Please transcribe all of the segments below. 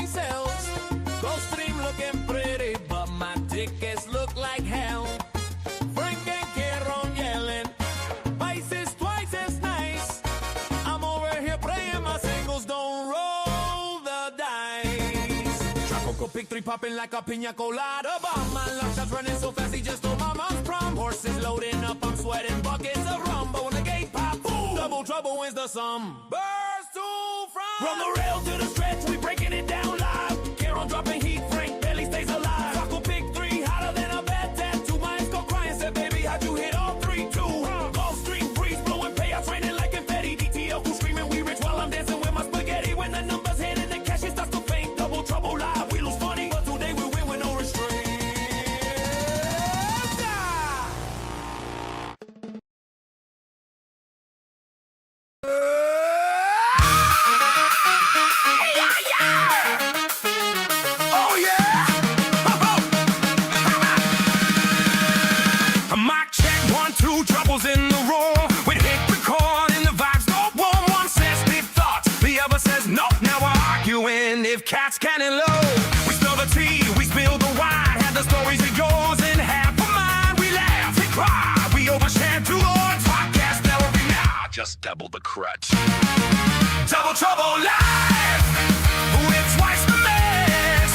myself. Gulfstream looking pretty, but my tickets look like hell. Frank and Ciaran yelling, Vice is twice as nice. I'm over here playing my singles, don't roll the dice. Tropical pick three popping like a pina colada. Bomb my lunch shots running so fast he just stole my mom's prom. Horses loading up, I'm sweating buckets of rum. But when the gate pop, boom, double trouble wins the sum. Burst to front. From the rail to the stretch, we breaking it down live. Ciaran dropping heat, Frank barely stays alive. Tropical pick three, hotter than a bad tattoo. My ex go crying, said, baby, how'd you hit all three, too? Gulfstream breeze blowing payouts, raining like confetti. DTL Crew screaming, we rich while I'm dancing with my spaghetti. When the numbers hit and the cash it starts to faint, double trouble live, we lose money, but today we win with no restraint. Oh yeah! Mic check, 1, 2, troubles in the roar. We hit record and the vibes go warm. One says deep thoughts, the other says no. Now we're arguing if cats can and low. We spill the tea, we spill the wine. Had the stories of yours and half of mine. We laugh and cry, we overshare too long. Podcast every now, just double the crutch. Double trouble live, with twice the mess.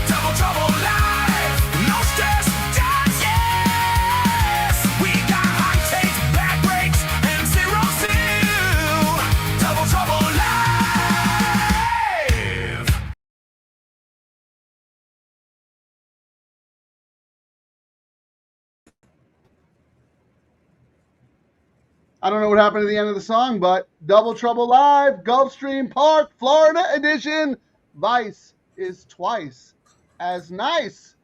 Double trouble live, no stress, just yes. We got high takes, bad breaks, and zero still. Double trouble live. I don't know what happened at the end of the song, but Double Trouble Live, Gulfstream Park, Florida edition. Vice is twice as nice.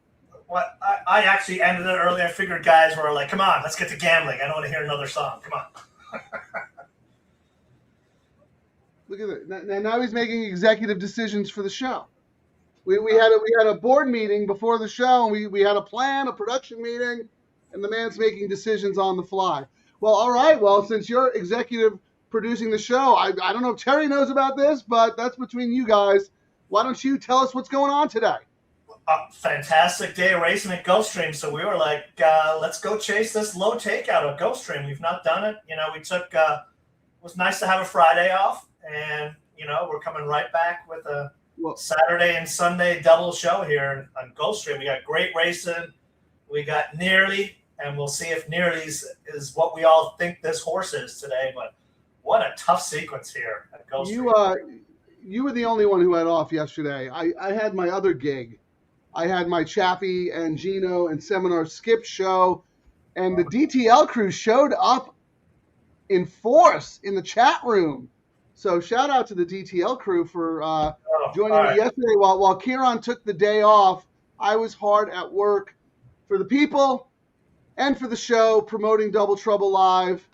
What I actually ended it early. I figured guys were like, come on, let's get to gambling. I don't want to hear another song. Come on. Look at it. Now he's making executive decisions for the show. We had a board meeting before the show, and we had a plan, a production meeting, and the man's making decisions on the fly. Well, all right. Well, since you're executive producing the show, I don't know if Terry knows about this, but that's between you guys. Why don't you tell us what's going on today? Fantastic day of racing at Gulfstream. So we were like, let's go chase this low takeout at Gulfstream. We've not done it. You know, we took, it was nice to have a Friday off. And, you know, we're coming right back with a Saturday and Sunday double show here on Gulfstream. We got great racing. We got Nearly. And we'll see if Nearly's is what we all think this horse is today. But what a tough sequence here at Gulfstream. You were the only one who had off yesterday. I had my other gig. I had my Chappie and Gino and Seminar Skip show. And the DTL crew showed up in force in the chat room. So shout out to the DTL crew for joining me yesterday. While Ciaran took the day off, I was hard at work for the people and for the show, promoting Double Trouble Live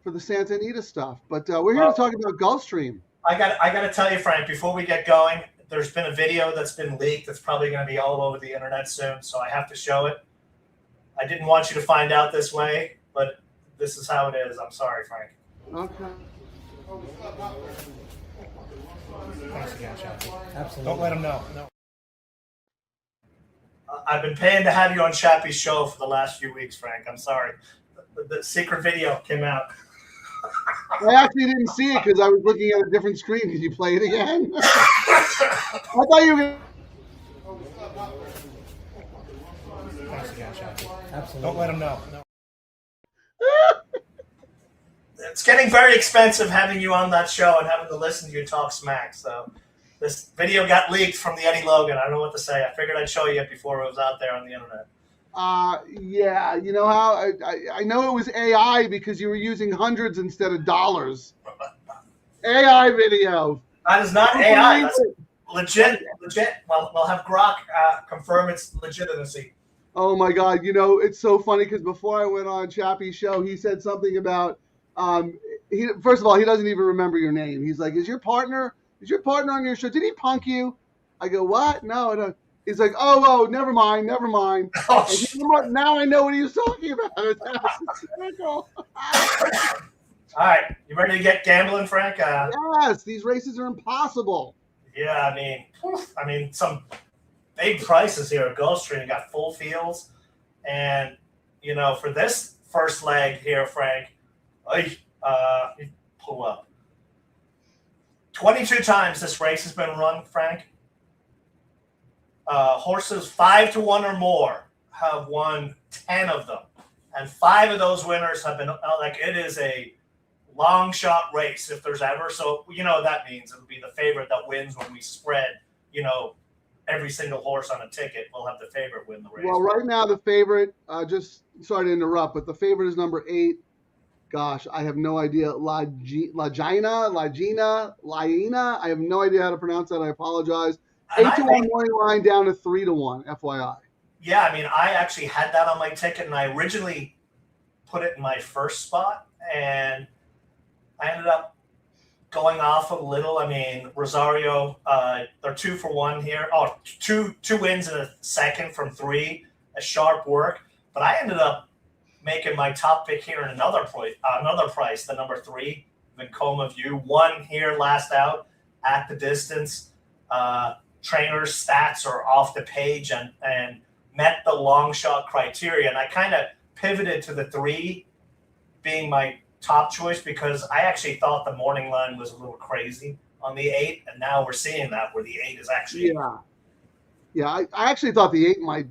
for the Santa Anita stuff. But we're here to talk about Gulfstream. I got to tell you, Frank, before we get going, there's been a video that's been leaked that's probably going to be all over the internet soon, so I have to show it. I didn't want you to find out this way, but this is how it is. I'm sorry, Frank. Okay. Thanks again, Chappie. Absolutely. Don't let him know. No. I've been paying to have you on Chappie's show for the last few weeks, Frank. I'm sorry. The secret video came out. I actually didn't see it because I was looking at a different screen. Did you play it again? I thought you were. Thanks again, Chappie. Absolutely. Don't let him know. No. It's getting very expensive having you on that show and having to listen to you talk smack. So this video got leaked from the Eddie Logan. I don't know what to say. I figured I'd show you it before it was out there on the internet. Yeah, you know how I know it was AI because you were using hundreds instead of dollars. AI video. That is not AI. That's legit. Well, we'll have Grok confirm its legitimacy. Oh my God! You know, it's so funny because before I went on Chappie's show, he said something about first of all, he doesn't even remember your name. He's like, "Is your partner on your show? Did he punk you?" I go, "What? No." He's like, oh, never mind. Oh, now I know what he was talking about. It's hysterical. All right, you ready to get gambling, Frank? Yes, these races are impossible. Yeah, I mean, some big prices here at Gulfstream. You got full fields, and for this first leg here, Frank, pull up. 22 times this race has been run, Frank. Horses 5-1 or more have won 10 of them, and 5 of those winners have been it is a long shot race if there's ever. So what that means. It'll be the favorite that wins when we spread. Every single horse on a ticket will have the favorite win the race. Well, right now the favorite. Just sorry to interrupt, but the favorite is number 8. Gosh, I have no idea. Lagina. I have no idea how to pronounce that. I apologize. 8-1 morning line down to 3-1. FYI. Yeah, I actually had that on my ticket, and I originally put it in my first spot, and I ended up going off a little. Rosario, they're 2 for 1 here. Oh, two wins in a second from 3, a sharp work. But I ended up making my top pick here in another price, the number 3, Vekoma View. 1 here last out at the distance. Trainer's stats are off the page and met the long shot criteria. And I kind of pivoted to the 3 being my top choice because I actually thought the morning line was a little crazy on the 8, and now we're seeing that where the 8 is actually. Yeah. I actually thought the 8 might,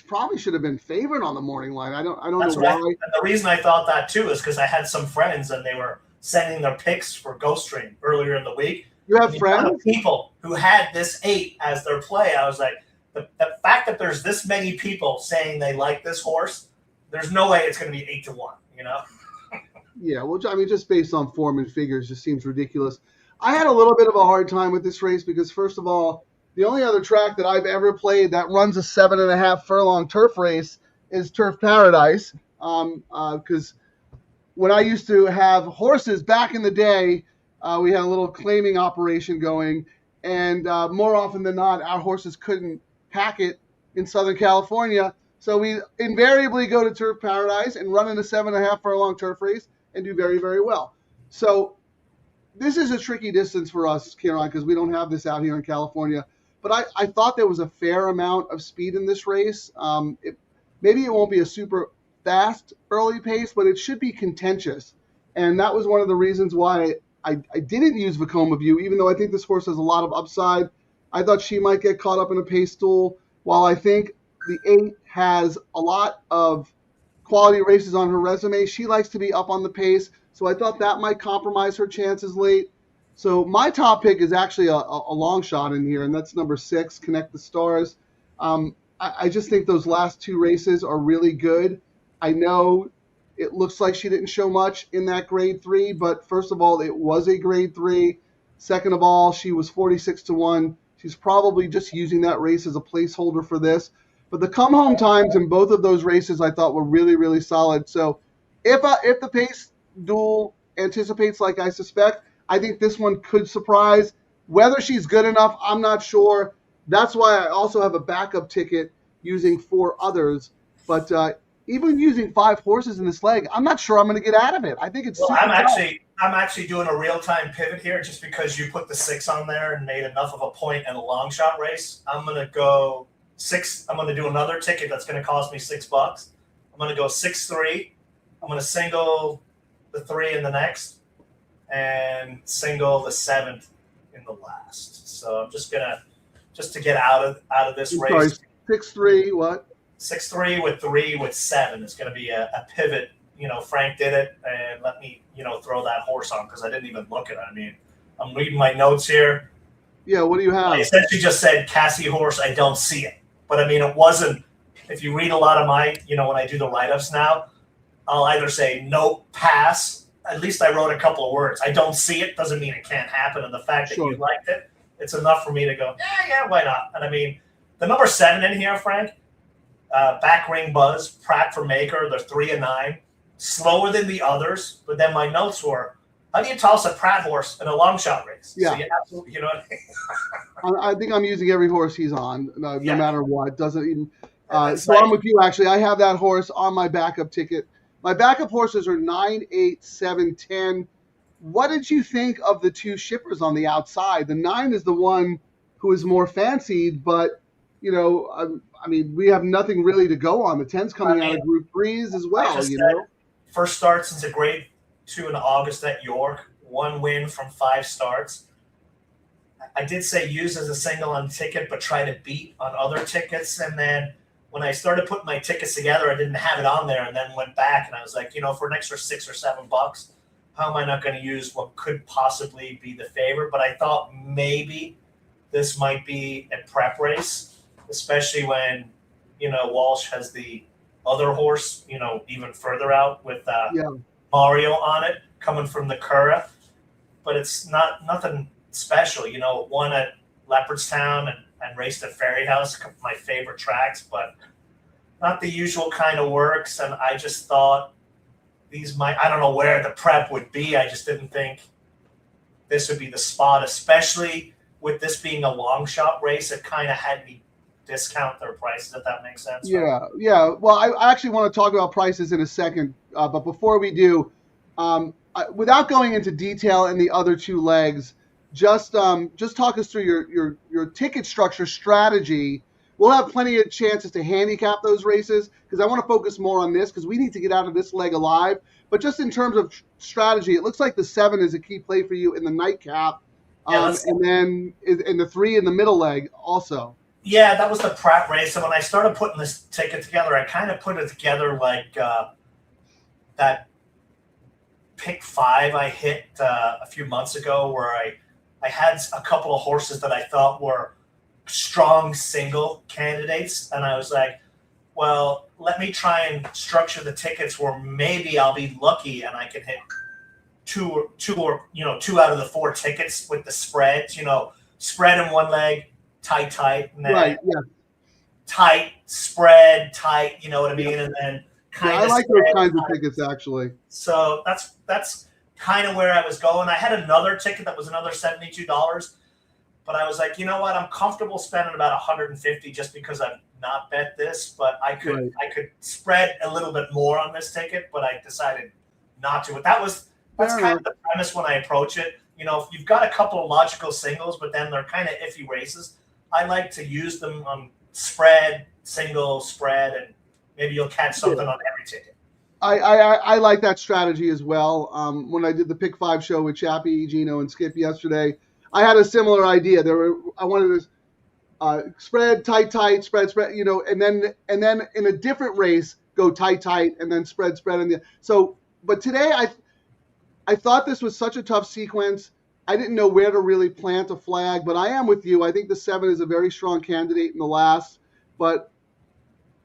probably should have been favored on the morning line. I don't That's know right. why. And the reason I thought that too is because I had some friends and they were sending their picks for Gulfstream earlier in the week. You have friends? People who had this 8 as their play. I was like, the fact that there's this many people saying they like this horse, there's no way it's going to be 8-1. Yeah, well, just based on form and figures, just seems ridiculous. I had a little bit of a hard time with this race because, first of all, the only other track that I've ever played that runs a 7.5 furlong turf race is Turf Paradise. Because when I used to have horses back in the day, we had a little claiming operation going, and more often than not, our horses couldn't pack it in Southern California. So we invariably go to Turf Paradise and run in a 7.5 furlong turf race and do very, very well. So this is a tricky distance for us, Ciaran, because we don't have this out here in California. But I thought there was a fair amount of speed in this race. Maybe it won't be a super fast early pace, but it should be contentious. And that was one of the reasons why I didn't use Vekoma View, even though I think this horse has a lot of upside. I thought she might get caught up in a pace stool, while I think the 8 has a lot of quality races on her resume. She likes to be up on the pace, so I thought that might compromise her chances late. So my top pick is actually a long shot in here, and that's number 6, Connect the Stars. I just think those last 2 races are really good. I know it looks like she didn't show much in that grade 3, but first of all, it was a grade 3. Second of all, she was 46-1. She's probably just using that race as a placeholder for this. But the come-home times in both of those races I thought were really, really solid. So if the pace duel anticipates like I suspect, I think this one could surprise. Whether she's good enough, I'm not sure. That's why I also have a backup ticket using 4 others. But even using 5 horses in this leg, I'm not sure I'm going to get out of it. I think it's super tough. I'm actually doing a real-time pivot here just because you put the 6 on there and made enough of a point in a long shot race. I'm going to go 6. I'm going to do another ticket that's going to cost me $6. I'm going to go 6-3. I'm going to single the 3 in the next and single the 7th in the last. So I'm just to get out of this race. 6-3, what? 6-3 with 3 with 7 is going to be a pivot. Frank did it, and let me, throw that horse on because I didn't even look at it. I'm reading my notes here. Yeah, what do you have? I essentially just said Cassie horse, I don't see it. But it wasn't, if you read a lot of my, when I do the write-ups now, I'll either say nope, pass. At least I wrote a couple of words. I don't see it doesn't mean it can't happen. And the fact that you liked it, it's enough for me to go, yeah, why not? And the number 7 in here, Frank, back ring buzz, Pratt for Maker, they're 3-9. Slower than the others, but then my notes were, how do you toss a Pratt horse in a long shot race? Yeah. So you absolutely, you know what I mean? I think I'm using every horse he's on, no matter what. Doesn't even. So like, I'm with you, actually. I have that horse on my backup ticket. My backup horses are 9, 8, 7, 10. What did you think of the two shippers on the outside? The 9 is the one who is more fancied, but I mean, we have nothing really to go on. The 10's coming out of Group 3s as I well. just said, first start since a grade 2 in August at York, 1 win from 5 starts. I did say use as a single on ticket, but try to beat on other tickets. And then when I started putting my tickets together, I didn't have it on there, and then went back and I was like, for an extra $6 or $7, how am I not going to use what could possibly be the favorite? But I thought maybe this might be a prep race, especially when, Walsh has the other horse, even further out with Mario on it coming from the Cura. But it's nothing special. Won at Leopardstown and raced at Ferry House, my favorite tracks, but not the usual kind of works. And I just thought I don't know where the prep would be. I just didn't think this would be the spot, especially with this being a long shot race. It kind of had me discount their prices, if that makes sense. Yeah. Well, I actually want to talk about prices in a second, but before we do, without going into detail in the other two legs, just talk us through your ticket structure strategy. We'll have plenty of chances to handicap those races because I want to focus more on this because we need to get out of this leg alive. But just in terms of strategy, it looks like the 7 is a key play for you in the nightcap, and then in the 3 in the middle leg also. Yeah, that was the prep race. And when I started putting this ticket together, I kind of put it together like that pick 5 I hit a few months ago where I had a couple of horses that I thought were strong single candidates. And I was like, well, let me try and structure the tickets where maybe I'll be lucky and I can hit two out of the 4 tickets with the spreads, spread in one leg, tight, and then tight, spread, tight, you know what I mean? And then I like those kinds of tickets actually. So that's kind of where I was going. I had another ticket that was another $72, but I was like, you know what? I'm comfortable spending about $150 just because I've not bet this, but I could spread a little bit more on this ticket, but I decided not to. But that's kind of the premise when I approach it. If you've got a couple of logical singles, but then they're kind of iffy races, I like to use them on spread, single, spread, and maybe you'll catch something on every ticket. I like that strategy as well. When I did the Pick 5 show with Chappie, Gino, and Skip yesterday, I had a similar idea. I wanted to spread, tight, spread, and then in a different race go tight, and then spread. But today I thought this was such a tough sequence. I didn't know where to really plant a flag, but I am with you. I think the 7 is a very strong candidate in the last, but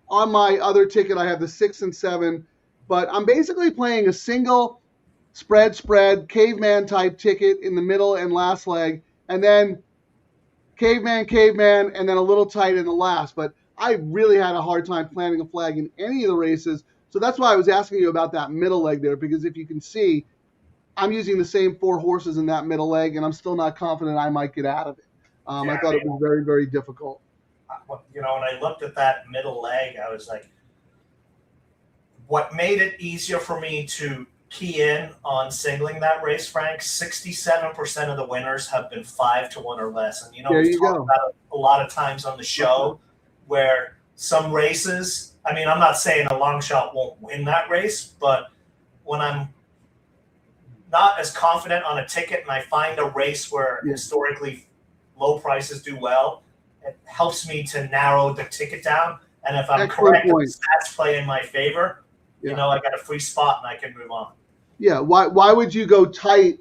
on my other ticket, I have the 6 and 7, but I'm basically playing a single spread, caveman type ticket in the middle and last leg, and then caveman, and then a little tight in the last. But I really had a hard time planting a flag in any of the races. So that's why I was asking you about that middle leg there, because if you can see, I'm using the same 4 horses in that middle leg, and I'm still not confident I might get out of it. I thought it was very, very difficult. When I looked at that middle leg, I was like, what made it easier for me to key in on singling that race, Frank, 67% of the winners have been 5-1 or less. And, we've talked about it a lot of times on the show where some races, I mean, I'm not saying a long shot won't win that race, but when I'm not as confident on a ticket and I find a race where historically low prices do well, it helps me to narrow the ticket down. And if I'm correct, the stats play in my favor, I got a free spot and I can move on. Yeah. Why would you go tight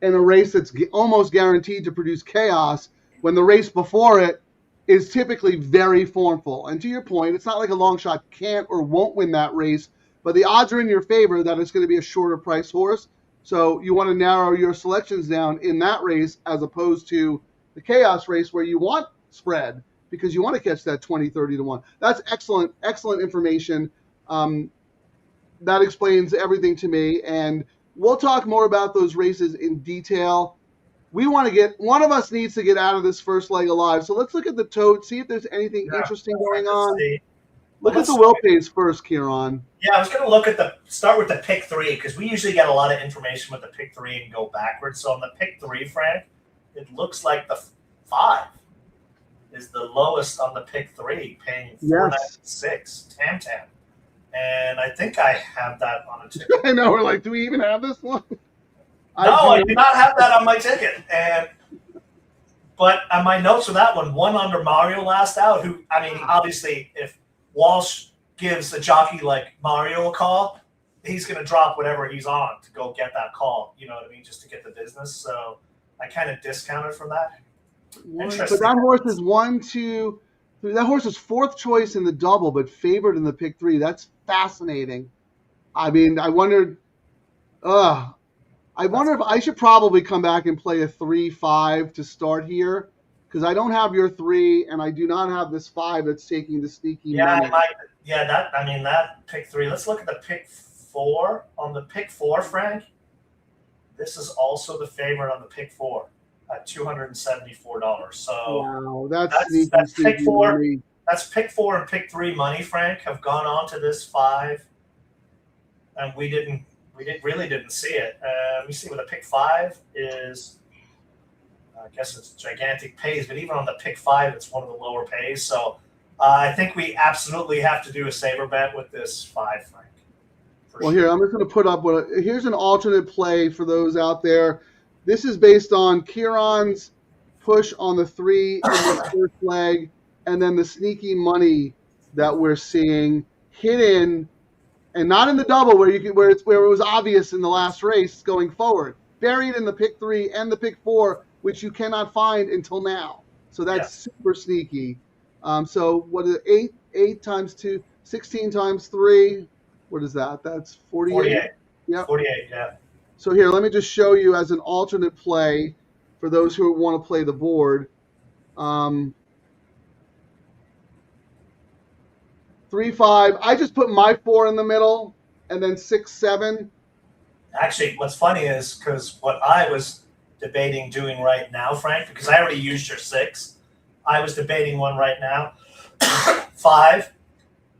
in a race that's almost guaranteed to produce chaos when the race before it is typically very formful? And to your point, it's not like a long shot can't or won't win that race, but the odds are in your favor that it's going to be a shorter price horse. So you want to narrow your selections down in that race as opposed to the chaos race where you want spread because you want to catch that 20-30-1. That's excellent information. That explains everything to me, and we'll talk more about those races in detail. One of us needs to get out of this first leg alive. So let's look at the tote, see if there's anything interesting going on. Look at the will pays first, Ciaran. Yeah, I was going to start with the pick 3 because we usually get a lot of information with the pick 3 and go backwards. So on the pick 3, Frank, it looks like the 5 is the lowest on the pick 3, paying $4.96 Tam Tam. And I think I have that on a ticket. I know. We're like, do we even have this one? I do not have that on my ticket. But on my notes for that one under Mario last out, who, I mean, obviously, if Walsh gives a jockey like Mario a call, he's going to drop whatever he's on to go get that call, you know what I mean, just to get the business. So I kind of discounted from that. But that horse is 1, 2, 3. That horse is 4th choice in the double, but favored in the pick 3. That's fascinating. I mean, I wondered if I should probably come back and play a 3-5 to start here, because I don't have your 3 and I do not have this 5 that's taking the sneaky money. That pick 3. Let's look at the pick 4. On the pick 4, Frank, this is also the favorite on the pick 4 at $274. So wow, that's pick 4. Money. That's pick 4 and pick 3 money, Frank, have gone on to this 5, and we really didn't see it. Let me see what the pick 5 is. I guess it's gigantic pays, but even on the pick 5, it's one of the lower pays. So I think we absolutely have to do a saver bet with this 5, Frank. Here, I'm just going to put up here's an alternate play for those out there. This is based on Ciaran's push on the 3 in the first leg, and then the sneaky money that we're seeing hidden, and not in the double where it was obvious in the last race going forward. Buried in the pick 3 and the pick 4, which you cannot find until now. So that's super sneaky. So what is it? 8 times 2, 16 times 3. What is that? That's 48. 48. Yep. 48, yeah. So here, let me just show you as an alternate play for those who want to play the board. 3-5. I just put my 4 in the middle, and then 6-7. Actually, what's funny is because what I was debating doing right now, Frank, because I already used your 6, I was debating one right now. 5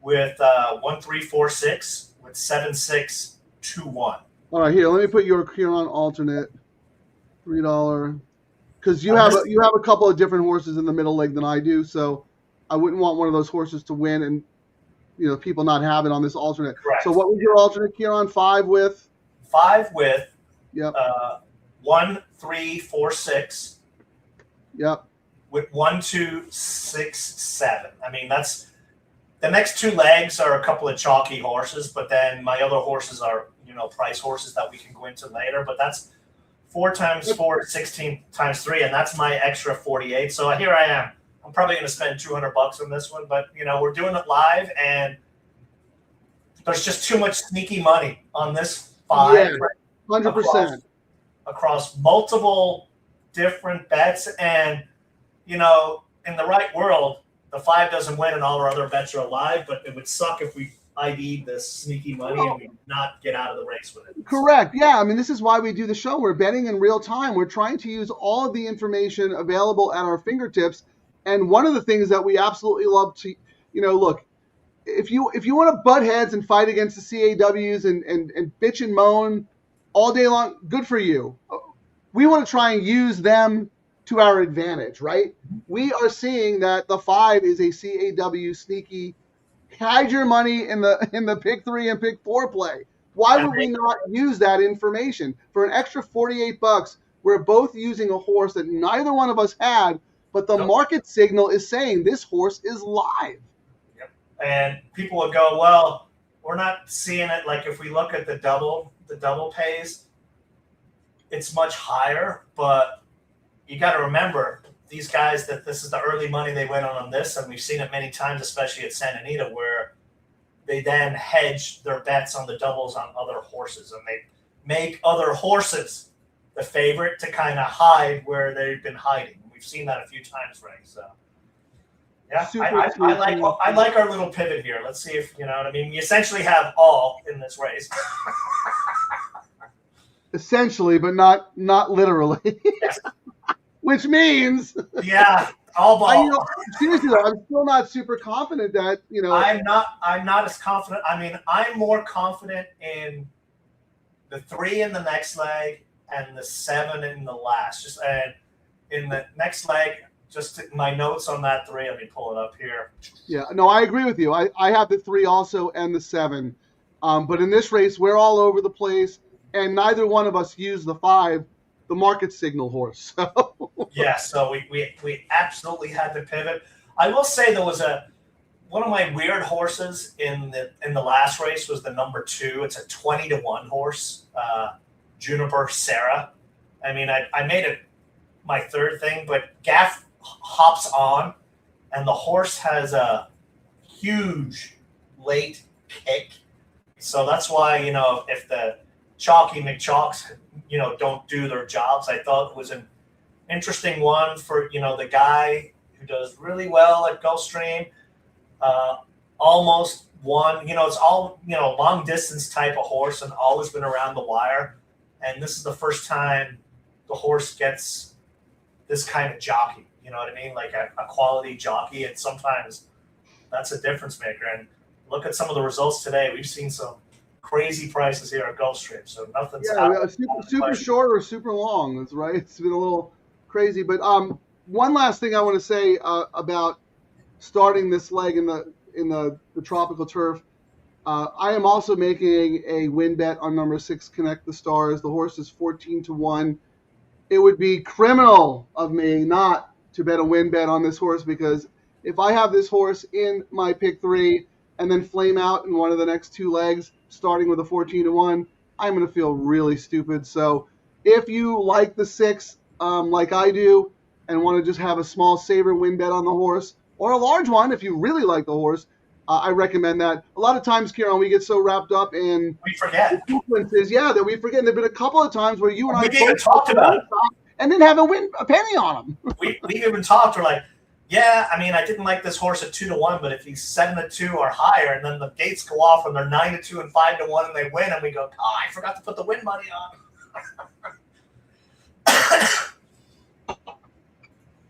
with 1, 3, 4, 6 with 7, 6, 2, 1. All right, here. Let me put your Ciaran alternate, $3, because you have a couple of different horses in the middle leg than I do, so I wouldn't want one of those horses to win and people not have it on this alternate. Correct. So what was your alternate, Ciaran? 5 with? 5 with. Yep. 1, 3, 4, 6. Yep. With 1, 2, 6, 7. I mean, that's the next 2 legs are a couple of chalky horses, but then my other horses are price horses that we can go into later. But that's 4 times 4, 16 times 3, and that's my extra 48. So here I am. I'm probably going to spend $200 on this one, but we're doing it live, and there's just too much sneaky money on this 5. Yeah, 100%. Across multiple different bets, and in the right world, the 5 doesn't win, and all our other bets are live. But it would suck if we ID'd this sneaky money and we not get out of the race with it. Correct. Yeah. I mean, this is why we do the show. We're betting in real time. We're trying to use all of the information available at our fingertips. And one of the things that we absolutely love to, look, if you want to butt heads and fight against the CAWs and bitch and moan all day long, good for you. We want to try and use them to our advantage, right? We are seeing that the 5 is a CAW sneaky. Hide your money in the pick 3 and pick 4 play. Why would we not use that information for an extra $48? We're both using a horse that neither one of us had, but the market signal is saying this horse is live. Yep. And people would go, well, we're not seeing it. Like if we look at the double pays, it's much higher. But you got to remember these guys that this is the early money they went on this, and we've seen it many times, especially at Santa Anita, where they then hedge their bets on the doubles on other horses, and they make other horses the favorite to kind of hide where they've been hiding. We've seen that a few times, Frank. So, yeah, I like our little pivot here. Let's see if you know what I mean. We essentially have all in this race. Essentially, but not literally. Yes. Which means, yeah, All ball. Seriously though, I'm still not super confident that I'm not as confident. I mean, I'm more confident in the 3 in the next leg and the 7 in the last. Just in the next leg, just my notes on that 3. Let me pull it up here. Yeah, no, I agree with you. I have the 3 also and the 7. But in this race, we're all over the place, and neither one of us used the 5, the market signal horse. So. Yeah, so we absolutely had to pivot. I will say there was one of my weird horses in the last race was the number 2. It's a 20-1 horse, Juniper Sarah. I mean, I made it my third thing, but Gaff hops on, and the horse has a huge late kick. So that's why, if the Chalky McChalks, don't do their jobs, I thought it was an interesting one for, the guy who does really well at Gulfstream, almost won. It's all, long distance type of horse and always been around the wire. And this is the first time the horse gets this kind of jockey, you know what I mean? Like a quality jockey. And sometimes that's a difference maker. And look at some of the results today. We've seen some crazy prices here at Gulfstream. So nothing's super short or super long. That's right. It's been a little crazy. But one last thing I want to say about starting this leg in the tropical turf. I am also making a win bet on number 6, Connect the Stars. The horse is 14-1. It would be criminal of me not to bet a win bet on this horse, because if I have this horse in my pick 3 and then flame out in one of the next 2 legs, starting with a 14-1, I'm going to feel really stupid. So if you like the 6 like I do and want to just have a small saver win bet on the horse, or a large one if you really like the horse, I recommend that. A lot of times, Ciaran, we get so wrapped up in we forget sequences, that we forget. And there have been a couple of times where you and I both talked about it and didn't have a penny on them. we even talked. We're like, yeah, I mean, I didn't like this horse at 2-1, but if he's 7-2 or higher, and then the gates go off and they're 9-2 and 5-1, and they win, and we go, I forgot to put the win money on.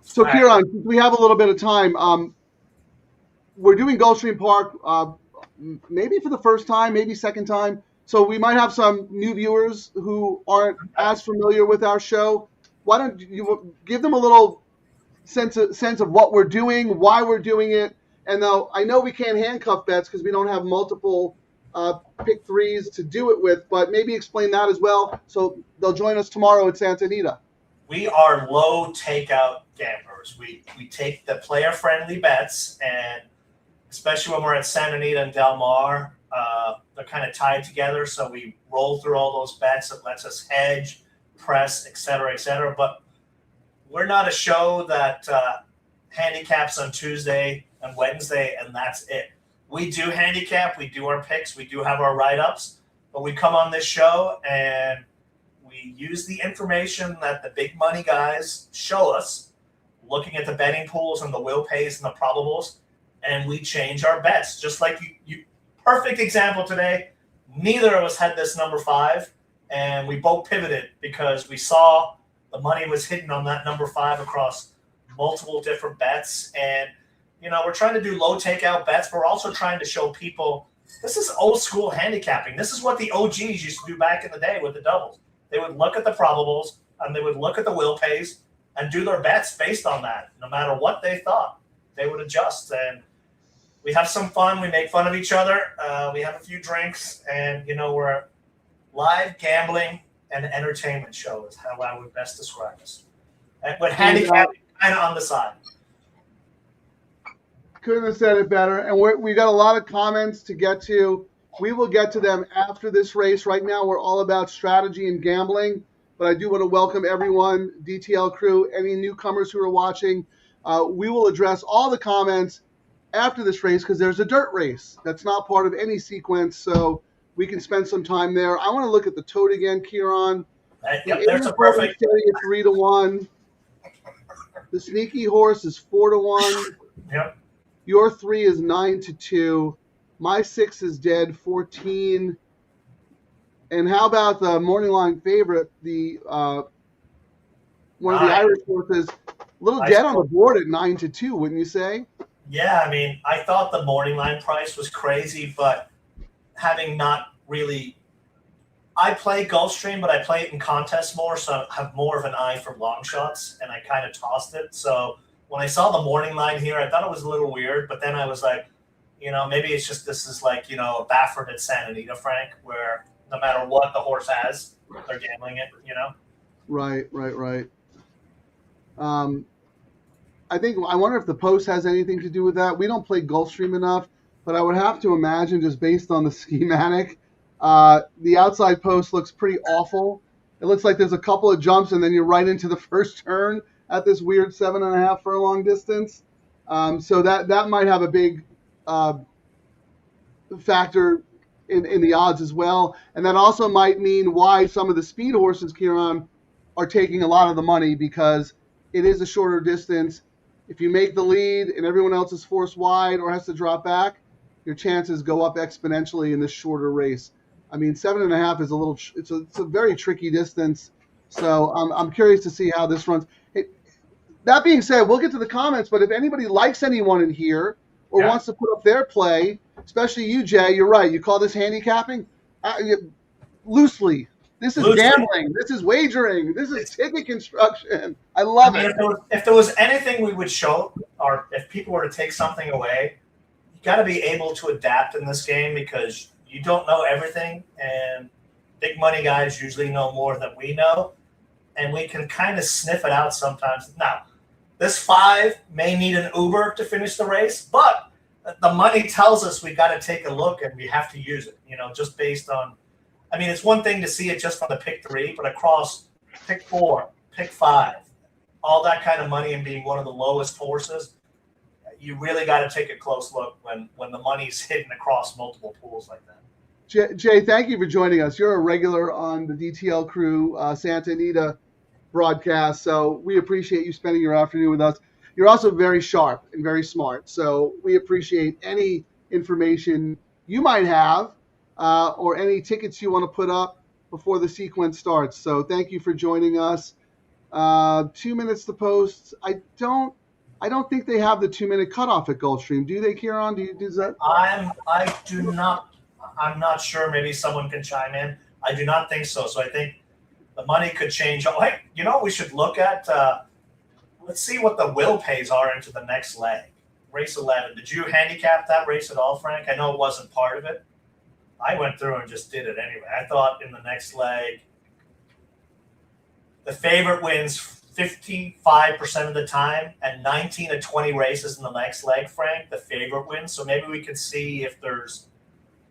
So, Ciaran, we have a little bit of time. We're doing Gulfstream Park maybe for the first time, maybe second time. So we might have some new viewers who aren't as familiar with our show. Why don't you give them a little sense of what we're doing, why we're doing it? And now I know we can't handcuff bets because we don't have multiple pick 3s to do it with, but maybe explain that as well. So they'll join us tomorrow at Santa Anita. We are low takeout gamblers. We take the player-friendly bets, and especially when we're at Santa Anita and Del Mar, they're kind of tied together. So we roll through all those bets. It lets us hedge, press, et cetera, et cetera. But we're not a show that handicaps on Tuesday and Wednesday, and that's it. We do handicap. We do our picks. We do have our write-ups. But we come on this show, and we use the information that the big money guys show us, looking at the betting pools and the will pays and the probables, and we change our bets. Just like you perfect example today, neither of us had this number 5, and we both pivoted because we saw the money was hidden on that number 5 across multiple different bets. And, we're trying to do low takeout bets, but we're also trying to show people this is old school handicapping. This is what the OGs used to do back in the day with the doubles. They would look at the probables, and they would look at the will pays and do their bets based on that. No matter what they thought, they would adjust. And we have some fun. We make fun of each other. We have a few drinks, and, we're a live gambling and entertainment show is how I would best describe us. And with handicapping kind of on the side. Couldn't have said it better. And we got a lot of comments to get to. We will get to them after this race. Right now, we're all about strategy and gambling. But I do want to welcome everyone, DTL Crew, any newcomers who are watching. We will address all the comments after this race because there's a dirt race. That's not part of any sequence, so we can spend some time there. I want to look at the tote again, Ciaran. There's a perfect 3-1. The sneaky horse is 4-1. Yep. Your 3 is 9-2. My 6 is dead, 14. And how about the morning line favorite, the one of the Irish horses, little dead on the board at 9-2, wouldn't you say? Yeah, I mean, I thought the morning line price was crazy, but having not really, I play Gulfstream, but I play it in contests more, so I have more of an eye for long shots, and I kind of tossed it. So when I saw the morning line here, I thought it was a little weird, but then I was like, maybe it's just this is like, a Baffert at Santa Anita, Frank, where no matter what the horse has, they're gambling it, Right. I wonder if the post has anything to do with that. We don't play Gulfstream enough, but I would have to imagine, just based on the schematic, the outside post looks pretty awful. It looks like there's a couple of jumps, and then you're right into the first turn at this weird 7.5 furlong distance. So that might have a big factor in the odds as well. And that also might mean why some of the speed horses, Ciaran, are taking a lot of the money, because it is a shorter distance. If you make the lead and everyone else is forced wide or has to drop back, your chances go up exponentially in this shorter race. I mean, 7.5 is it's a very tricky distance. So I'm curious to see how this runs. That being said, we'll get to the comments, but if anybody likes anyone in here or wants to put up their play, especially you, Jay, you're right. You call this handicapping? Loosely. This is gambling. This is wagering. This is ticket construction. I love it. If there was anything we would show, or if people were to take something away, you got to be able to adapt in this game, because you don't know everything, and big money guys usually know more than we know, and we can kind of sniff it out sometimes. Now, this 5 may need an Uber to finish the race, but the money tells us we got to take a look and we have to use it, just based on. I mean, it's one thing to see it just from the pick 3, but across pick 4, pick 5, all that kind of money, and being one of the lowest horses, you really got to take a close look when the money's hidden across multiple pools like that. Jay, thank you for joining us. You're a regular on the DTL Crew Santa Anita broadcast, so we appreciate you spending your afternoon with us. You're also very sharp and very smart, so we appreciate any information you might have or any tickets you want to put up before the sequence starts. So thank you for joining us. 2 minutes to post. I don't think they have the 2-minute cutoff at Gulfstream. Do they, Ciaran? Does that? I do not. I'm not sure. Maybe someone can chime in. I do not think so. So I think the money could change. Oh, hey, we should look at. Let's see what the will pays are into the next leg. Race 11. Did you handicap that race at all, Frank? I know it wasn't part of it. I went through and just did it anyway. I thought in the next leg, the favorite wins 55% of the time, and 19 of 20 races in the next leg, Frank, the favorite wins. So maybe we can see if there's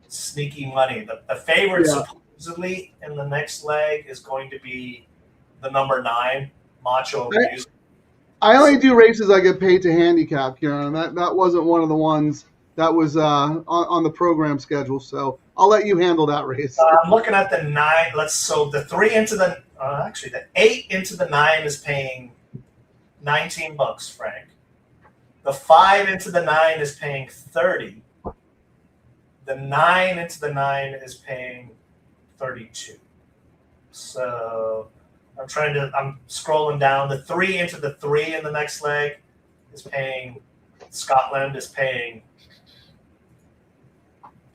sneaky money. The favorite supposedly in the next leg is going to be the number 9, Macho Music. I only do races I get paid to handicap, Ciaran. That wasn't one of the ones that was on the program schedule. So I'll let you handle that race. I'm looking at the 9. So the 3 into the the 8 into the 9 is paying $19, Frank. The 5 into the 9 is paying $30. The 9 into the 9 is paying $32. So I'm scrolling down. The 3 into the 3 in the next leg is paying, Scotland is paying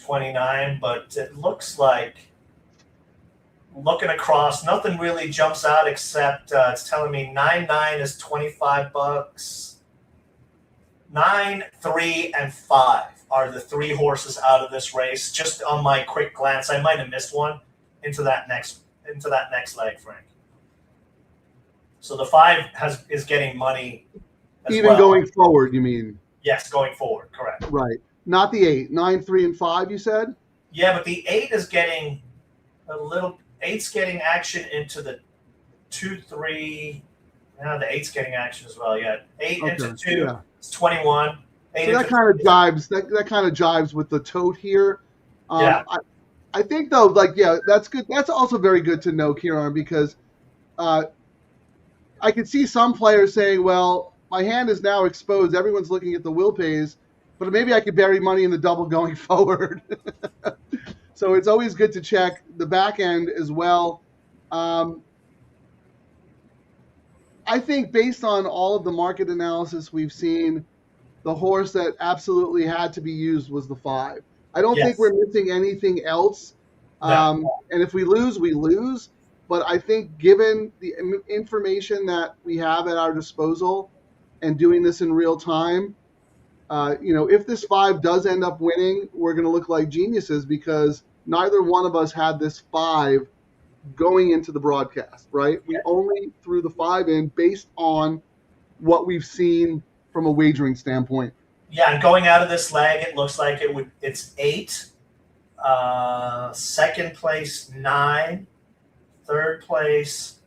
$29, but it looks like, looking across, nothing really jumps out except it's telling me 9-9 is $25. 9, 3, and 5 are the 3 horses out of this race. Just on my quick glance, I might have missed one into that next leg, Frank. So the 5 is getting money as even going forward, you mean? Yes, going forward, correct. Right. Not the 8. 9, 3, and 5, you said? Yeah, but the 8 is getting a little. 8's getting action into the 2, 3. Now the 8's getting action as well. Yeah, 8 into 2 is 21. So that kind of jives. That kind of jives with the tote here. I think though, that's good. That's also very good to know, Ciaran, because I could see some players saying, "Well, my hand is now exposed. Everyone's looking at the will pays, but maybe I could bury money in the double going forward." So it's always good to check the back end as well. I I think based on all of the market analysis we've seen, the horse that absolutely had to be used was the 5. I don't think Yes. we're missing anything else. No. And if we lose, we lose. But I think given the information that we have at our disposal and doing this in real time, if this 5 does end up winning, we're going to look like geniuses because neither one of us had this 5 going into the broadcast, right? We only threw the 5 in based on what we've seen from a wagering standpoint. Yeah, and going out of this leg, it looks like it's 8. Second place 9. Third place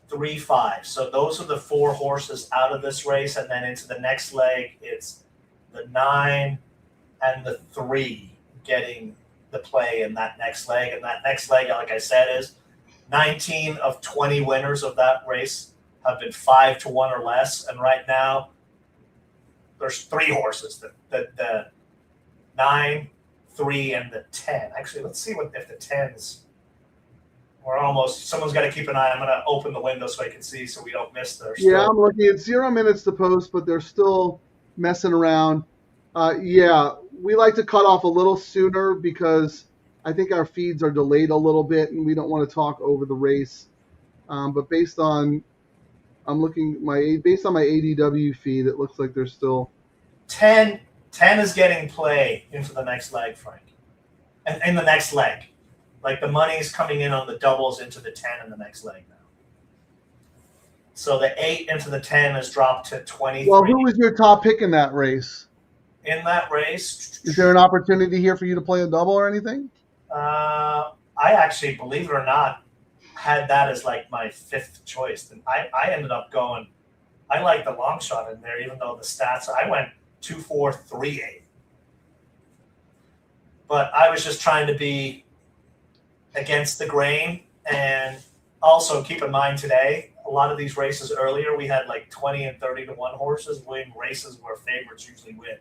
3, 5. So those are the 4 horses out of this race, and then into the next leg, it's the 9 and the 3 getting the play in that next leg. And that next leg, like I said, is 19 of 20 winners of that race have been 5 to 1 or less. And right now, there's 3 horses: the 9, 3, and the 10. Actually, let's see if the 10s. We're almost. Someone's got to keep an eye. I'm going to open the window so I can see, so we don't miss their. Yeah, I'm looking at 0 minutes to post, but they're still messing around. We like to cut off a little sooner because I think our feeds are delayed a little bit, and we don't want to talk over the race. But based on my ADW feed, it looks like there's still 10 is getting play into the next leg, Frank, and in the next leg. Like the money's coming in on the doubles into the 10 in the next leg now. So the 8 into the 10 has dropped to 23. Well, who was your top pick in that race? In that race? Is there an opportunity here for you to play a double or anything? I actually, believe it or not, had that as like my 5th choice. And I ended up going, I like the long shot in there, even though the stats, I went 2, 4, 3, 8. But I was just trying to be against the grain. And also keep in mind today, a lot of these races earlier, we had like 20 and 30 to 1 horses winning races where favorites usually win.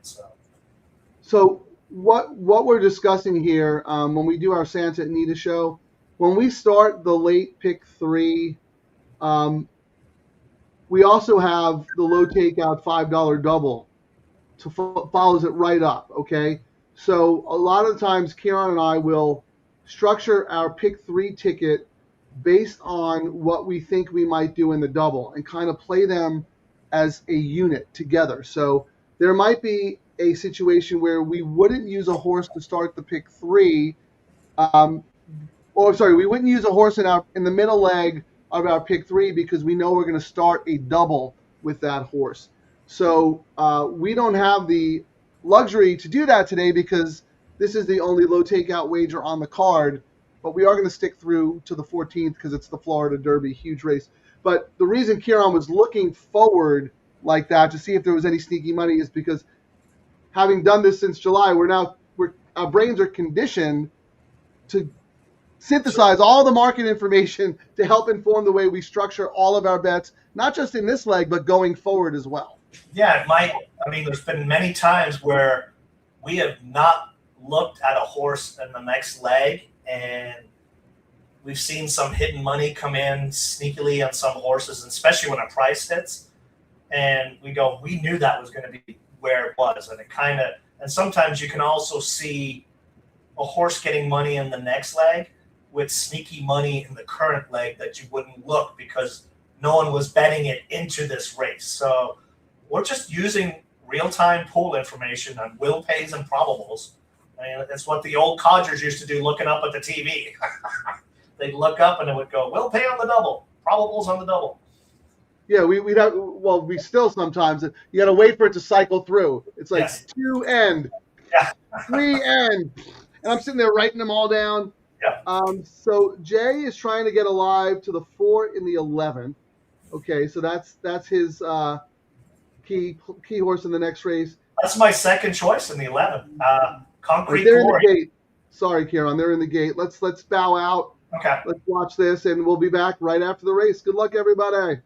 So what we're discussing here when we do our Santa Anita show, when we start the late pick 3, we also have the low takeout $5 double to follows it right up. Okay, so a lot of times Ciaran and I will structure our pick 3 ticket based on what we think we might do in the double and kind of play them as a unit together. So there might be a situation where we wouldn't use a horse to start the pick 3. We wouldn't use a horse in the middle leg of our pick 3 because we know we're going to start a double with that horse. So we don't have the luxury to do that today because this is the only low takeout wager on the card, but we are going to stick through to the 14th because it's the Florida Derby, huge race. But the reason Ciaran was looking forward like that to see if there was any sneaky money is because having done this since July, our brains are conditioned to synthesize all the market information to help inform the way we structure all of our bets, not just in this leg, but going forward as well. Yeah, there's been many times where we have not looked at a horse in the next leg, and we've seen some hidden money come in sneakily on some horses, especially when a price hits. And we knew that was going to be where it was. And sometimes you can also see a horse getting money in the next leg with sneaky money in the current leg that you wouldn't look because no one was betting it into this race. So we're just using real-time pool information on will pays and probables. It's what the old codgers used to do looking up at the TV. They'd look up and it would go, will pay on the double, probables on the double. Yeah, we still sometimes, you got to wait for it to cycle through. It's like 2 end, 3 end. And I'm sitting there writing them all down. Yeah. So Jay is trying to get alive to the 4 in the 11th. Okay, so that's his key horse in the next race. That's my second choice in the 11th. Concrete they're Glory. In the gate. Sorry, Ciaran, they're in the gate. Let's bow out. Okay. Let's watch this, and we'll be back right after the race. Good luck, everybody.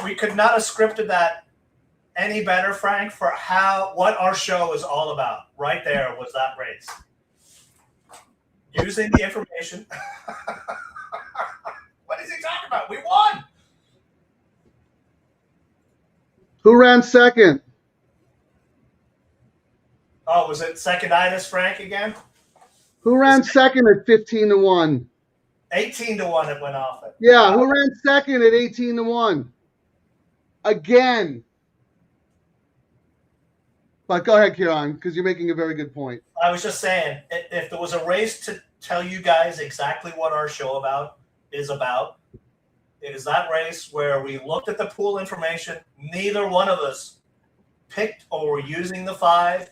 we could not have scripted that any better, Frank, for what our show is all about. Right there was that race. Using the information. What is he talking about? We won. Who ran second? Oh, was it Seconditis Frank again? Who ran second at 15-1? 18-1 it went off it. Yeah, who ran second at 18-1? Again. But go ahead, Ciaran, because you're making a very good point. I was just saying, if there was a race to tell you guys exactly what our show is about, it is that race where we looked at the pool information. Neither one of us picked or were using the 5.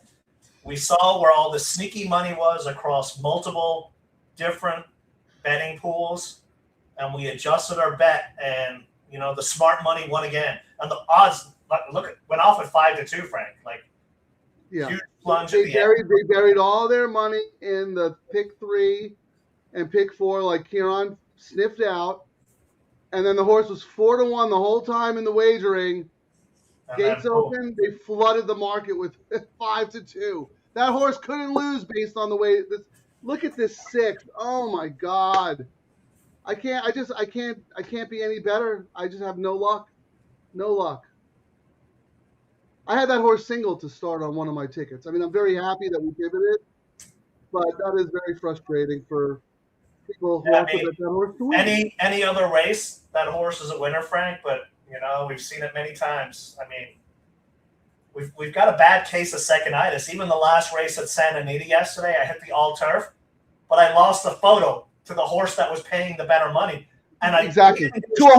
We saw where all the sneaky money was across multiple different betting pools, and we adjusted our bet, and the smart money won again. And the odds went off at 5-2, Frank. Huge plunge at the end. They buried all their money in the pick 3 and pick 4, like Ciaran sniffed out. And then the horse was 4-1 the whole time in the wagering. Gates open, they flooded the market with 5-2. That horse couldn't lose based on the way this. Look at this 6. Oh my God. I can't be any better. I just have no luck. No luck. I had that horse single to start on one of my tickets. I mean, I'm very happy that we pivoted, but that is very frustrating for people who also bet that horse to win. Any other race, that horse is a winner, Frank, but we've seen it many times. I mean, we've got a bad case of seconditis. Even the last race at Santa Anita yesterday, I hit the all-turf, but I lost the photo to the horse that was paying the better money. And exactly. The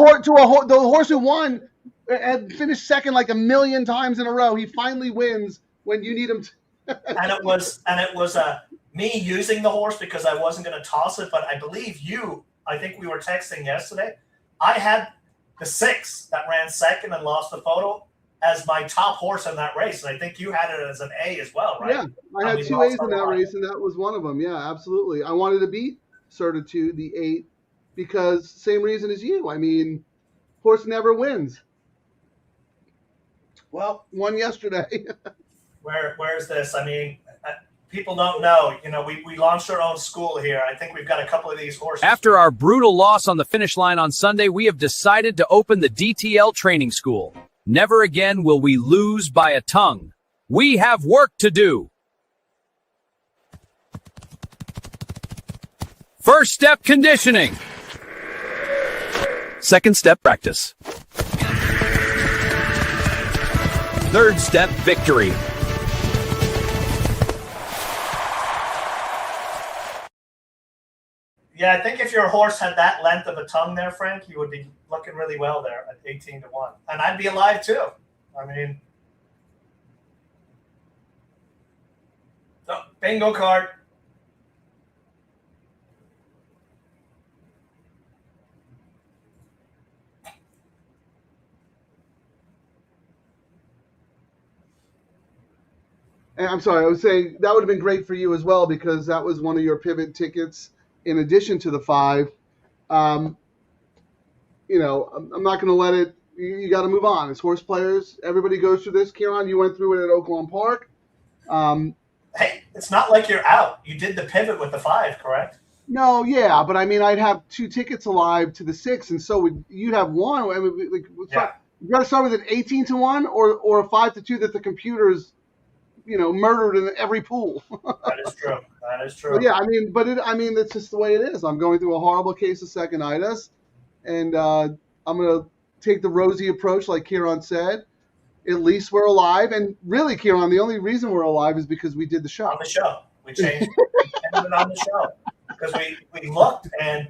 horse who won and finished second like a million times in a row. He finally wins when you need him to. and it was me using the horse because I wasn't going to toss it, but I believe I think we were texting yesterday. I had the 6 that ran second and lost the photo as my top horse in that race. And I think you had it as an A as well, right? Yeah, I had 2 A's in that race, and that was one of them. Yeah, absolutely. I wanted to beat Certitude, the 8, because same reason as you. I mean, horse never wins. Well, won yesterday. Where's this? I mean, people don't know. We launched our own school here. I think we've got a couple of these horses. After our brutal loss on the finish line on Sunday, we have decided to open the DTL training school. Never again will we lose by a tongue. We have work to do. First step, conditioning. Second step, practice. Third step, victory. Yeah, I think if your horse had that length of a tongue there, Frank, you would be looking really well there at 18-1. And I'd be alive too. I mean, bingo card. And I'm sorry, I was saying that would have been great for you as well because that was one of your pivot tickets in addition to the 5. I'm not going to let it. You got to move on. As horse players, everybody goes through this. Ciaran, you went through it at Oaklawn Park. Hey, it's not like you're out. You did the pivot with the 5, correct? No, yeah, but I mean, I'd have 2 tickets alive to the 6, and so you'd have 1. I mean, Yeah. You got to start with an 18-1 or a 5-2 that the computer's murdered in every pool. That is true. That is true. But yeah, it's just the way it is. I'm going through a horrible case of seconditis, and I'm going to take the rosy approach, like Ciaran said. At least we're alive, and really, Ciaran, the only reason we're alive is because we did the show. On the show, we changed it on the show because we looked, and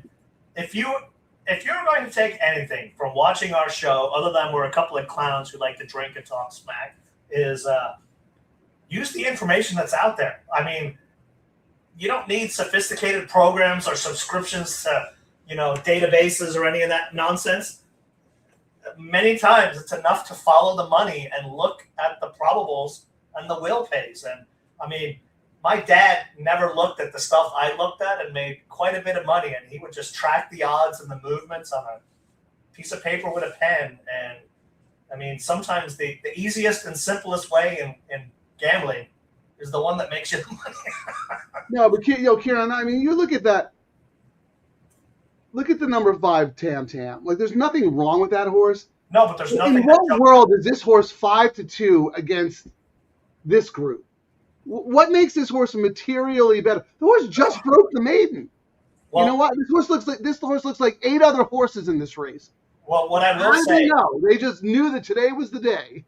if you're going to take anything from watching our show, other than we're a couple of clowns who like to drink and talk smack, is use the information that's out there. I mean, you don't need sophisticated programs or subscriptions to, databases or any of that nonsense. Many times it's enough to follow the money and look at the probables and the will pays. And I mean, my dad never looked at the stuff I looked at and made quite a bit of money. And he would just track the odds and the movements on a piece of paper with a pen. And I mean, sometimes the easiest and simplest way in gambling is the one that makes you the money. No, but Ciaran, I mean, you look at that. Look at the number 5 Tam Tam. Like, there's nothing wrong with that horse. No, but there's nothing. In what world is this horse 5-2 against this group? What makes this horse materially better? The horse just broke the maiden. Well, you know what? This horse looks like 8 other horses in this race. Well, what I will say, they know? They just knew that today was the day.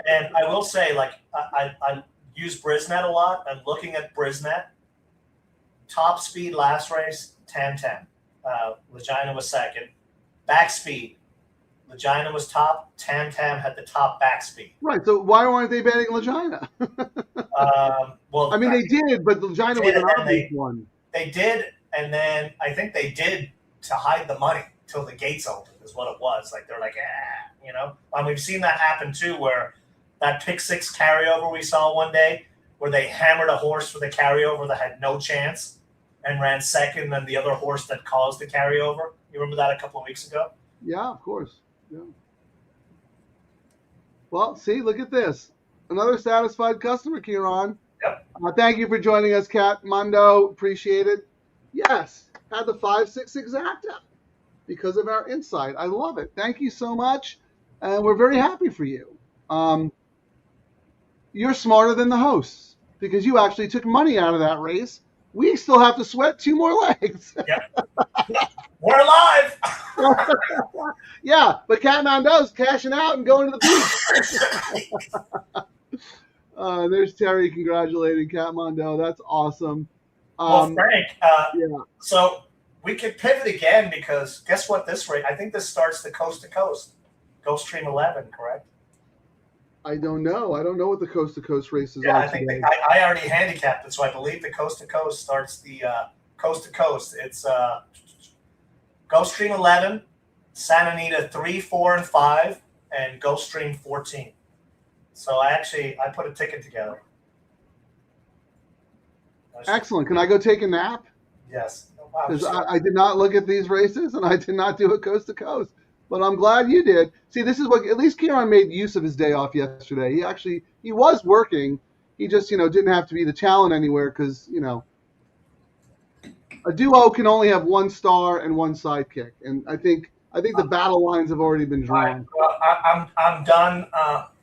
And I will say, like, I use Brisnet a lot. I'm looking at Brisnet. Top speed last race, Tam Tam. Legina was second. Back speed, Legina was top. Tam Tam had the top back speed. Right. So why weren't they betting Legina? Well, I mean, they did, but Legina was an obvious one. They did, and then I think they did to hide the money till the gates opened is what it was. Like, they're like, you know. And we've seen that happen too, where that pick 6 carryover we saw one day, where they hammered a horse for the carryover that had no chance and ran second than the other horse that caused the carryover. You remember that a couple of weeks ago? Yeah, of course. Yeah. Well, see, look at this. Another satisfied customer, Ciaran. Yep. Thank you for joining us, Cat Mondo. Appreciate it. Yes, had the 5-6 exacta because of our insight. I love it. Thank you so much. And we're very happy for you. You're smarter than the hosts because you actually took money out of that race. We still have to sweat 2 more legs. Yep. We're alive. Yeah, but Cat Mondo's cashing out and going to the beach. There's Terry congratulating Cat Mondo. That's awesome. Well, Frank, yeah. So we could pivot again because guess what? This race, I think this starts the coast to coast. Gulfstream 11, correct? I don't know. I don't know what the coast to coast races Yeah, are. I think today. I already handicapped it, so I believe the coast to coast starts the coast to coast. It's Gulfstream 11, Santa Anita 3, 4, and 5, and Gulfstream 14. So I put a ticket together. Excellent. Can I go take a nap? Yes. Wow, Because I did not look at these races and I did not do a coast to coast. But I'm glad you did. See, this is what at least Ciaran made use of his day off yesterday. He was working. He just, didn't have to be the talent anywhere because, a duo can only have 1 star and 1 sidekick. And I think the battle lines have already been drawn. Well, I'm done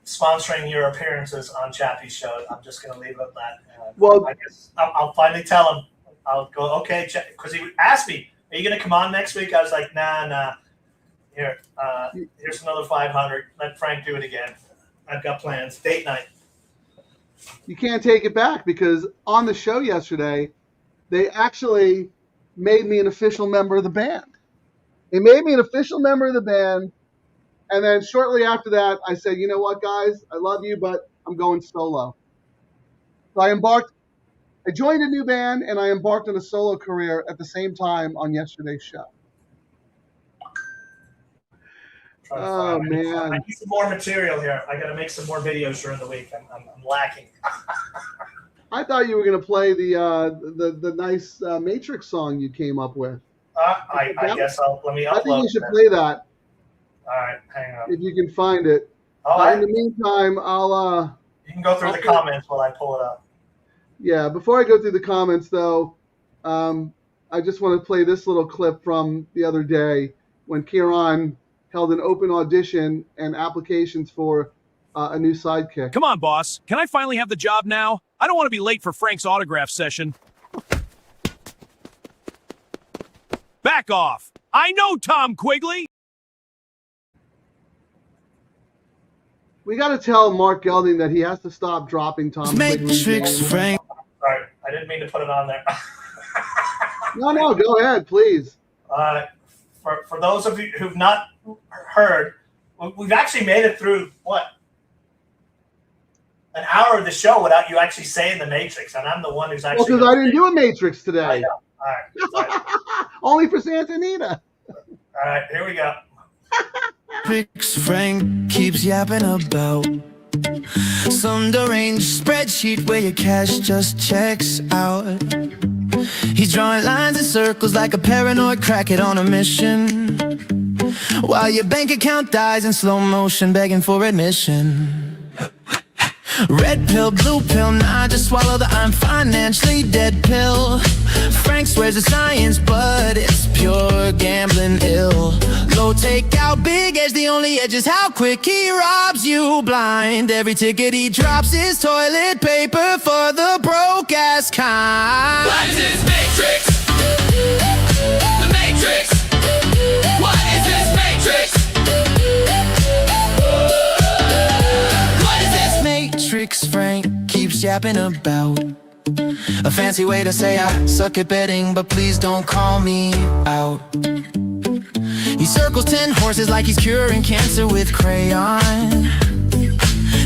sponsoring your appearances on Chappie's show. I'm just going to leave it at that. Well, I guess I'll finally tell him. I'll go, okay, because he asked me, are you going to come on next week? I was like, nah. Here, here's another 500. Let Frank do it again. I've got plans. Date night. You can't take it back because on the show yesterday, they actually made me an official member of the band. They made me an official member of the band. And then shortly after that, I said, you know what, guys? I love you, but I'm going solo. So I joined a new band, and I embarked on a solo career at the same time on yesterday's show. Oh, man. I need some more material here. I got to make some more videos during the week. I'm lacking. I thought you were going to play the nice Matrix song you came up with. I guess let me upload. I think you should play that. All right, hang on. If you can find it. In the meantime, I'll. You can go through the comments while I pull it up. Yeah, before I go through the comments, though, I just want to play this little clip from the other day when Ciaran held an open audition and applications for a new sidekick. Come on, boss. Can I finally have the job now? I don't want to be late for Frank's autograph session. Back off. I know Tom Quigley. We got to tell Mark Gelding that he has to stop dropping Tom Matrix Frank. Sorry, I didn't mean to put it on there. No, go ahead, please. For those of you who've not heard, we've actually made it through, an hour of the show without you actually saying the Matrix, and I'm the one who's actually... Well, because I didn't do a Matrix today. I know. All right. Only for Santa Anita. All right, here we go. Matrix Frank keeps yapping about some deranged spreadsheet where your cash just checks out. He's drawing lines and circles like a paranoid crackhead on a mission. while your bank account dies in slow motion, begging for admission. Red pill, blue pill, nah, just swallow the I'm financially dead pill. Frank swears it's science, but it's pure gambling ill. Low takeout, big edge, the only edge is how quick he robs you blind. Every ticket he drops is toilet paper for the broke ass kind. What is this matrix? The matrix. What is this matrix? Matrix Frank keeps yapping about a fancy way to say I suck at betting, but please don't call me out. He circles 10 horses like he's curing cancer with crayon,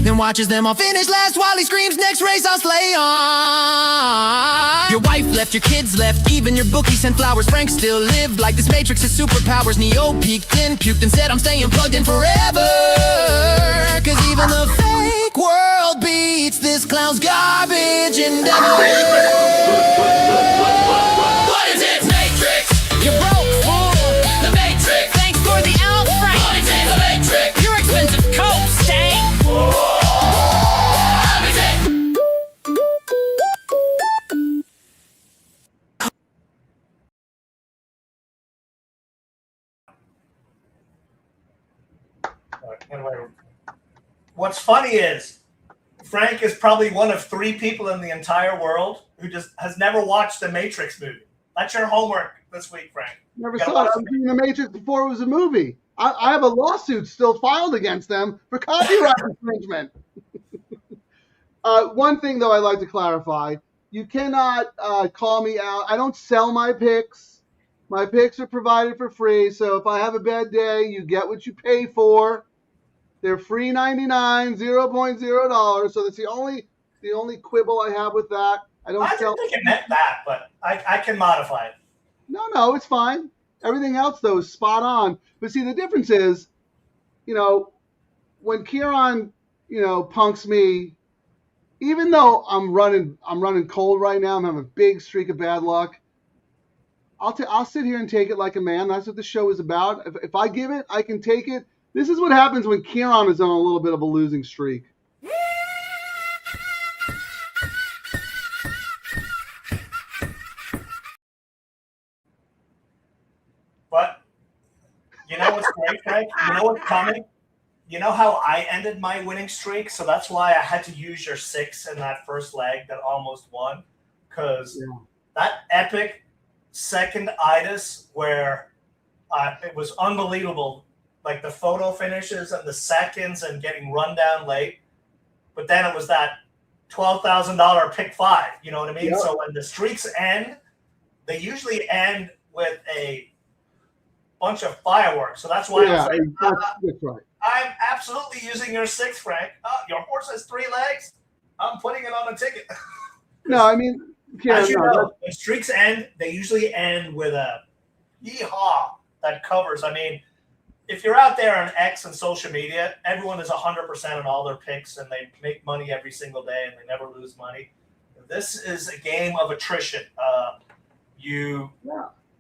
then watches them all finish last while he screams, next race I'll slay on. Your wife left, your kids left, even your bookie sent flowers. Frank still lived like this matrix is superpowers. Neo peeked in, puked and said I'm staying plugged in forever, cause even the fake world beats this clown's garbage endeavor. What is it, matrix? You're broke, fool. The matrix. Thanks for the out, Frank. What is it, the matrix? Your expensive coat stank. Anyway, what's funny is Frank is probably one of 3 people in the entire world who just has never watched the Matrix movie. That's your homework this week, Frank. Never saw it. I was reading The Matrix before it was a movie. I have a lawsuit still filed against them for copyright infringement. One thing, though, I'd like to clarify. You cannot call me out. I don't sell my picks. My picks are provided for free. So if I have a bad day, you get what you pay for. They're free 99, $0.0. So that's the only quibble I have with that. I I didn't think it meant that, but I can modify it. No, it's fine. Everything else, though, is spot on. But see, the difference is, when Ciaran, punks me, even though I'm running cold right now, I'm having a big streak of bad luck, I'll sit here and take it like a man. That's what the show is about. If I give it, I can take it. This is what happens when Ciaran is on a little bit of a losing streak. But you know what's great, Frank? You know what's coming? You know how I ended my winning streak? So that's why I had to use your 6 in that first leg that almost won. Because that epic second itis where it was unbelievable. Like the photo finishes and the seconds and getting run down late. But then it was that $12,000 pick 5. You know what I mean? Yep. So when the streaks end, they usually end with a bunch of fireworks. So that's why that's right. I'm absolutely using your 6, Frank. Your horse has 3 legs. I'm putting it on a ticket. No, I mean, as you know, when streaks end, they usually end with a yee-haw that covers. I mean, if you're out there on X and social media, everyone is 100% on all their picks and they make money every single day and they never lose money. This is a game of attrition. You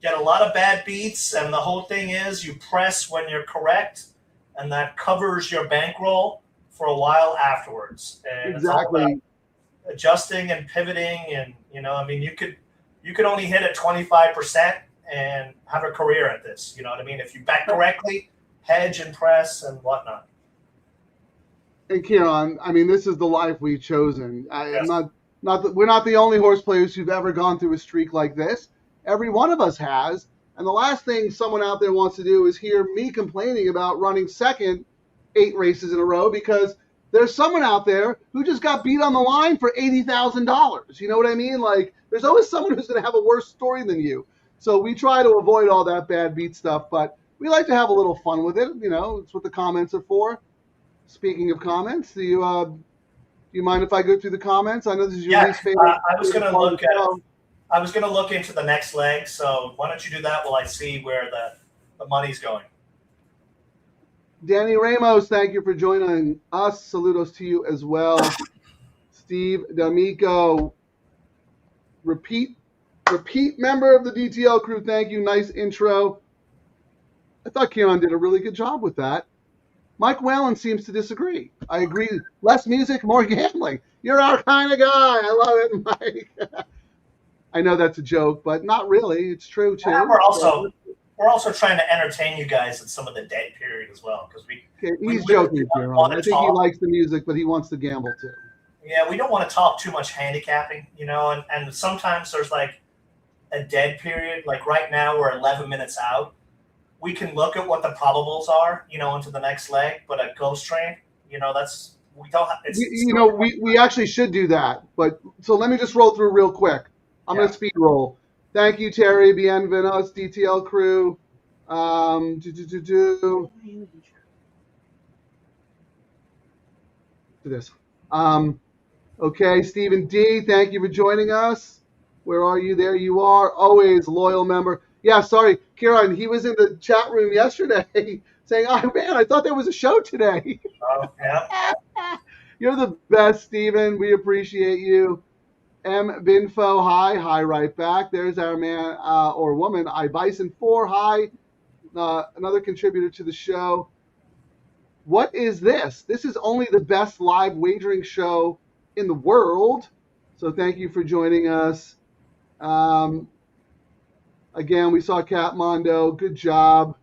get a lot of bad beats, and the whole thing is you press when you're correct, and that covers your bankroll for a while afterwards. And exactly. Adjusting and pivoting, and you could only hit at 25% and have a career at this. You know what I mean? If you bet correctly, hedge and press and whatnot. And Ciaran, I mean, this is the life we've chosen. We're not the only horse players who've ever gone through a streak like this. Every one of us has. And the last thing someone out there wants to do is hear me complaining about running second 8 races in a row, because there's someone out there who just got beat on the line for $80,000. You know what I mean? Like, there's always someone who's going to have a worse story than you. So we try to avoid all that bad beat stuff, but we like to have a little fun with it. It's what the comments are for. Speaking of comments, do you mind if I go through the comments? I know this is your least favorite. I was going to look into the next leg, so why don't you do that while I see where the money's going. Danny Ramos, thank you for joining us. Saludos to you as well. Steve D'Amico, repeat member of the DTL crew. Thank you. Nice intro. I thought Ciaran did a really good job with that. Mike Whalen seems to disagree. I agree. Less music, more gambling. You're our kind of guy. I love it, Mike. I know that's a joke, but not really. It's true too. We're also trying to entertain you guys at some of the dead period as well, because he's joking, Ciaran. I think he likes the music, but he wants to gamble too. Yeah, we don't want to talk too much handicapping, and sometimes there's like a dead period. Like right now, we're 11 minutes out. We can look at what the probables are, into the next leg, but at Gulfstream, that's we don't have. We actually should do that, but so let me just roll through real quick. I'm gonna speed roll. Thank you, Terry, Bienvenidos, DTL Crew. To this. Okay, Stephen D, thank you for joining us. Where are you? There you are. Always loyal member. Yeah, sorry, Ciaran, he was in the chat room yesterday saying, oh, man, I thought there was a show today. Oh, yeah. You're the best, Stephen. We appreciate you. M. Binfo, hi right back. There's our man or woman, I Bison 4, hi. Another contributor to the show. What is this? This is only the best live wagering show in the world. So thank you for joining us. Again, we saw Catmondo. Good job.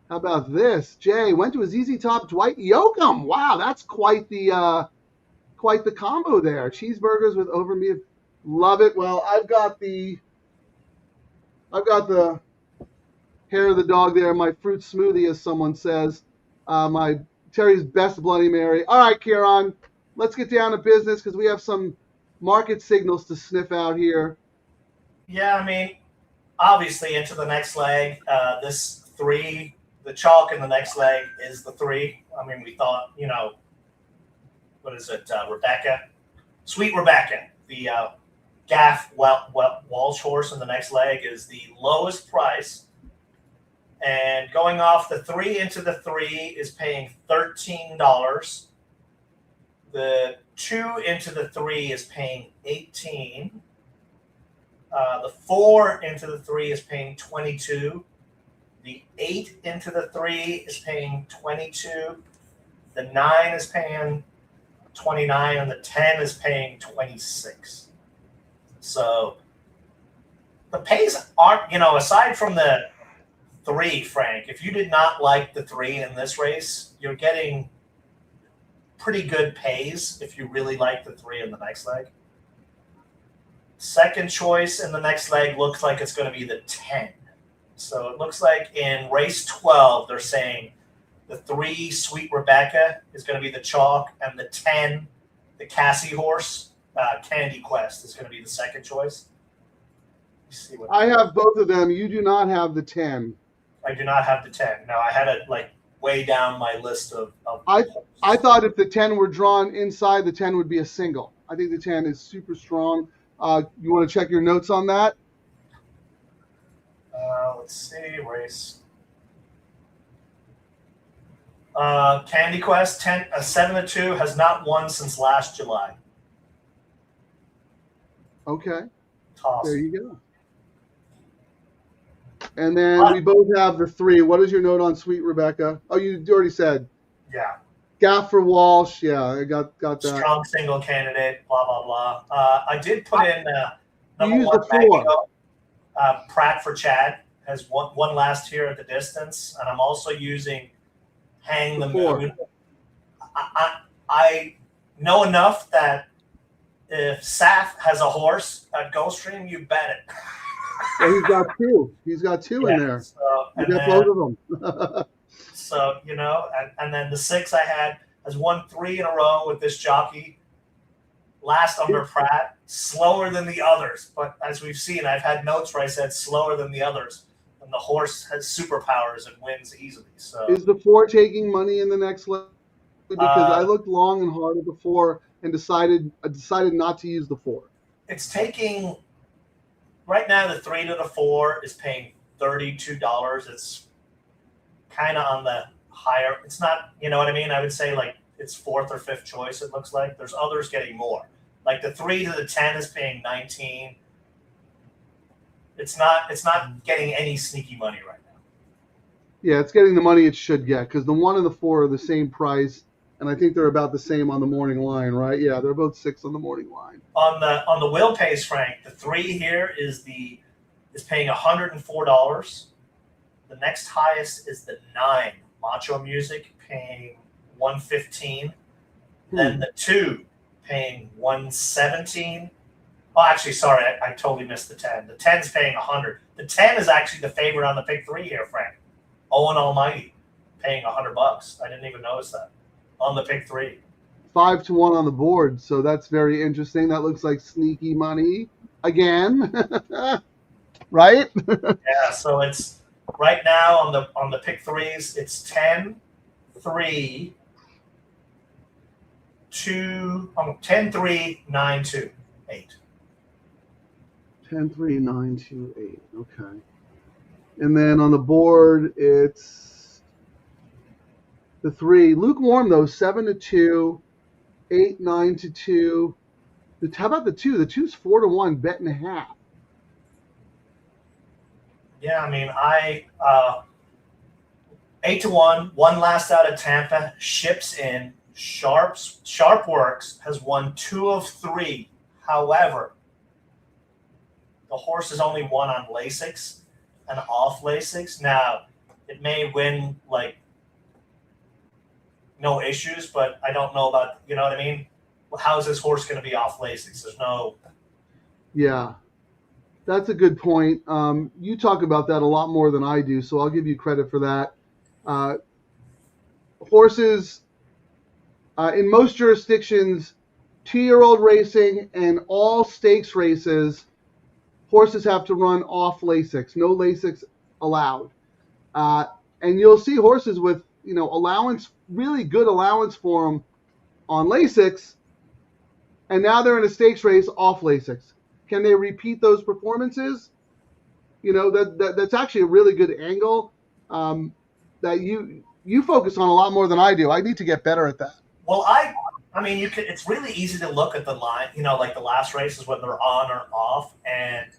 How about this? Jay went to a ZZ Top Dwight Yoakam. Wow, that's quite the combo there. Cheeseburgers with over meat. Love it. Well, I've got the hair of the dog there. My fruit smoothie, as someone says. My Terry's best Bloody Mary. All right, Ciaran, let's get down to business because we have some market signals to sniff out here. Yeah, I mean, obviously into the next leg, this 3, the chalk in the next leg is the 3. I mean, we thought, what is it, Rebecca? Sweet Rebecca, the Gaff Walsh horse in the next leg is the lowest price. And going off the 3 into the 3 is paying $13. The 2 into the 3 is paying $18. The 4 into the 3 is paying $22. The 8 into the 3 is paying $22. The 9 is paying $29, and the 10 is paying $26. So the pays aren't, aside from the 3, Frank, if you did not like the 3 in this race, you're getting pretty good pays if you really like the 3 in the next leg. Second choice in the next leg looks like it's going to be the 10. So it looks like in race 12, they're saying the 3 Sweet Rebecca is going to be the chalk, and the 10, the Cassie horse, Candy Quest, is going to be the second choice. See what I have both of them. You do not have the 10. I do not have the 10. No, I had it way down my list of I thought if the 10 were drawn inside, the 10 would be a single. I think the 10 is super strong. You want to check your notes on that? Let's see, race. Candy Quest 7-2 has not won since last July. Okay. Toss. There you go. And then we both have the 3. What is your note on Sweet Rebecca? Oh, you already said. Yeah. Gaff for Walsh. Yeah, I got that. Strong single candidate, blah, blah, blah. I did put in number use 1 the 4. Pratt for Chad has one last here at the distance, and I'm also using Hang the Moon. I know enough that if Saf has a horse at Gulfstream, you bet it. Well, he's got 2. He's got 2 in there. You got both of them. So, and then the 6 I had has won 3 in a row with this jockey. Last under Pratt, slower than the others. But as we've seen, I've had notes where I said slower than the others. And the horse has superpowers and wins easily. So is the 4 taking money in the next leg? Because I looked long and hard at the 4 and decided not to use the 4. It's taking right now. The 3 to the 4 is paying $32. It's kind of on the higher. It's not, you know what I mean? I would say it's 4th or 5th choice. It looks like there's others getting more. Like the 3 to the 10 is paying $19. It's not getting any sneaky money right now. Yeah, it's getting the money it should get because the 1 and the 4 are the same price, and I think they're about the same on the morning line, right? Yeah, they're both 6 on the morning line. On the will pays, Frank, the 3 here is paying $104. The next highest is the 9 Macho Music, paying $115. Then the 2 paying $117. Oh, actually, sorry, I totally missed the 10. The 10 is paying $100. The 10 is actually the favorite on the pick 3 here, Frank. Owen Almighty paying $100. I didn't even notice that on the pick 3. 5 to 1 on the board, so that's very interesting. That looks like sneaky money again, right? Yeah, so it's right now on the pick 3s. It's 10, 3, 2, 10, 3, 9, 2, 8. 10, 3, 9, 2, 8. Okay. And then on the board, it's the 3. Lukewarm, though, 7 to 2, 8, 9 to 2. How about the 2? The 2's 4 to 1, bet and a half. Yeah, I mean, 8 to 1, one last out of Tampa, ships in. Sharp Works has won 2 of 3. However, the horse has only won on Lasix and off Lasix. Now, it may win like no issues, but I don't know about, you know what I mean? How is this horse going to be off Lasix? There's no. Yeah, that's a good point. You talk about that a lot more than I do, so I'll give you credit for that. Horses, in most jurisdictions, 2-year-old racing and all stakes races, horses have to run off Lasix. No Lasix allowed. And you'll see horses with, allowance, really good allowance for them on Lasix, and now they're in a stakes race off Lasix. Can they repeat those performances? That's actually a really good angle that you focus on a lot more than I do. I need to get better at that. Well, I mean, it's really easy to look at the line, like the last races when they're on or off, and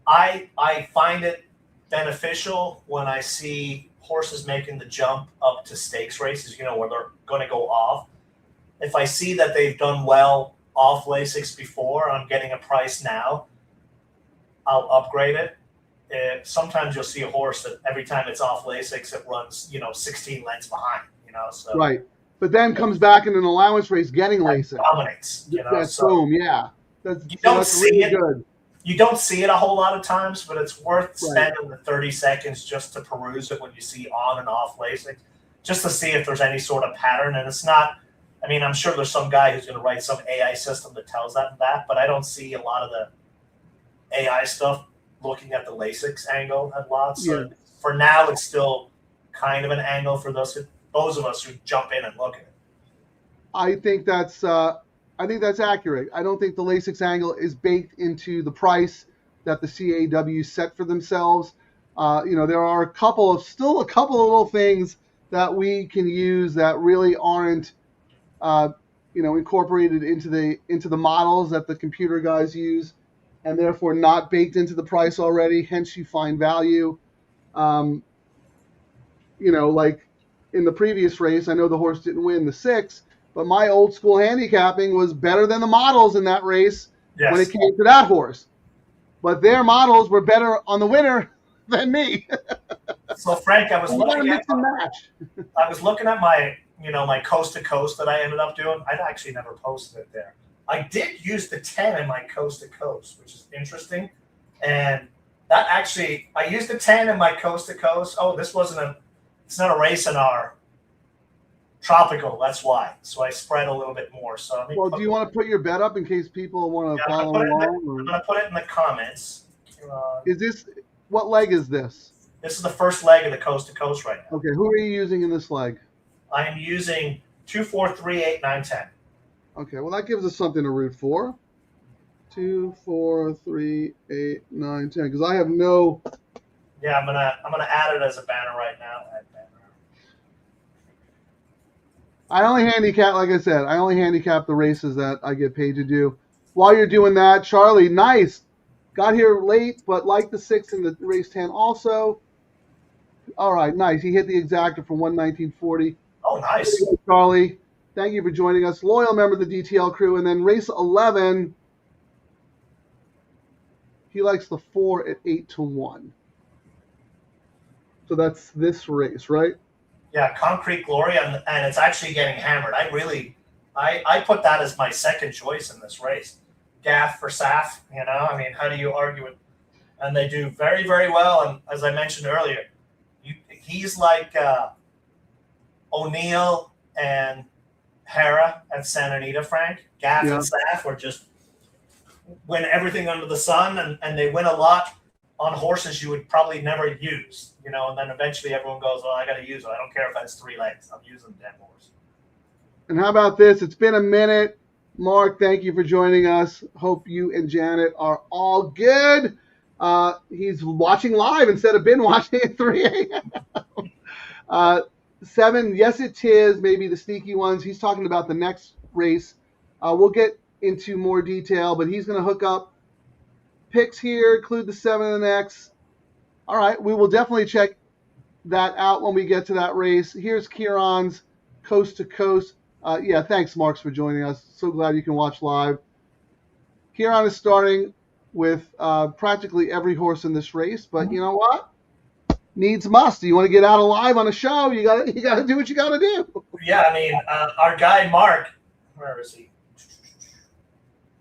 I find it beneficial when I see horses making the jump up to stakes races, where they're going to go off. If I see that they've done well off Lasix before, I'm getting a price now, I'll upgrade it. Sometimes you'll see a horse that every time it's off Lasix, it runs, 16 lengths behind, so. Right. But then comes back in an allowance race getting Lasix. Dominates, That's boom, yeah. That's see really good. You don't see it a whole lot of times, but it's worth spending the 30 seconds just to peruse it when you see on and off Lasix, just to see if there's any sort of pattern. And it's not, I mean, I'm sure there's some guy who's going to write some AI system that tells that, but I don't see a lot of the AI stuff looking at the Lasix angle a lot. So for now, it's still kind of an angle for those of us who jump in and look at it. I think that's accurate. I don't think the Lasix angle is baked into the price that the CAW set for themselves. There are a couple of little things that we can use that really aren't, incorporated into the models that the computer guys use, and therefore not baked into the price already. Hence, you find value. Like in the previous race, I know the horse didn't win the 6. But my old school handicapping was better than the models in that race when it came to that horse. But their models were better on the winner than me. So Frank, I was looking at my my coast to coast that I ended up doing. I'd actually never posted it there. I did use the 10 in my coast to coast, which is interesting. And that actually, I used the 10 in my coast to coast. Oh, it's not a race in our tropical, that's why. So I spread a little bit more. So do you want to put your bet up in case people want to follow along? I'm going to put it in the comments. What leg is this? This is the first leg of the coast to coast right now. Okay, who are you using in this leg? I'm using 2, 4, 3, 8, 9, 10. Okay, well that gives us something to root for. 2, 4, 3, 8, 9, 10. Because I have no. Yeah, I'm gonna add it as a banner right now. I only handicap the races that I get paid to do. While you're doing that, Charlie, nice. Got here late, but like the 6 in the race 10 also. All right, nice. He hit the exacta from 119.40. Oh, nice. Charlie, thank you for joining us. Loyal member of the DTL crew. And then race 11, he likes the 4 at 8-1. So that's this race, right? Yeah, Concrete Glory, and it's actually getting hammered. I put that as my second choice in this race. Gaff for Saf, you know, I mean, how do you argue with? And they do very, very well. And as I mentioned earlier, he's like O'Neill and Hera at Santa Anita, Frank. Gaff and Saf are just win everything under the sun, and they win a lot on horses you would probably never use, you know, and then eventually everyone goes, well, I got to use it. I don't care if that's 3 legs. I'm using the damn horse. And how about this? It's been a minute. Mark, thank you for joining us. Hope you and Janet are all good. He's watching live instead of been watching at 3 a.m. 7, yes, it is. Maybe the sneaky ones. He's talking about the next race. We'll get into more detail, but he's going to hook up picks here, include the 7 and the X. All right, we will definitely check that out when we get to that race. Here's Ciaran's Coast to Coast. Yeah, thanks, Marks, for joining us. So glad you can watch live. Ciaran is starting with practically every horse in this race, but you know what? Needs must. You want to get out alive on a show, you got to do what you got to do. Yeah, I mean, our guy Mark, where is he?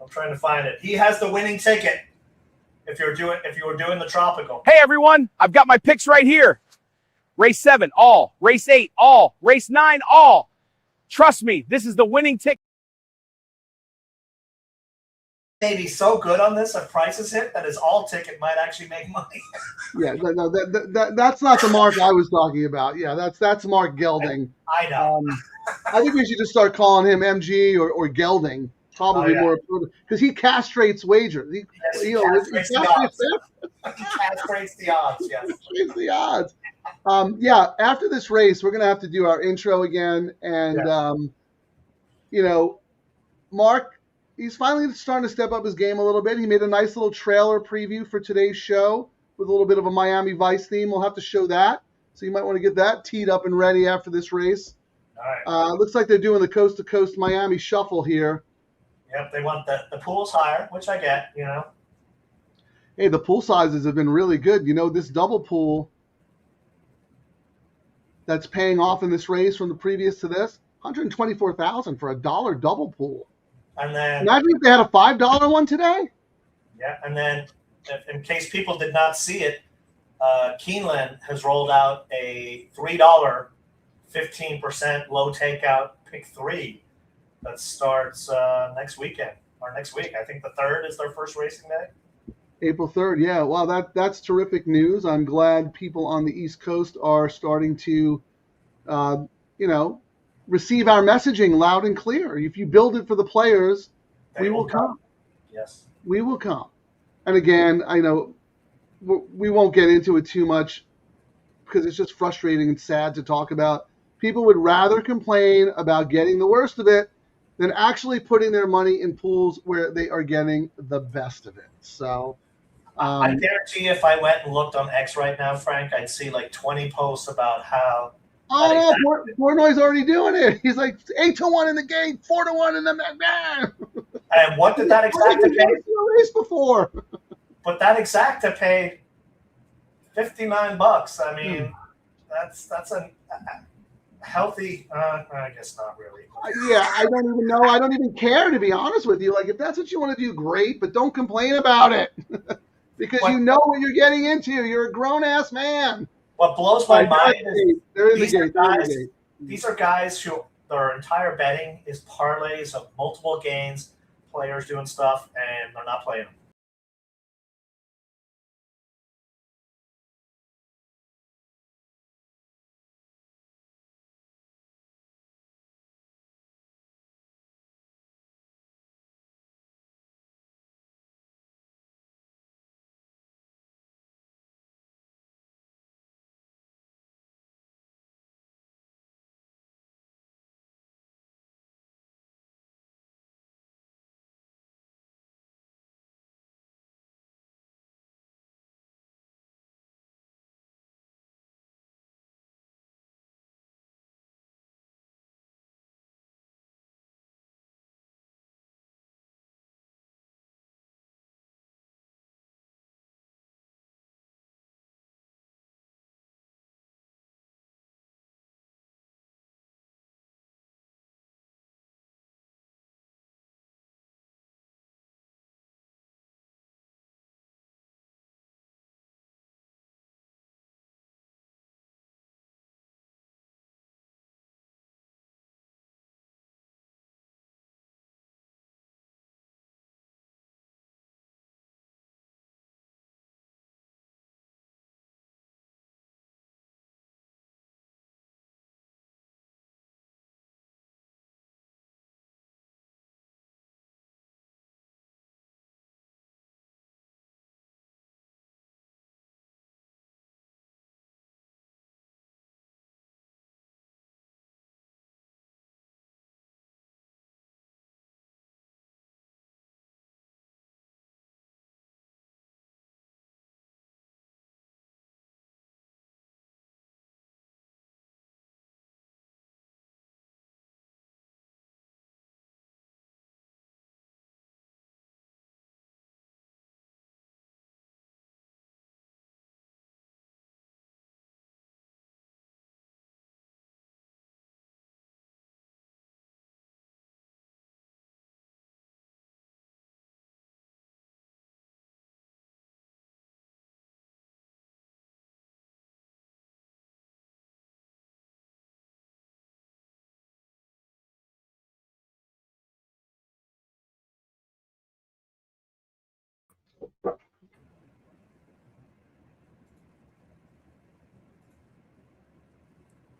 I'm trying to find it. He has the winning ticket. If you were doing the tropical. Hey everyone, I've got my picks right here. Race 7, all. Race 8, all. Race 9, all. Trust me, this is the winning ticket. Maybe so good on this, if prices hit, that his all ticket might actually make money. Yeah, no, that's not the Mark I was talking about. Yeah, that's Mark Gelding. I know. I think we should just start calling him MG or Gelding. Probably more appropriate because he castrates wagers. He castrates the odds. He castrates the odds. Yes. Castrates the odds. Yeah. After this race, we're gonna have to do our intro again, and you know, Mark, he's finally starting to step up his game a little bit. He made a nice little trailer preview for today's show with a little bit of a Miami Vice theme. We'll have to show that, so you might want to get that teed up and ready after this race. All right. Looks like they're doing the coast to coast Miami shuffle here. Yep, they want the pool's higher, which I get, you know. Hey, the pool sizes have been really good. You know, this double pool that's paying off in this race from the previous to this, $124,000 for a dollar double pool. And then imagine if they had a $5 one today. Yeah, and then in case people did not see it, Keeneland has rolled out a $3 15% low takeout pick 3 that starts next weekend or next week. I think the 3rd is their first racing day. April 3rd, yeah. Wow, that's terrific news. I'm glad people on the East Coast are starting to, receive our messaging loud and clear. If you build it for the players, we will come. Yes. We will come. And again, I know we won't get into it too much because it's just frustrating and sad to talk about. People would rather complain about getting the worst of it than actually putting their money in pools where they are getting the best of it. So I guarantee you if I went and looked on X right now, Frank, I'd see like 20 posts about how. Oh, no, Portnoy's already doing it. He's like 8-1 in the game, 4-1 in the man. And what did that exacta pay? Race before. But that exacta paid $59. I mean, that's a healthy. I guess not really. Yeah, I don't even know. I don't even care, to be honest with you. Like, if that's what you want to do, great, but don't complain about it because you know what you're getting into. You're a grown ass man. What blows my mind is they're in the gate. These are guys who their entire betting is parlays of multiple gains, players doing stuff, and they're not playing them.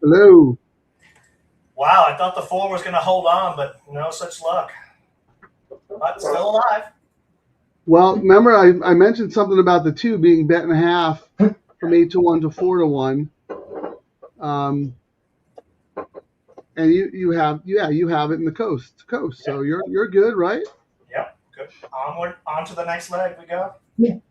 Hello. Wow, I thought the 4 was going to hold on, but no such luck. But still alive. Well, remember I mentioned something about the 2 being bet in half from 8-1 to 4-1. And you have it in the coast to coast. So you're good, right? Yep, good. Onward, on to the next leg we go. Let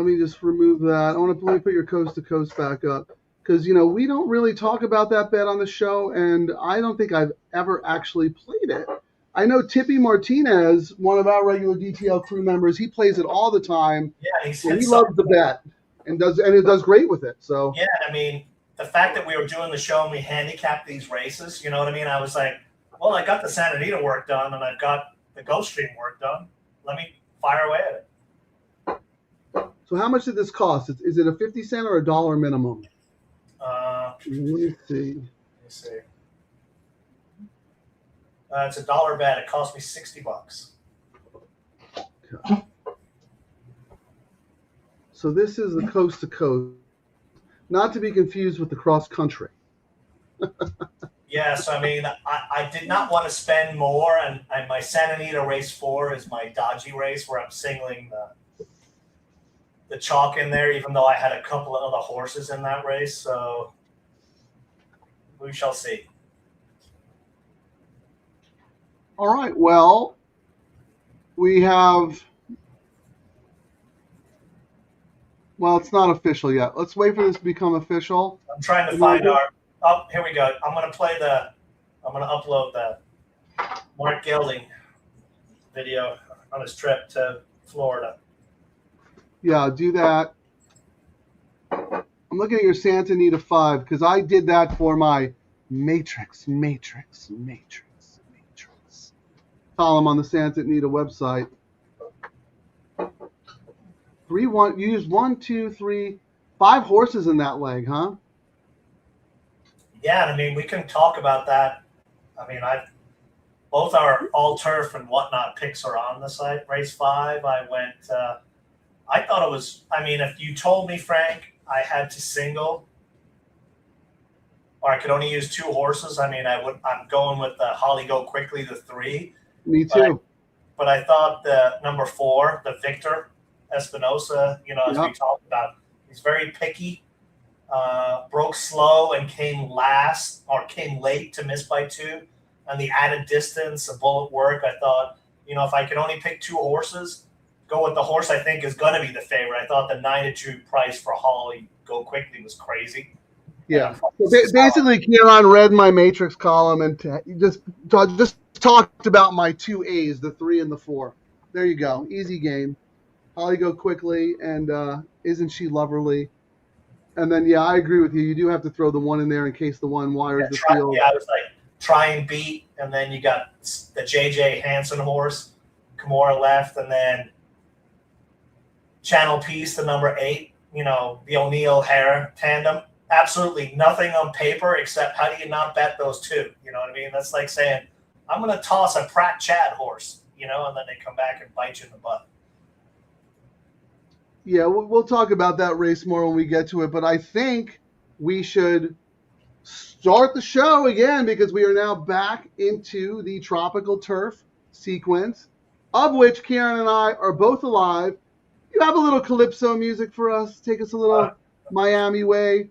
me just remove that. Let me put your coast to coast back up. Because, we don't really talk about that bet on the show, and I don't think I've ever actually played it. I know Tippy Martinez, one of our regular DTL crew members, he plays it all the time. Yeah, he loves the bet and it does great with it. So yeah, I mean, the fact that we were doing the show and we handicapped these races, you know what I mean? I was like, well, I got the Santa Anita work done and I've got the Gulfstream work done. Let me fire away at it. So how much did this cost? Is it a 50-cent or a $1 minimum? Let me see. It's a $1 bet. It cost me $60. Okay. So this is the coast to coast, not to be confused with the cross country. Yes, I mean, I did not want to spend more, and my Santa Anita race 4 is my dodgy race where I'm singling the chalk in there, even though I had a couple of other horses in that race. So we shall see. All right. Well, we have. Well, it's not official yet. Let's wait for this to become official. I'm trying to find our. Oh, here we go. I'm going to upload the Mark Gelding video on his trip to Florida. Yeah, do that. I'm looking at your Santa Anita 5 because I did that for my Matrix column on the Santa Anita website. 3-1. You used 1, 2, 3, 5 horses in that leg, huh? Yeah, I mean, we can talk about that. I mean, both our all turf and whatnot picks are on the site. Race 5, I went. I thought it was. I mean, if you told me, Frank, I had to single, or I could only use 2 horses, I mean, I'm going with the Holly Go Quickly, the 3. Me too. But I thought the number 4, the Victor Espinosa, as we talked about, he's very picky. Broke slow and came late to miss by 2. And the added distance, the bullet work, I thought, if I could only pick 2 horses, go with the horse I think is going to be the favorite. I thought the 9-2 price for Holly Go Quickly was crazy. Yeah. So basically, Ciaran read my Matrix column and just talked about my 2 A's, the 3 and the 4. There you go. Easy game. Holly Go Quickly and Isn't She Loverly? And then, yeah, I agree with you. You do have to throw the 1 in there in case the 1 wires the field. Yeah, I was like, try and beat. And then you got the J.J. Hansen horse, Kimura left, and then Channel Piece, the number 8, the O'Neill-Hare tandem. Absolutely nothing on paper except how do you not bet those 2? You know what I mean? That's like saying, I'm going to toss a Pratt Chad horse, and then they come back and bite you in the butt. Yeah, we'll talk about that race more when we get to it, but I think we should start the show again because we are now back into the tropical turf sequence, of which Ciaran and I are both alive. You have a little calypso music for us? Take us a little Miami way.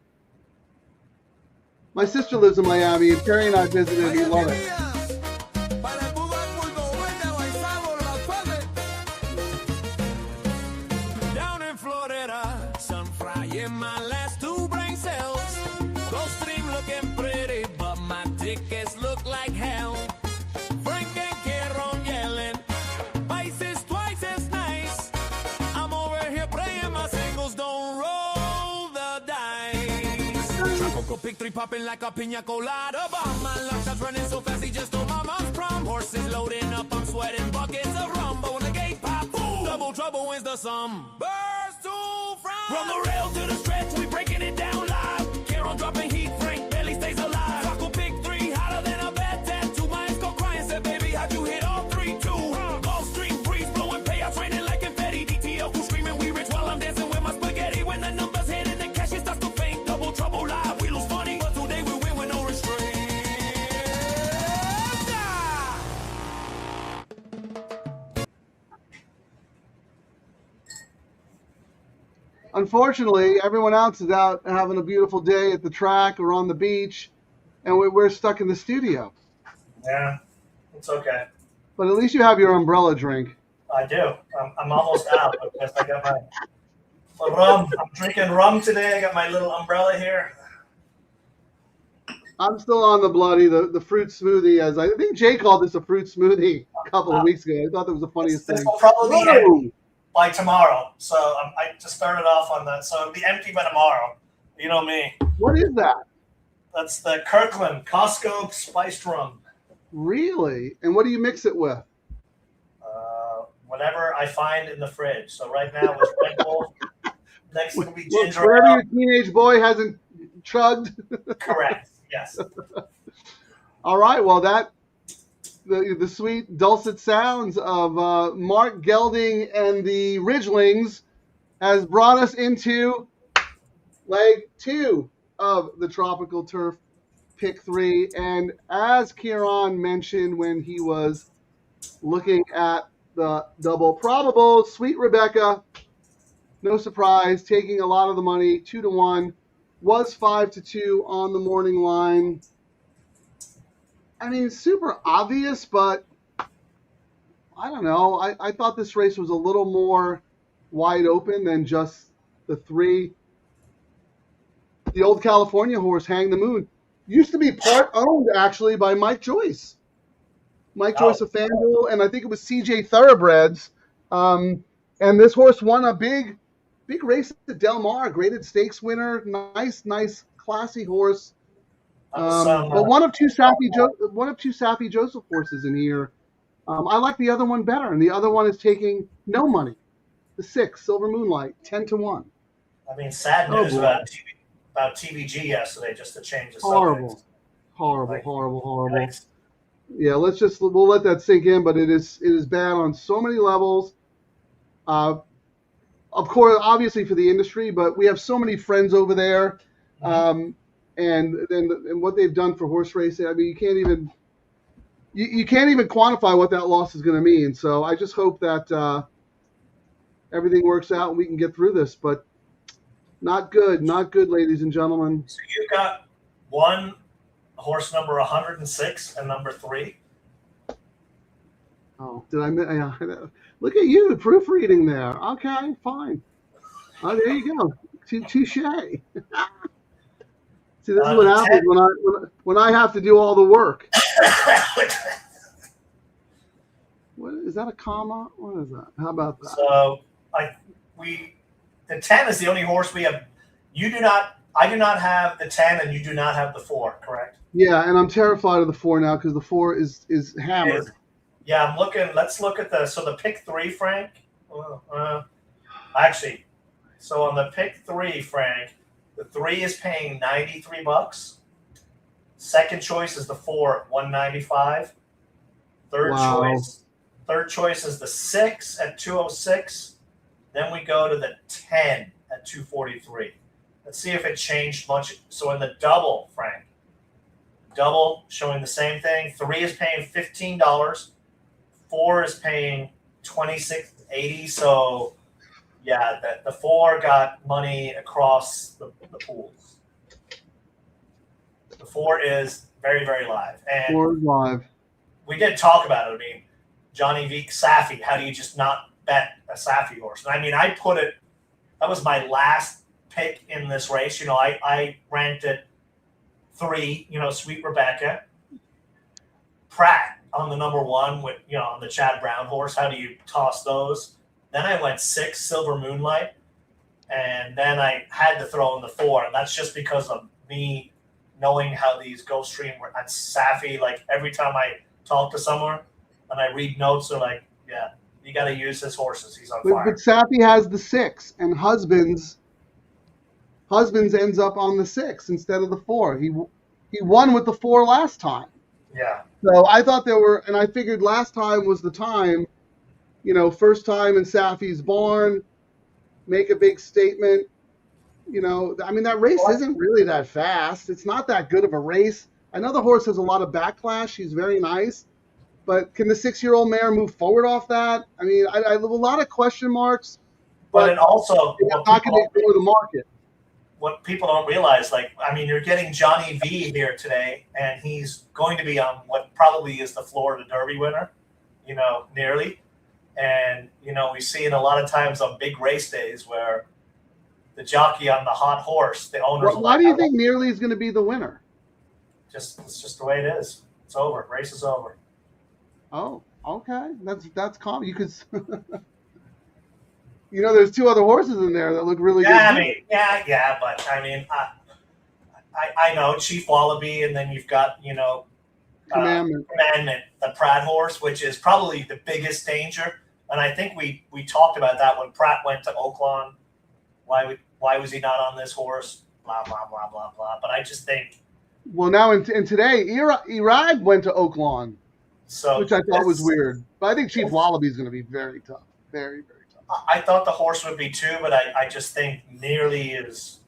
My sister lives in Miami, and Terry and I visited, and we love it. Down in Florida, sun frying my last 2 brain cells. Gulfstream looking pretty, but my tickets look like hell. Frank and Ciaran yelling, Vice is twice as nice. I'm over here playing my singles, don't roll the dice. Tropical pick 3 popping like a pina colada. Bomb my luck shots running so fast he just stole my mom's prom. Horses loading up, I'm sweating buckets of rum. But when the gate pop, boom, double trouble wins the sum. Burst to front. From the rail to the stretch, we breaking it down live. Ciaran dropping heat, Frank barely stays alive. Tropical pick 3 hotter than a bad tattoo. My ex go crying, said, baby, how'd you hit all 3 too? Gulfstream freeze, blowing payouts Unfortunately, everyone else is out having a beautiful day at the track or on the beach, and we're stuck in the studio. Yeah, it's okay. But at least you have your umbrella drink. I do. I'm almost out because I got my rum. I'm drinking rum today. I got my little umbrella here. I'm still on the bloody, the fruit smoothie, as I think Jay called this a fruit smoothie a couple of weeks ago. I thought that was the funniest This thing. will probably be Whoa! empty by tomorrow. So I just started off on that. So it'll be empty by tomorrow. You know me. What is that? That's the Kirkland Costco spiced rum. Really? And what do you mix it with? Whatever I find in the fridge. So right now it's Red Bull. Next will be ginger Whatever ale. your teenage boy hasn't chugged. Correct. Yes. All right. Well, the sweet dulcet sounds of Mark Gelding and the Ridgelings has brought us into leg 2 of the Tropical Turf Pick 3. And as Ciaran mentioned when he was looking at the double probable, Sweet Rebecca, no surprise, taking a lot of the money, 2-1, was 5-2 on the morning line. I mean, super obvious, but I don't know. I thought this race was a little more wide open than just the 3. The Old California horse, Hang the Moon, used to be part owned, actually, by Mike Joyce. Mike Joyce of FanDuel, and I think it was CJ Thoroughbreds. And this horse won a big race at Del Mar, graded stakes winner. Nice, classy horse. But one of two Safi Joseph horses in here. I like the other one better, and the other one is taking no money. The 6, Silver Moonlight, 10-1. I mean, sad news about TVG yesterday, just to change the subject. Horrible. Thanks. Yeah, we'll let that sink in, but it is bad on so many levels. Of course, obviously for the industry, but we have so many friends over there, and what they've done for horse racing. I mean, you can't even quantify what that loss is going to mean. So I just hope that everything works out and we can get through this. But not good, ladies and gentlemen. So you got one horse number 106 and number 3. Oh, did I? Look at you proofreading there. Okay, fine. Oh, there you go. Touche. See, this is what happens when I have to do all the work. What is that? A comma? What is that? How about that? So the 10 is the only horse we have. I do not have the 10, and you do not have the 4. Correct? Yeah, and I'm terrified of the 4 now because the 4 is hammered. Yeah, I'm looking. Let's look at the pick 3, Frank. Actually, so on the pick 3, Frank, the 3 is paying $93. Second choice is the 4 at $195. Third choice is the 6 at $206. Then we go to the 10 at $243. Let's see if it changed much. So in the double, Frank, showing the same thing. 3 is paying $15. 4 is paying $26.80. So yeah, the 4 got money across the pools. The 4 is very, very live. And 4 is live. We did talk about it. I mean, Johnny Veek, Safi. How do you just not bet a Safi horse? And I mean, that was my last pick in this race. You know, I ranked it 3, Sweet Rebecca. Pratt on the number 1 with, on the Chad Brown horse. How do you toss those? Then I went 6, Silver Moonlight. And then I had to throw in the 4. And that's just because of me knowing how these Gulfstream were at Safi. Like every time I talk to someone and I read notes, they're like, yeah, you got to use his horses. He's on fire. But Safi has the 6, and Husbands ends up on the 6 instead of the 4. He won with the 4 last time. Yeah. So I thought and I figured last time was the time, first time in Safi's barn, make a big statement. I mean, that race isn't really that fast. It's not that good of a race. I know the horse has a lot of backlash. She's very nice. But can the 6-year-old mare move forward off that? I mean, I have a lot of question marks. But it also it's not going to ignore the market. What people don't realize, like, I mean, you're getting Johnny V here today, and he's going to be on what probably is the Florida Derby winner, you know, nearly. And, you know, we see it a lot of times on big race days where the jockey on the hot horse, the owner. Well, why do you think Nearly is going to be the winner? It's just the way it is. It's over. Race is over. Oh, okay. That's common. You could, you know, there's 2 other horses in there that look really good. I mean, but I mean, I know Chief Wallaby, and then you've got, you know, Commandment, the Pratt horse, which is probably the biggest danger. And I think we talked about that when Pratt went to Oaklawn. Why was he not on this horse? Blah, blah, blah, blah, blah. But I just think. Well, now and today, Erag went to Oaklawn, which I thought was weird. But I think Chief Wallaby is going to be very tough. Very, very tough. I thought the horse would be too, but I just think Nearly is.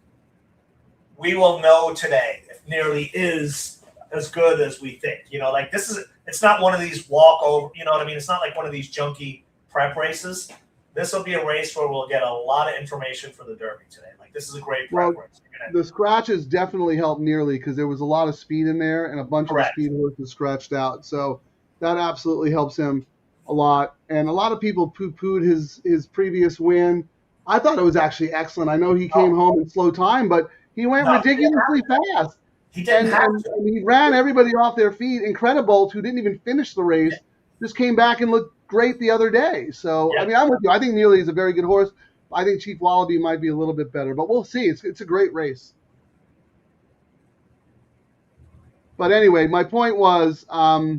We will know today if Nearly is as good as we think. You know, like it's not one of these walkover, you know what I mean? It's not like one of these junky prep races. This will be a race where we'll get a lot of information for the Derby today. Like, this is a great prep race. The scratches definitely helped Nearly because there was a lot of speed in there and a bunch of the speed horses scratched out. So that absolutely helps him a lot. And a lot of people poo-pooed his previous win. I thought it was actually excellent. I know he came home in slow time, but he went ridiculously fast. He didn't and he ran everybody off their feet. Incredibolt, who didn't even finish the race, just came back and looked great the other day. So, I mean, I'm with you. I think Nearly is a very good horse. I think Chief Wallaby might be a little bit better, but we'll see. It's a great race. But anyway, my point was, I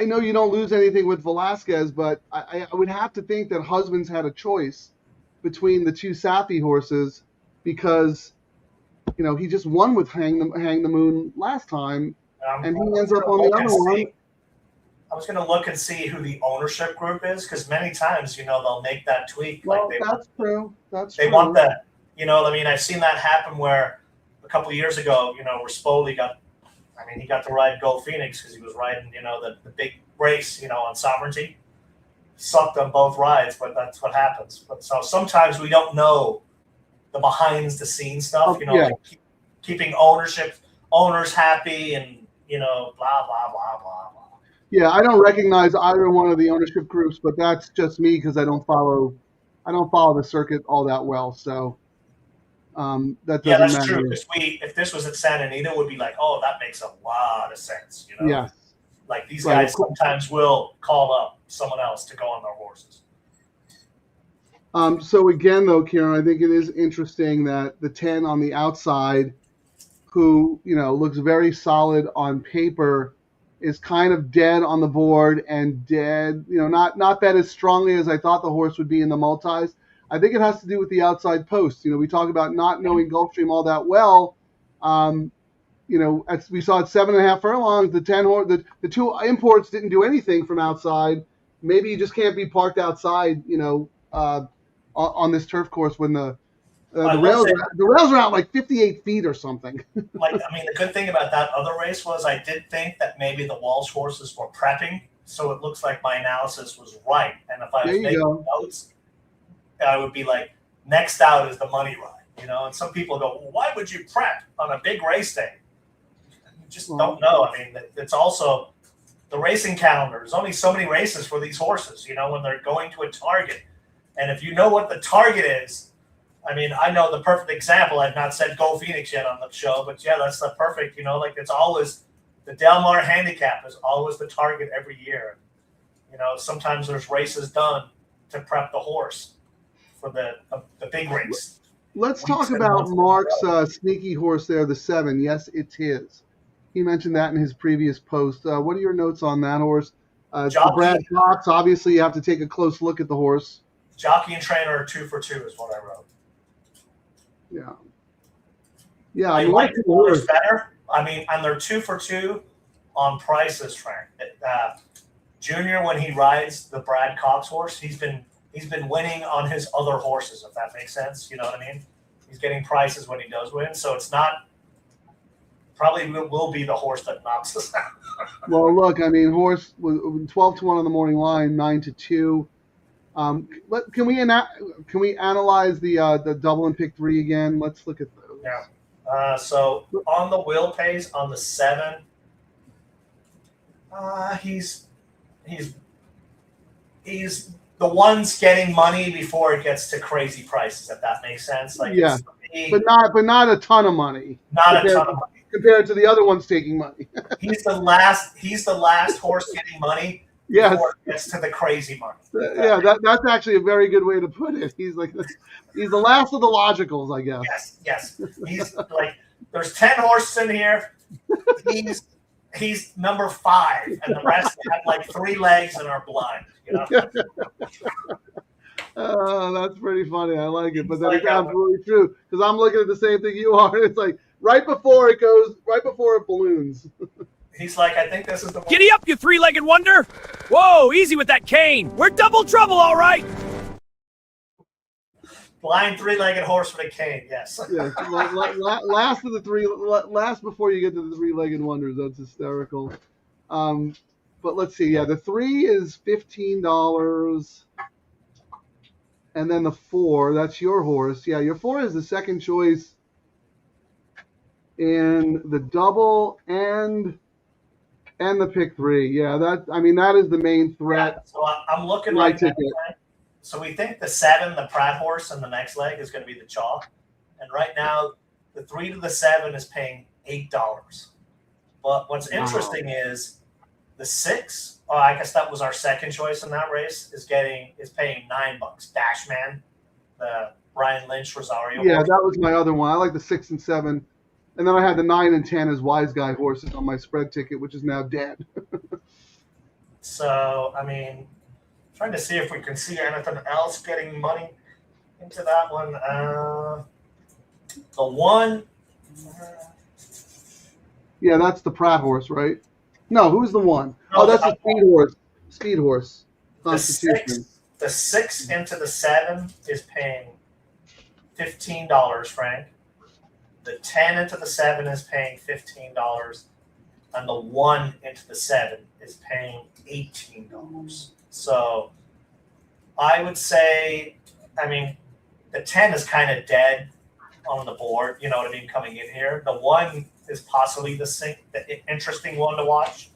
know you don't lose anything with Velasquez, but I would have to think that Husbands had a choice between the 2 Safi horses because, you know, he just won with Hang the Moon last time, and he ends up on the other one. I was going to look and see who the ownership group is, because many times, you know, they'll make that tweak. Well, that's true. They want that, you know, I mean, I've seen that happen where a couple of years ago, you know, where Spoli he got to ride Go Phoenix because he was riding, you know, the big race, you know, on Sovereignty. Sucked on both rides, but that's what happens. But so sometimes we don't know the behind the scenes stuff, you know, like keeping owners happy and, you know, blah, blah, blah, blah, blah. Yeah, I don't recognize either one of the ownership groups, but that's just me because I don't follow the circuit all that well. So that doesn't matter. That's true. Because if this was at Santa Anita, would be like, oh, that makes a lot of sense. You know, yeah. Like these guys sometimes will call up someone else to go on their horses. So again, though, Ciaran, I think it is interesting that the 10 on the outside, who, you know, looks very solid on paper, is kind of dead on the board and dead, you know, not bet as strongly as I thought the horse would be in the multis. I think it has to do with the outside post. You know, we talk about not knowing Gulfstream all that well. You know, as we saw at 7.5 furlongs, the 2 imports didn't do anything from outside. Maybe you just can't be parked outside, you know, on this turf course when the rails are out like 58 feet or something. Like, I mean, the good thing about that other race was I did think that maybe the Walsh horses were prepping, so it looks like my analysis was right. And if I was making notes, I would be like, next out is the money ride, you know. And some people go, well, why would you prep on a big race day? You just don't know. I mean, it's also the racing calendar. There's only so many races for these horses, you know, when they're going to a target. And if you know what the target is, I mean, I know the perfect example. I've not said Go Phoenix yet on the show, but yeah, that's the perfect, you know, like it's always the Del Mar handicap is always the target every year. You know, sometimes there's races done to prep the horse for the big race. Let's talk about Mark's sneaky horse there, the 7. Yes, it's his. He mentioned that in his previous post. What are your notes on that horse? Brad Cox, obviously you have to take a close look at the horse. Jockey and trainer are 2 for 2 is what I wrote. Yeah. Yeah, I like the owners better. I mean, and they're 2 for 2 on prices, Frank. Junior, when he rides the Brad Cox horse, he's been winning on his other horses, if that makes sense. You know what I mean? He's getting prices when he does win, so it's not probably will be the horse that knocks us out. Well, look, I mean, horse was 12 to 1 on the morning line, 9 to 2. Can we analyze the double and pick 3 again? Let's look at those. Yeah. So on the will pays on the 7, he's the one's getting money before it gets to crazy prices. If that makes sense. Like yeah, but not a ton of money. Not a ton of money compared to the other ones taking money. He's the last horse getting money. Yes. Before it gets to the crazy money. Yeah, that's actually a very good way to put it. He's the last of the logicals, I guess. Yes. He's like, there's 10 horses in here. He's number 5, and the rest have like 3 legs and are blind. You know. That's pretty funny. I like it, but that's absolutely true because I'm looking at the same thing you are. It's like right before it balloons. He's like, I think this is the one. Giddy up, you 3-legged wonder! Whoa, easy with that cane. We're double trouble, all right. Blind 3-legged horse with a cane. Yes. Yes. Last of the 3. Last before you get to the 3-legged wonders. That's hysterical. But let's see. Yeah, the 3 is $15, and then the 4. That's your horse. Yeah, your 4 is the second choice in the double and the pick 3. Yeah, that is the main threat. Yeah, so I'm looking right now. So we think the 7, the Pratt horse, and the next leg is going to be the chalk. And right now, the 3 to the 7 is paying $8. But what's interesting is the 6. Oh, I guess that was our second choice in that race. Is paying $9. Dashman, the Brian Lynch Rosario. Yeah, horse. that was my other one. I like the 6 and 7. And then I had the 9 and 10 as wise guy horses on my spread ticket, which is now dead. So, I mean, trying to see if we can see anything else getting money into that one. The 1. Yeah, that's the Pratt horse, right? No, who's the 1? Oh, that's the speed horse. Speed horse. Constitution. The 6 into the 7 is paying $15, Frank. The 10 into the 7 is paying $15, and the 1 into the 7 is paying $18. So I would say, I mean, the 10 is kind of dead on the board, you know what I mean, coming in here. The 1 is possibly the interesting one to watch,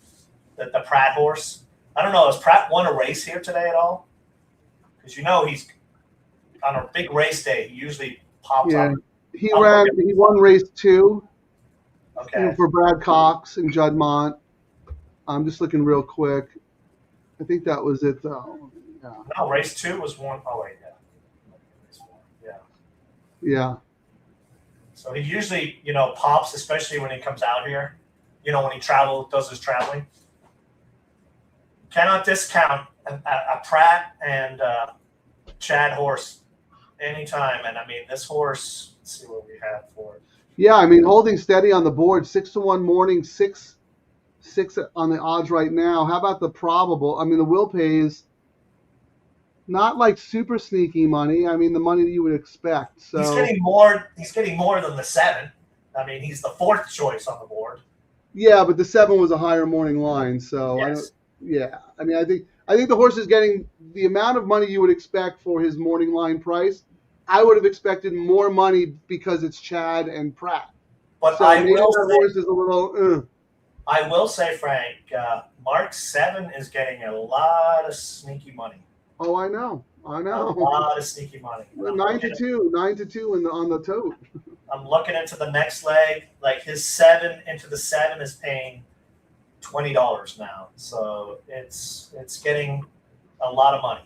the Pratt horse. I don't know, has Pratt won a race here today at all? Because he's on a big race day, he usually pops up. He won race 2 Okay. for Brad Cox and Judd Mont. I'm just looking real quick. I think that was it, though. Yeah. No, race 2 was one. Oh, wait, yeah. Yeah. So he usually, pops, especially when he comes out here. When he does his traveling. Cannot discount a Pratt and Chad horse anytime. And, I mean, this horse, let's see what we have for it. Yeah, I mean, holding steady on the board, 6-1 morning, 6 on the odds right now. How about the probable? I mean, the will pays not like super sneaky money. I mean, the money that you would expect. So he's getting more. He's getting more than the 7. I mean, he's the 4th choice on the board. Yeah, but the 7 was a higher morning line. So yes. I mean, I think the horse is getting the amount of money you would expect for his morning line price. I would have expected more money because it's Chad and Pratt. But so maybe the horse is a little. I will say, Frank, Mark 7 is getting a lot of sneaky money. Oh, I know. A lot of sneaky money. 9-2 on the tote. I'm looking into the next leg. Like his 7 into the 7 is paying $20 now, so it's getting a lot of money.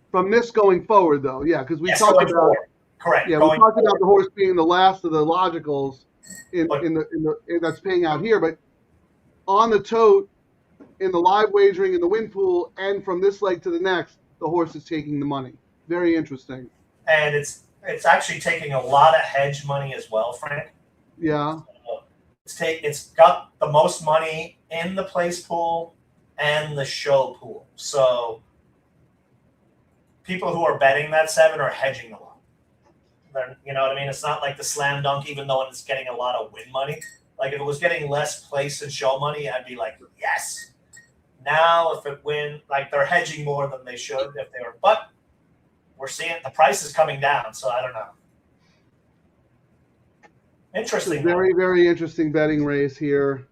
From this going forward, though, yeah, because we talked about forward. Correct. Yeah, we talked about the horse being the last of the logicals in that's paying out here, but on the tote, in the live wagering, in the win pool, and from this leg to the next, the horse is taking the money. Very interesting. And it's actually taking a lot of hedge money as well, Frank. Yeah. It's got the most money in the place pool and the show pool. So people who are betting that 7 are hedging a lot. You know what I mean? It's not like the slam dunk, even though it's getting a lot of win money. Like if it was getting less place and show money, I'd be like, yes. Now, if it win, like they're hedging more than they should if they were, but we're seeing the price is coming down, so I don't know. Interesting. Very, very interesting betting race here.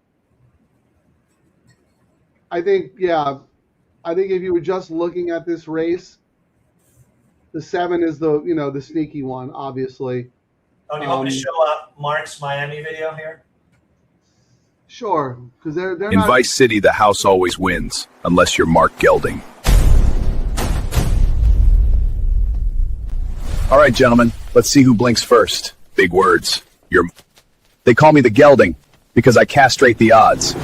I think if you were just looking at this race, the 7 is the sneaky one, obviously. Oh, do you want me to show up Mark's Miami video here? Sure, because they're In not. Vice City, the house always wins, unless you're Mark Gelding. All right, gentlemen, let's see who blinks first. Big words. They call me the Gelding because I castrate the odds.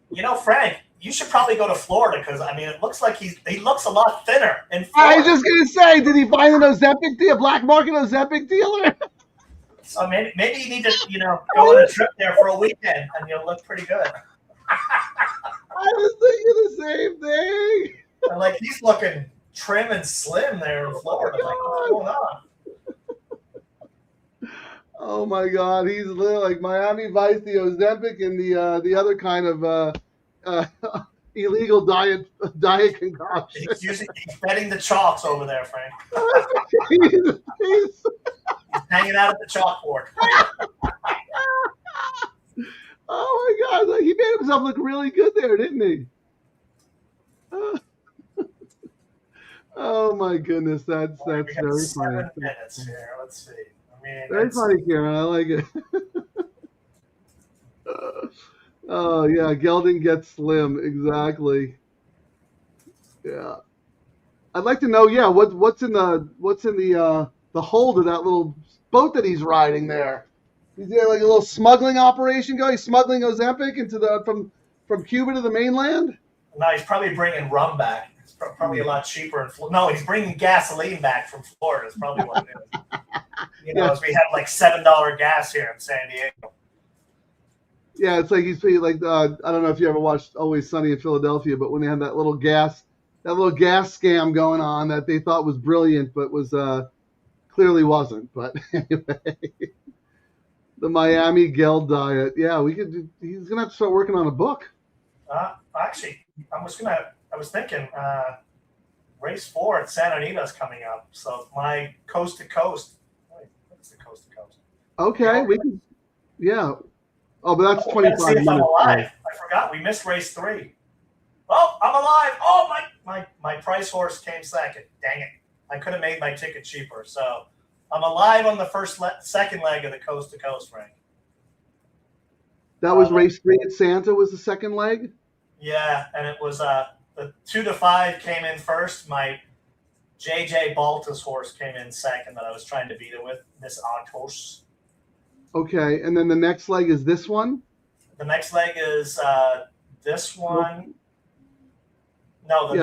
You know, Frank, you should probably go to Florida because I mean, it looks like he looks a lot thinner in Florida. I was just gonna say, did he find an Ozempic deal, black market Ozempic dealer? So maybe you need to go on a trip there for a weekend and you'll look pretty good. I was thinking the same thing. And like he's looking trim and slim there in Florida. Like what's going on? Oh my God, he's like Miami Vice, the Ozempic, and the other kind of illegal diet concoction. He's betting the chalks over there, Frank. he's Hanging out at the chalkboard. Oh my God, he made himself look really good there, didn't he? Oh my goodness, that's very funny. 7 minutes here. Let's see. I mean, Very funny, Ciaran. I like it. Oh yeah, Gelding gets slim. Exactly. Yeah. I'd like to know. Yeah, what's in the hold of that little boat that he's riding there? Is there like a little smuggling operation going? He's smuggling Ozempic into from Cuba to the mainland? No, he's probably bringing rum back. It's probably a lot cheaper in Florida. No, he's bringing gasoline back from Florida. Is probably what it is. As we have like $7 gas here in San Diego. Yeah, it's like he's like I don't know if you ever watched Always Sunny in Philadelphia, but when they had that little gas scam going on that they thought was brilliant, but was clearly wasn't. But anyway, the Miami Geld diet. Yeah, he's gonna have to start working on a book. Actually, I was thinking race 4 at Santa Anita is coming up. So my coast to coast. Wait, what's the coast to coast? Okay, we can. Yeah. Oh, but that's 25 see if minutes. I'm alive. I forgot we missed race 3. Oh, I'm alive. Oh, my price horse came second. Dang it. I could have made my ticket cheaper. So I'm alive on the second leg of the coast to coast, Frank. That was race 3 at Santa was the second leg? Yeah, and it was the 2 to 5 came in first. My JJ Baltus horse came in second that I was trying to beat it with, Miss Artos. Okay, and then the next leg is this one? The next leg is this one. No, the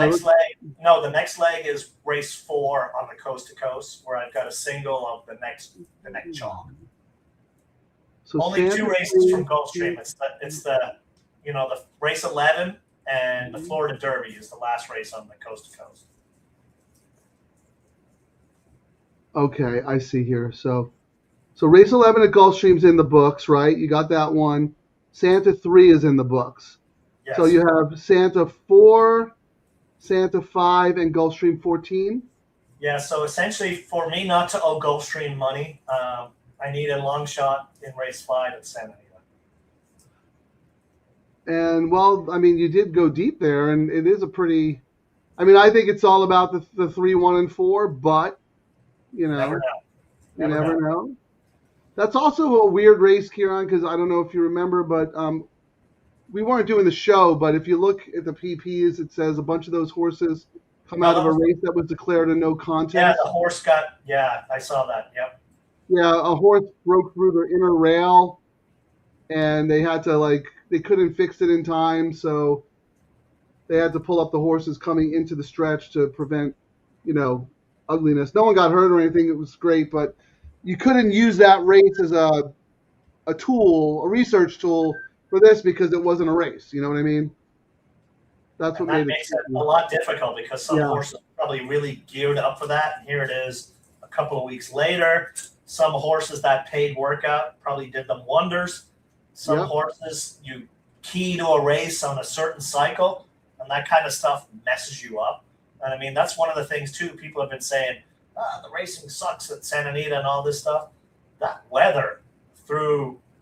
next leg is race 4 on the coast to coast, where I've got a single of the next chalk. So Only Santa 2 races from Gulfstream. It's the race 11 and the Florida Derby is the last race on the coast to coast. Okay, I see here. So race 11 at Gulfstream's in the books, right? You got that one. Santa 3 is in the books. Yes. So you have Santa 4, Santa 5, and Gulfstream 14? Yeah, so essentially for me not to owe Gulfstream money, I need a long shot in race 5 at Santa Anita. And, well, I mean, you did go deep there, and it is a pretty – I mean, I think it's all about the 3, 1, and 4, but, you never know. That's also a weird race, Ciaran, because I don't know if you remember, but we weren't doing the show, but if you look at the PPs, it says a bunch of those horses come out of a race that was declared a no contest. Yeah, the horse I saw that, yep. Yeah, a horse broke through their inner rail, and they had to, they couldn't fix it in time, so they had to pull up the horses coming into the stretch to prevent, ugliness. No one got hurt or anything. It was great, but you couldn't use that race as a research tool for this because it wasn't a race. You know what I mean? That's what makes it a lot difficult because some horses are probably really geared up for that. And here it is, a couple of weeks later. Some horses that paid workout probably did them wonders. Some horses, you key to a race on a certain cycle, and that kind of stuff messes you up. And I mean, that's one of the things too. People have been saying, the racing sucks at Santa Anita and all this stuff. That weather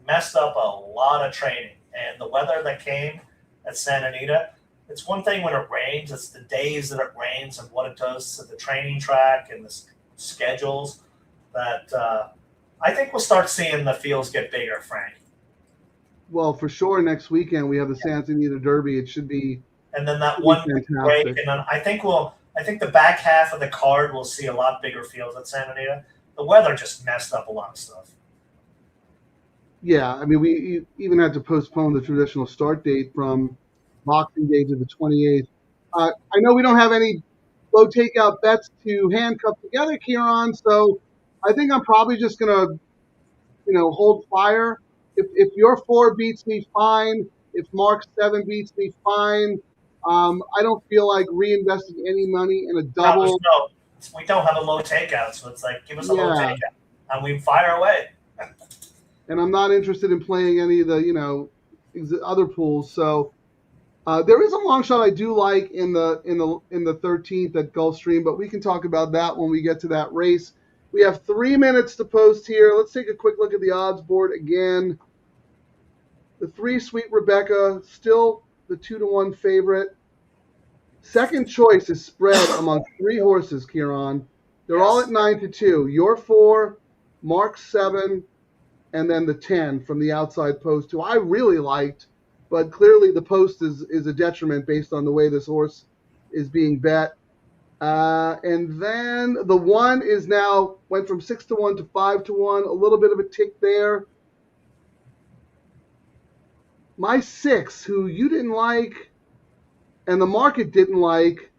messed up a lot of training. And the weather that came at Santa Anita, it's one thing when it rains, it's the days that it rains and what it does to the training track and the schedules that I think we'll start seeing the fields get bigger, Frank. Well, for sure, next weekend we have the Santa Anita Derby. It should be. And then that one break, and then I think the back half of the card will see a lot bigger fields at Santa Anita. The weather just messed up a lot of stuff. Yeah, I mean, we even had to postpone the traditional start date from Boxing Day to the 28th. I know we don't have any low takeout bets to handcuff together, Ciaran, so I think I'm probably just going to, hold fire. If your 4 beats me, fine. If Mark's 7 beats me, fine. I don't feel like reinvesting any money in a double. We don't have a low takeout, so it's like, give us a low takeout, and we fire away. And I'm not interested in playing any of the, other pools. So there is a long shot I do like in the 13th at Gulfstream, but we can talk about that when we get to that race. We have 3 minutes to post here. Let's take a quick look at the odds board again. The 3 Sweet Rebecca, still the 2-1 favorite. Second choice is spread among 3 horses, Ciaran. They're all at 9-2. Your 4, Mark's 7, and then the 10 from the outside post, who I really liked, but clearly the post is a detriment based on the way this horse is being bet. And then the 1 is now went from 6-1 to 5-1, a little bit of a tick there. My 6, who you didn't like and the market didn't like,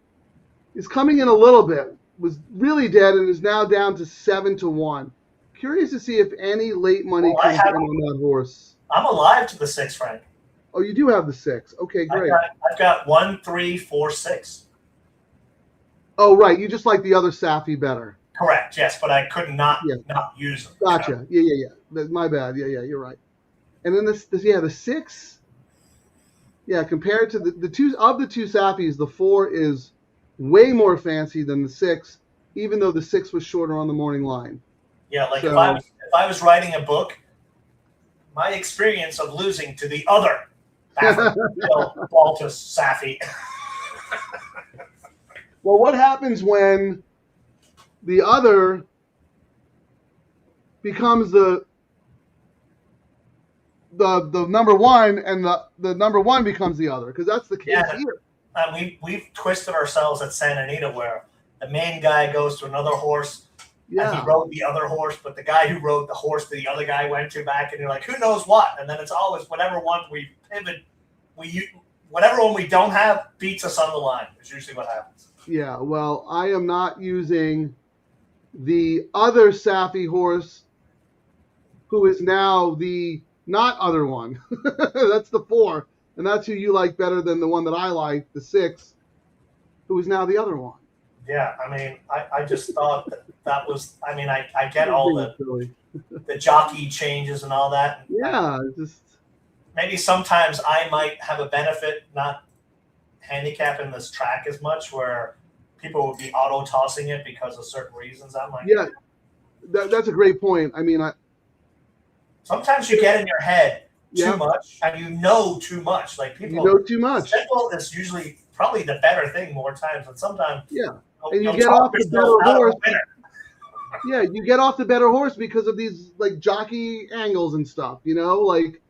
is coming in a little bit. Was really dead and is now down to 7-1. Curious to see if any late money comes in on that horse. I'm alive to the 6, Frank. Oh, you do have the 6. Okay, great. I've got 1, 3, 4, 6. Oh, right. You just like the other Safi better. Correct. Yes, but I could not use them. Gotcha. Yeah. My bad. Yeah. You're right. And then the 6. Yeah, compared to the 2 of the 2 Safis, the 4 is way more fancy than the 6, even though the 6 was shorter on the morning line. Yeah, like if I was writing a book, my experience of losing to the other Baltus Safi. Well, what happens when the other becomes the number 1 and the number 1 becomes the other? Because that's the case here. We've twisted ourselves at Santa Anita where the main guy goes to another horse. And he rode the other horse, but the guy who rode the horse that the other guy went to back, and you're like, who knows what? And then it's always whatever one we pivot, whatever one we don't have beats us on the line. Is usually what happens. Yeah, well, I am not using the other Safi horse, who is now the not other one. That's the 4, and that's who you like better than the one that I like, the 6, who is now the other one. Yeah, I mean, I just thought that was. I mean, I get all the jockey changes and all that. Yeah, maybe sometimes I might have a benefit not handicapping this track as much, where people would be auto tossing it because of certain reasons. I'm like, yeah, that's a great point. I mean, sometimes you get in your head too much, and you know too much. Like people know too much. Simple is usually probably the better thing more times, but sometimes and you get off the better horse. Yeah, you get off the better horse because of these like jockey angles and stuff. Like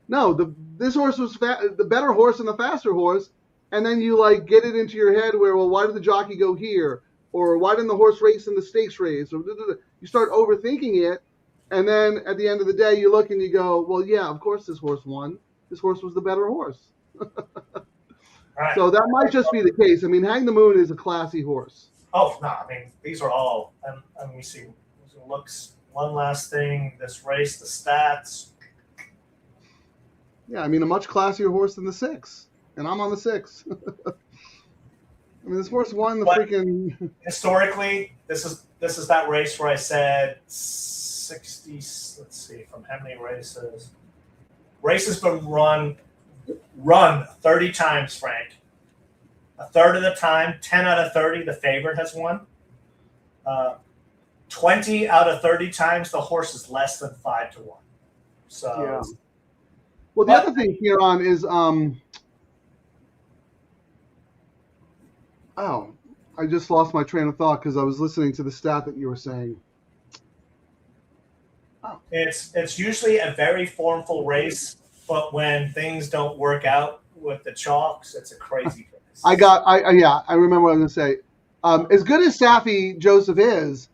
no, this horse was the better horse and the faster horse, and then you like get it into your head where, well, why did the jockey go here, or why didn't the horse race in the stakes race, or you start overthinking it, and then at the end of the day you look and you go, well, yeah, of course this horse won. This horse was the better horse. Right. So that might just be the case. I mean, Hang the Moon is a classy horse. Oh, no, I mean, these are all, and let me see, looks, one last thing, this race, the stats. Yeah, I mean, a much classier horse than the 6, and I'm on the 6. I mean, this horse won the freaking... Historically, this is this is that race where I said 60. Let's see, from how many races? Race has been run 30 times, Frank. A third of the time, 10 out of 30, the favorite has won. 20 out of 30 times, the horse is less than 5 to 1. So, Yeah. Well, the other thing, Ciaran, is oh, I just lost my train of thought because I was listening to the stat that you were saying. it's usually a very formful race, but when things don't work out with the chalks, it's a crazy race. I remember what I was going to say. As good as Saffie Joseph is,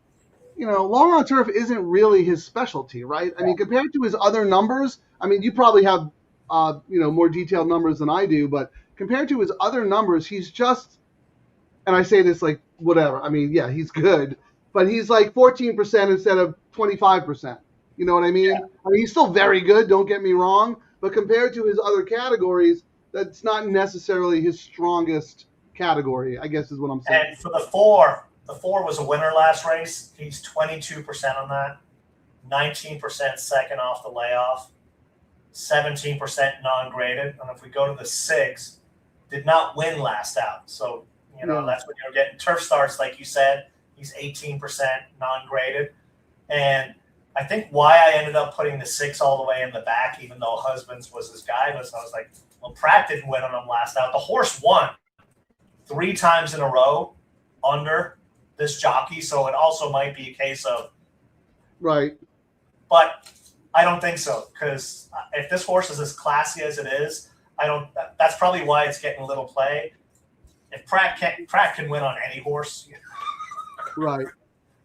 long on turf isn't really his specialty, right? I mean, compared to his other numbers, I mean, you probably have, more detailed numbers than I do, but compared to his other numbers, he's just, and I say this like whatever. I mean, yeah, he's good, but he's like 14% instead of 25%. You know what I mean? Yeah. I mean, he's still very good. Don't get me wrong, but compared to his other categories, that's not necessarily his strongest category, I guess is what I'm saying. And for the four was a winner last race. He's 22% on that, 19% second off the layoff, 17% non-graded. And if we go to the 6, did not win last out. So, that's when you're getting turf starts, like you said. He's 18% non-graded. And I think why I ended up putting the 6 all the way in the back, even though Husbands was his guy, was I was like, well, Pratt didn't win on him last out. The horse won 3 times in a row under this jockey, so it also might be a case of right. But I don't think so, because if this horse is as classy as it is, that's probably why it's getting a little play. If Pratt can win on any horse, right.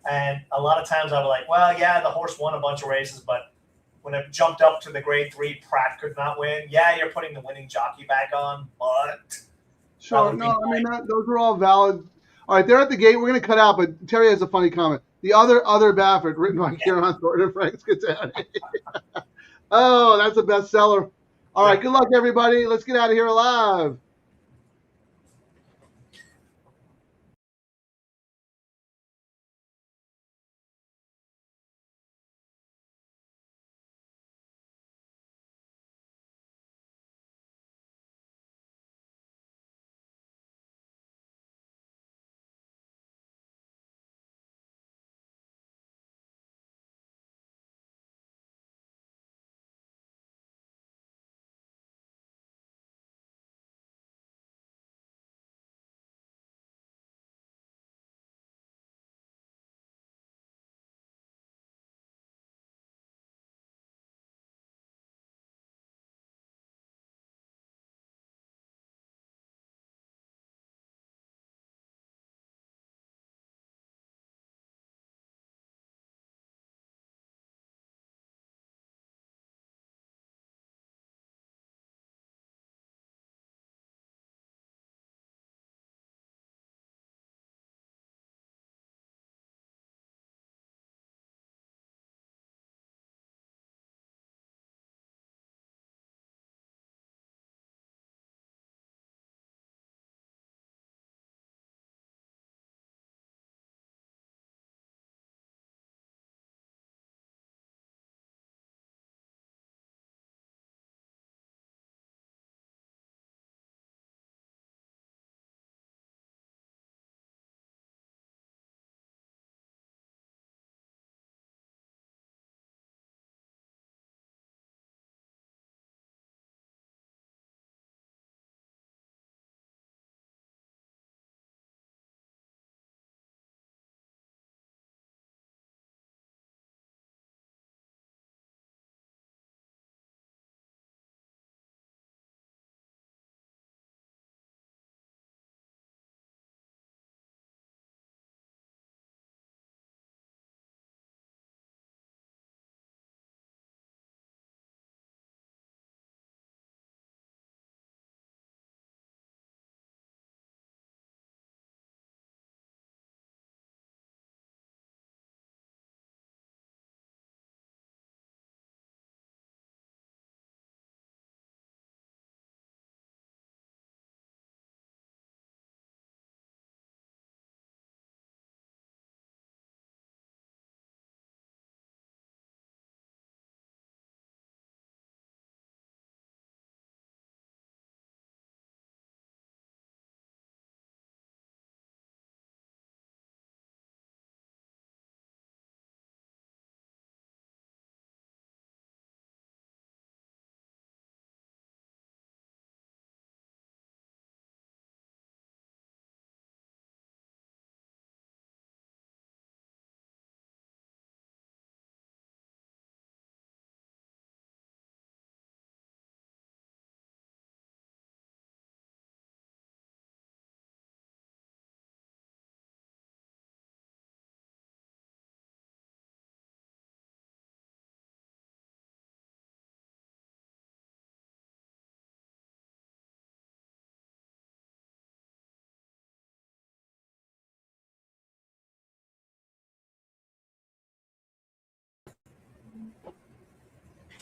And a lot of times I'll be like, well, yeah, the horse won a bunch of races, but when it jumped up to the grade 3, Pratt could not win. Yeah, you're putting the winning jockey back on, but sure. No, I mean those are all valid. All right, they're at the gate. We're going to cut out, but Terry has a funny comment. The other Baffert, written by Ciaran and Frank. Oh, that's a bestseller. All right, good luck, everybody. Let's get out of here alive.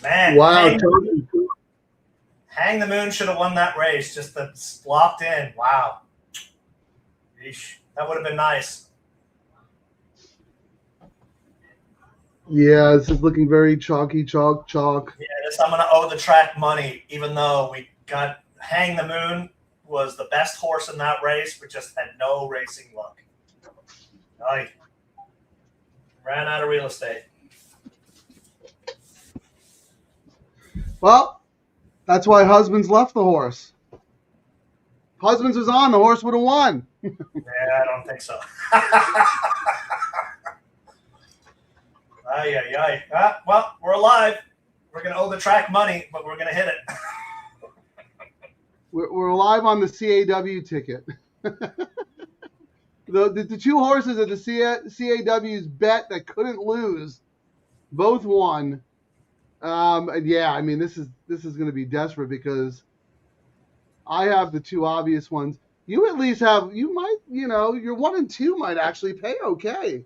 Man, Wow. Hang the Moon should have won that race. Just that's locked in. Wow. Yeesh. That would have been nice. Yeah, this is looking very chalky, chalk. Yeah, I'm going to owe the track money, even though we got Hang the Moon was the best horse in that race, but just had no racing luck. I ran out of real estate. Well, that's why Husbands left the horse. Husbands was on, the horse would have won. Yeah, I don't think so. Well, we're alive. We're going to owe the track money, but we're going to hit it. We're live on the CAW ticket. the two horses at the CAW's bet that couldn't lose both won. And yeah, I mean, this is going to be desperate because I have the two obvious ones. You at least have, you might, your 1 and 2 might actually pay okay.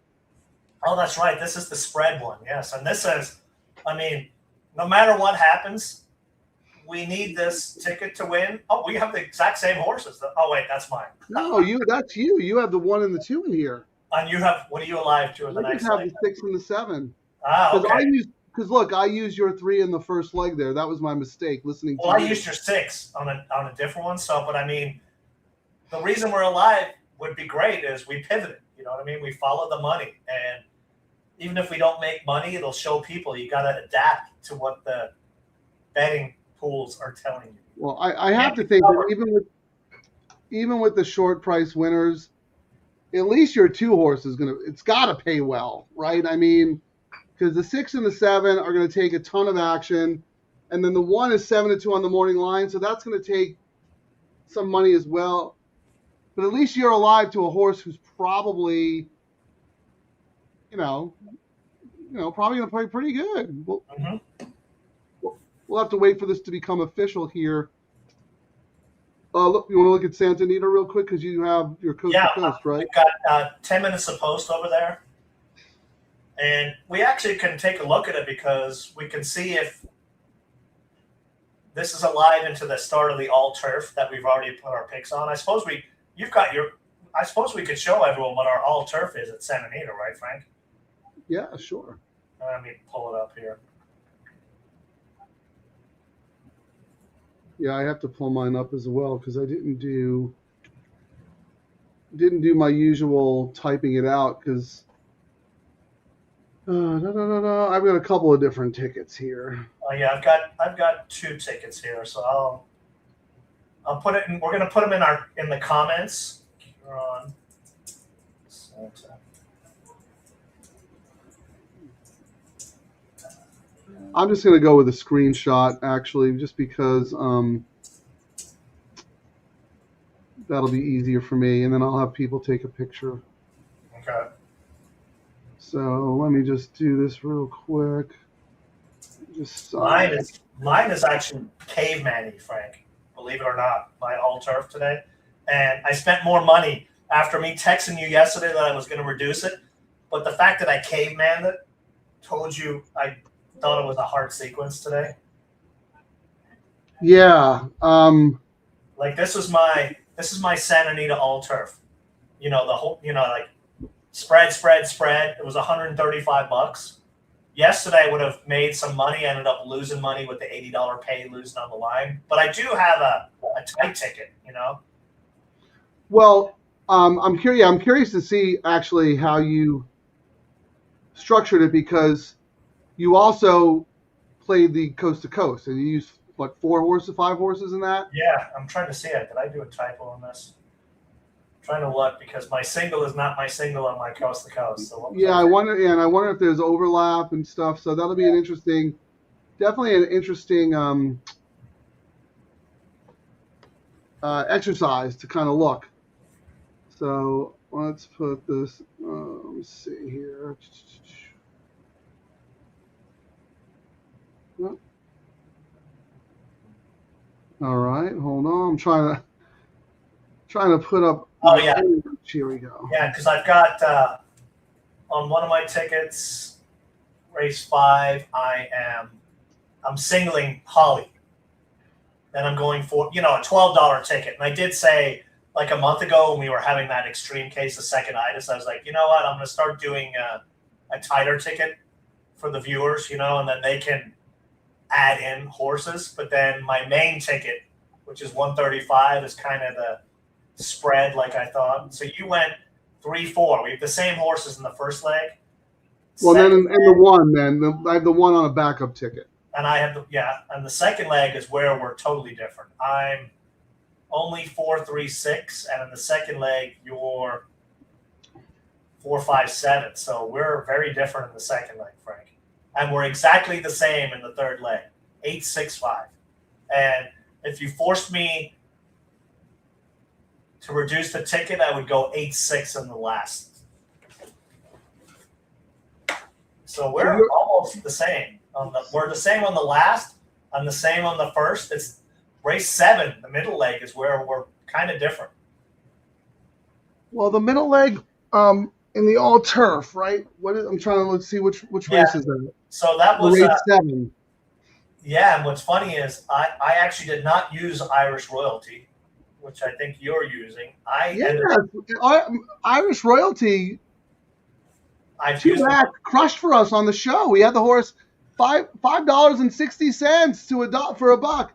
Oh, that's right. This is the spread one. Yes. And this is, I mean, no matter what happens, we need this ticket to win. Oh, we have the exact same horses. Oh, wait, that's mine. No, that's you. You have the 1 and the 2 in here. And you have, what are you alive to in the I next just have leg? the 6 and the 7. Ah, okay. Because look, I used your 3 in the first leg there. That was my mistake. Listening to Well, I you. used your 6 on a different one. So, but I mean, the reason we're alive would be great is we pivoted. You know what I mean? We follow the money, and even if we don't make money, it'll show people you got to adapt to what the betting pools are telling you. Well, I have to think that even with the short price winners, at least your 2 horse is it's got to pay well, right? I mean, because the 6 and the 7 are going to take a ton of action, and then the 1 is 7 to 2 on the morning line, so that's going to take some money as well. But at least you're alive to a horse who's probably, probably going to play pretty good. We'll have to wait for this to become official here. Look, you want to look at Santa Anita real quick because you have your coast to coast, right? We've got 10 minutes of post over there. And we actually can take a look at it because we can see if this is alive into the start of the all turf that we've already put our picks on. I suppose we could show everyone what our all turf is at Santa Anita, right, Frank? Yeah, sure. Let me pull it up here. Yeah, I have to pull mine up as well because I didn't do my usual typing it out because I've got a couple of different tickets here. Oh yeah, I've got 2 tickets here, so I'll put it in. We're gonna put them in the comments. We're on Santa. I'm just going to go with a screenshot, actually, just because that'll be easier for me, and then I'll have people take a picture. Okay. So let me just do this real quick. Mine is actually caveman-y, Frank. Believe it or not, my all turf today, and I spent more money after me texting you yesterday that I was going to reduce it, but the fact that I cavemaned it told you I thought it was a hard sequence today. Yeah. Like this is my Santa Anita all turf. The whole like spread. It was $135. Yesterday I would have made some money. I ended up losing money with the $80 pay losing on the line. But I do have a tight ticket, Well, I'm curious to see actually how you structured it because you also played the coast to coast, and you used 5 horses in that? Yeah, I'm trying to see it. Did I do a typo on this? I'm trying to look because my single is not my single on my coast to coast. So yeah, I wonder if there's overlap and stuff. So that'll be definitely an interesting exercise to kind of look. So let's put this. Let me see here. All right, hold on. I'm trying to put up. Oh yeah. Here we go. Yeah, because I've got on one of my tickets, race 5. I am I'm singling Holly. Then I'm going for, a $12 ticket. And I did say, like a month ago when we were having that extreme case of second-itis, I was like, you know what, I'm going to start doing a tighter ticket for the viewers, and then they can add in horses. But then my main ticket, which is 135, is kind of the spread like I thought. So you went 3-4. We have the same horses in the first leg. Well, then and the one, I have the one on a backup ticket. And I have and the second leg is where we're totally different. I'm only 4-3-6, and in the second leg you're 4-5-7. So we're very different in the second leg, Frank. And we're exactly the same in the third leg, 8-6-5. And if you forced me to reduce the ticket, I would go 8-6 in the last. So we're almost the same. We're the same on the last. I'm the same on the first. It's race 7. The middle leg is where we're kind of different. Well, the middle leg in the all turf, right? I'm trying to see which race is that. So that was race 7. Yeah, and what's funny is I actually did not use Irish Royalty, which I think you're using. Irish Royalty. Crushed for us on the show. We had the horse $5.60 for $1.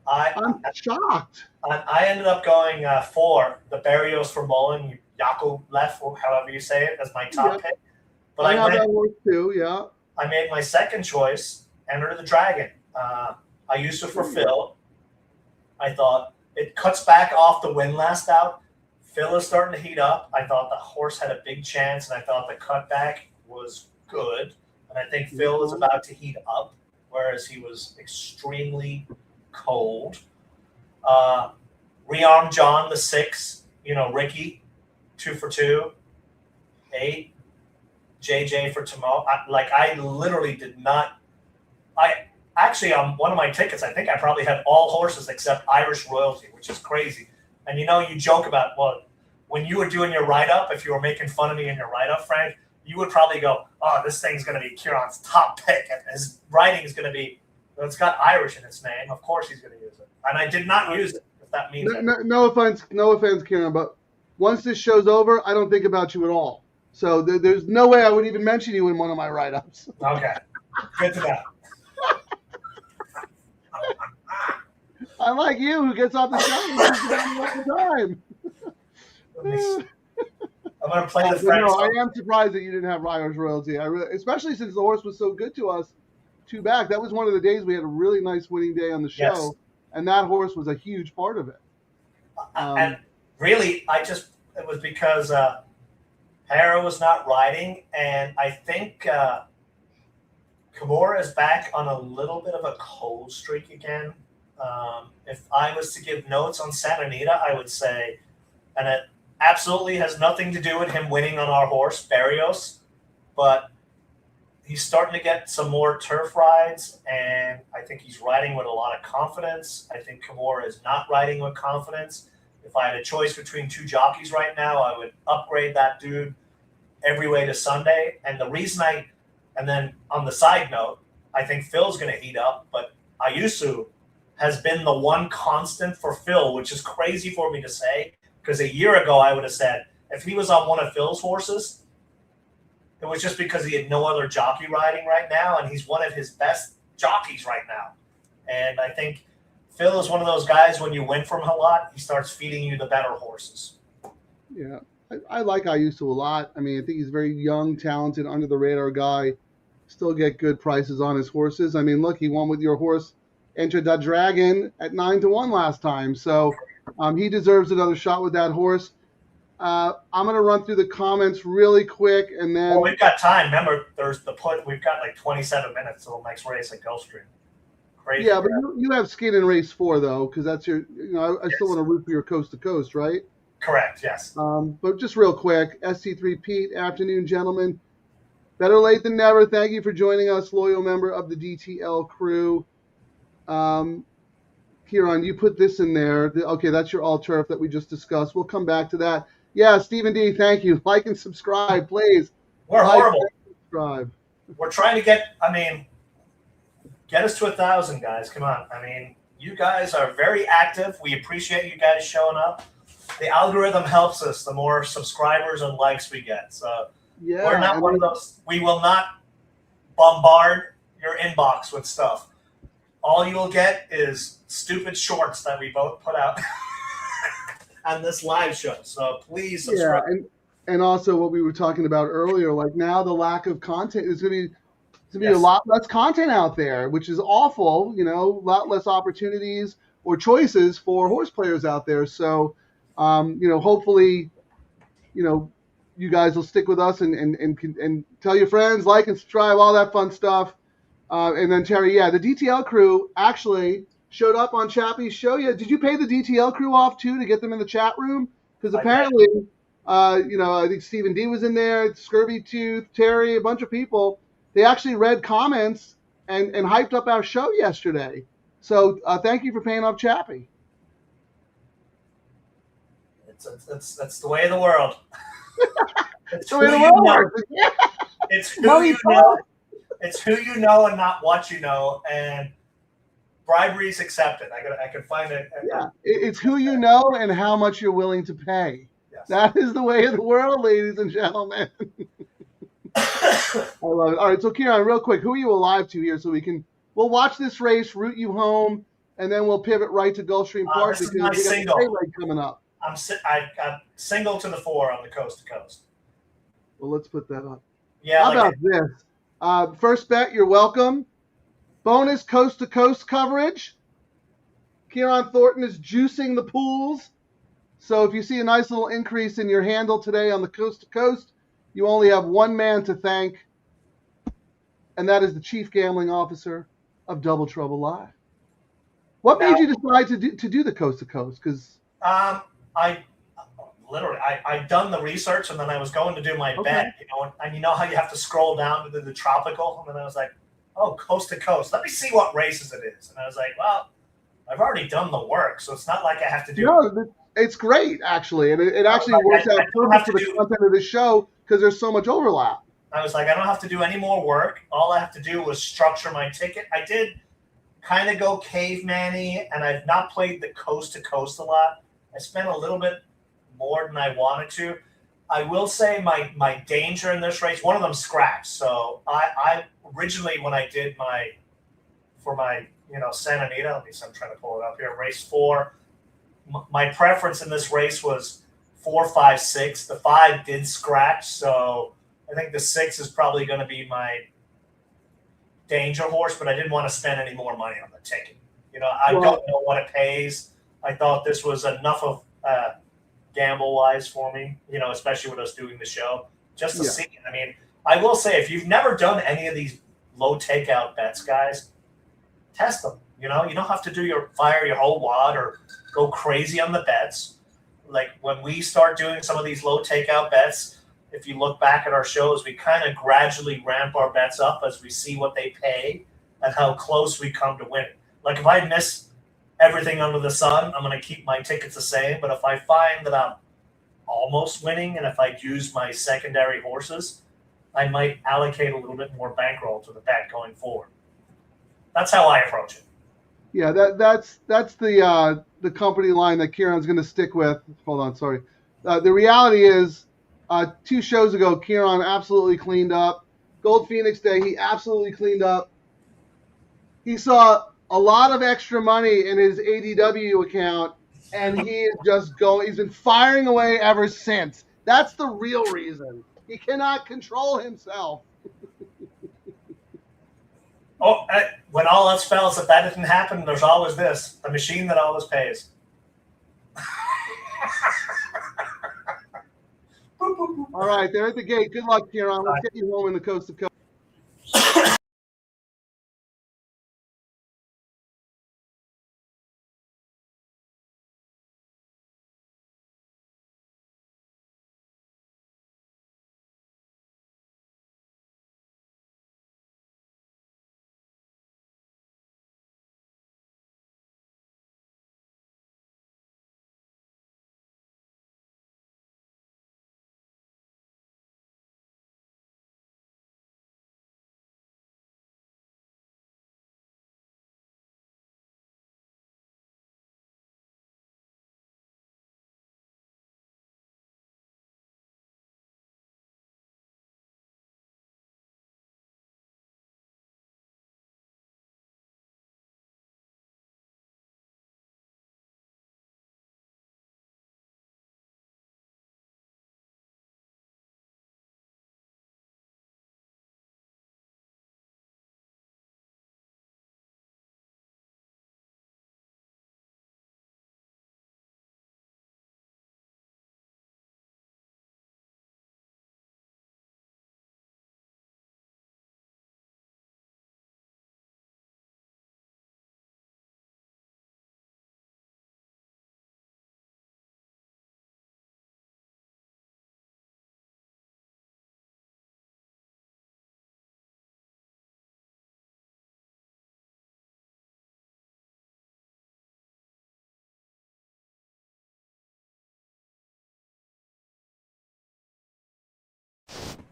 I'm shocked. I ended up going 4, the Barrios for Mullen, Yaku left, however you say it, as my top pick. But I have that horse too. Yeah. I made my second choice, Enter the Dragon. I used it for Phil. I thought it cuts back off the windlass out. Phil is starting to heat up. I thought the horse had a big chance, and I thought the cutback was good. And I think Phil is about to heat up, whereas he was extremely cold. Rearm John, the 6, Ricky, 2 for 2, 8, JJ for tomorrow. I literally did not. On one of my tickets, I think I probably had all horses except Irish Royalty, which is crazy. And you joke about, when you were doing your write-up, if you were making fun of me in your write-up, Frank, you would probably go, oh, this thing's going to be Ciaran's top pick. And his writing is going to be, it's got Irish in its name. Of course he's going to use it. And I did not use it, if that means no offense, Ciaran, but once this show's over, I don't think about you at all. So there's no way I would even mention you in one of my write-ups. Okay. Good to know. I'm like you, who gets off the show all the time. I'm going to play the French. No, I am surprised that you didn't have Irish Royalty. Especially since the horse was so good to us 2 back. That was one of the days we had a really nice winning day on the show, and that horse was a huge part of it. And really, it was because Hara was not riding, and I think Kimura is back on a little bit of a cold streak again. If I was to give notes on Santa Anita, I would say, and it absolutely has nothing to do with him winning on our horse, Barrios, but he's starting to get some more turf rides, and I think he's riding with a lot of confidence. I think Kimura is not riding with confidence. If I had a choice between 2 jockeys right now, I would upgrade that dude every way to Sunday. And the reason and then on the side note, I think Phil's going to heat up, but Ayusu has been the one constant for Phil, which is crazy for me to say, because a year ago I would have said if he was on one of Phil's horses, it was just because he had no other jockey riding right now, and he's one of his best jockeys right now. And I think Phil is one of those guys, when you win from him a lot, he starts feeding you the better horses. Yeah, I like Ayusu a lot. I mean, I think he's a very young, talented, under-the-radar guy. Still get good prices on his horses. I mean, look, he won with your horse, Enter the Dragon, at 9-1 last time. So he deserves another shot with that horse. I'm going to run through the comments really quick, and then... Well, we've got time. Remember, there's we've got like 27 minutes till the next race at Gulfstream. Crazy. Yeah, but you have skin in race 4, though, because that's your... I still want to root for your coast-to-coast, right? Correct, yes. But just real quick, SC3 Pete, afternoon, gentlemen. Better late than never. Thank you for joining us, loyal member of the DTL crew. Ciaran, you put this in there. Okay, that's your all-turf that we just discussed. We'll come back to that. Yeah, Stephen D., thank you. Like and subscribe, please. We're horrible. Subscribe. We're trying to get, Get us to 1,000, guys. Come on. I mean, you guys are very active. We appreciate you guys showing up. The algorithm helps us the more subscribers and likes we get. So Yeah, we're not one of those. We will not bombard your inbox with stuff. All you will get is stupid shorts that we both put out on this live show. So please subscribe. Yeah, and also what we were talking about earlier, like now the lack of content is going to be a lot less content out there, which is awful. You know, a lot less opportunities or choices for horse players out there. So, you know, hopefully, you know, you guys will stick with us and tell your friends, like and subscribe, all that fun stuff. And then Terry, yeah, the DTL crew actually showed up on Chappie's show. Yeah, did you pay the DTL crew off too to get them in the chat room? Because apparently, you know, I think Stephen D was in there, Scurvy Tooth, Terry, a bunch of people. They actually read comments and hyped up our show yesterday. So thank you for paying off Chappie. That's the way of the world. It's the way the world works. It's who you know. It's who you know and not what you know, and bribery is accepted. I can find it. Yeah, it's who you know and how much you're willing to pay. Yes. That is the way of the world, ladies and gentlemen. I love it. All right, so Ciaran, real quick, who are you alive to here so we'll watch this race, root you home, and then we'll pivot right to Gulfstream Park this because is my we got single. the coming up. I'm single to the 4 on the coast to coast. Well, let's put that up. Yeah. How about this? First bet, you're welcome. Bonus coast to coast coverage. Ciaran Thornton is juicing the pools. So if you see a nice little increase in your handle today on the coast to coast, you only have one man to thank, and that is the Chief Gambling Officer of Double Trouble Live. What made you decide to do the coast to coast? Because I'd done the research and then I was going to do my bet, you know, and you know how you have to scroll down to the tropical, and then I was like, oh, coast to coast. Let me see what races it is. And I was like, well, I've already done the work, so it's not like I have to do. No, it's great actually, and it actually works out perfect for the content of the show because there's so much overlap. I was like, I don't have to do any more work. All I have to do was structure my ticket. I did kind of go caveman-y, and I've not played the coast to coast a lot. I spent a little bit more than I wanted to. I will say my danger in this race, one of them scratched. So I originally, when I did my Santa Anita, at least I'm trying to pull it up here, race 4, my preference in this race was 4, 5, 6. The 5 did scratch, so I think the 6 is probably going to be my danger horse, but I didn't want to spend any more money on the ticket. You know, I don't know what it pays. I thought this was enough of gamble-wise for me, you know, especially with us doing the show, just to see. I mean, I will say, if you've never done any of these low takeout bets, guys, test them. You know, you don't have to fire your whole wad or go crazy on the bets. Like when we start doing some of these low takeout bets, if you look back at our shows, we kind of gradually ramp our bets up as we see what they pay and how close we come to winning. Like if I miss everything under the sun, I'm going to keep my tickets the same. But if I find that I'm almost winning, and if I use my secondary horses, I might allocate a little bit more bankroll to the bet going forward. That's how I approach it. Yeah, that's the company line that Ciaran's going to stick with. Hold on, sorry. The reality is, 2 shows ago, Ciaran absolutely cleaned up. Gold Phoenix Day, he absolutely cleaned up. He saw a lot of extra money in his ADW account, and he is just going. He's been firing away ever since. That's the real reason. He cannot control himself. Oh, when all else fails, if that didn't happen, there's always this, the machine that always pays. All right, they're at the gate. Good luck, Ciaran. Let's get you home in the coast to coast.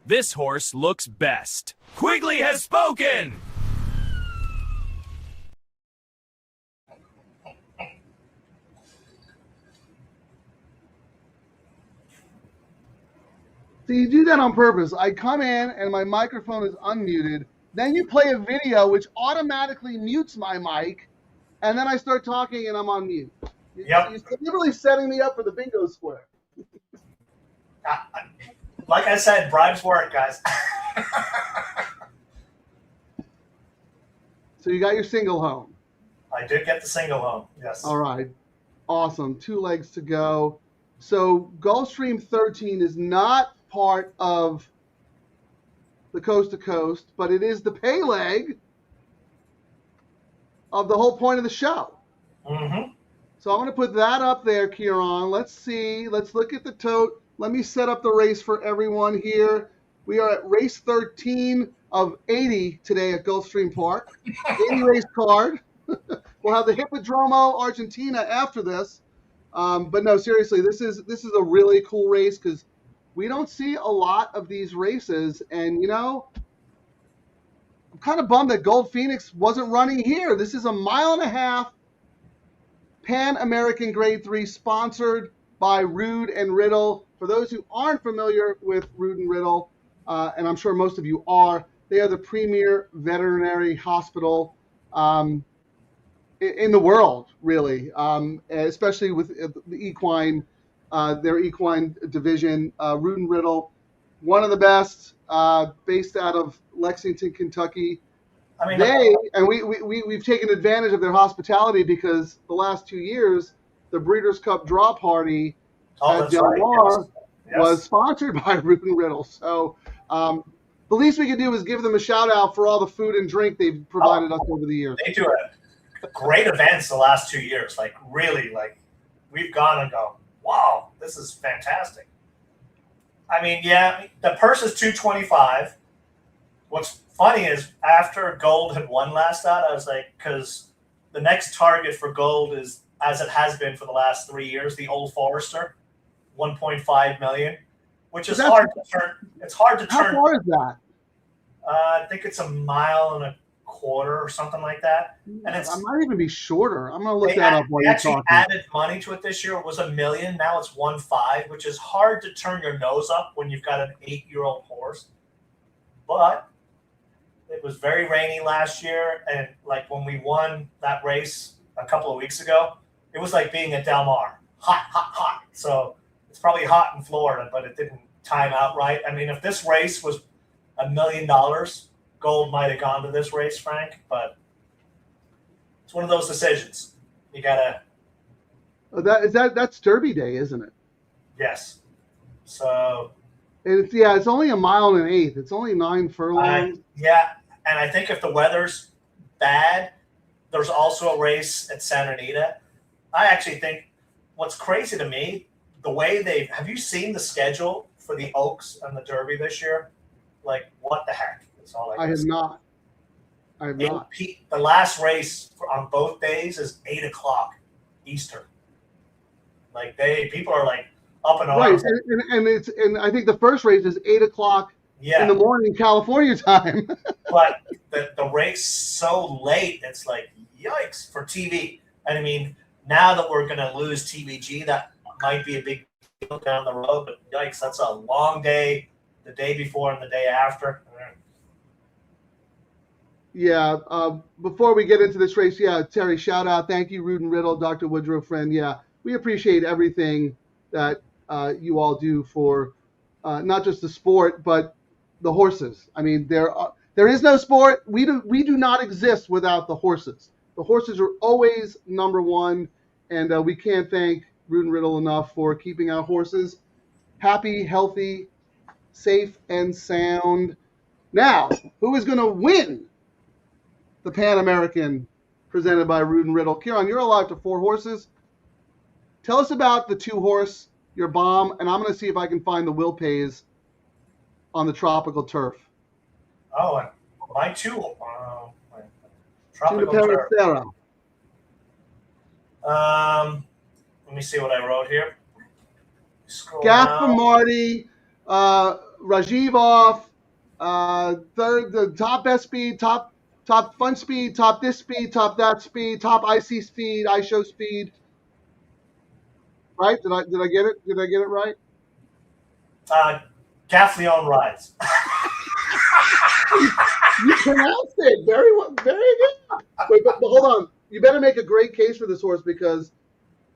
This horse looks best. Quigley has spoken! So you do that on purpose. I come in and my microphone is unmuted. Then you play a video which automatically mutes my mic, and then I start talking and I'm on mute. Yep. You're literally setting me up for the bingo square. Like I said, bribes work, guys. So you got your single home. I did get the single home, yes. All right. Awesome. 2 legs to go. So Gulfstream 13 is not part of the coast to coast, but it is the pay leg of the whole point of the show. Mm-hmm. So I'm going to put that up there, Ciaran. Let's see. Let's look at the tote. Let me set up the race for everyone here. We are at race 13 of 80 today at Gulfstream Park. 80 race card. We'll have the Hippodromo Argentina after this. But no, seriously, this is a really cool race because we don't see a lot of these races. And, you know, I'm kind of bummed that Gold Phoenix wasn't running here. This is a 1.5 mile Pan American Grade 3 sponsored by Rood and Riddle. For those who aren't familiar with Rood and Riddle, and I'm sure most of you are, they are the premier veterinary hospital in the world, really, especially with the equine, their equine division. Rood and Riddle, one of the best, based out of Lexington, Kentucky. I mean, we've taken advantage of their hospitality because the last 2 years, the Breeders' Cup Draw Party at Del Mar was sponsored by Rood and Riddle. So the least we could do is give them a shout out for all the food and drink they've provided us over the years. They do great events the last 2 years. Like, really, like, we've gone and go, wow, this is fantastic. I mean, yeah, the purse is $225. What's funny is after Gold had won last out, I was like, because the next target for Gold is, as it has been for the last 3 years, the Old Forester, 1.5 million, which is hard to turn. It's hard to turn. How far is that? I think it's 1.25 miles or something like that. And it might even be shorter. I'm gonna look that up while you're talking. They actually added money to it this year. It was $1 million. Now it's 1.5, which is hard to turn your nose up when you've got an 8-year-old horse. But it was very rainy last year, and like when we won that race a couple of weeks ago, it was like being at Del Mar, hot, hot, hot. So it's probably hot in Florida, but it didn't time out right. I mean, if this race was $1 million, Gold might have gone to this race, Frank, but it's one of those decisions. You gotta. That's Derby Day, isn't it? Yes. So. It's only 1.1 miles. It's only 9 furlongs. Yeah, and I think if the weather's bad, there's also a race at Santa Anita. I actually think what's crazy to me, the way have you seen the schedule for the Oaks and the Derby this year? Like, what the heck? That's all I have not. I have not. The last race on both days is 8:00 Eastern. Like, people are like up and right, and I think the first race is 8:00 in the morning California time. But the race so late, it's like, yikes for TV. And I mean, now that we're going to lose TVG, that might be a big deal down the road. But yikes, that's a long day, the day before and the day after. Yeah. Before we get into this race, Terry, shout out. Thank you, Rood and Riddle, Dr. Woodrow friend. Yeah, we appreciate everything that you all do for not just the sport, but the horses. I mean, there is no sport. We do not exist without the horses. The horses are always number one, and we can't thank Rood and Riddle enough for keeping our horses happy, healthy, safe, and sound. Now, who is going to win the Pan American presented by Rood and Riddle? Ciaran, you're alive to 4 horses. Tell us about the 2-horse, your bomb, and I'm going to see if I can find the Will Pays on the tropical turf. Oh, and my tropical turf. Let me see what I wrote here. Gaff for Marty, Rajiv off. Third, the top best speed, top fun speed, top this speed, top that speed, top IC speed, iShow speed. Right? Did I get it? Did I get it right? Gaffleon rides. You pronounced it very well, very good. Wait, but hold on. You better make a great case for this horse because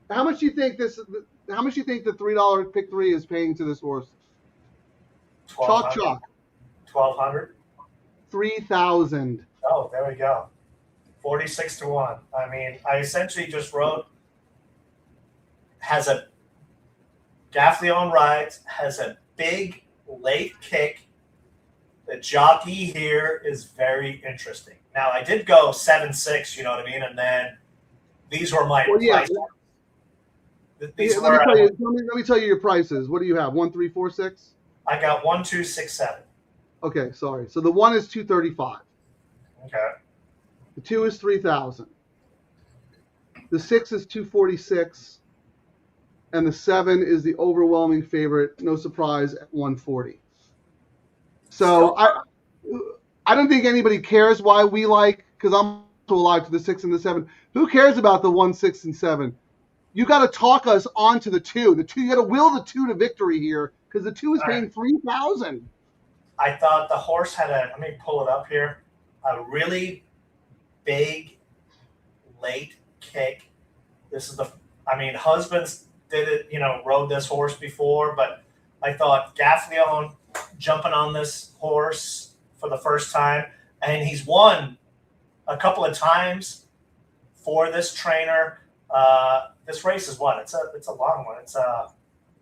how much do you think this? How much do you think the $3 pick 3 is paying to this horse? Chalk. 1,200. 3,000. Oh, there we go. 46 to 1. I mean, I essentially just wrote has a Gaffleon rides, has a big late kick. The jockey here is very interesting. Now, I did go 7-6, you know what I mean? And then these were my prices. Let me tell you your prices. What do you have? 1, 3, 4, 6? I got 1, 2, 6, 7. Okay, sorry. So the 1 is 235. Okay. The 2 is 3,000. The 6 is 246. And the 7 is the overwhelming favorite, no surprise, at 140. So I don't think anybody cares why we like, because I'm so alive to the 6 and the 7. Who cares about the 1, 6, and 7? You got to talk us onto the 2. The 2, you got to will the 2 to victory here, because the 2 is paying 3,000. I thought the horse had let me pull it up here, a really big late kick. This is husbands did it, rode this horse before, but I thought Gaffleon jumping on this horse for the first time, and he's won a couple of times for this trainer. This race is what? It's a long one. It's a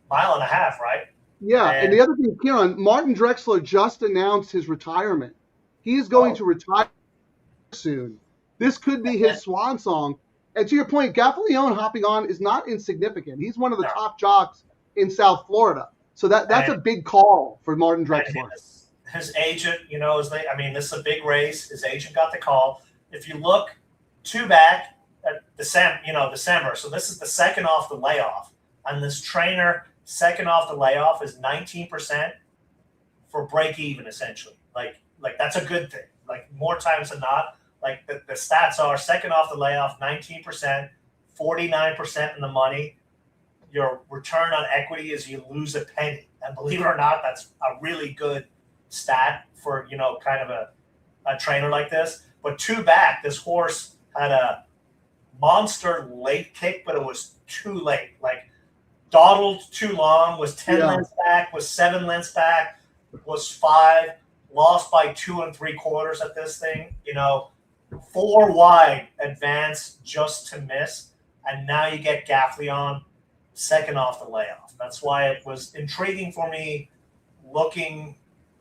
mile and a half, right? Yeah, and the other thing, Ciaran, Martin Drexler just announced his retirement. He is going to retire soon. This could be his swan song. And to your point, Gaffleon hopping on is not insignificant. He's one of the top jocks in South Florida. So that's a big call for Martin Drexler. His agent, this is a big race. His agent got the call. If you look 2 back at December. So this is the second off the layoff. And this trainer, second off the layoff, is 19% for break even, essentially. Like that's a good thing. Like more times than not, like the stats are second off the layoff, 19%, 49% in the money. Your return on equity is you lose a penny. And believe it or not, that's a really good stat for, kind of a trainer like this. But 2 back, this horse had a monster late kick, but it was too late. Like dawdled too long, was 10 lengths back, was 7 lengths back, was 5, lost by 2 3/4 at this thing, 4 wide advance just to miss. And now you get Gaffleon second off the layoff. That's why it was intriguing for me looking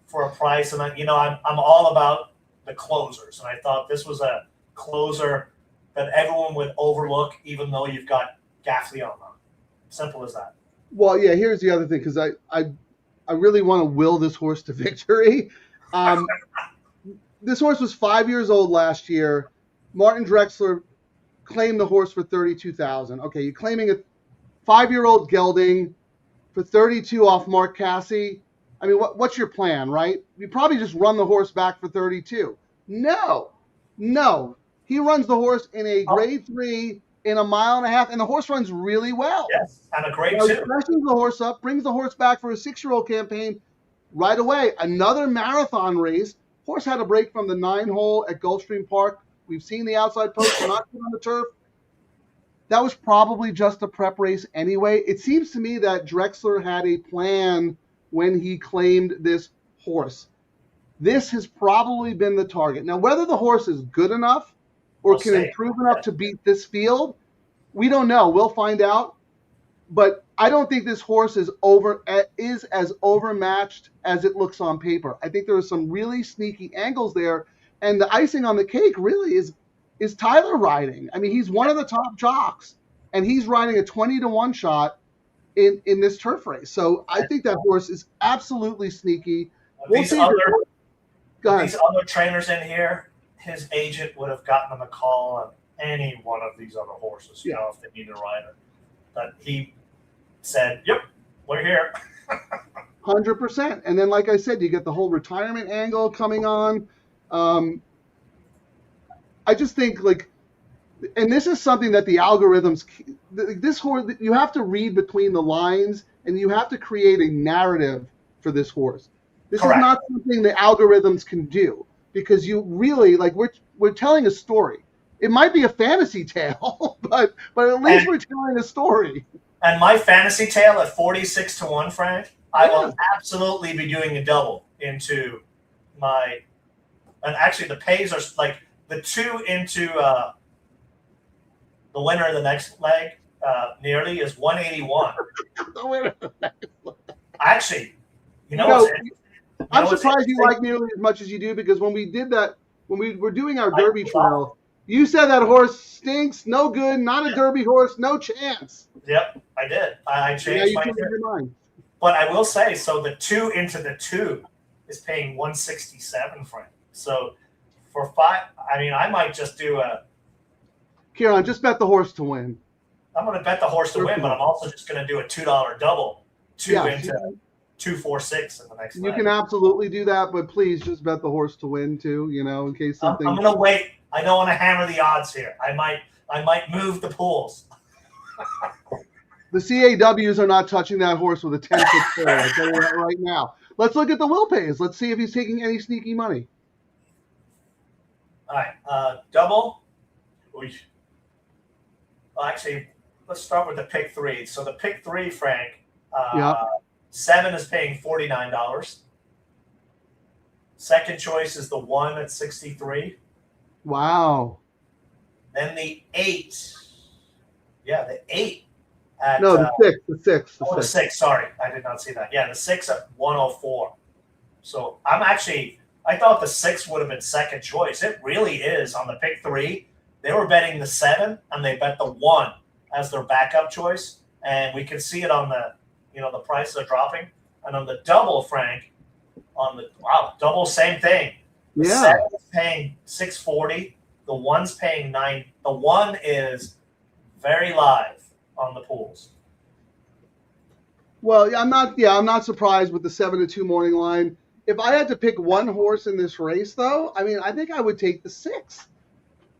for a price. And I'm all about the closers. And I thought this was a closer that everyone would overlook, even though you've got Gaffleon on. Simple as that. Well, yeah, here's the other thing, because I really want to will this horse to victory. This horse was 5 years old last year. Martin Drexler claimed the horse for $32,000. Okay, you're claiming a 5-year-old gelding for $32,000 off Mark Casse. I mean, what's your plan, right? You probably just run the horse back for $32,000. No. He runs the horse in a grade 3 in a mile and a half, and the horse runs really well. Yes, and a grade 2. He freshes the horse up, brings the horse back for a 6-year-old campaign right away. Another marathon race. Horse had a break from the 9-hole at Gulfstream Park. We've seen the outside post, not on the turf. That was probably just a prep race anyway. It seems to me that Drexler had a plan when he claimed this horse. This has probably been the target. Now, whether the horse is good enough or can improve enough to beat this field, we don't know. We'll find out. But I don't think this horse is as overmatched as it looks on paper. I think there are some really sneaky angles there, and the icing on the cake really is Tyler riding. I mean, he's one of the top jocks, and he's riding a 20-1 shot in this turf race. So I think that horse is absolutely sneaky. These other trainers in here, his agent would have gotten him a call on any one of these other horses, if they need a rider. But he said, "Yep, we're here." 100%. And then, like I said, you get the whole retirement angle coming on. I just think, like, and this is something that the algorithms, this horse, you have to read between the lines, and you have to create a narrative for this horse. This Correct. is not something the algorithms can do, because you really, like, we're telling a story. It might be a fantasy tale, but at least we're telling a story. And my fantasy tale at 46 to 1, Frank, I will absolutely be doing a double into my, and actually the pays are like the 2 into the winner of the next leg nearly is 181. The winner. Actually, I'm surprised you like nearly as much as you do, because when we did that, when we were doing our Derby trial, you said that horse stinks, no good, not a Derby horse, no chance. Yep, I did. I changed my mind. But I will say, so the 2 into the 2 is paying 167, Frank. So for 5, I mean, I might just do a. Ciaran, just bet the horse to win. I'm going to bet the horse to win, but I'm also just going to do a $2 double, 2 into 246 in the next. You can absolutely do that, but please just bet the horse to win too. In case something. I'm going to wait. I don't want to hammer the odds here. I might move the pools. The CAWs are not touching that horse with a 10-foot pole. I'll tell you that right now. Let's look at the will pays. Let's see if he's taking any sneaky money. All right, double. Well, actually, let's start with the pick 3. So the pick 3, Frank, 7 is paying $49. Second choice is the 1 at 63. Wow. Then the 8. Yeah, the 8. At, the 6. The 6. Sorry, I did not see that. Yeah, the 6 at 104. So I thought the 6 would have been second choice. It really is on the pick 3. They were betting the 7, and they bet the 1 as their backup choice. And we can see it on the, the prices are dropping. And on the double, Frank, double, same thing. The 7 is paying $640. The 1's paying $9. The 1 is very live on the pools. Well, I'm not surprised with the 7-2 morning line. If I had to pick one horse in this race, though, I think I would take the 6.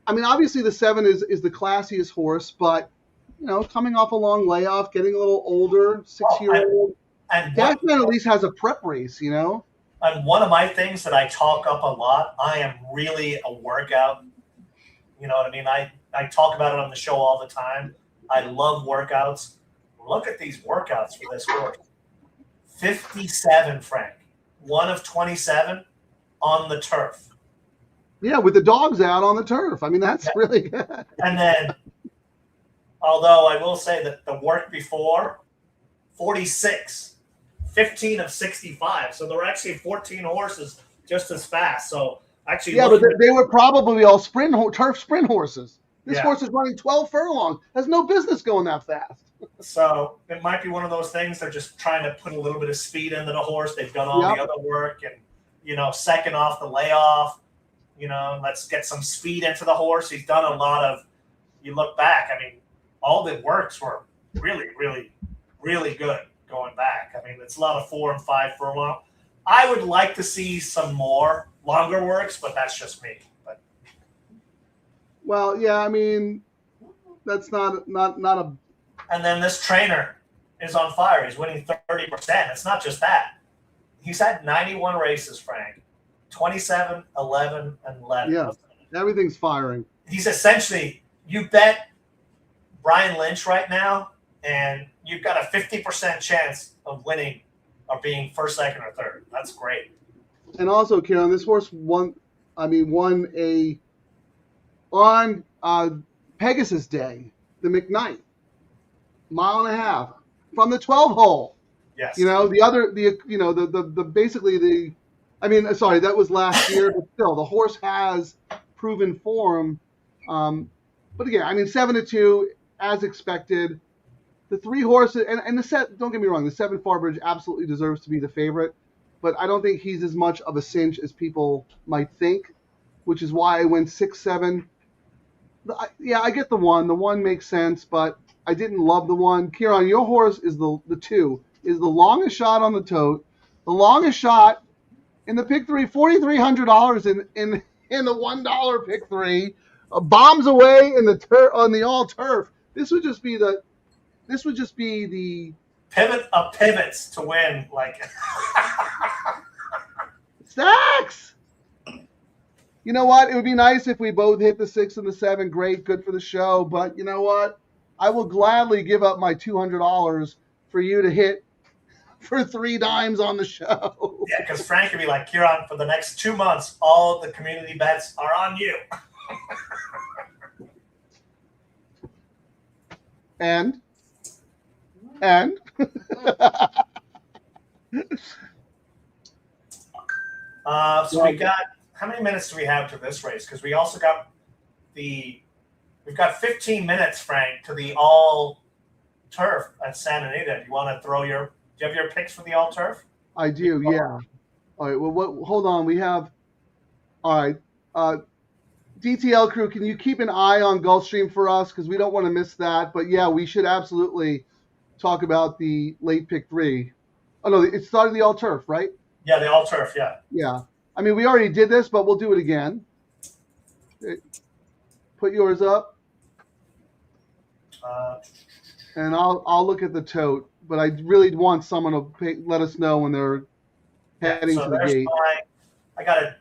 Obviously the 7 is the classiest horse, but coming off a long layoff, getting a little older, 6-year-old, that man at least has a prep race, And one of my things that I talk up a lot, I am really a workout. You know what I mean? I talk about it on the show all the time. I love workouts. Look at these workouts for this horse. 57, Frank. 1 of 27 on the turf. Yeah, with the dogs out on the turf. That's really good. And then, although I will say that the work before, 46. 15 of 65. So there were actually 14 horses just as fast. So actually, but they were probably all turf sprint horses. This horse is running 12 furlongs. Has no business going that fast. So it might be one of those things. They're just trying to put a little bit of speed into the horse. They've done all the other work, and second off the layoff. Let's get some speed into the horse. He's done a lot of. You look back. All the works were really, really, really good going back. It's a lot of 4 and 5 furlong. I would like to see some more longer works, but that's just me. But well, yeah, that's not a. And then this trainer is on fire. He's winning 30%. It's not just that. He's had 91 races, Frank. 27, 11, and 11. Yeah, everything's firing. He's essentially, you bet Brian Lynch right now, and you've got a 50% chance of winning or being first, second, or third. That's great. And also, Ciaran, this horse won on Pegasus Day, the McKnight, 1.5 miles from the 12 hole. Yes. That was last year, but still, the horse has proven form. But again, 7-2 as expected. The 3 horses and the set. Don't get me wrong. The 7 Farbridge absolutely deserves to be the favorite, but I don't think he's as much of a cinch as people might think, which is why I went 6-7. I get the 1. The 1 makes sense, but I didn't love the 1. Ciaran, your horse is the 2. Is the longest shot on the tote. The longest shot in the pick three, $4,300 in the $1 pick three. Bombs away in the on the all turf. This would just be the pivot of pivots to win. Like stacks. You know what? It would be nice if we both hit the 6 and the 7. Great, good for the show. But you know what? I will gladly give up my $200 for you to hit for 3 dimes on the show. Yeah, because Frank would be like, Ciaran, for the next 2 months, all the community bets are on you. And so we got, how many minutes do we have to this race? Because we also got we've got 15 minutes, Frank, to the all turf at Santa Anita. Do you want to do you have your picks for the all turf? I do, yeah. All right, well, hold on. We have, all right. DTL Crew, can you keep an eye on Gulfstream for us? Because we don't want to miss that. But yeah, we should absolutely talk about the late pick 3. Oh, no, it started the all turf, right? Yeah, the all turf, yeah. Yeah. I mean, we already did this, but we'll do it again. Put yours up. And I'll look at the tote. But I really want someone to let us know when they're heading to the gate. I got a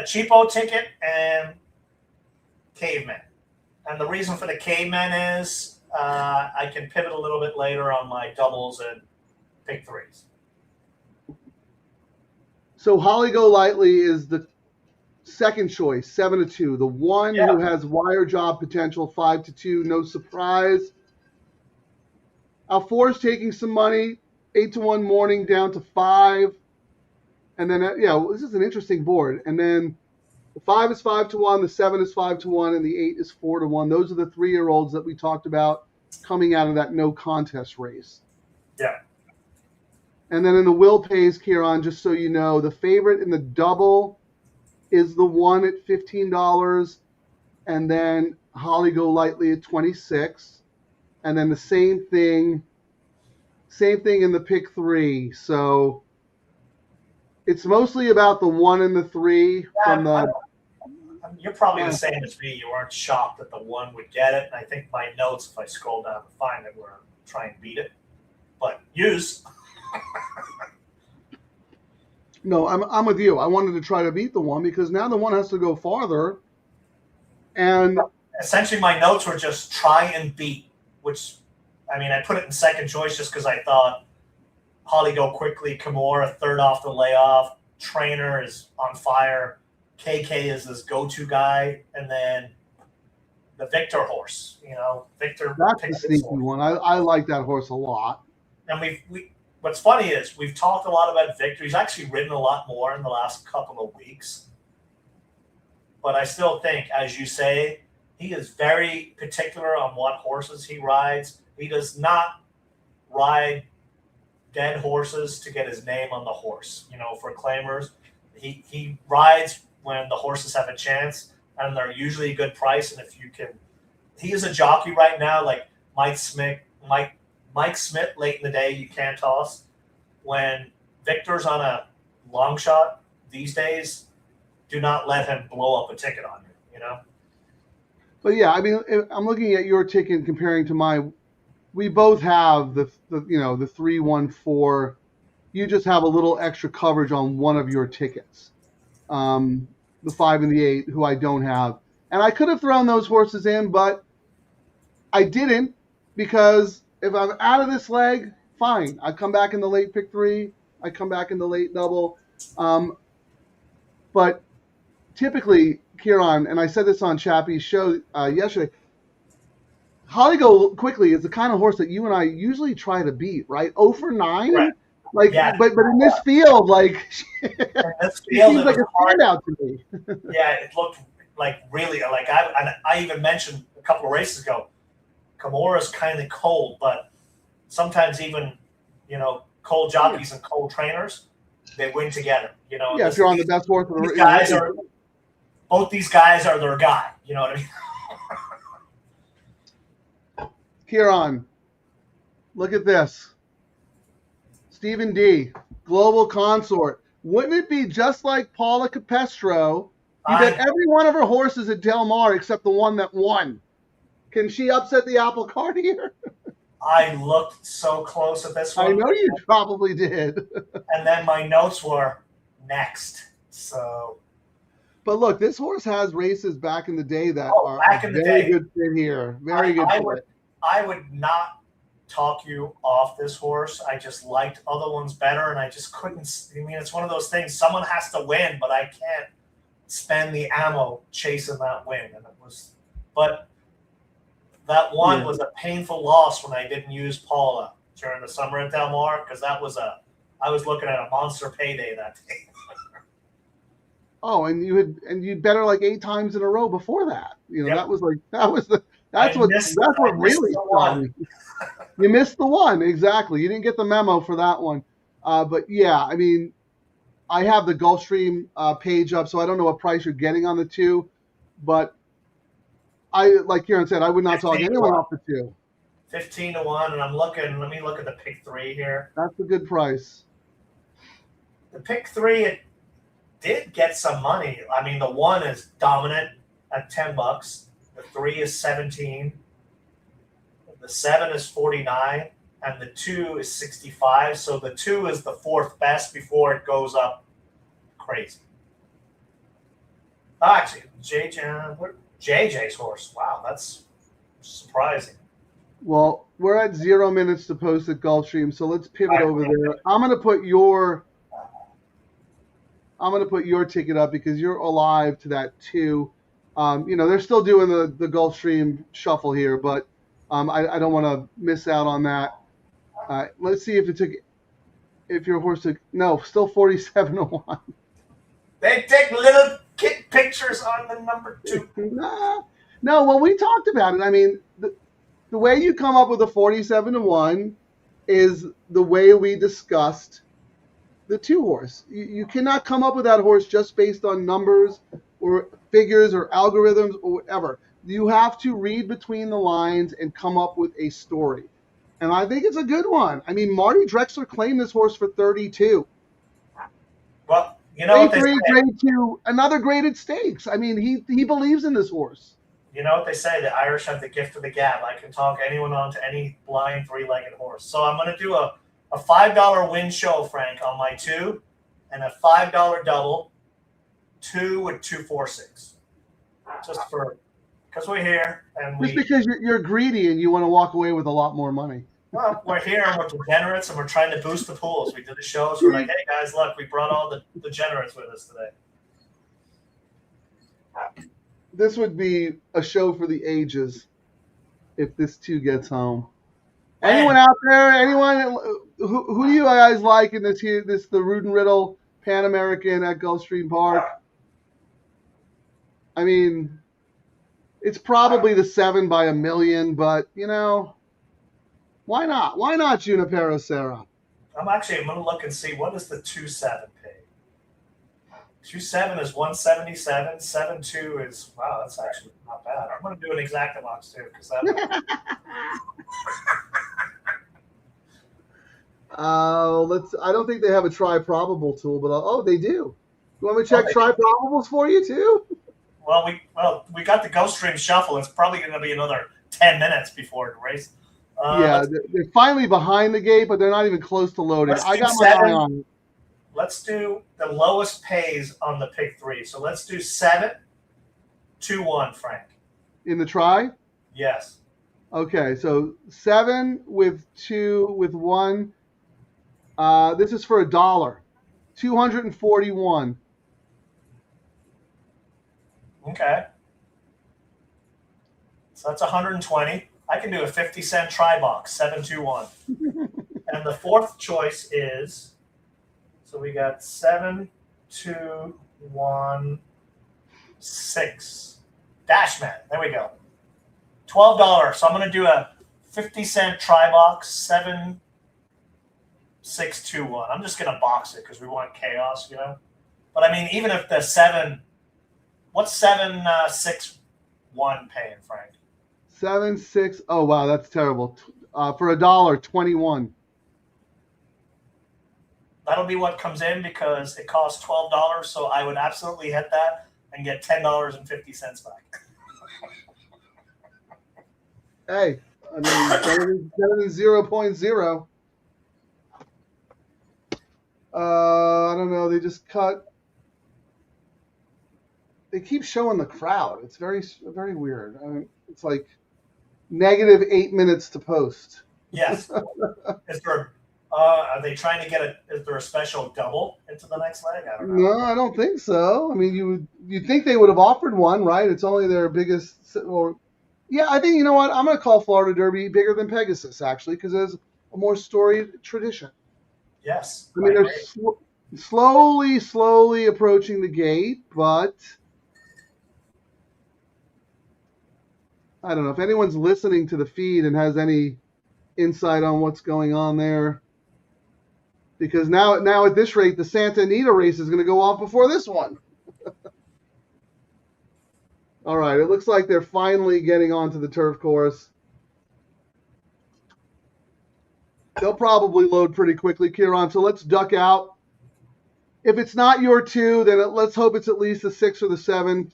cheapo ticket and caveman. And the reason for the caveman is I can pivot a little bit later on my doubles and pick 3s. So Holly Go Lightly is the second choice, 7-2. The one who has wire job potential, 5-2. No surprise. Alfour's taking some money, 8-1 morning down to 5. And then, this is an interesting board. And then the 5 is 5-1, the 7 is 5-1, and the 8 is 4-1. Those are the 3-year-olds that we talked about coming out of that no contest race. Yeah. And then in the Will Pays, Ciaran, just so you know, the favorite in the double is the 1 at $15, and then Holly Go Lightly at $26. And then the same thing in the pick 3. So it's mostly about the 1 and the 3 from the. You're probably the same as me. You weren't shocked that the 1 would get it. And I think my notes, if I scroll down and find it, were try and beat it. But use. No, I'm with you. I wanted to try to beat the 1 because now the 1 has to go farther. And essentially, my notes were just try and beat. Which, I mean, I put it in second choice just because I thought Holly Go Quickly, Kimura, third off the layoff, Trainer is on fire, KK is this go-to guy, and then the Victor horse. Victor. That's the sneaky one. I like that horse a lot. And what's funny is we've talked a lot about Victor. He's actually ridden a lot more in the last couple of weeks. But I still think, as you say, he is very particular on what horses he rides. He does not ride dead horses to get his name on the horse. For claimers, he rides when the horses have a chance, and they're usually a good price. And if you can, he is a jockey right now, like Mike Smith late in the day. You can't toss. When Victor's on a long shot these days, do not let him blow up a ticket on you. But yeah, I mean, I'm looking at your ticket and comparing to mine. We both have the 3-1-4. You just have a little extra coverage on one of your tickets, the 5 and the 8, who I don't have. And I could have thrown those horses in, but I didn't because if I'm out of this leg, fine. I come back in the late pick 3. I come back in the late double. But typically, Ciaran, and I said this on Chappie's show yesterday, Holly Go Quickly is the kind of horse that you and I usually try to beat, right? 0 for 9? Right. But in this field, it seems like a standout to me. Yeah, it looked like really, I even mentioned a couple of races ago, Kimura's kind of cold, but sometimes even, cold jockeys and cold trainers, they win together. If you're on the best horse. Both these guys are their guy. You know what I mean? Ciaran, look at this. Stephen D. Global Consort. Wouldn't it be just like Paula Capestro? You bet every one of her horses at Del Mar except the one that won. Can she upset the apple cart here? I looked so close at this one. I know you probably did. And then my notes were next. So. But look, this horse has races back in the day that are back in the very day. good fit here. Very good fit. I would not talk you off this horse. I just liked other ones better, and I just couldn't. I mean, it's one of those things. Someone has to win, but I can't spend the ammo chasing that win. And it was, but that one was a painful loss when I didn't use Paula during the summer at Del Mar, because I was looking at a monster payday that day. Oh, and you bet her like 8 times in a row before that. You know, that's what really stung me. You missed the one, exactly. You didn't get the memo for that one. But yeah, I mean, I have the Gulfstream page up, so I don't know what price you're getting on the 2, but like Ciaran said, I would not talk anyone off the 2. 15 to 1, and I'm looking. Let me look at the pick 3 here. That's a good price. The pick 3, it did get some money. I mean, the 1 is dominant at $10. The 3 is 17. The 7 is 49, and the 2 is 65. So the 2 is the 4th best before it goes up crazy. Actually, JJ's horse. Wow, that's surprising. Well, we're at 0 minutes to post at Gulfstream, so let's pivot over there. I'm gonna put your ticket up because you're alive to that 2. You know, they're still doing the Gulfstream shuffle here, but I don't want to miss out on that. Let's see if your horse took, no, still 47 to 1. They take little kid pictures on the number 2. No, well, we talked about it. I mean, the way you come up with a 47 to 1 is the way we discussed the 2 horse. You cannot come up with that horse just based on numbers or figures or algorithms or whatever. You have to read between the lines and come up with a story. And I think it's a good one. I mean, Marty Drexler claimed this horse for 32. Well, you know what they say. Grade 2, another graded stakes. I mean, he believes in this horse. You know what they say, the Irish have the gift of the gab. I can talk anyone onto any blind 3-legged horse. So I'm going to do a $5 win show, Frank, on my 2, and a $5 double, 2 with 246. Just because we're here and just because you're greedy and you want to walk away with a lot more money. Well, we're here and we're degenerates and we're trying to boost the pools. We did the shows. We're like, hey guys, look, we brought all the degenerates with us today. This would be a show for the ages if this 2 gets home. Anyone out there? Anyone? Who do you guys like in this here? The Rudin Riddle Pan American at Gulfstream Park. I mean, it's probably the 7 by a million, but you know, why not? Why not Junipero Serra? I'm going to look and see what is the 2-7 pay. 2-7 is 177. 7-2 is, wow, that's actually not bad. I'm going to do an exacta box too because that. I don't think they have a try probable tool, but they do. You want me to check try probables for you too? Well, we got the Gulfstream shuffle. It's probably going to be another 10 minutes before the race. They're finally behind the gate, but they're not even close to loading. I got my eye on it. Let's do the lowest pays on the pick 3. So let's do 7, 2-1, Frank. In the try? Yes. Okay, so 7 with 2 with 1. This is for $1. 241. Okay. So that's 120. I can do a 50-cent try box, 7-2-1. And the 4th choice is, so we got 7, 2, 1, 6. Dashman. There we go. $12. So I'm going to do a 50-cent try box, 7, 6, 2, 1. I'm just going to box it because we want chaos, you know. But I mean, even if the 7, what's 7, 6, 1 paying, Frank? 7, 6. Oh wow, that's terrible. For $1, 21. that'll be what comes in because it costs $12. So I would absolutely hit that and get $10.50 back. Hey, I mean, better than 0.0. I don't know. They just cut. They keep showing the crowd. It's very, very weird. I mean, it's like -8 minutes to post. Yes. Is there? Are they trying to get a? Is there a special double into the next leg? I don't know. No, I don't think so. I mean, you'd think they would have offered one, right? It's only their biggest. Or, yeah, I think you know what? I'm going to call Florida Derby bigger than Pegasus actually because there's a more storied tradition. Yes. I mean, they're slowly approaching the gate, but I don't know if anyone's listening to the feed and has any insight on what's going on there. Because now at this rate, the Santa Anita race is going to go off before this one. All right, it looks like they're finally getting onto the turf course. They'll probably load pretty quickly, Ciaran, so let's duck out. If it's not your 2, then let's hope it's at least the 6 or the 7,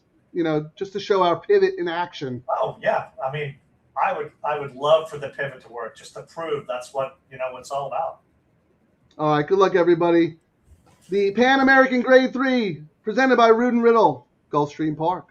just to show our pivot in action. Oh yeah, I mean, I would love for the pivot to work just to prove that's what what it's all about. All right, good luck, everybody. The Pan American Grade 3, presented by Rood & Riddle, Gulfstream Park.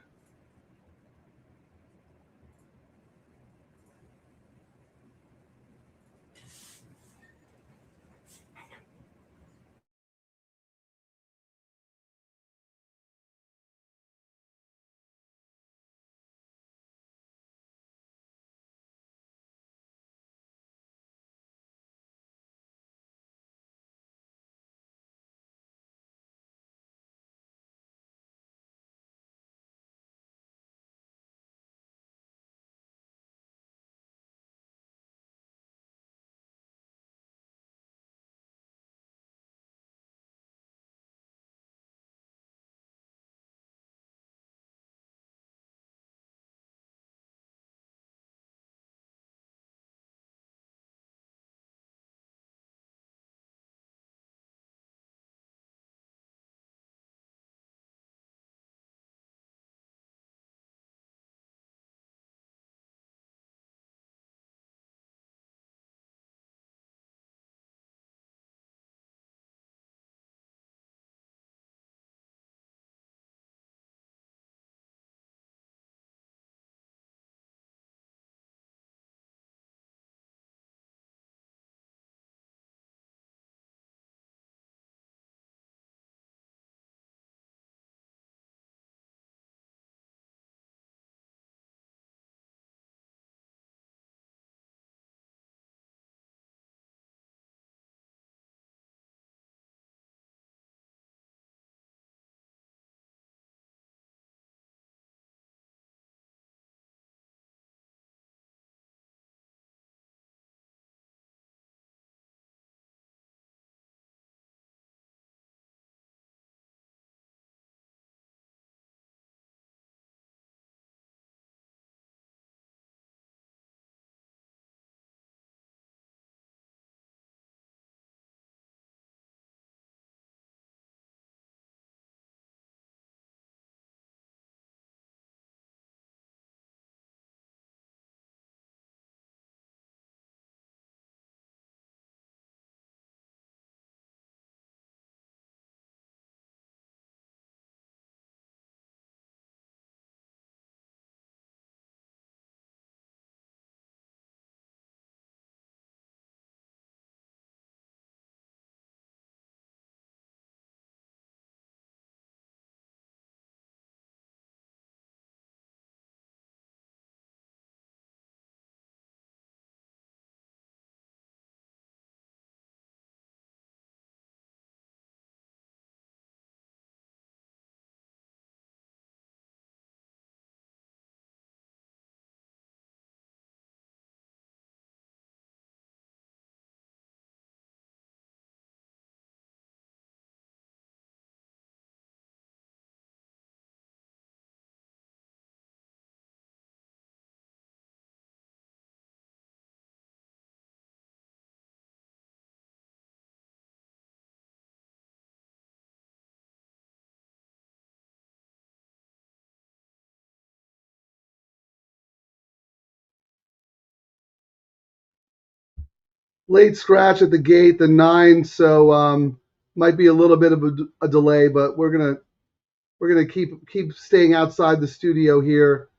late scratch at the gate, the 9, so might be a little bit of a delay, but we're gonna keep staying outside the studio here,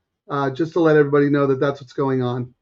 just to let everybody know that that's what's going on.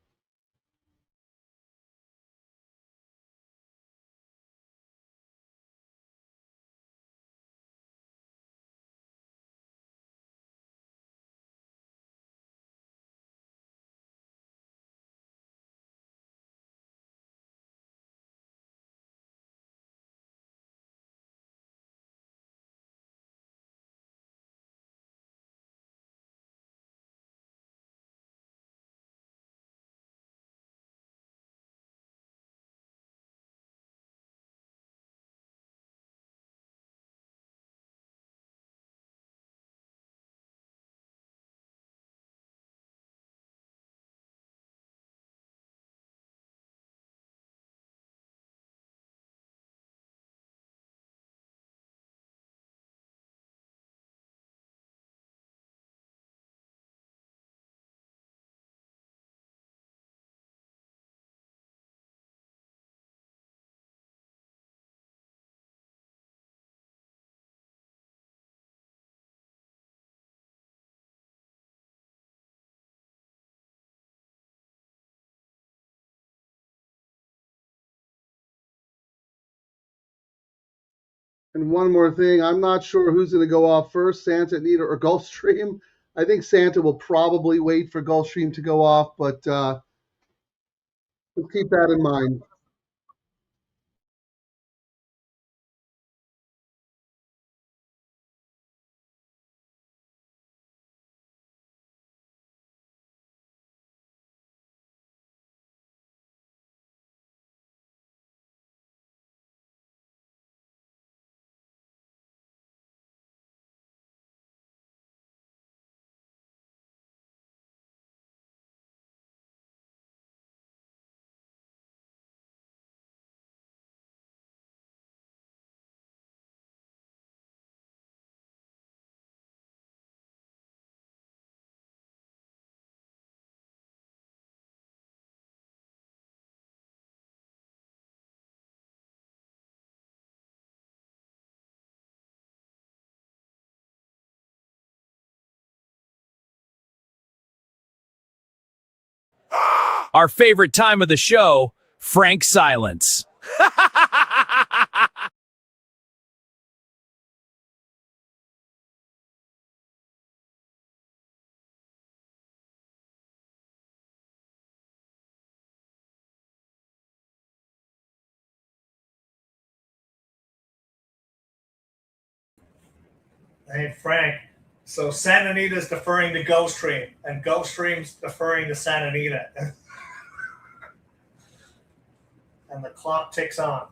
And one more thing, I'm not sure who's going to go off first, Santa, Anita, or Gulfstream. I think Santa will probably wait for Gulfstream to go off, but let's keep that in mind. Our favorite time of the show, Frank silence. Hey, Frank. So Santa Anita's deferring to Gulfstream, and Gulfstream's deferring to Santa Anita. And the clock ticks on.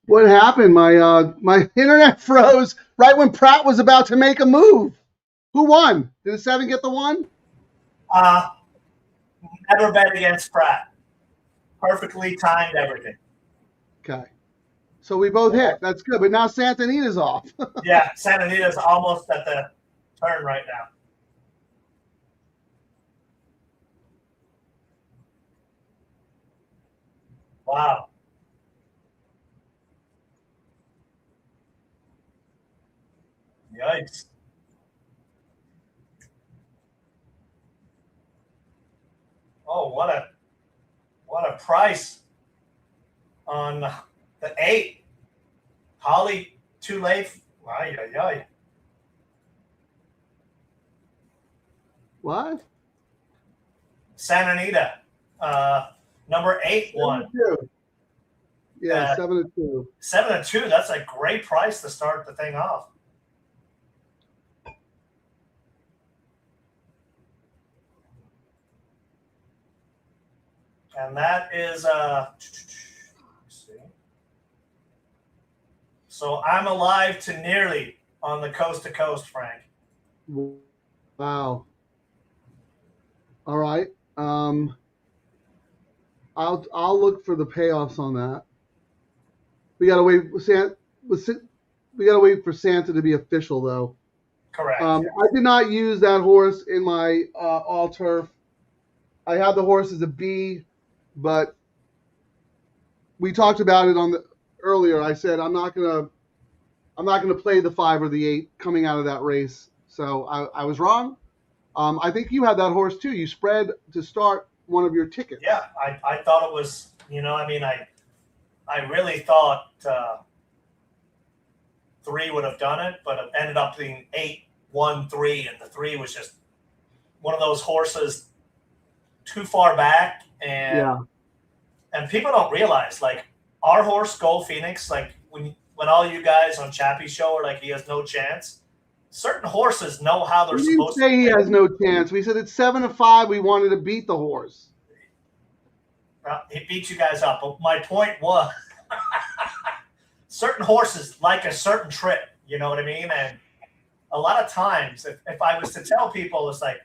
What happened? My internet froze right when Pratt was about to make a move. Who won? Did the 7 get the 1? Never bet against Pratt. Perfectly timed everything. Okay. So we both hit. That's good. But now Santa Anita's off. Yeah, Santa Anita's almost at the turn right now. Wow. Yikes. Oh, what a price on the 8. Holly, too late. Ay, ay, ay. What? Santa Anita, number 8 won. 7-2. Yeah, 7-2. 7-2. That's a great price to start the thing off. And that is see. So I'm alive to nearly on the coast to coast, Frank. Wow. All right. I'll look for the payoffs on that. We gotta wait. We gotta wait for Santa to be official, though. Correct. I did not use that horse in my all turf. I had the horse as a B, but we talked about it earlier. I said I'm not gonna play the 5 or the 8 coming out of that race. So I was wrong. I think you had that horse too. You spread to start one of your tickets. Yeah, I thought it was, I really thought 3 would have done it, but it ended up being 8, 1, 3, and the 3 was just one of those horses too far back, and people don't realize, like, our horse Gold Phoenix, like when all you guys on Chappie's show are like he has no chance. Certain horses know how they're supposed to. We didn't say he has no chance. We said it's 7-5. We wanted to beat the horse. Well, he beat you guys up. But my point was, certain horses like a certain trip. You know what I mean? And a lot of times, if I was to tell people, it's like,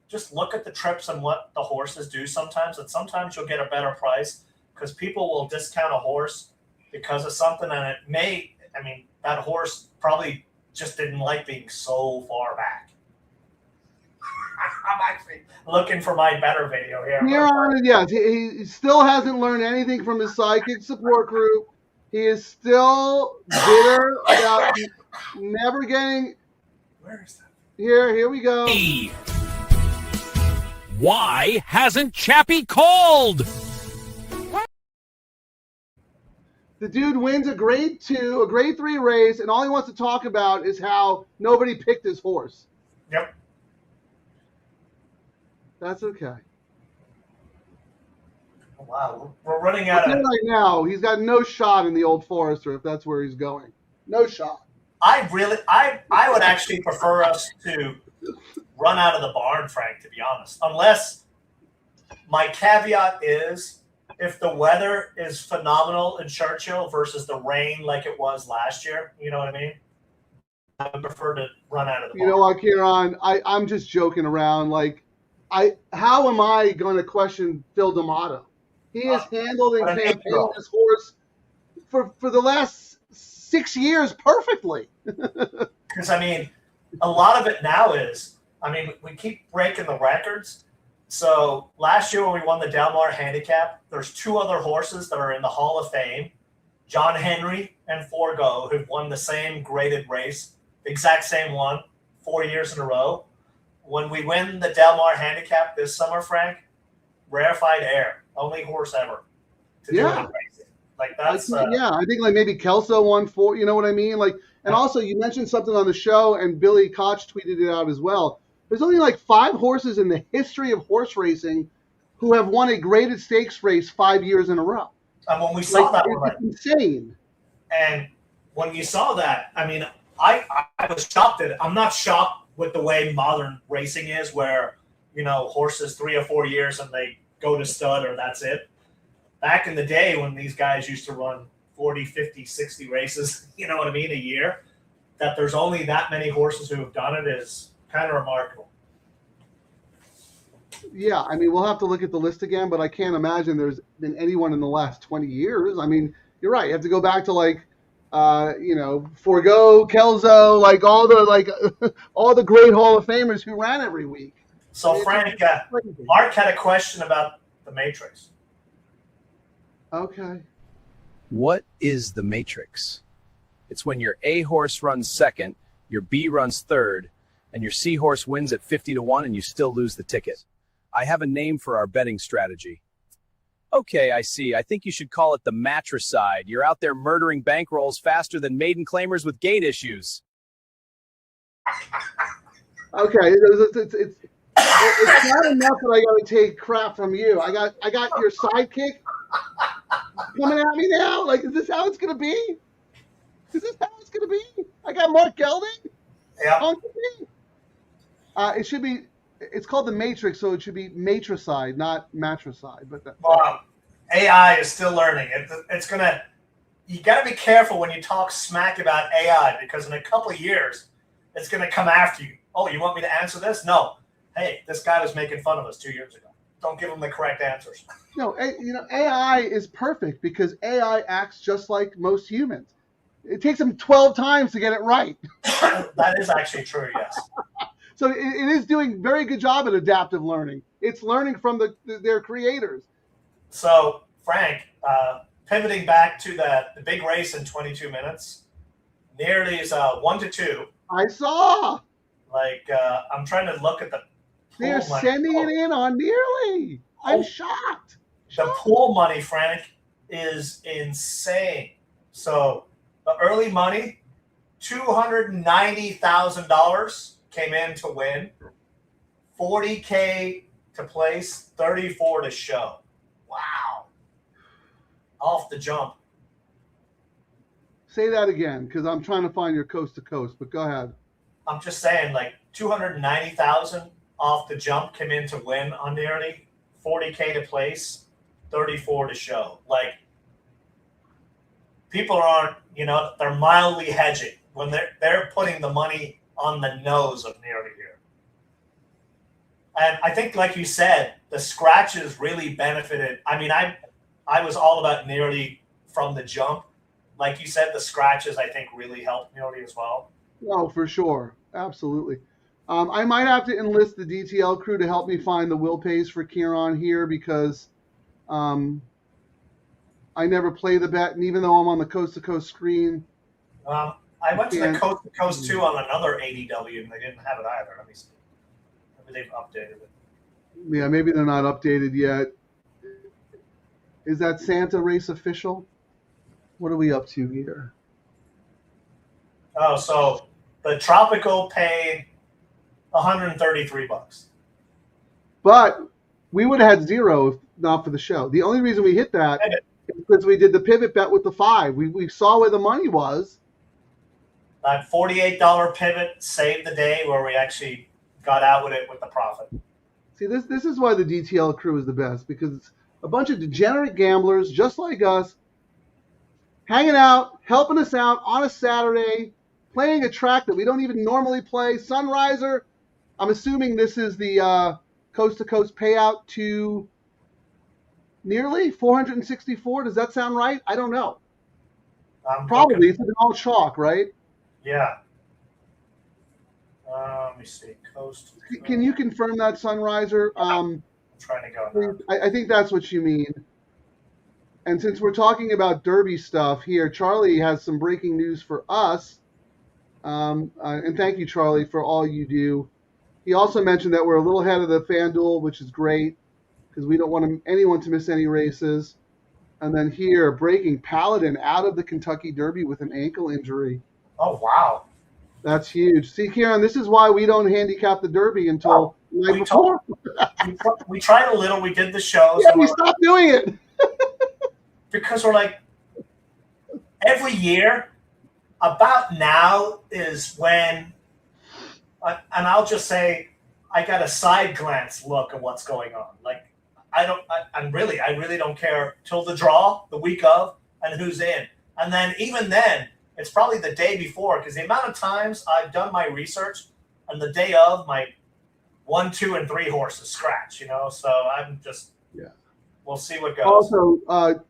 just look at the trips and what the horses do sometimes. And sometimes you'll get a better price because people will discount a horse because of something. And it may, that horse probably just didn't like being so far back. I'm actually looking for my better video here. Yes, he still hasn't learned anything from his sidekick support group. He is still bitter about never getting. Where is that? Here we go. Why hasn't Chappie called? The dude wins a grade 2, a grade 3 race, and all he wants to talk about is how nobody picked his horse. Yep. That's okay. Wow, we're running out of. Right now, he's got no shot in the Old Forester if that's where he's going. No shot. I would actually prefer us to run out of the barn, Frank, to be honest. Unless my caveat is if the weather is phenomenal in Churchill versus the rain like it was last year, you know what I mean? I would prefer to run out of the barn. You know what, Ciaran? I'm just joking around. Like, how am I going to question Phil D'Amato? He has handled and campaigned this horse for the last 6 years perfectly. Because, a lot of it now is, we keep breaking the records. So last year when we won the Del Mar Handicap, there's 2 other horses that are in the Hall of Fame, John Henry and Forgo, who've won the same graded race, the exact same one, 4 years in a row. When we win the Del Mar Handicap this summer, Frank, rarefied air, only horse ever to do it in racing. Like that's I think like maybe Kelso won 4. You know what I mean? Like, and also you mentioned something on the show, and Billy Koch tweeted it out as well. There's only like 5 horses in the history of horse racing who have won a graded stakes race 5 years in a row. And when we saw that, we're like, insane. And when you saw that, I was shocked at it. I'm not shocked with the way modern racing is, where horses 3 or 4 years and they go to stud or that's it. Back in the day when these guys used to run 40, 50, 60 races, you know what I mean, a year, that there's only that many horses who have done it is kind of remarkable. Yeah, I mean, we'll have to look at the list again, but I can't imagine there's been anyone in the last 20 years. I mean, you're right. You have to go back to Forgo, Kelso, all the great Hall of Famers who ran every week. So, Frank, Mark had a question about the Matrix. Okay. What is the matrix? It's when your A horse runs second, your B runs third, and your C horse wins at 50-1 and you still lose the ticket. I have a name for our betting strategy. Okay, I see. I think you should call it the matricide. You're out there murdering bankrolls faster than maiden claimers with gate issues. Okay, it's not enough that I got to take crap from you. I got your sidekick coming at me now. Like, is this how it's gonna be? Is this how it's gonna be? I got Mark Gelding. Yeah. It should be. It's called the Matrix, so it should be matricide, not matricide. But AI is still learning. It's gonna. You got to be careful when you talk smack about AI, because in a couple of years, it's gonna come after you. Oh, you want me to answer this? No. Hey, this guy was making fun of us 2 years ago. Don't give him the correct answers. No, AI is perfect because AI acts just like most humans. It takes them 12 times to get it right. That is actually true, yes. So it is doing very good job at adaptive learning. It's learning from their creators. So, Frank, pivoting back to the big race in 22 minutes, nearly is 1-2. I saw. I'm trying to look at the pool They're money. sending it in on nearly. I'm shocked. The pool money, Frank, is insane. So the early money, $290,000 came in to win, $40K to place, $34 to show. Wow. Off the jump. Say that again, because I'm trying to find your coast to coast, but go ahead. I'm just saying, 290,000 off the jump came in to win on nearly, $40K to place, $34 to show. People aren't, they're mildly hedging when they're putting the money on the nose of nearly here. And I think, like you said, the scratches really benefited. I mean, I was all about nearly from the jump. Like you said, the scratches, I think, really helped nearly as well. Oh, for sure. Absolutely. I might have to enlist the DTL crew to help me find the will pays for Ciaran here because I never play the bet, and even though I'm on the coast to coast screen. I went to the coast to coast too on another ADW, and they didn't have it either. Let me see. Maybe they've updated it. Yeah, maybe they're not updated yet. Is that Santa race official? What are we up to here? Oh, so the Tropical paid $133. But we would have had zero if not for the show. The only reason we hit that is because we did the pivot bet with the 5. We saw where the money was. That $48 pivot saved the day where we actually got out with it with the profit. See, this is why the DTL crew is the best, because it's a bunch of degenerate gamblers just like us hanging out, helping us out on a Saturday, playing a track that we don't even normally play. Sunriser, I'm assuming this is the coast-to-coast payout to nearly 464. Does that sound right? I don't know. Probably. It's an all chalk, right? Yeah. Let me see. Coast. Can you confirm that, Sunriser? I'm trying to go now. I think that's what you mean. And since we're talking about Derby stuff here, Charlie has some breaking news for us. And thank you, Charlie, for all you do. He also mentioned that we're a little ahead of the FanDuel, which is great because we don't want anyone to miss any races. And then here, breaking Paladin out of the Kentucky Derby with an ankle injury. Oh, wow. That's huge. See, Ciaran, this is why we don't handicap the Derby until the night before. We tried a little. We did the shows. Yeah, we stopped doing it. Because we're like, every year, about now is when, and I'll just say, I got a side glance look at what's going on. I really don't care till the draw, the week of, and who's in. And then even then, it's probably the day before, because the amount of times I've done my research and the day of, my 1, 2, and 3 horses scratch, So I'm just, we'll see what goes. Also,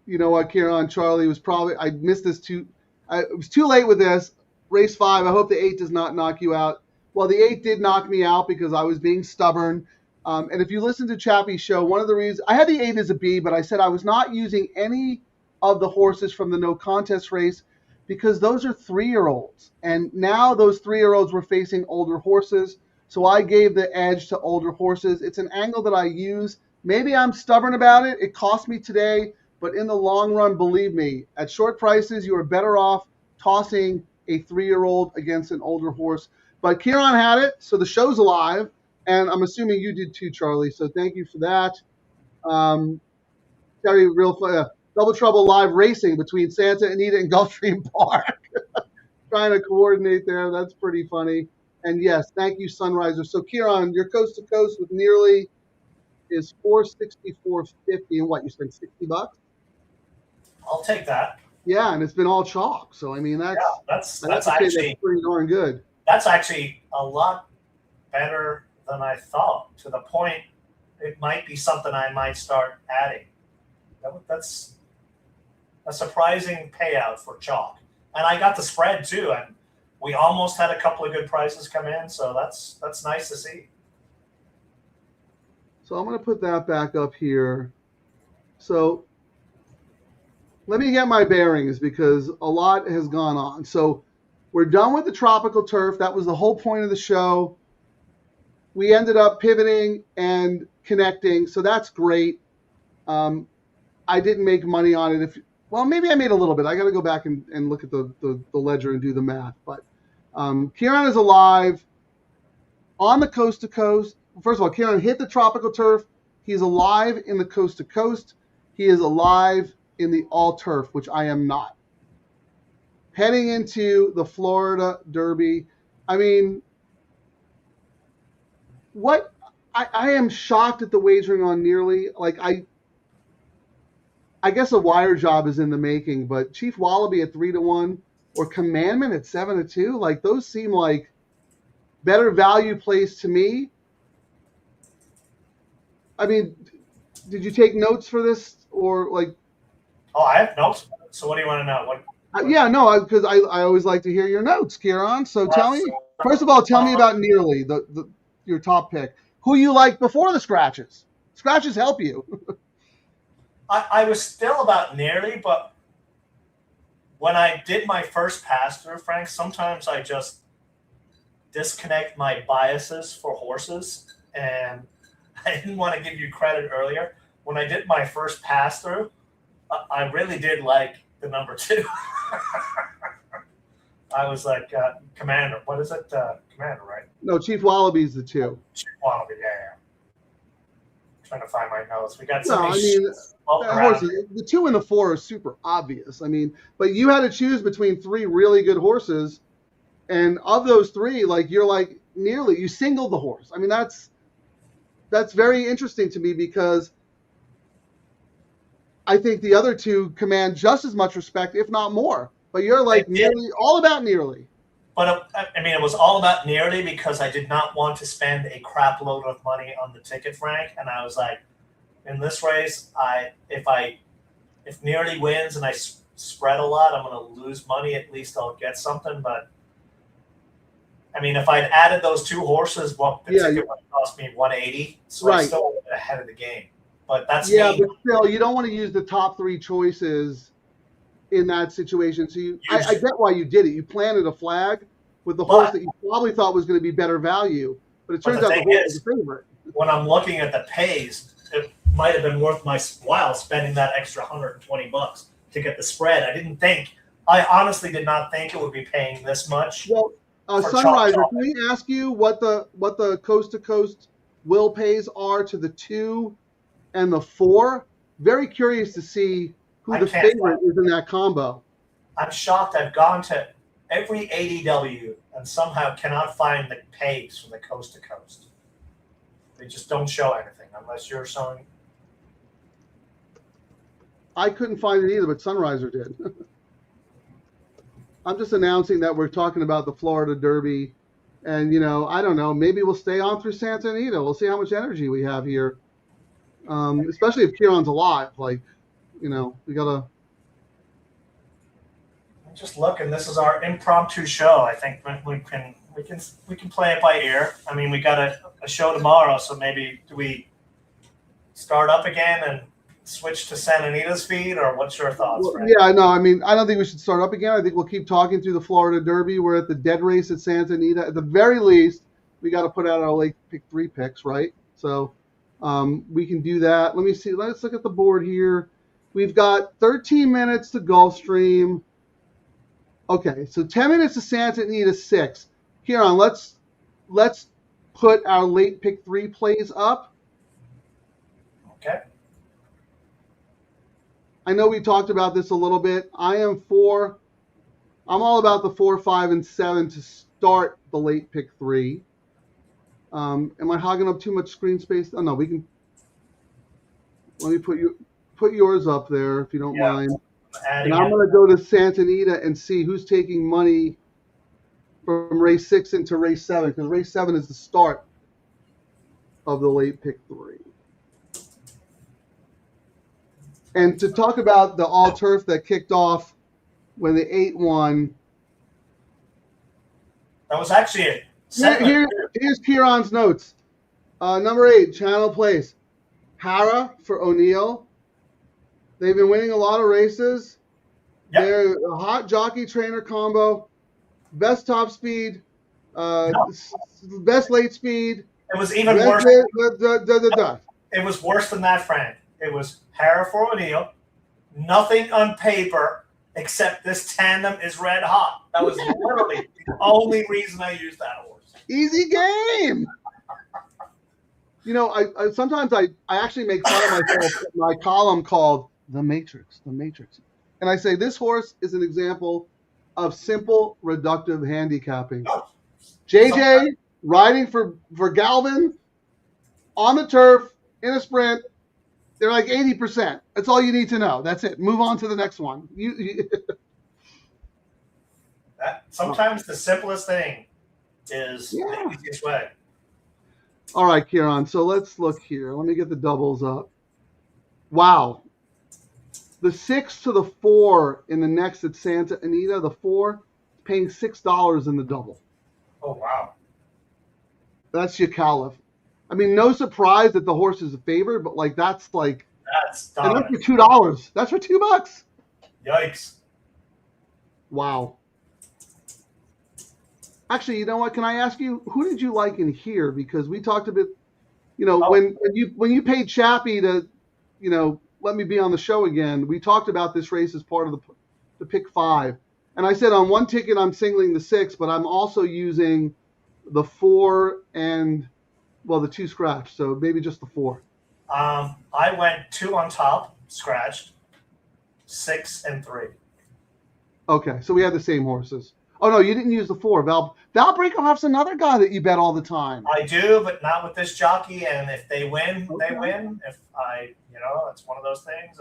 you know what, Ciaran, Charlie was probably, I missed this it was too late with this. Race 5, I hope the 8 does not knock you out. Well, the 8 did knock me out because I was being stubborn. And if you listen to Chappie's show, one of the reasons, I had the 8 as a B, but I said I was not using any of the horses from the no contest race because those are 3-year-olds. And now those 3-year-olds were facing older horses. So I gave the edge to older horses. It's an angle that I use. Maybe I'm stubborn about it. It cost me today. But in the long run, believe me, at short prices, you are better off tossing a 3-year-old against an older horse. But Ciaran had it, so the show's alive. And I'm assuming you did too, Charlie. So thank you for that. Terry, Double Trouble live racing between Santa Anita and Gulfstream Park. Trying to coordinate there. That's pretty funny. And yes, thank you, Sunriser. So Ciaran, your coast to coast with nearly is $464.50. And what, you spent $60? I'll take that. Yeah, and it's been all chalk. So I mean, that's actually pretty darn good. That's actually a lot better than I thought. To the point, it might be something I might start adding. That's a surprising payout for chalk, and I got the spread too. And we almost had a couple of good prices come in, so that's nice to see. So I'm going to put that back up here. So let me get my bearings because a lot has gone on. So we're done with the tropical turf. That was the whole point of the show. We ended up pivoting and connecting, so that's great. I didn't make money on it. Maybe I made a little bit. I got to go back and look at the ledger and do the math. But Ciaran is alive on the coast to coast. First of all, Ciaran hit the tropical turf. He's alive in the coast to coast. He is alive in the all turf, which I am not. Heading into the Florida Derby. I mean, I am shocked at the wagering on nearly. Like I guess a wire job is in the making, but Chief Wallaby at 3-1 or Commandment at 7-2, like those seem like better value plays to me. I mean, did you take notes for this or like? Oh, I have notes. So what do you want to know? Because I always like to hear your notes, Ciaran. So tell me, first of all, tell me about nearly your top pick. Who you liked before the scratches? Scratches help you. I was still about nearly, but when I did my first pass through, Frank, sometimes I just disconnect my biases for horses. And I didn't want to give you credit earlier. When I did my first pass through, I really did like the number 2. I was like, Commander. What is it? Commander, right? No, Chief Wallaby's the 2. Chief Wallaby, yeah. Trying to find my notes. We got horses. The 2 and the 4 are super obvious. I mean, but you had to choose between 3 really good horses, and of those 3, like you're like nearly you singled the horse. I mean, that's very interesting to me because I think the other 2 command just as much respect, if not more. But you're like nearly all about nearly. But it was all about nearly because I did not want to spend a crap load of money on the ticket, Frank. And I was like, in this race, if nearly wins and I spread a lot, I'm going to lose money. At least I'll get something. But I mean, if I'd added those 2 horses, the ticket would cost me $180. So I still would have been ahead of the game. But that's me. But still, you don't want to use the top 3 choices in that situation. So I get why you did it. You planted a flag with the horse that you probably thought was going to be better value, but it turns out the horse is the favorite. When I'm looking at the pays, it might have been worth my while spending that extra $120 to get the spread. I honestly did not think it would be paying this much. Well, Sunriser, can we ask you what the coast to coast will pays are to the 2 and the 4? Very curious to see who the favorite is in that combo. I'm shocked. I've gone to every ADW and somehow cannot find the pays for the coast to coast. They just don't show anything unless you're showing. I couldn't find it either, but Sunriser did. I'm just announcing that we're talking about the Florida Derby. And, you know, I don't know, maybe we'll stay on through Santa Anita. We'll see how much energy we have here. Especially if Ciaran's alive. Like, you know, we got to. I'm just looking. This is our impromptu show. I think we can play it by ear. I mean, we got a show tomorrow, so maybe do we start up again and switch to Santa Anita's feed, or what's your thoughts? Well, yeah, no, I mean, I don't think we should start up again. I think we'll keep talking through the Florida Derby. We're at the dead race at Santa Anita. At the very least, we got to put out our late pick 3 picks, right? So we can do that. Let me see. Let's look at the board here. We've got 13 minutes to Gulfstream. Okay, so 10 minutes to Santa Anita 6. Ciaran, let's put our late pick 3 plays up. Okay. I know we talked about this a little bit. I'm all about the 4, 5, and 7 to start the late pick 3. Am I hogging up too much screen space? Oh no, we can. Let me put yours up there if you don't mind. And I'm going to go to Santa Anita and see who's taking money from race 6 into race 7, because race 7 is the start of the late pick 3. And to talk about the all turf that kicked off when the 8 won. That was actually it. Here's Ciaran's notes. Number 8, Channel Place. Hara for O'Neill. They've been winning a lot of races. Yep. They're a hot jockey trainer combo. Best top speed. Best late speed. It was even worse. It was worse than that, Frank. It was Hara for O'Neill. Nothing on paper except this tandem is red hot. That was literally the only reason I used that horse. Easy game. You know, I sometimes I actually make fun of myself in my column called The Matrix. And I say this horse is an example of simple reductive handicapping. JJ riding for Galvin on the turf in a sprint. They're like 80%. That's all you need to know. That's it. Move on to the next one. Sometimes the simplest thing is the easiest way. All right, Ciaran. So let's look here. Let me get the doubles up. Wow. The 6 to the 4 in the next at Santa Anita, the 4, paying $6 in the double. Oh, wow. That's Yakalov. I mean, no surprise that the horse is a favorite, but like that's for $2. That's for $2. Yikes! Wow. Actually, you know what? Can I ask you who did you like in here? Because we talked a bit, you know, when you paid Chappie to, you know, let me be on the show again. We talked about this race as part of the pick 5, and I said on one ticket I'm singling the 6, but I'm also using the 4 and. Well, the 2 scratched, so maybe just the 4. I went 2 on top, scratched, 6 and 3. Okay, so we had the same horses. Oh no, you didn't use the 4. Val Breakoff's another guy that you bet all the time. I do, but not with this jockey. And if they win, they win. If it's one of those things.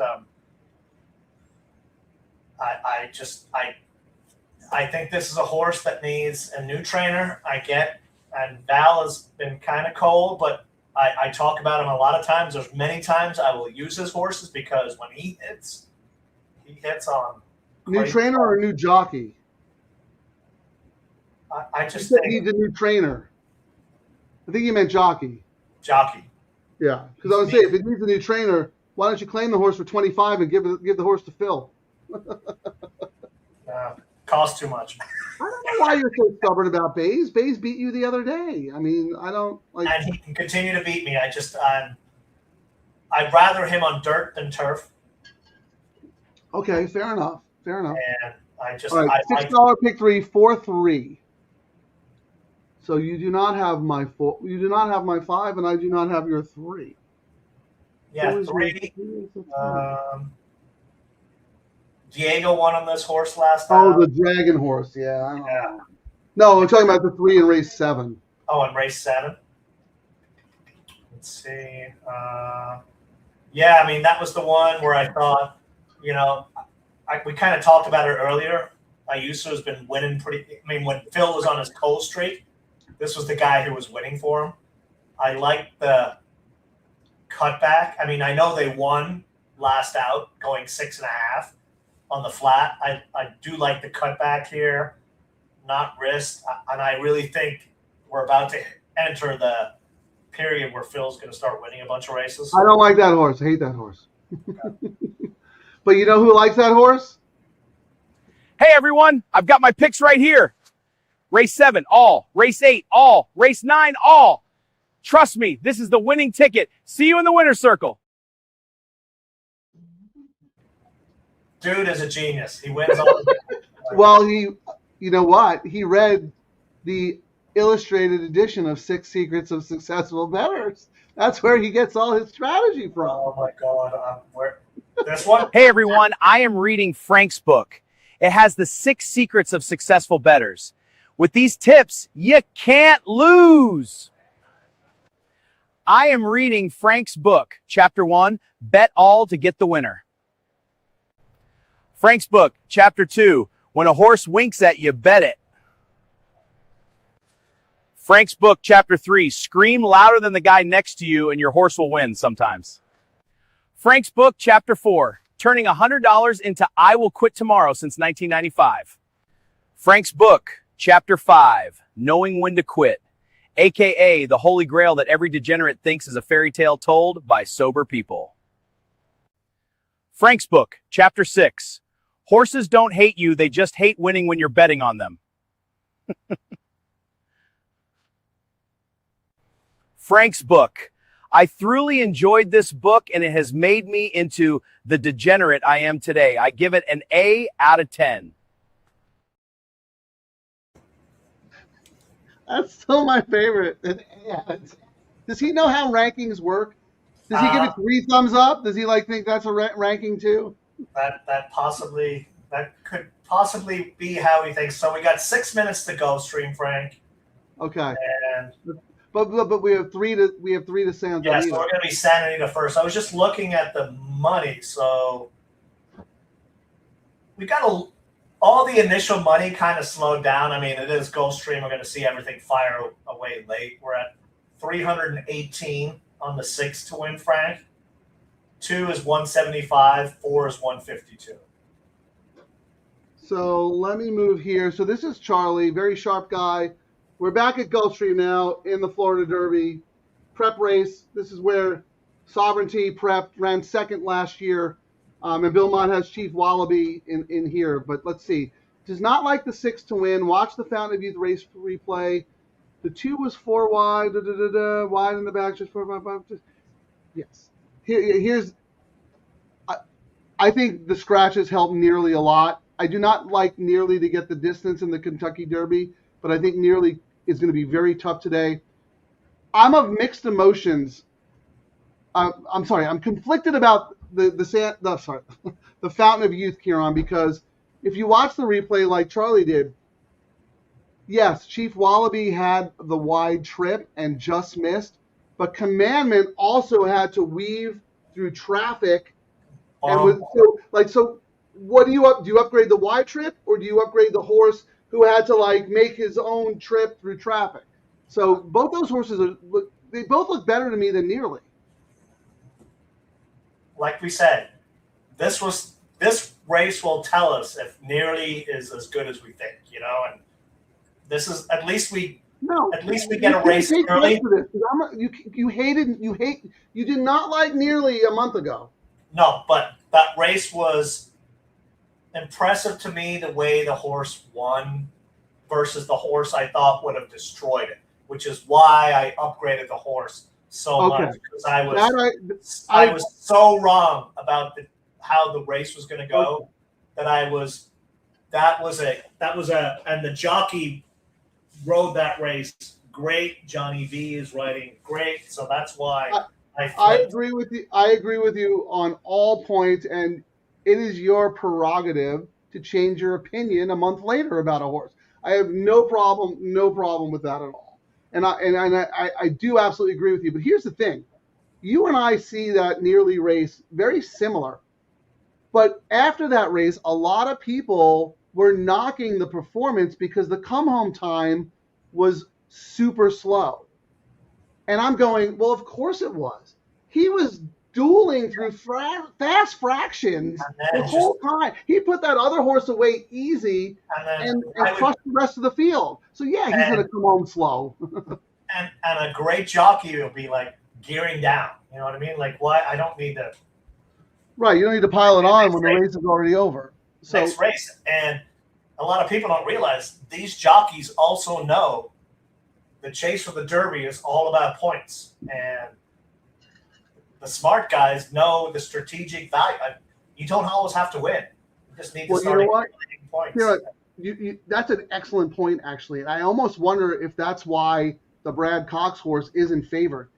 I think this is a horse that needs a new trainer. I get. And Val has been kind of cold, but I talk about him a lot of times. There's many times I will use his horses because when he hits on. New trainer or new jockey? I just think he needs a new trainer. I think you meant jockey. Jockey. Yeah, because I would say if it needs a new trainer, why don't you claim the horse for $25 and give the horse to Phil? Costs too much. I don't know why you're so stubborn about Bays. Bays beat you the other day. I mean, I don't like. And he can continue to beat me. I'd rather him on dirt than turf. Okay, fair enough. And I just all right, $6 pick 3, 4-3. So you do not have my 4. You do not have my 5, and I do not have your 3. Yeah, 3. Diego won on this horse last time. Oh, the dragon horse. Yeah. No, we're talking about the 3 in race 7. Oh, in race 7. Let's see. Yeah, I mean that was the one where I thought, you know, we kind of talked about it earlier. Ayuso has been winning pretty. I mean, when Phil was on his cold streak, this was the guy who was winning for him. I like the cutback. I mean, I know they won last out, going 6.5 on the flat. I do like the cutback here, not risk, and I really think we're about to enter the period where Phil's going to start winning a bunch of races. I don't like that horse. I hate that horse. But you know who likes that horse? Hey, everyone, I've got my picks right here. Race 7, all. Race 8, all. Race 9, all. Trust me, this is the winning ticket. See you in the winner's circle. Dude is a genius. He wins all the Well, you know what? He read the illustrated edition of 6 Secrets of Successful Bettors. That's where he gets all his strategy from. Oh, my God. This one? Hey, everyone, I am reading Frank's book. It has the 6 secrets of successful bettors. With these tips, you can't lose. I am reading Frank's book, Chapter 1, Bet All to Get the Winner. Frank's book, Chapter 2, When a Horse Winks at You, Bet It. Frank's book, Chapter 3, Scream louder than the guy next to you and your horse will win sometimes. Frank's book, Chapter 4, Turning $100 into I Will Quit Tomorrow since 1995. Frank's book, Chapter 5, Knowing When to Quit, aka the holy grail that every degenerate thinks is a fairy tale told by sober people. Frank's book, Chapter 6, Horses don't hate you, they just hate winning when you're betting on them. Frank's book. I thoroughly enjoyed this book and it has made me into the degenerate I am today. I give it an A out of 10. That's still my favorite. Does he know how rankings work? Does he give it 3 thumbs up? Does he think that's a ranking too? That could possibly be how he thinks. So we got 6 minutes to go, Stream Frank. Okay. And but we have 3 to San Antonio. yeah, so we're going to be Santa Anita first. I was just looking at the money, so we got all the initial money kind of slowed down. I mean, it is Gulfstream. We're going to see everything fire away late. We're at 318 on the 6 to win, Frank. 2 is 175. 4 is 152. So let me move here. So this is Charlie, very sharp guy. We're back at Gulfstream now in the Florida Derby prep race. This is where Sovereignty Prep ran second last year. And Bill Mott has Chief Wallaby in here. But let's see. Does not like the 6 to win. Watch the Fountain of Youth race replay. The 2 was 4 wide. Wide in the back. Just 4, 5, 5. Yes. Here's. I think the scratches help Nearly a lot. I do not like Nearly to get the distance in the Kentucky Derby, but I think Nearly is going to be very tough today. I'm of mixed emotions. I'm sorry. I'm conflicted about the Fountain of Youth, Ciaran, because if you watch the replay like Charlie did, yes, Chief Wallaby had the wide trip and just missed, but Commandment also had to weave through traffic. And so what do you upgrade the wide trip, or do you upgrade the horse who had to make his own trip through traffic? So both those horses they both look better to me than Nearly. Like we said, this race will tell us if Nearly is as good as we think, and this is at least we get a race early. You did not like Nearly a month ago. No, but that race was impressive to me, the way the horse won versus the horse I thought would have destroyed it, which is why I upgraded the horse so much, because I was so wrong about how the race was going to go and the jockey rode that race great. Johnny V is riding great, so that's why I agree with you. I agree with you on all points, and it is your prerogative to change your opinion a month later about a horse. I have no problem with that at all. And I do absolutely agree with you. But here's the thing. You and I see that Nearly race very similar. But after that race, a lot of people were knocking the performance because the come home time was super slow. And I'm going, well, of course it was. He was dueling through fast fractions the whole time. He put that other horse away easy and crushed the rest of the field. So yeah, he's going to come home slow. and a great jockey will be like gearing down. You know what I mean? Like, why? I don't need to. Right, you don't need to pile it on when the race is already over. So, next race, and a lot of people don't realize these jockeys also know the chase for the Derby is all about points, and the smart guys know the strategic value. You don't always have to win; you just need to start accumulating points. That's an excellent point, actually. I almost wonder if that's why the Brad Cox horse isn't favored.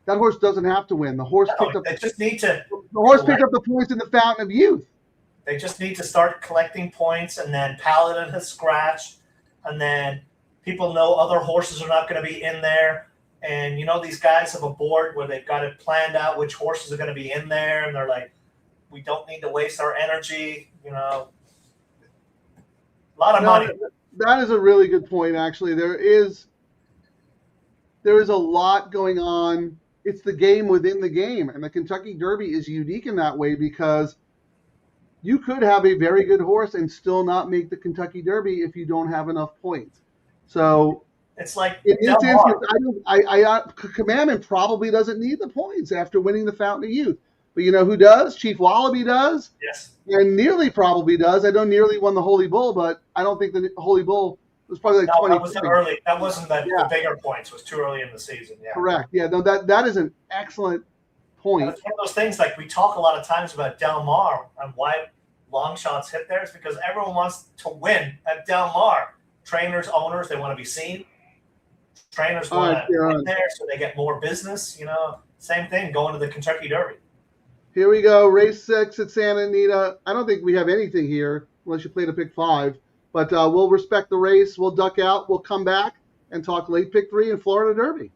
That horse doesn't have to win. The horse picked up. They just need to. The horse picked up the points in the Fountain of Youth. They just need to start collecting points, and then Paladin has scratched, and then people know other horses are not going to be in there. And, you know, these guys have a board where they've got it planned out which horses are going to be in there, and they're like, we don't need to waste our energy, you know. A lot of money. That is a really good point, actually. There is a lot going on. It's the game within the game, and the Kentucky Derby is unique in that way because you could have a very good horse and still not make the Kentucky Derby if you don't have enough points. So it's like in this instance, Commandment probably doesn't need the points after winning the Fountain of Youth. But you know who does? Chief Wallaby does. Yes. And Nearly probably does. I know Nearly won the Holy Bull, but I don't think the Holy Bull was probably like 20. That was early. That wasn't the bigger points. It was too early in the season. Yeah. Correct. Yeah. No, that is an excellent point. It's one of those things, like we talk a lot of times about Del Mar and why long shots hit there. It's because everyone wants to win at Del Mar. Trainers, owners, they want to be seen. Trainers want to win there so they get more business. You know, same thing going to the Kentucky Derby. Here we go. Race 6 at Santa Anita. I don't think we have anything here unless you play to pick 5. But we'll respect the race. We'll duck out. We'll come back and talk late pick 3 in Florida Derby.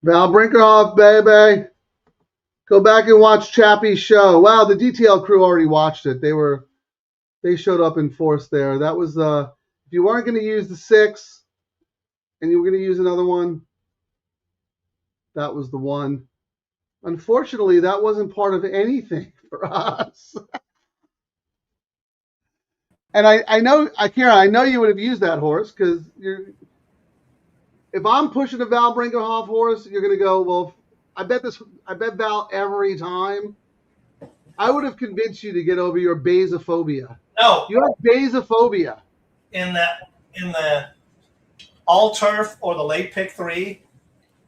Val Brinkerhoff, baby. Go back and watch Chappie's show. Wow, the DTL crew already watched it. They showed up in force there. That was if you weren't going to use the 6 and you were going to use another one, that was the one. Unfortunately, that wasn't part of anything for us. And I know, Ciaran, I know you would have used that horse because if I'm pushing a Val Brinkerhoff horse, you're going to go, well, I bet Val every time. I would have convinced you to get over your basophobia. No, You have basophobia. in the all turf or the late pick 3,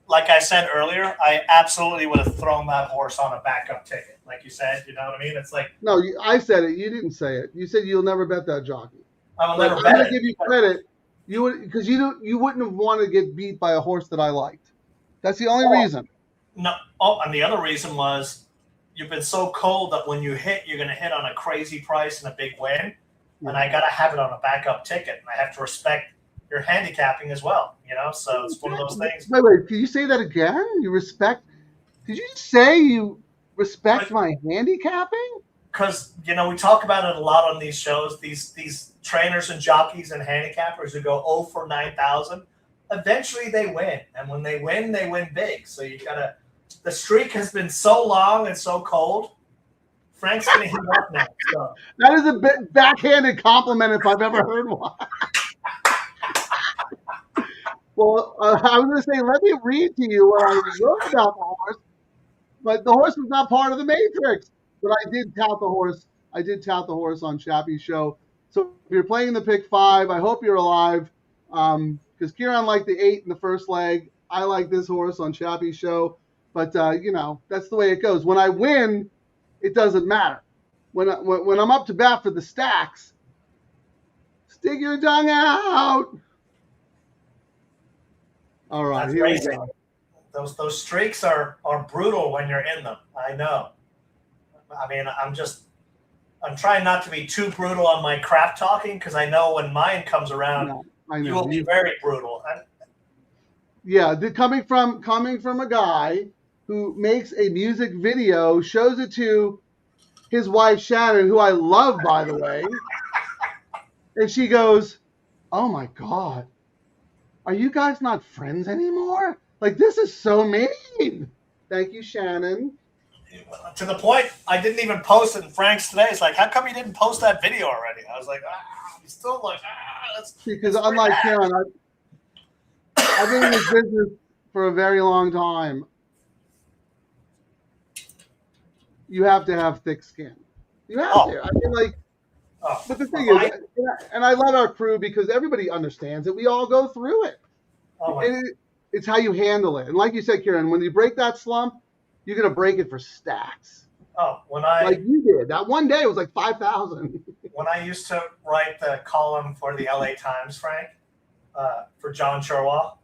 like I said earlier, I absolutely would have thrown that horse on a backup ticket. Like you said, you know what I mean? It's like, No, I said it. You didn't say it. You said you'll never bet that jockey. I will But never I'm bet going it. to give you credit. You would because you wouldn't have wanted to get beat by a horse that I liked. That's the only reason. No. Oh, and the other reason was you've been so cold that when you hit, you're going to hit on a crazy price and a big win. Yeah. And I got to have it on a backup ticket. And I have to respect your handicapping as well, you know? So it's one of those things. Wait. Can you say that again? You respect? Did you say you respect my handicapping? Because, you know, we talk about it a lot on these shows. These trainers and jockeys and handicappers who go 0 for 9,000, eventually they win. And when they win big. So you got to – the streak has been so long and so cold. Frank's going to heat up now. So. That is a bit backhanded compliment if I've ever heard one. Well, I was going to say, let me read to you what I wrote about the horse, but the horse was not part of the Matrix. But I did tout the horse. I did tout the horse on Chappie's show. So if you're playing the pick 5, I hope you're alive. Because Ciaran liked the 8 in the first leg. I like this horse on Chappie's show. But, you know, that's the way it goes. When I win, it doesn't matter. When I'm up to bat for the stacks, stick your tongue out. All right, That's here racing. we go. Those streaks are brutal when you're in them. I know. I mean, I'm trying not to be too brutal on my crap talking because I know when mine comes around, I know. you will be very brutal. Yeah, coming from a guy who makes a music video, shows it to his wife Shannon, who I love, by the way, and she goes, "Oh my God, are you guys not friends anymore? Like, this is so mean." Thank you, Shannon. To the point, I didn't even post it in Frank's today. It's like, how come you didn't post that video already? I was like, he's still like, because unlike Ciaran, I've been in this business for a very long time. You have to have thick skin. You have to. I mean, like, but the thing is, and I love our crew because everybody understands it. We all go through it. It's how you handle it. And like you said, Ciaran, when you break that slump, you're going to break it for stacks. Like you did. That one day it was like 5,000. When I used to write the column for the LA Times, Frank, for John Sherwell,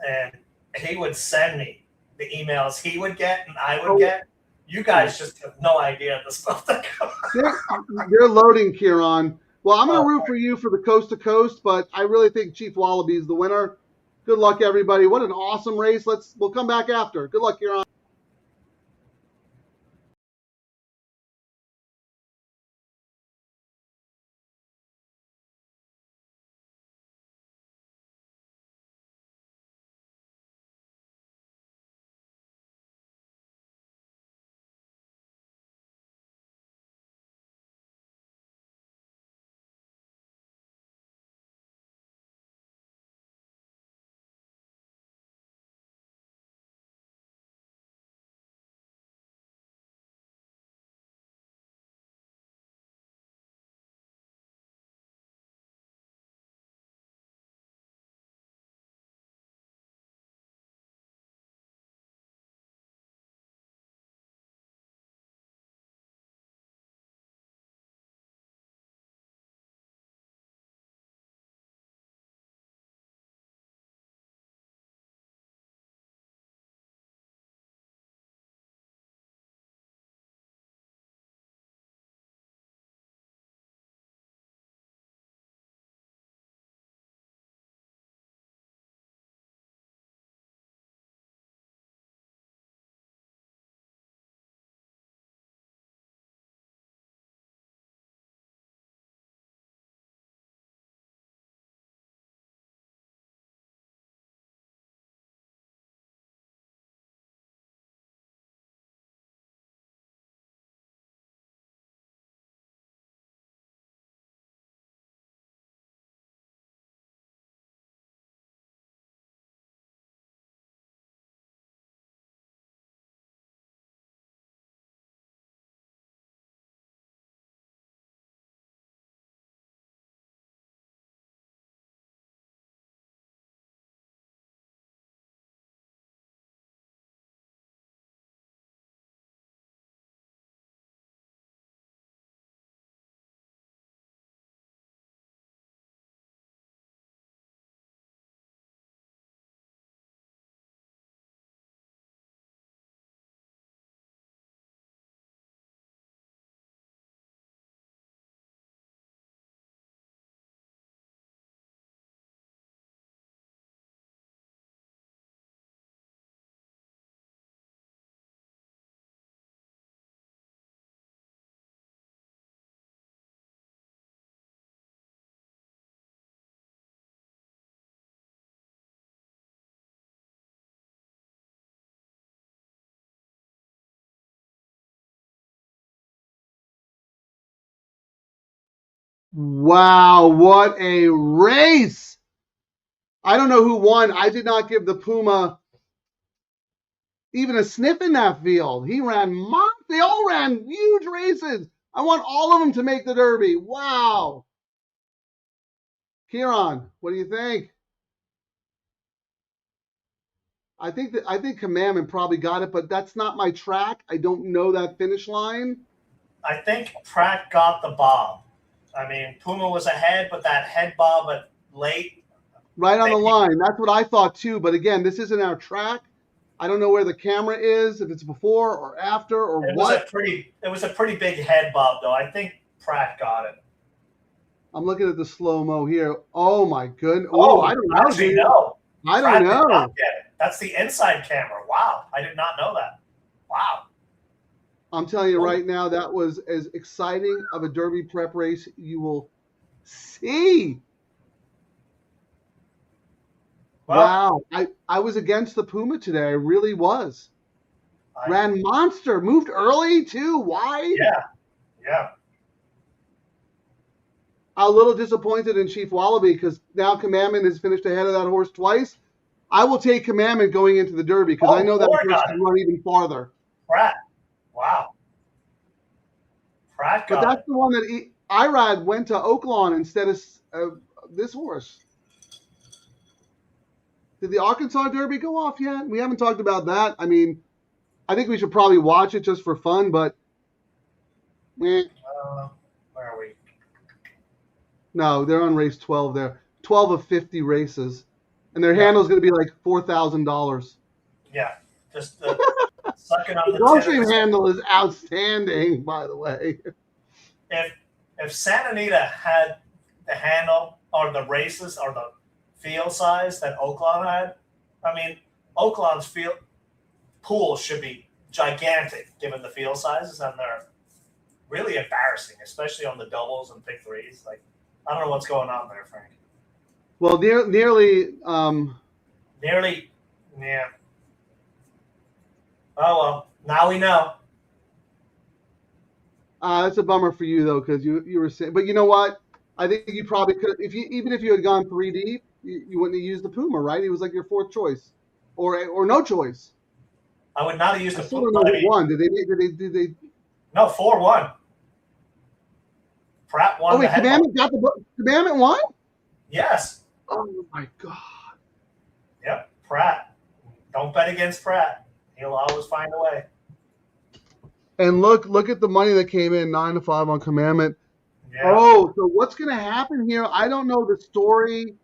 and he would send me the emails he would get and I would get. You guys just have no idea the stuff that goes on. They're loading, Ciaran. Well, I'm going to root for you for the coast to coast, but I really think Chief Wallaby is the winner. Good luck, everybody. What an awesome race. We'll come back after. Good luck, Ciaran. Wow, what a race! I don't know who won. I did not give the Puma even a sniff in that field. He ran they all ran huge races. I want all of them to make the Derby. Wow. Ciaran, what do you think? I think Commandment probably got it, but that's not my track. I don't know that finish line. I think Pratt got the bob. I mean, Puma was ahead, but that head bob at late. Right on the line. That's what I thought too. But again, this isn't our track. I don't know where the camera is, if it's before or after or what. It was a pretty big head bob, though. I think Pratt got it. I'm looking at the slow-mo here. Oh, my goodness. Oh, I don't know, actually, dude. no. I Pratt don't did know. not get it. That's the inside camera. Wow. I did not know that. Wow. I'm telling you right now, that was as exciting of a Derby prep race you will see. Well, wow. I was against the Puma today. I really was. Ran monster. Moved early, too. Wide. Yeah. I'm a little disappointed in Chief Wallaby because now Commandment has finished ahead of that horse twice. I will take Commandment going into the Derby because I know that horse can run even farther. Pratt. Wow. Pratt got But that's the one that Irad went to Oaklawn instead of this horse. Did the Arkansas Derby go off yet? We haven't talked about that. I mean, I think we should probably watch it just for fun, but where are we? No, they're on race 12 there. 12 of 50 races. And their handle's going to be like $4,000. Yeah. Just sucking on the Gulfstream handle is outstanding, by the way. If Santa Anita had the handle or the races or the field size that Oaklawn had, I mean, Oaklawn's field pool should be gigantic given the field sizes, and they're really embarrassing, especially on the doubles and pick threes. Like, I don't know what's going on there, Frank. Well, nearly, yeah. Oh, well, now we know. That's a bummer for you, though, because you were saying, but you know what? I think you probably could, even if you had gone 3 deep, you wouldn't have used the Puma, right? He was like your 4th choice, or no choice. I would not have used the Puma. Puma. I mean, won. Did they? No, 4-1. Pratt won. Oh wait, Commandment won? Yes. Oh my God. Yep, Pratt. Don't bet against Pratt. He'll always find a way. And look at the money that came in, 9-5 on Commandment. Yeah. Oh, so what's going to happen here? I don't know the story.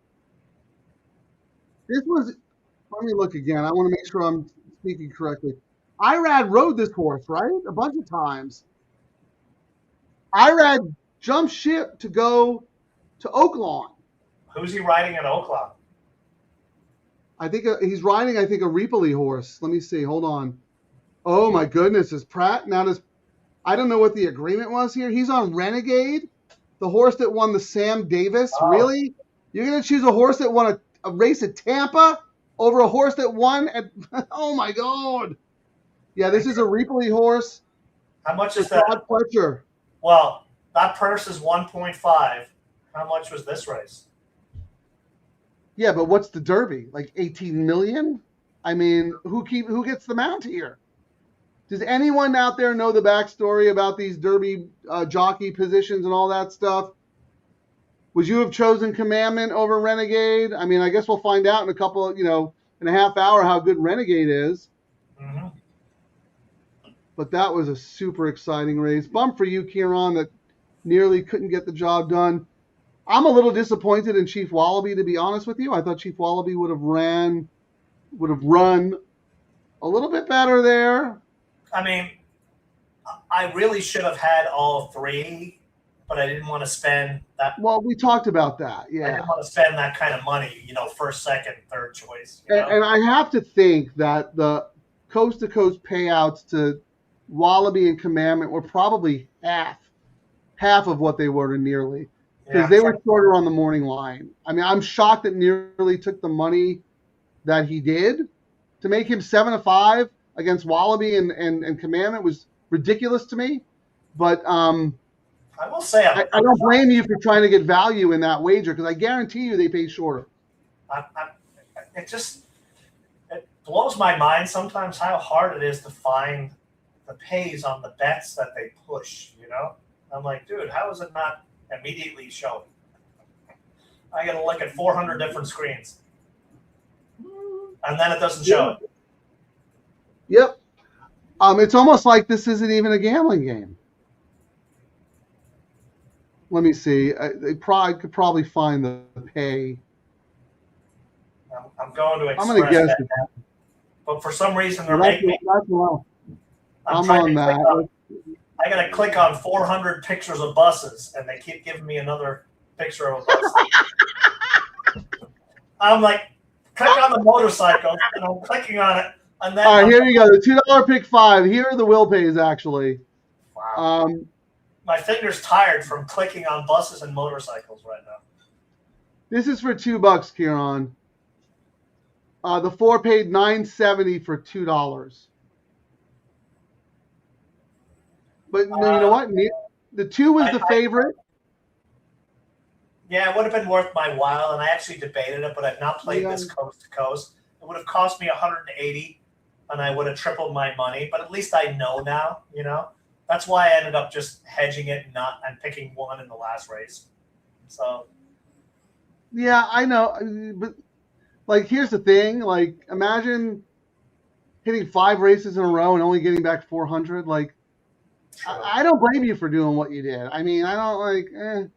Let me look again. I want to make sure I'm speaking correctly. Irad rode this horse, right? A bunch of times. Irad jumped ship to go to Oaklawn. Who's he riding at Oaklawn? I think he's riding, a Reapoli horse. Let me see. Hold on. Oh, my goodness. Is Pratt now I don't know what the agreement was here. He's on Renegade, the horse that won the Sam Davis. Oh. Really? You're going to choose a horse that won a race at Tampa over a horse that won at – oh, my God. Yeah, this is a Reapoli horse. How much is that? Todd Pletcher. Well, that purse is 1.5. How much was this race? Yeah, but what's the Derby? Like 18 million? I mean, who gets the mount here? Does anyone out there know the backstory about these Derby jockey positions and all that stuff? Would you have chosen Commandment over Renegade? I mean, I guess we'll find out in in a half hour how good Renegade is. Mm-hmm. But that was a super exciting race. Bum for you, Ciaran, that nearly couldn't get the job done. I'm a little disappointed in Chief Wallaby, to be honest with you. I thought Chief Wallaby would have run a little bit better there. I mean, I really should have had all 3, but I didn't want to spend that. Well, we talked about that, yeah. I didn't want to spend that kind of money, first, second, third choice. And I have to think that the coast-to-coast payouts to Wallaby and Commandment were probably half of what they were to Nearly. Because they were shorter on the morning line. I mean, I'm shocked that Nearly took the money that he did. To make him 7-5 against Wallaby and Commandment was ridiculous to me. But I will say, I don't blame you for trying to get value in that wager because I guarantee you they pay shorter. It blows my mind sometimes how hard it is to find the pays on the bets that they push, you know? I'm like, dude, how is it not immediately showing? I got to look at 400 different screens. And then it doesn't show it. Yep. It's almost like this isn't even a gambling game. Let me see. They could probably find the pay. I'm going to express I'm going to guess. that. But for some reason, they're That's making me. well. I'm trying on to that. I got to click on 400 pictures of buses, and they keep giving me another picture of a bus. I'm like, click on the motorcycle, and I'm clicking on it. And then all right, here you go. The $2 pick 5. Here are the will pays, actually. Wow. My finger's tired from clicking on buses and motorcycles right now. This is for $2, Ciaran. The 4 paid $9.70 for $2. But no, you know what? The 2 was the favorite. Yeah, it would have been worth my while, and I actually debated it, but I've not played this coast to coast. It would have cost me $180, and I would have tripled my money. But at least I know now, you know. That's why I ended up just hedging it and picking one in the last race. So. Yeah, I know, but like, here's the thing. Like, imagine hitting 5 races in a row and only getting back 400. Like, I don't blame you for doing what you did. I mean, I don't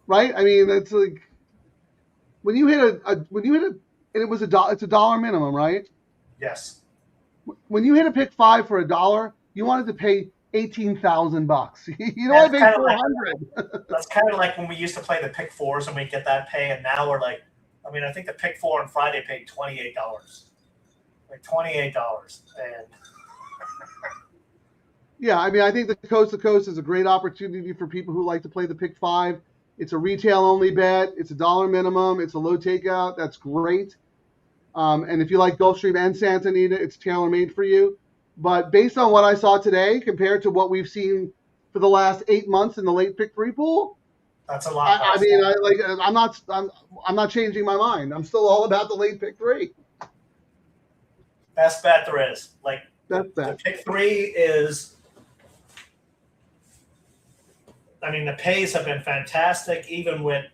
right? I mean, it's like when you hit and it was it's $1 minimum, right? Yes. When you hit a pick 5 for $1, you wanted to pay $18,000. You don't want to pay 400. That's kind of like when we used to play the pick 4s and we get that pay, and now we're like, I mean, I think the pick 4 on Friday paid $28, like $28, and yeah, I mean, I think the coast to coast is a great opportunity for people who like to play the pick 5. It's a retail only bet. It's $1 minimum. It's a low takeout. That's great. And if you like Gulfstream and Santa Anita, it's tailor-made for you. But based on what I saw today, compared to what we've seen for the last 8 months in the late pick 3 pool, that's a lot. I'm not changing my mind. I'm still all about the late pick 3. Best bet there is. Like, the pick 3 is. I mean, the pays have been fantastic, even when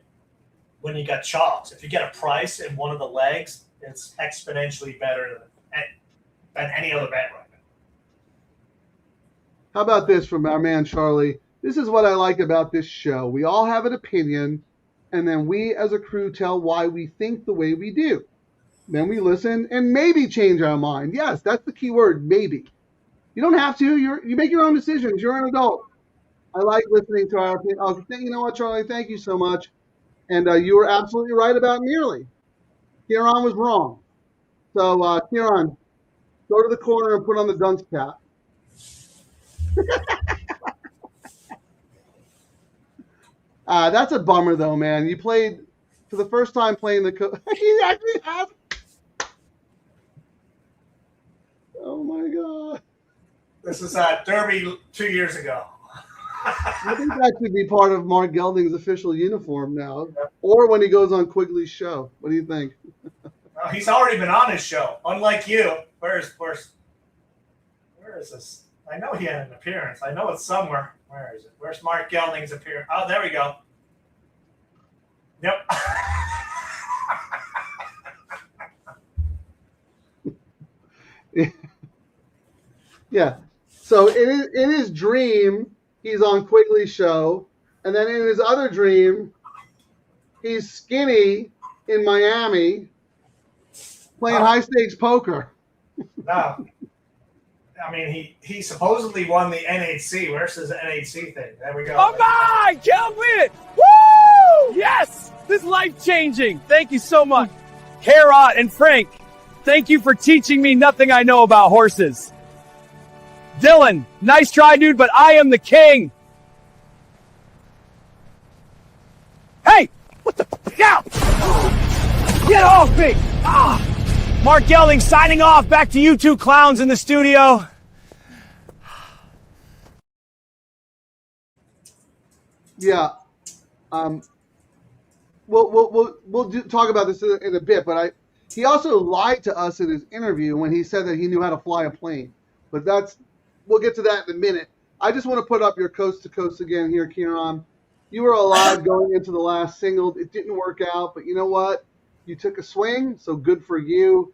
you got chalks. If you get a price in one of the legs, it's exponentially better than any other bet right now. How about this from our man Charlie? This is what I like about this show. We all have an opinion, and then we as a crew tell why we think the way we do. Then we listen and maybe change our mind. Yes, that's the key word, maybe. You don't have to. You make your own decisions. You're an adult. I like listening to our opinion. Oh, you know what, Charlie? Thank you so much. And you were absolutely right about nearly. Ciaran was wrong. So, Ciaran, go to the corner and put on the dunce cap. That's a bummer, though, man. You played for the first time playing the he actually has. Oh, my God. This is Derby 2 years ago. I think that should be part of Mark Gelding's official uniform now, or when he goes on Quigley's show. What do you think? He's already been on his show. Unlike you, where is this? I know he had an appearance. I know it's somewhere. Where is it? Where's Mark Gelding's appearance? Oh, there we go. Yep. Yeah. So in his dream, he's on Quigley's show, and then in his other dream, he's skinny in Miami playing high-stakes poker. No. I mean, he supposedly won the NHC. Where's his NHC thing? There we go. All right, Kelvin! Woo! Yes! This is life-changing. Thank you so much. Ciaran and Frank, thank you for teaching me nothing I know about horses. Dylan, nice try, dude, but I am the king. Hey! What the f*** out? Get off me! Mark Gelding signing off. Back to you two clowns in the studio. Yeah. We'll talk about this in a bit, but he also lied to us in his interview when he said that he knew how to fly a plane. But we'll get to that in a minute. I just want to put up your coast to coast again here, Ciaran. You were alive going into the last single. It didn't work out, but you know what? You took a swing, so good for you.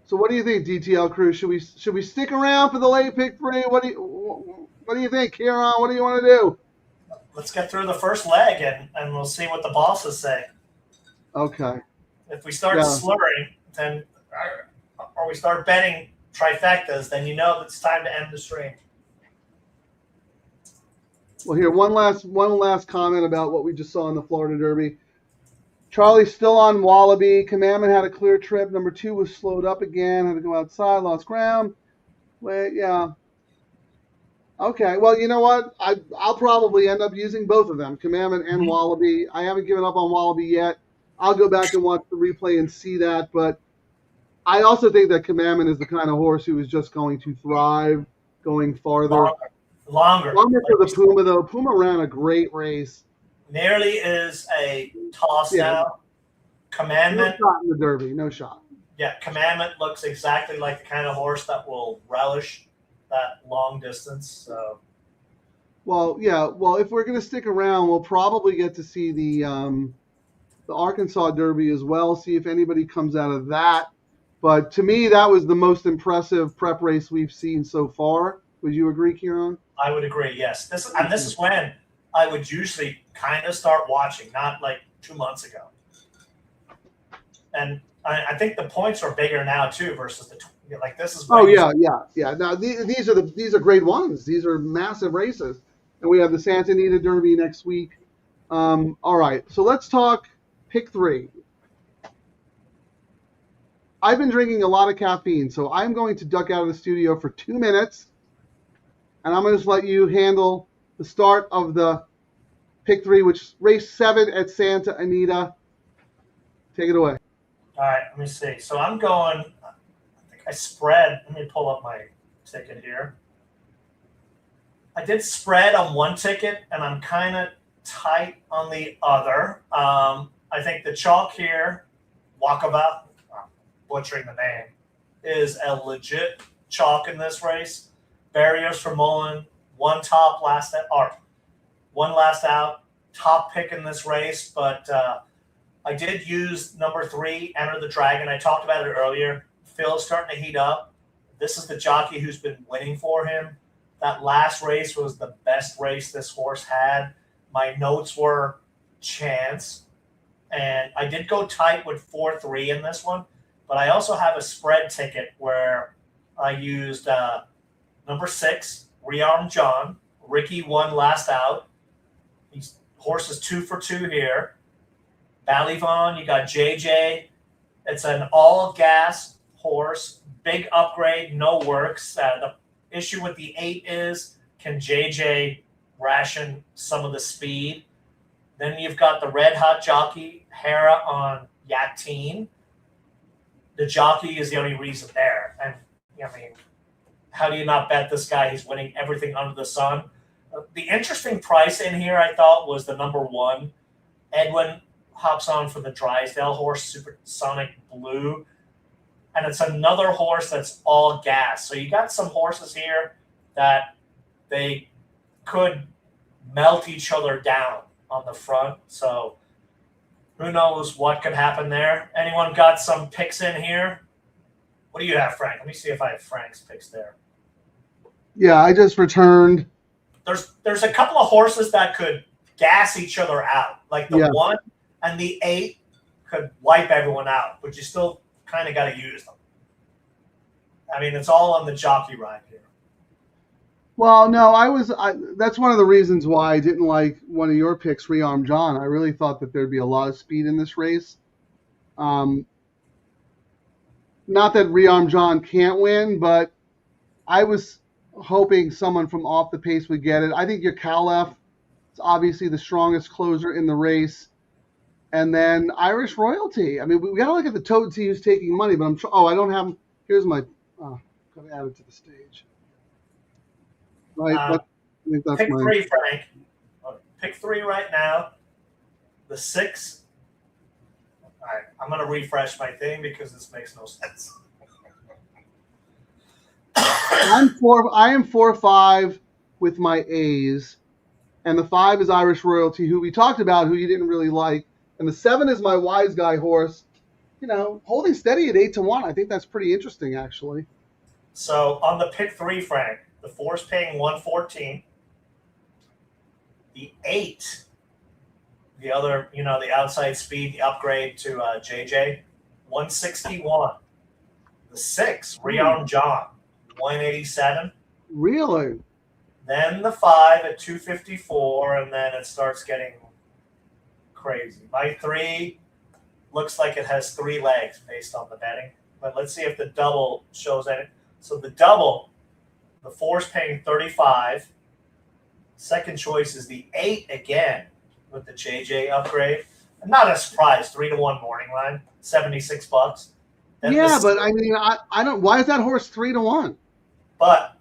So what do you think, DTL Crew? Should we stick around for the late pick 3? What do you think, Ciaran? What do you want to do? Let's get through the first leg and we'll see what the bosses say. Okay. If we start slurring, then or we start betting trifectas, then you know it's time to end the stream. Well, here one last comment about what we just saw in the Florida Derby. Charlie's still on Wallaby. Commandment had a clear trip. Number 2 was slowed up again. Had to go outside. Lost ground. Wait, yeah. Okay. Well, you know what? I'll probably end up using both of them, Commandment and Wallaby. I haven't given up on Wallaby yet. I'll go back and watch the replay and see that. But I also think that Commandment is the kind of horse who is just going to thrive going farther. Longer for the Puma, though. Puma ran a great race. Nearly is a toss now. Commandment. No shot in the Derby. No shot. Yeah, Commandment looks exactly like the kind of horse that will relish that long distance. So. Well, yeah. Well, if we're going to stick around, we'll probably get to see the Arkansas Derby as well. See if anybody comes out of that. But to me, that was the most impressive prep race we've seen so far. Would you agree, Ciaran? I would agree. Yes. This is when I would usually kind of start watching, not like 2 months ago. And I think the points are bigger now too versus like this is. Oh yeah. Now these are grade 1s. These are massive races, and we have the Santa Anita Derby next week. All right, so let's talk pick 3. I've been drinking a lot of caffeine, so I'm going to duck out of the studio for 2 minutes, and I'm going to just let you handle the start of the pick 3, which is race 7 at Santa Anita. Take it away. All right, let me see. So I'm going, I think I spread. Let me pull up my ticket here. I did spread on one ticket, and I'm kind of tight on the other. I think the chalk here, Wakaba, butchering the name, is a legit chalk in this race. Barriers for Mullen, one last out, top pick in this race, but I did use number 3, Enter the Dragon. I talked about it earlier. Phil's starting to heat up. This is the jockey who's been winning for him. That last race was the best race this horse had. My notes were chance. And I did go tight with 4-3 in this one. But I also have a spread ticket where I used number 6, Rearm John. Ricky won last out. Horse is 2 for 2 here. Ballyvon, you got JJ. It's an all-gas horse. Big upgrade, no works. The issue with the 8 is, can JJ ration some of the speed? Then you've got the red-hot jockey, Hera on Yatin. The jockey is the only reason there. And, I mean, how do you not bet this guy? He's winning everything under the sun. The interesting price in here, I thought, was the number 1. Edwin hops on for the Drysdale horse, Supersonic Blue. And it's another horse that's all gas. So you got some horses here that they could melt each other down on the front. So who knows what could happen there. Anyone got some picks in here? What do you have, Frank? Let me see if I have Frank's picks there. Yeah, I just returned. There's a couple of horses that could gas each other out. Like the 1 and the 8 could wipe everyone out, but you still kind of got to use them. I mean, it's all on the jockey ride here. Well, no, that's one of the reasons why I didn't like one of your picks, Rearm John. I really thought that there'd be a lot of speed in this race. Not that Rearm John can't win, but I was hoping someone from off the pace would get it. I think your Calef is obviously the strongest closer in the race. And then Irish Royalty. I mean, we got to look at the toady who's taking money, but I don't have, here's my, got to add it to the stage. Right, think that's pick mine. 3, Frank. Pick 3 right now. The 6. All right, I'm going to refresh my thing because this makes no sense. I am 4-5 with my A's, and the 5 is Irish Royalty, who we talked about, who you didn't really like, and the 7 is my Wise Guy horse. You know, holding steady at 8-1. I think that's pretty interesting, actually. So on the pick 3, Frank, the 4 is paying 114. The 8, the other, you know, the outside speed, the upgrade to JJ, 161. The 6, Rearm John, 187. Really? Then the 5 at 254, and then it starts getting crazy. My 3 looks like it has 3 legs based on the betting, but let's see if the double shows any. So the double, the 4 is paying 35. Second choice is the 8 again with the JJ upgrade. I'm not a surprise. 3-1 morning line, $76. Then Yeah, but I mean, I don't. Why is that horse 3-1? But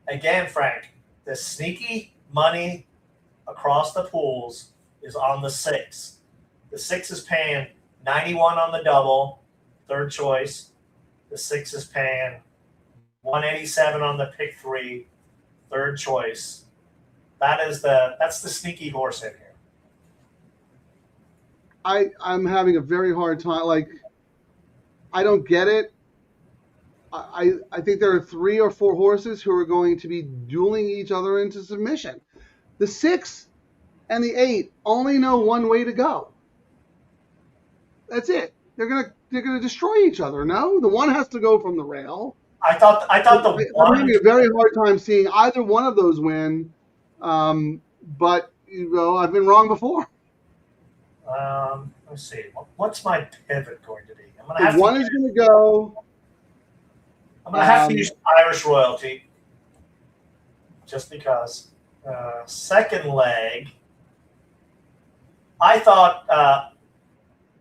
again, Frank, the sneaky money across the pools is on the 6. The 6 is paying 91 on the double, third choice. The 6 is paying 187 on the pick 3, third choice. That's the sneaky horse in here. I'm having a very hard time. Like, I don't get it. I think there are 3 or 4 horses who are going to be dueling each other into submission. The 6 and the 8 only know one way to go. That's it. They're gonna destroy each other. No, the 1 has to go from the rail. I thought the I'm having a very hard time seeing either one of those win. But you know, I've been wrong before. Let's see. What's my pivot going to be? I'm gonna have One is going to go. I'm gonna have to use Irish Royalty, just because. Second leg. I thought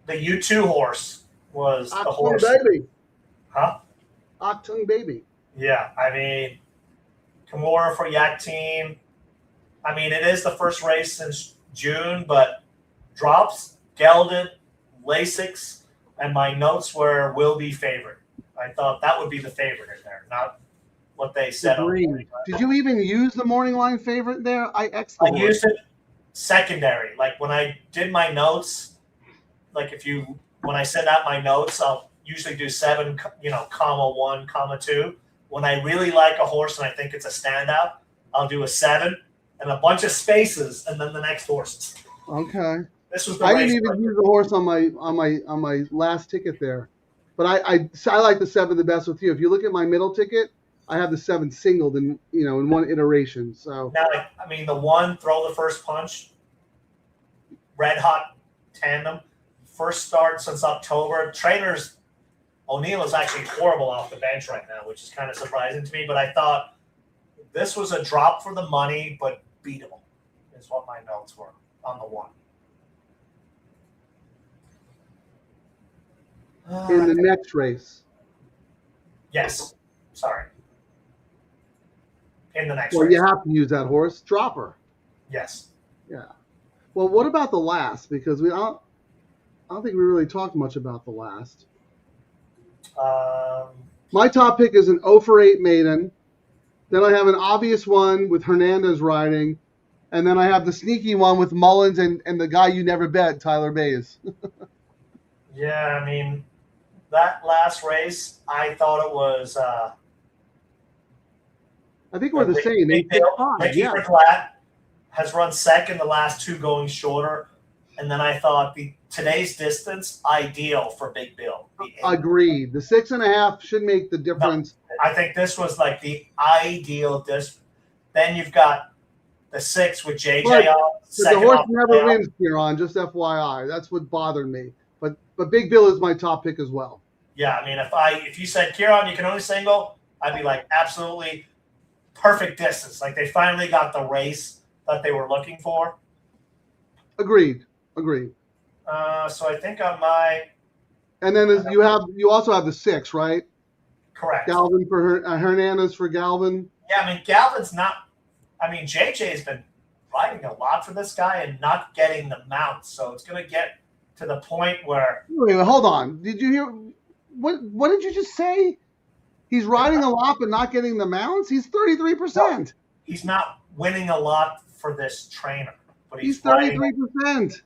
the U2 horse was the horse. Baby. Huh? Octung Baby. Yeah, I mean, Kimura for Yak Team. I mean, it is the first race since June, but drops, gelded, Lasix, and my notes were will be favorite. I thought that would be the favorite in there, not what they said. Did you even use the morning line favorite there? I used it secondary. Like when I did my notes, like when I send out my notes, I'll usually do 7, comma 1, comma 2. When I really like a horse and I think it's a standout, I'll do a 7 and a bunch of spaces, and then the next horses. Okay. This was I didn't even use the horse on my last ticket there, but I like the 7 the best with you. If you look at my middle ticket, I have the 7 singled in one iteration. So now, I mean, the 1 throw the first punch, red hot tandem, first start since October. Trainers O'Neill is actually horrible off the bench right now, which is kind of surprising to me. But I thought this was a drop for the money, but beatable, is what my notes were on the 1. in the next race. Yes. Sorry. In the next Well, race. you have to use that horse. Dropper. Yes. Yeah. Well, what about the last? Because I don't think we really talked much about the last. My top pick is an 0 for 8 maiden. Then I have an obvious one with Hernandez riding. And then I have the sneaky one with Mullins and the guy you never bet, Tyler Bays. Yeah, I mean, that last race, I thought it was I think we're the same. Ricky Ricklatt has run second, the last 2 going shorter. And then I thought today's distance, ideal for Big Bill. Agreed. The 6.5 should make the difference. No, I think this was like the ideal distance. Then you've got the 6 with JJ on. But the horse never wins, Ciaran, just FYI. That's what bothered me. But Big Bill is my top pick as well. Yeah, I mean, if you said, Ciaran, you can only single, I'd be like, absolutely perfect distance. Like they finally got the race that they were looking for. Agreed. So I think on my... And then you also have the 6, right? Correct. Galvin for Hernandez for Galvin. Yeah, I mean, Galvin's not I mean, JJ's been riding a lot for this guy and not getting the mount. So it's going to get to the point where. Wait, hold on. Did you hear what did you just say? He's riding a lot but not getting the mounts? He's 33%. No, he's not winning a lot for this trainer, but he's 33%.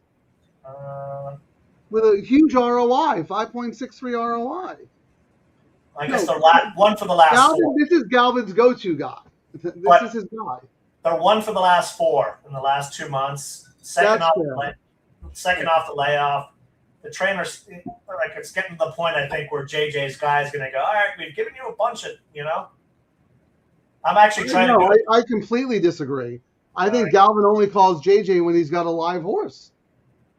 With a huge ROI, 5.63 ROI. I guess they're one for the last Galvin, 4. this is Galvin's go-to guy. This is his guy. They're one for the last 4 in the last 2 months. Second off the layoff. The trainer's like, it's getting to the point, I think, where JJ's guy is going to go, all right, we've given you a bunch of, I'm actually trying to do it. I completely disagree. I think Galvin only calls JJ when he's got a live horse.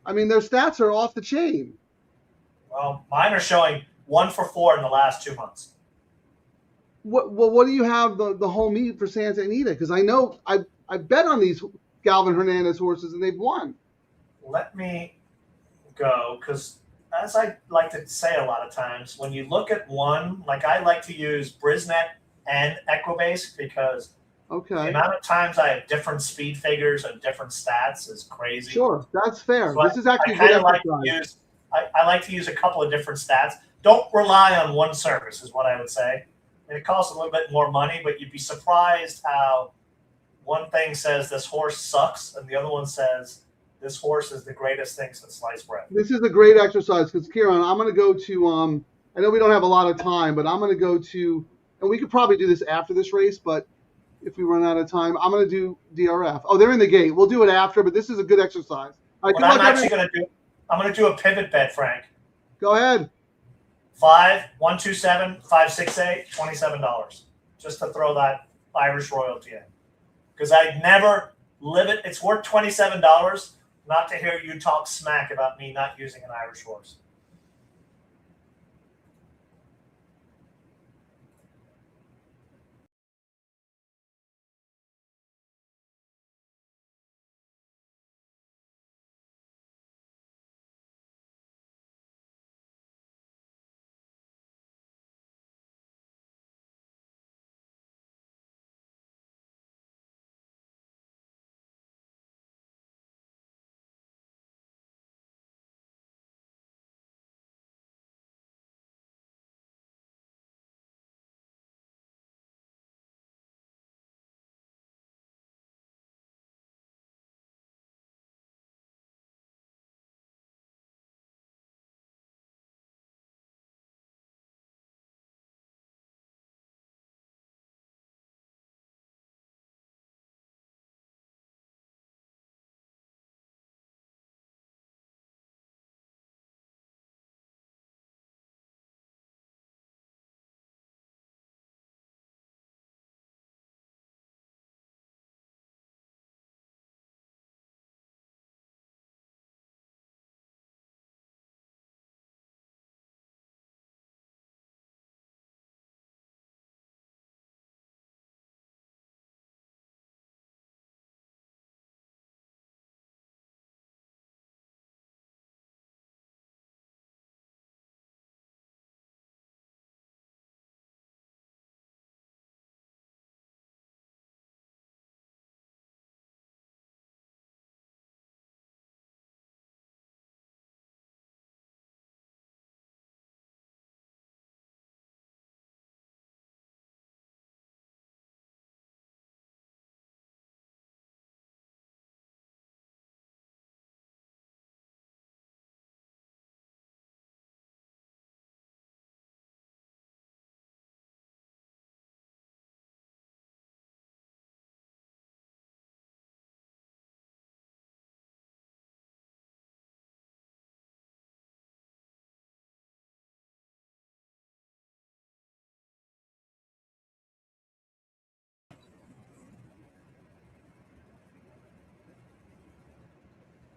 I mean, their stats are off the chain. Well, mine are showing 1 for 4 in the last 2 months. What do you have the whole meet for Santa Anita? Because I know I bet on these Galvin Hernandez horses and they've won. Let me go, because as I like to say a lot of times, when you look at one, like I like to use Brisnet and Equibase because the amount of times I have different speed figures and different stats is crazy. Sure, that's fair. So this is actually good exercise. I like to use a couple of different stats. Don't rely on one service is what I would say. And it costs a little bit more money, but you'd be surprised how one thing says this horse sucks and the other one says this horse is the greatest thing since sliced bread. This is a great exercise because, Ciaran, I'm going to go to I know we don't have a lot of time, but I'm going to go to, and we could probably do this after this race, but if we run out of time, I'm going to do DRF. Oh, they're in the gate. We'll do it after, but this is a good exercise. All right, I'm going to do a pivot bet, Frank. Go ahead. 5, 1, 2, 7, 5, 6, 8, $27. Just to throw that Irish royalty in. Because I'd never live it. It's worth $27 not to hear you talk smack about me not using an Irish horse.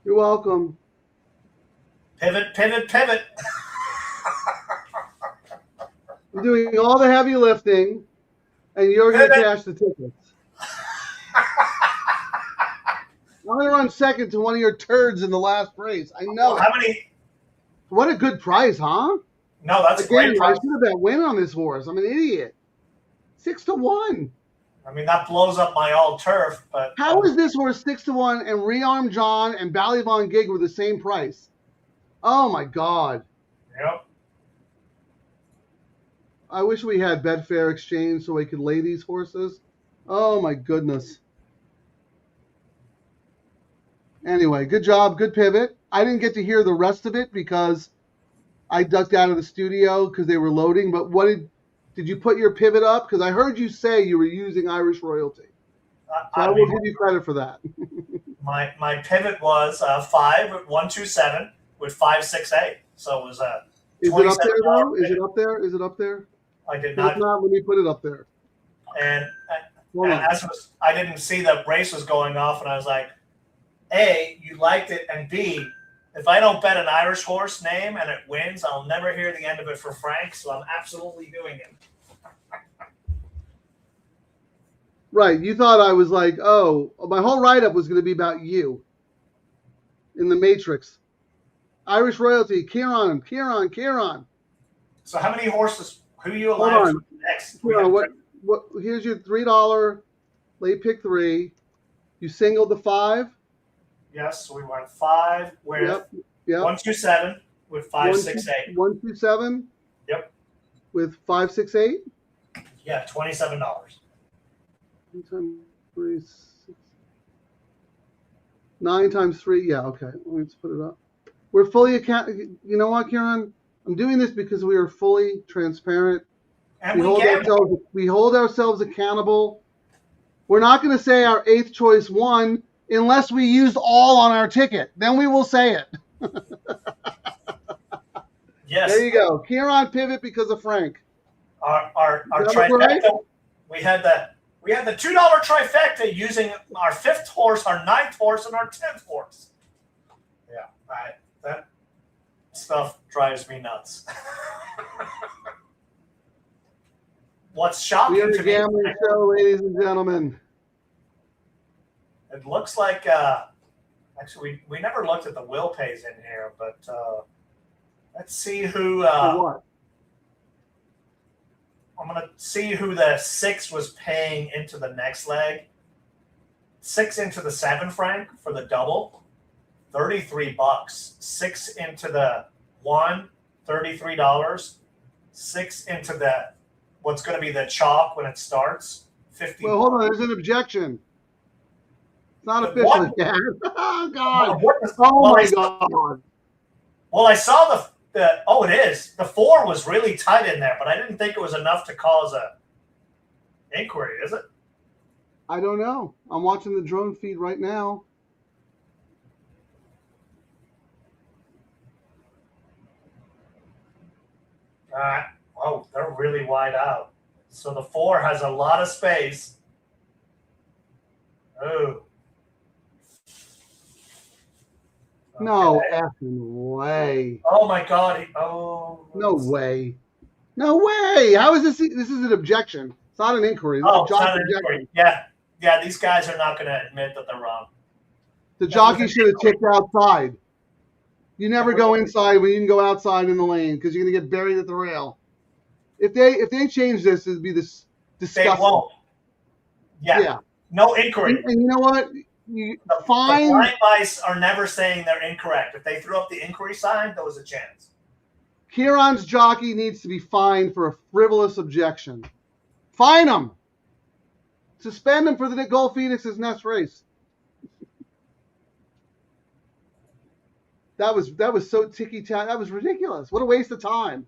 You're welcome. Pivot, pivot, pivot. I'm doing all the heavy lifting, and you're going to cash the tickets. I'm going to run second to one of your turds in the last race. I know. How many? What a good price, huh? No, that's a great price. I should have bet win on this horse. I'm an idiot. 6-1. I mean, that blows up my all turf, but How is this horse 6-1 and Rearm John and Ballybon Gig were the same price? Oh my God. Yep. I wish we had Betfair Exchange so we could lay these horses. Oh my goodness. Anyway, good job, good pivot. I didn't get to hear the rest of it because I ducked out of the studio because they were loading. But what did you put your pivot up? Because I heard you say you were using Irish Royalty. So I will give you credit for that. my pivot was 5-127 with 568. So it was a. Is it up there though? Is it up there? Is it up there? I did If not. not, let me put it up there. And Hold on. I didn't see the race was going off, and I was like, A, you liked it, and B, if I don't bet an Irish horse name and it wins, I'll never hear the end of it for Frank, so I'm absolutely doing it. Right. You thought I was like, oh, my whole write-up was going to be about you in the Matrix. Irish Royalty, Ciaran. So how many horses, who you Hold allowed on. next? What? Here's your $3 late pick 3. You singled the 5. Yes, we went 5 with Yep. 127 with 568. 127. Yep. With 568. Yeah, $27. 9 times 3. Yeah. Okay. Let's put it up. We're fully account. You know what, Ciaran? I'm doing this because we are fully transparent. And We hold ourselves accountable. We're not going to say our 8th choice won unless we used all on our ticket. Then we will say it. Yes. There you go. Ciaran pivot because of Frank. Our Is that trifecta. right? We had the $2 trifecta using our 5th horse, our 9th horse, and our 10th horse. Yeah, that stuff drives me nuts. What's shocking We are to the me, gambling show, ladies and gentlemen. it looks like actually we never looked at the will pays in here, but let's see who. For what? I'm gonna see who the 6 was paying into the next leg. 6 into the 7, Frank, for the double, $33. 6 into the 1, $33. 6 into the what's going to be the chalk when it starts, $50. Well, hold on. There's an objection. It's not But official what? yet. Oh, God. Oh, Oh, my God. Well, I saw the oh, it is. The 4 was really tight in there, but I didn't think it was enough to cause a inquiry, is it? I don't know. I'm watching the drone feed right now. Oh, they're really wide out. So the 4 has a lot of space. Oh. No Okay. effing way. Oh my God. Oh. No way. No way. How is this? This is an objection. It's not an inquiry. This is Oh, a it's jockey not an objection. inquiry. Yeah. These guys are not going to admit that they're wrong. The jockey should have ticked outside. You never go inside when you can go outside in the lane because you're going to get buried at the rail. If they change this, it'd be this disgusting. They won't. Yeah. No inquiry. And you know what? The Fine. blind mice are never saying they're incorrect. If they threw up the inquiry sign, there was a chance. Ciaran's jockey needs to be fined for a frivolous objection. Fine him. Suspend him for the Gulf Phoenix's next race. That was so ticky-tack. That was ridiculous. What a waste of time.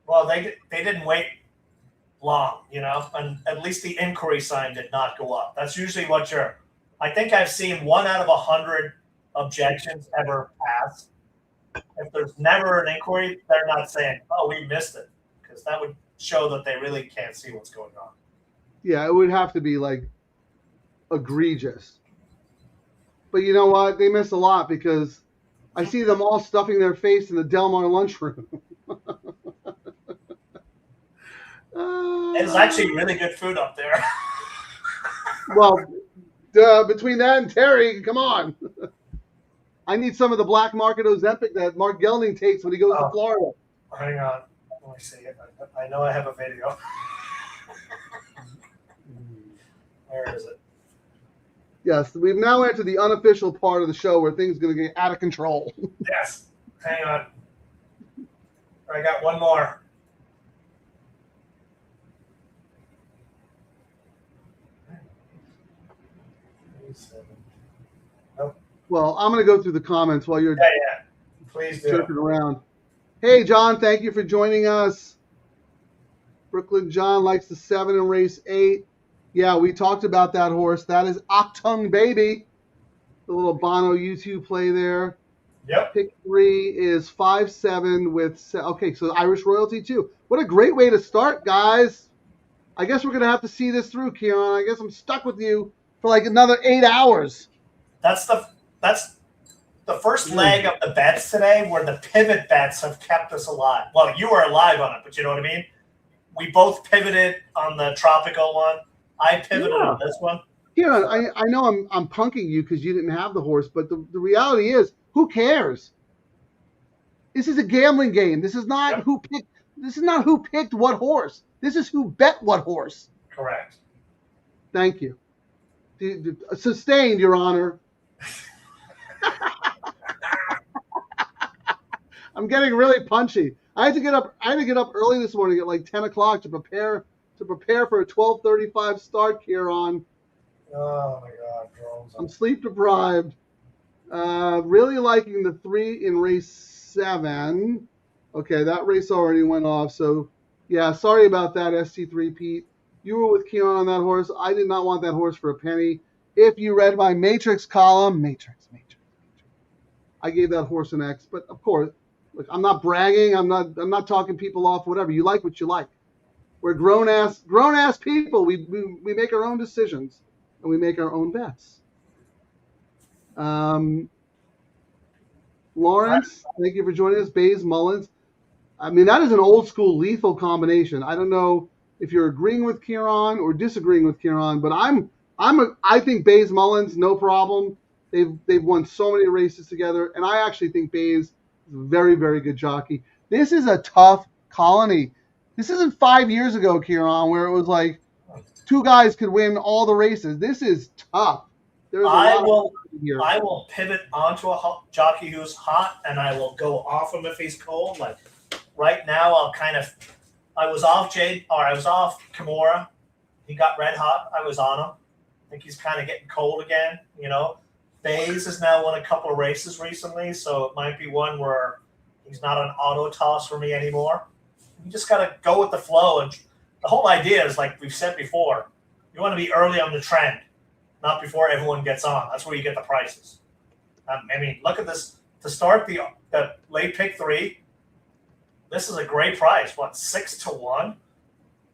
Well, they didn't wait long, and at least the inquiry sign did not go up. That's usually what I think I've seen 1 out of 100 objections ever pass. If there's never an inquiry, they're not saying, oh, we missed it, because that would show that they really can't see what's going on. Yeah, it would have to be like egregious. But you know what? They miss a lot because I see them all stuffing their face in the Del Mar lunchroom. It's actually really good food up there. Well, between that and Terry, come on. I need some of the black market Ozempic that Mark Gelding takes when he goes to Florida. Hang on. Let me see it. I know I have a video. Where is it? Yes, we've now entered the unofficial part of the show where things are going to get out of control. Yes. Hang on. I got one more. Well, I'm going to go through the comments while you're Yeah. Please do. jerking around. Hey, John, thank you for joining us. Brooklyn John likes the 7 in race 8. Yeah, we talked about that horse. That is Octung Baby. The little Bono U2 play there. Yep. Pick 3 is 5-7 with... Okay, so Irish Royalty too. What a great way to start, guys. I guess we're going to have to see this through, Ciaran. I guess I'm stuck with you for like another 8 hours. That's the first leg of the bets today where the pivot bets have kept us alive. Well, you were alive on it, but you know what I mean? We both pivoted on the tropical one. I pivoted on this one. Ciaran, I know I'm punking you because you didn't have the horse, but the reality is, who cares? This is a gambling game. This is not who picked. This is not who picked what horse. This is who bet what horse. Correct. Thank you. Sustained, Your Honor. I'm getting really punchy. I had to get up early this morning at like 10 o'clock to prepare for a 12:35 start, Ciaran. Oh my God, drones. I'm sleep deprived. Really liking the 3 in race 7. Okay, that race already went off. So yeah, sorry about that, ST3 Pete. You were with Ciaran on that horse. I did not want that horse for a penny. If you read my Matrix column, Matrix. I gave that horse an X, but of course, look, I'm not bragging. I'm not talking people off. Whatever, you like what you like. We're grown ass people. We make our own decisions and we make our own bets. Lawrence, thank you for joining us. Bays Mullins. I mean, that is an old school lethal combination. I don't know if you're agreeing with Ciaran or disagreeing with Ciaran, but I think Bays Mullins, no problem. They've won so many races together, and I actually think Bays is a very, very good jockey. This is a tough colony. This isn't 5 years ago, Ciaran, where it was like 2 guys could win all the races. This is tough. I will pivot onto a jockey who's hot, and I will go off him if he's cold. Like right now, I was off Kimura. He got red hot. I was on him. I think he's kind of getting cold again, you know. Bays has now won a couple of races recently, so it might be one where he's not an auto toss for me anymore. You just got to go with the flow. And the whole idea is, like we've said before, you want to be early on the trend, not before everyone gets on. That's where you get the prices. I mean, look at this. To start the late pick 3, this is a great price. What, 6-1?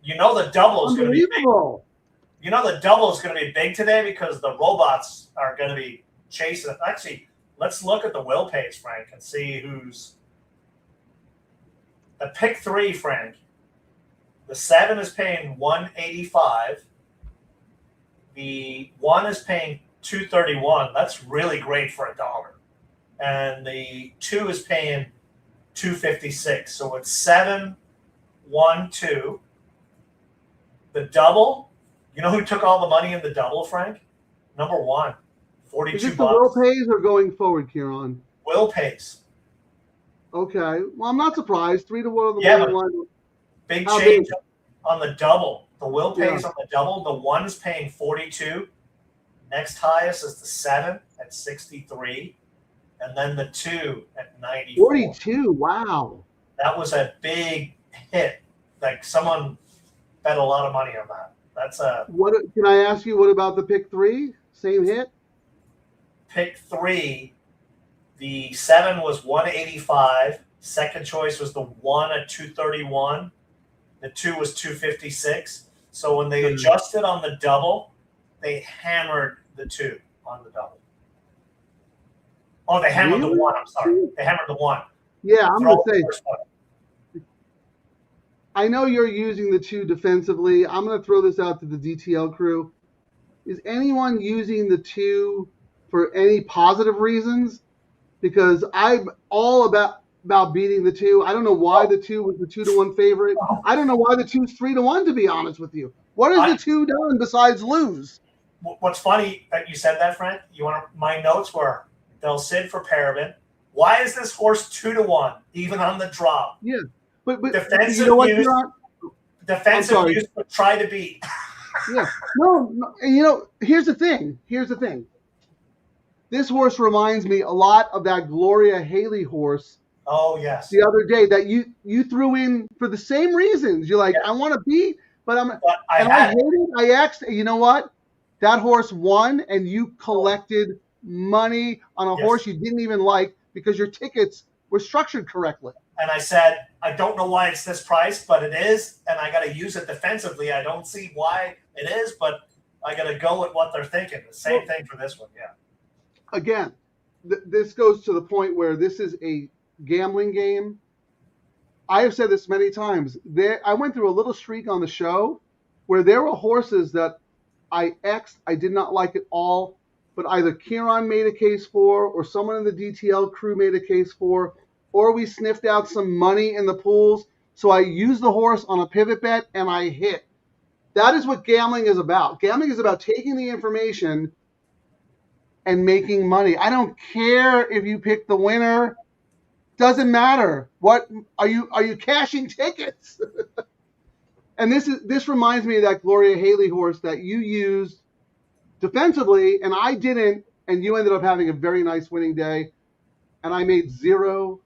You know the double is going to be big. You know the double is going to be big today because the robots are going to be chasing it. Actually, let's look at the will pays, Frank, and see who's the pick 3, Frank. The 7 is paying $185. The 1 is paying $231. That's really great for $1. And the 2 is paying $256. So it's 7, 1, 2. The double. You know who took all the money in the double, Frank? Number 1, 42 Is it the will pays or going forward, Ciaran? Will pays. Okay. Well, I'm not surprised. 3-1 on the Yeah, line. Big change on the double. The will pays on the double. The 1 is paying 42. Next highest is the 7 at 63. And then the 2 at 94. 42. Wow. That was a big hit. Like someone bet a lot of money on that. That's a. What can I ask you? What about the pick 3? Same hit. Pick 3. The 7 was 185. Second choice was the 1 at 231. The 2 was 256. So when they adjusted on the double, they hammered the 2 on the double. Oh, they hammered the 1. I'm sorry. They hammered the 1. Yeah, I'm going to say. I know you're using the 2 defensively. I'm going to throw this out to the DTL crew. Is anyone using the 2 for any positive reasons? Because I'm all about beating the 2. I don't know why the 2 was the 2-1 favorite. I don't know why the 2's 3-1, to be honest with you. What has the 2 done besides lose? What's funny that you said that, Frank? My notes were Del Cid for Paraben. Why is this horse 2-1 even on the drop? Yeah, but Defensive you know what? use. Defensive sorry. use, but try to beat. Yeah, no, and you know, here's the thing. This horse reminds me a lot of that Gloria Haley horse. Oh yes. The other day that you threw in for the same reasons. You're like, I want to beat, but I hate it. I asked, you know what? That horse won, and you collected money on a horse you didn't even like because your tickets were structured correctly. And I said, I don't know why it's this price, but it is, and I got to use it defensively. I don't see why it is, but I got to go with what they're thinking. The same thing for this one, yeah. Again, this goes to the point where this is a gambling game. I have said this many times. I went through a little streak on the show where there were horses that I did not like at all, but either Ciaran made a case for, or someone in the DTL crew made a case for, or we sniffed out some money in the pools. So I used the horse on a pivot bet and I hit. That is what gambling is about. Gambling is about taking the information and making money. I don't care if you pick the winner. Doesn't matter. What are you cashing tickets? And this reminds me of that Gloria Haley horse that you used defensively, and I didn't, and you ended up having a very nice winning day, and I made 0.0.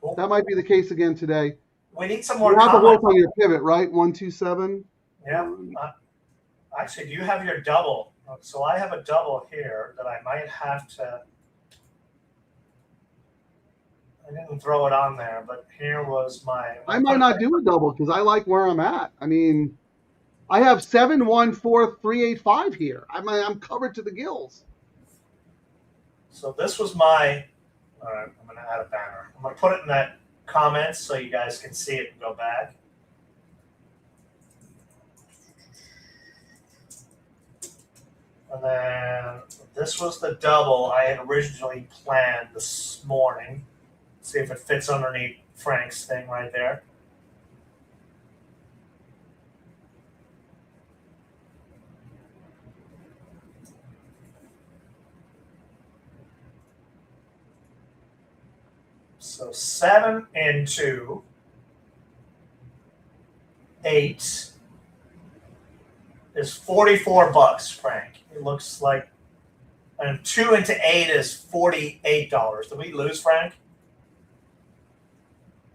Cool. That might be the case again today. We need some more You have the comments. horse on your pivot, right? 127. Yeah. Actually, do you have your double? So I have a double here that I might have to. I didn't throw it on there, but here was my. I might not do a double because I like where I'm at. I mean, I have 7-1-4-3-8-5 here. I'm covered to the gills. So this was my. All right, I'm going to add a banner. I'm going to put it in that comments so you guys can see it and go back. And then this was the double I had originally planned this morning. See if it fits underneath Frank's thing right there. So 7 into 8 is $44, Frank. It looks like, and 2 into 8 is $48. Did we lose, Frank?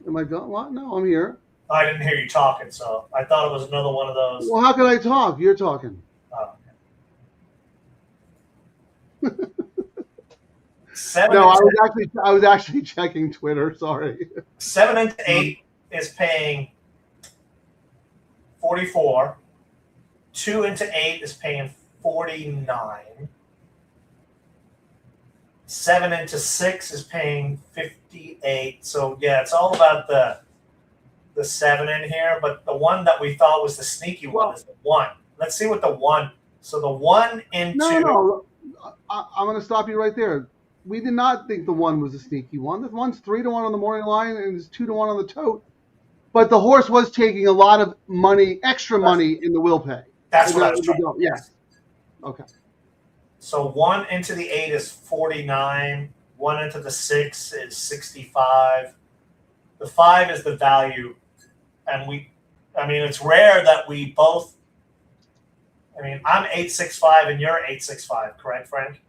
Am I gone? What? No, I'm here. I didn't hear you talking, so I thought it was another one of those. Well, how can I talk? You're talking. Oh, okay. No, I was actually checking Twitter. Sorry. 7 into 8 is paying 44. 2 into 8 is paying 49. 7 into 6 is paying 58. So yeah, it's all about the 7 in here. But the one that we thought was the sneaky one is the 1. Let's see what the 1. So the 1 into. No. I'm going to stop you right there. We did not think the 1 was a sneaky one. The 1's 3-1 on the morning line and it's 2-1 on the tote. But the horse was taking a lot of money, extra money in the will pay. That's what I was trying. Yes. Okay. So 1 into the 8 is 49. 1 into the 6 is 65. The 5 is the value. And it's rare that we both, I'm 865 and you're 865, correct, Frank?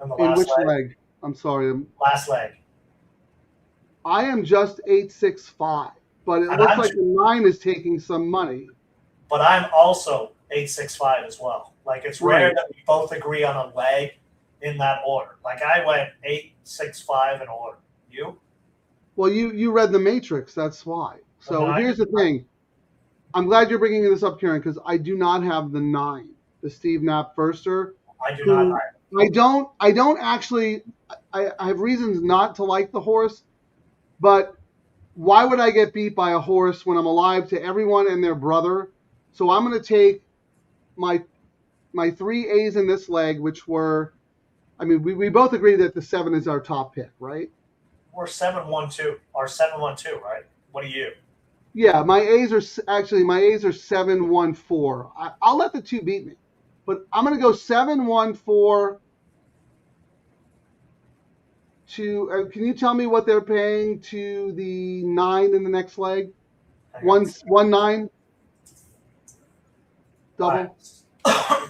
In which leg? I'm sorry. Last leg. I am just 865, but it looks like the 9 is taking some money. But I'm also 865 as well. Like, it's rare that we both agree on a leg in that order. Like, I went 865 in order. You? Well, you read the Matrix. That's why. So here's the thing. I'm glad you're bringing this up, Ciaran, because I do not have the 9, the Steve Knapp Firster. I do not either. I don't actually. I have reasons not to like the horse, but why would I get beat by a horse when I'm alive to everyone and their brother? So I'm going to take my 3 A's in this leg, which were, we both agree that the 7 is our top pick, right? We're 7-1-2 or 7-1-2, right? What are you? Yeah, my A's are 7-1-4. I'll let the 2 beat me, but I'm gonna go 7-1-4 to. Can you tell me what they're paying to the 9 in the next leg? Hang on. 1-9 All double. right.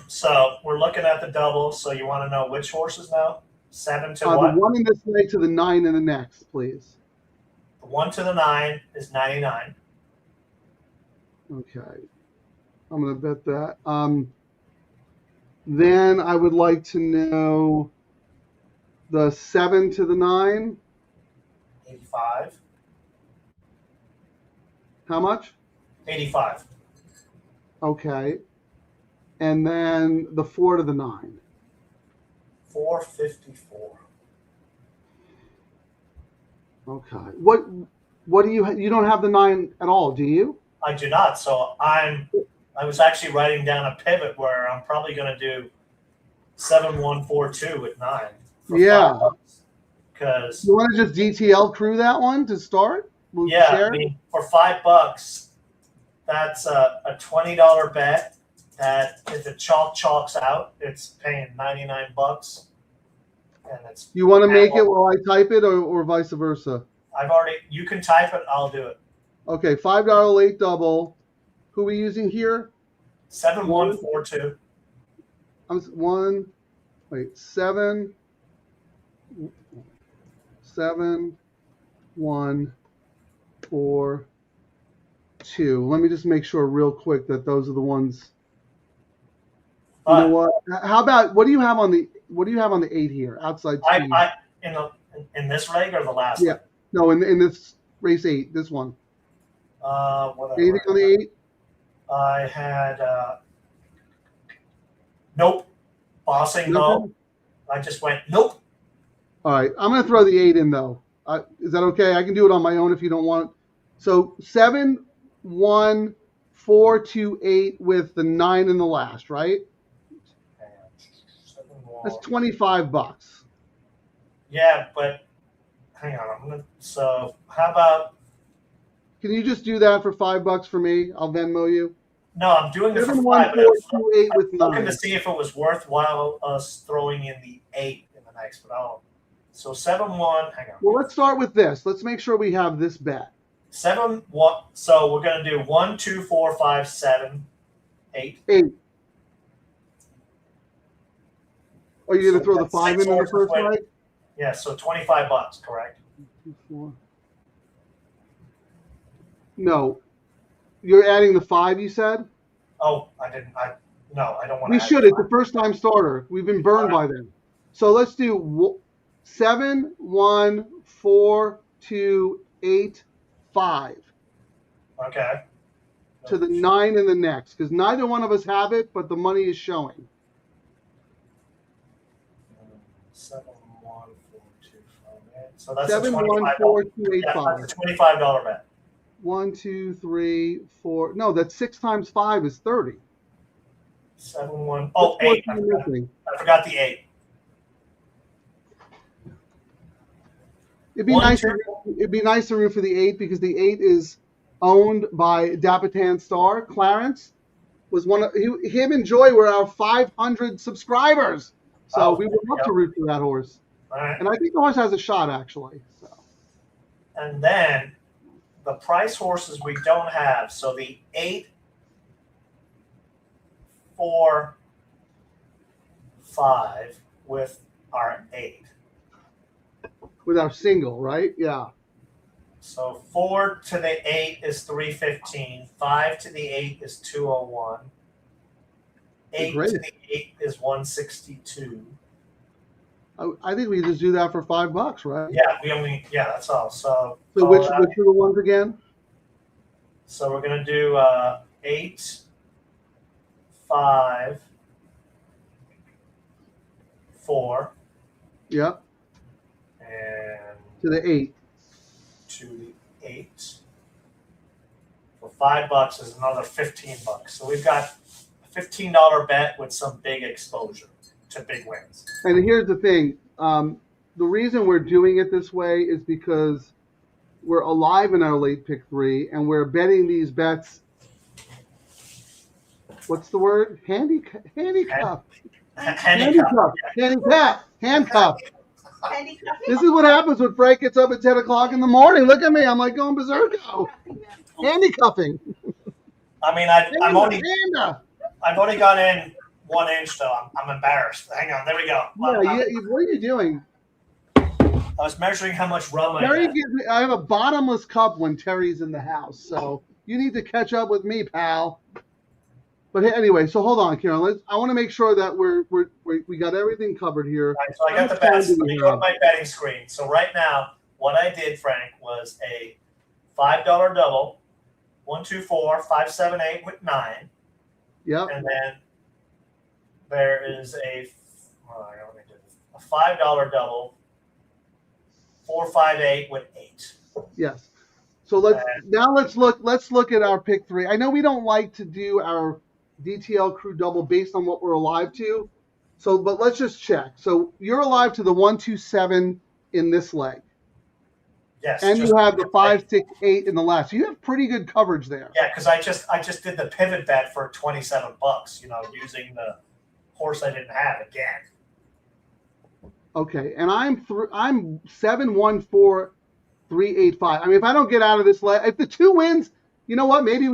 So we're looking at the double. So you want to know which horses now? 7 to The what? 1 in this leg to the 9 in the next, please. The 1 to the 9 is 99. Okay, I'm gonna bet that. Then I would like to know the 7 to the 9. 85. How much? 85. Okay. And then the 4 to the 9. 454. Okay. What do you don't have the 9 at all, do you? I do not. So I was actually writing down a pivot where I'm probably going to do 7142 with 9. Yeah. Because You want to just DTL crew that one to start? We'll yeah, share? I mean, for $5, that's a $20 bet. That if it chalks out, it's paying $99, and it's. You want to make it while I type it, or vice versa? You can type it. I'll do it. Okay, $5 late double. Who are we using here? 7142. 7-1-4-2. Let me just make sure real quick that those are the ones. You know what? How about what do you have on the 8 here outside speed? In this leg or the last? Yeah, leg? no, in this race 8, this one. Whatever. Anything on the 8? I had nope. Bossing Nothing? no. I just went nope. All right, I'm gonna throw the 8 in though. Is that okay? I can do it on my own if you don't want. So 7-1-4-2-8 with the 9 in the last, right? That's $25. Yeah, but hang on. So how about? Can you just do that for $5 for me? I'll Venmo you. No, I'm doing it for 5. 7-1-4-2-8 with I'm looking 9. to see if it was worthwhile us throwing in the 8 in the next, but so 7-1. Hang on. Well, let's start with this. Let's make sure we have this bet. 7-1. So we're gonna do 1, 2, 4, 5, 7, 8. 8. Are you going to So throw the that's 5 six in the horses first with- leg? Yeah, so $25, correct? 2, 4. No. You're adding the 5, you said? Oh, I didn't. No, I don't want to. We should. It's a first-time starter. We've been burned by them. So let's do 7-1-4-2-8-5 Okay. to the 9 in the next, because neither one of us have it, but the money is showing. 7-1-4-2-5. So that's 7-1-4-2-8-5. That's a $25 bet. 1, 2, 3, 4. No, that's 6 times 5 is 30. 7-1. Oh, 8. I forgot the 8. It'd be nice to root for the 8 because the 8 is owned by Dapitan Star. Clarence was one of him and Joy were our 500 subscribers, so we would love to root for that horse. All right. And I think the horse has a shot actually. So. And then the price horses we don't have. So the 8, 4, 5 with our 8. With our single, right? Yeah. So 4 to the 8 is 315. 5 to the 8 is 201. 8 to the 8 is 162. I think we just do that for $5, right? Yeah, that's all. So which are the ones again? So we're gonna do 8, 5, 4. Yep. And To the 8. to the 8. For $5 is another $15. So we've got a $15 bet with some big exposure to big wins. And here's the thing. The reason we're doing it this way is because we're alive in our late pick 3, and we're betting these bets. What's the word? Handicap. Handicap. Handcuff. This is what happens when Frank gets up at 10 o'clock in the morning. Look at me. I'm like going berserko. Handicuffing. I mean, I've only gone in 1 inch, though. I'm embarrassed. Hang on. There we go. What are you doing? I was measuring how much rum Terry gives me. I have a bottomless cup when Terry's in the house, so you need to catch up with me, pal. But anyway, so hold on, Ciaran. I want to make sure that we got everything covered here. All right, so I got the bets. Let me go to my betting screen. So right now, what I did, Frank, was a $5 double, 1, 2, 4, 5, 7, 8 with 9. Yep. And then there is a $5 double, 4, 5, 8 with 8. Yes. So let's look at our pick 3. I know we don't like to do our DTL Crew double based on what we're alive to. But let's just check. So you're alive to the 1, 2, 7 in this leg. Yes. And you have the 5, 6, 8 in the last. So you have pretty good coverage there. Yeah, because I just did the pivot bet for $27, using the horse I didn't have again. Okay, and I'm 7, 1, 4, 3, 8, 5. I mean, if I don't get out of this leg, if the 2 wins, you know what? Maybe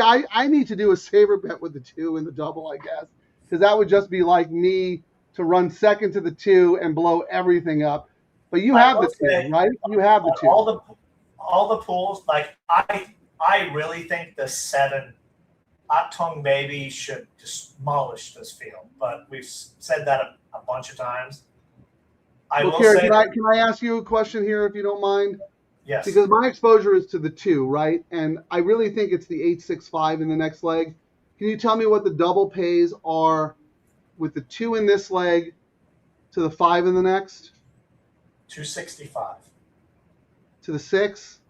I need to do a saver bet with the 2 in the double, I guess, because that would just be like me to run second to the 2 and blow everything up. But you have the 2, right? You have the 2. All the pools, like I really think the 7 Octung Baby should demolish this field, but we've said that a bunch of times. Can I ask you a question here, if you don't mind? Yes. Because my exposure is to the 2, right? And I really think it's the 8, 6, 5 in the next leg. Can you tell me what the double pays are with the 2 in this leg to the 5 in the next? 265. To the 6?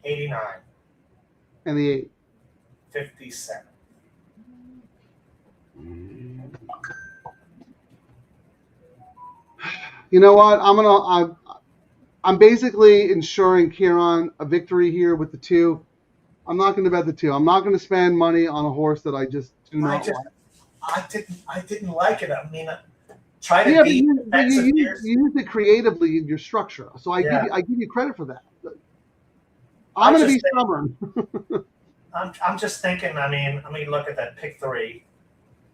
89. And the 8? 57. You know what? I'm basically ensuring Ciaran a victory here with the 2. I'm not going to bet the 2. I'm not going to spend money on a horse that I just do not like. I didn't like it. I mean, try to beat you used it creatively in your structure, so I give you credit for that. I'm going to be stubborn. I'm just thinking. I mean, look at that pick 3,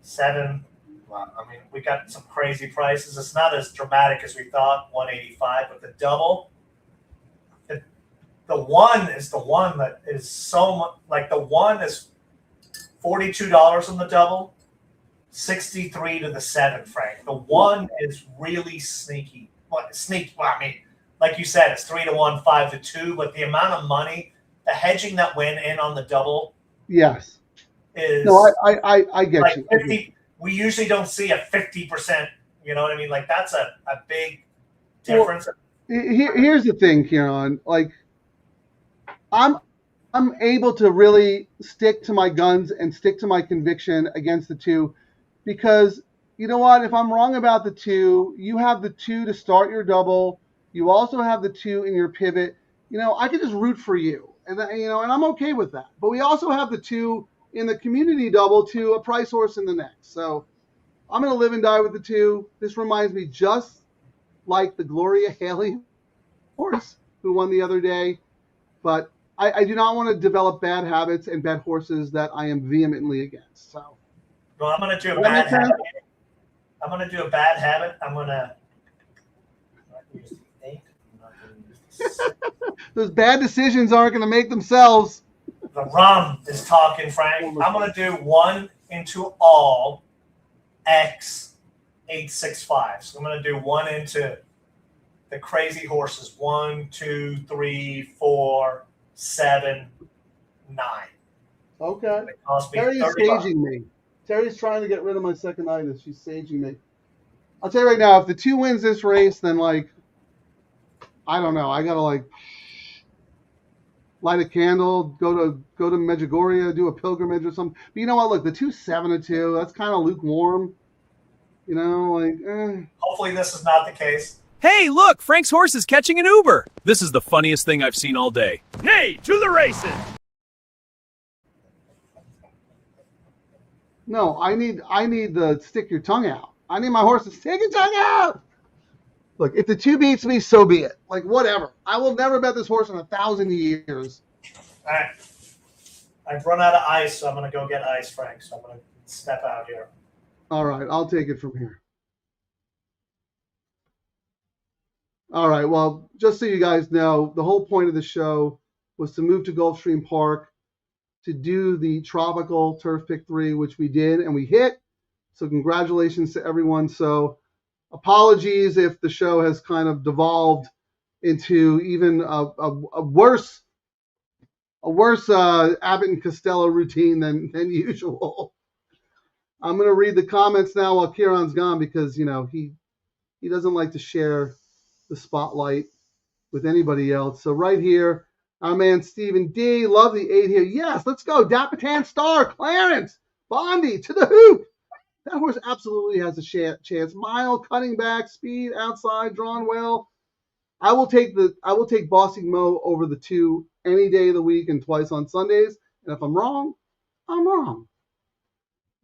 7. Well, I mean, we got some crazy prices. It's not as dramatic as we thought, 185, but the double, the 1 is the one that is so much, like the 1 is $42 on the double, 63 to the 7, Frank. The 1 is really sneaky. Well, I mean, like you said, it's 3 to 1, 5 to 2, but the amount of money, the hedging that went in on the double, yes, is I get like you. 50. We usually don't see a 50%. You know what I mean? Like that's a big difference. Well, here's the thing, Ciaran. Like, I'm able to really stick to my guns and stick to my conviction against the 2, because you know what? If I'm wrong about the 2, you have the 2 to start your double. You also have the 2 in your pivot. I could just root for you, and and I'm okay with that. But we also have the 2 in the community double to a price horse in the next. So I'm going to live and die with the 2. This reminds me just like the Gloria Haley horse who won the other day. But I do not want to develop bad habits and bet horses that I am vehemently against. So, well, I'm going to do a bad habit. I'm going to do a bad habit. I'm going to use the 8. I'm not going to use the 6. Those bad decisions aren't going to make themselves. The rum is talking, Frank. I'm going to do 1 into all X 865. So I'm going to do 1 into the crazy horses. 1, 2, 3, 4, 7, 9. Okay. Cost me Terry's $30. saging me. Terry's trying to get rid of my second-itis. She's saging me. I'll tell you right now, if the 2 wins this race, then I don't know. I gotta light a candle, go to Medjugorje, do a pilgrimage or something. But you know what? Look, the 2 7-2. That's kind of lukewarm. Hopefully this is not the case. Hey, look, Frank's horse is catching an Uber. This is the funniest thing I've seen all day. Hey, to the races! No, I need the stick your tongue out. I need my horse to stick your tongue out. Look, if the 2 beats me, so be it. Like, whatever. I will never bet this horse in 1,000 years. All right. I've run out of ice, so I'm going to go get ice, Frank. So I'm going to step out here. All right, I'll take it from here. All right, well, just so you guys know, the whole point of the show was to move to Gulfstream Park to do the tropical turf pick 3, which we did, and we hit. So congratulations to everyone. So apologies if the show has kind of devolved into even a worse Abbott and Costello routine than usual. I'm going to read the comments now while Ciaran's gone because, you know, he doesn't like to share the spotlight with anybody else. So right here, our man Stephen D. Love the 8 here. Yes, let's go. Dapitan Star, Clarence, Bondi to the hoop. That horse absolutely has a chance. Mile, cutting back, speed, outside, drawn well. I will take Bossing Mo over the 2 any day of the week and twice on Sundays. And if I'm wrong, I'm wrong.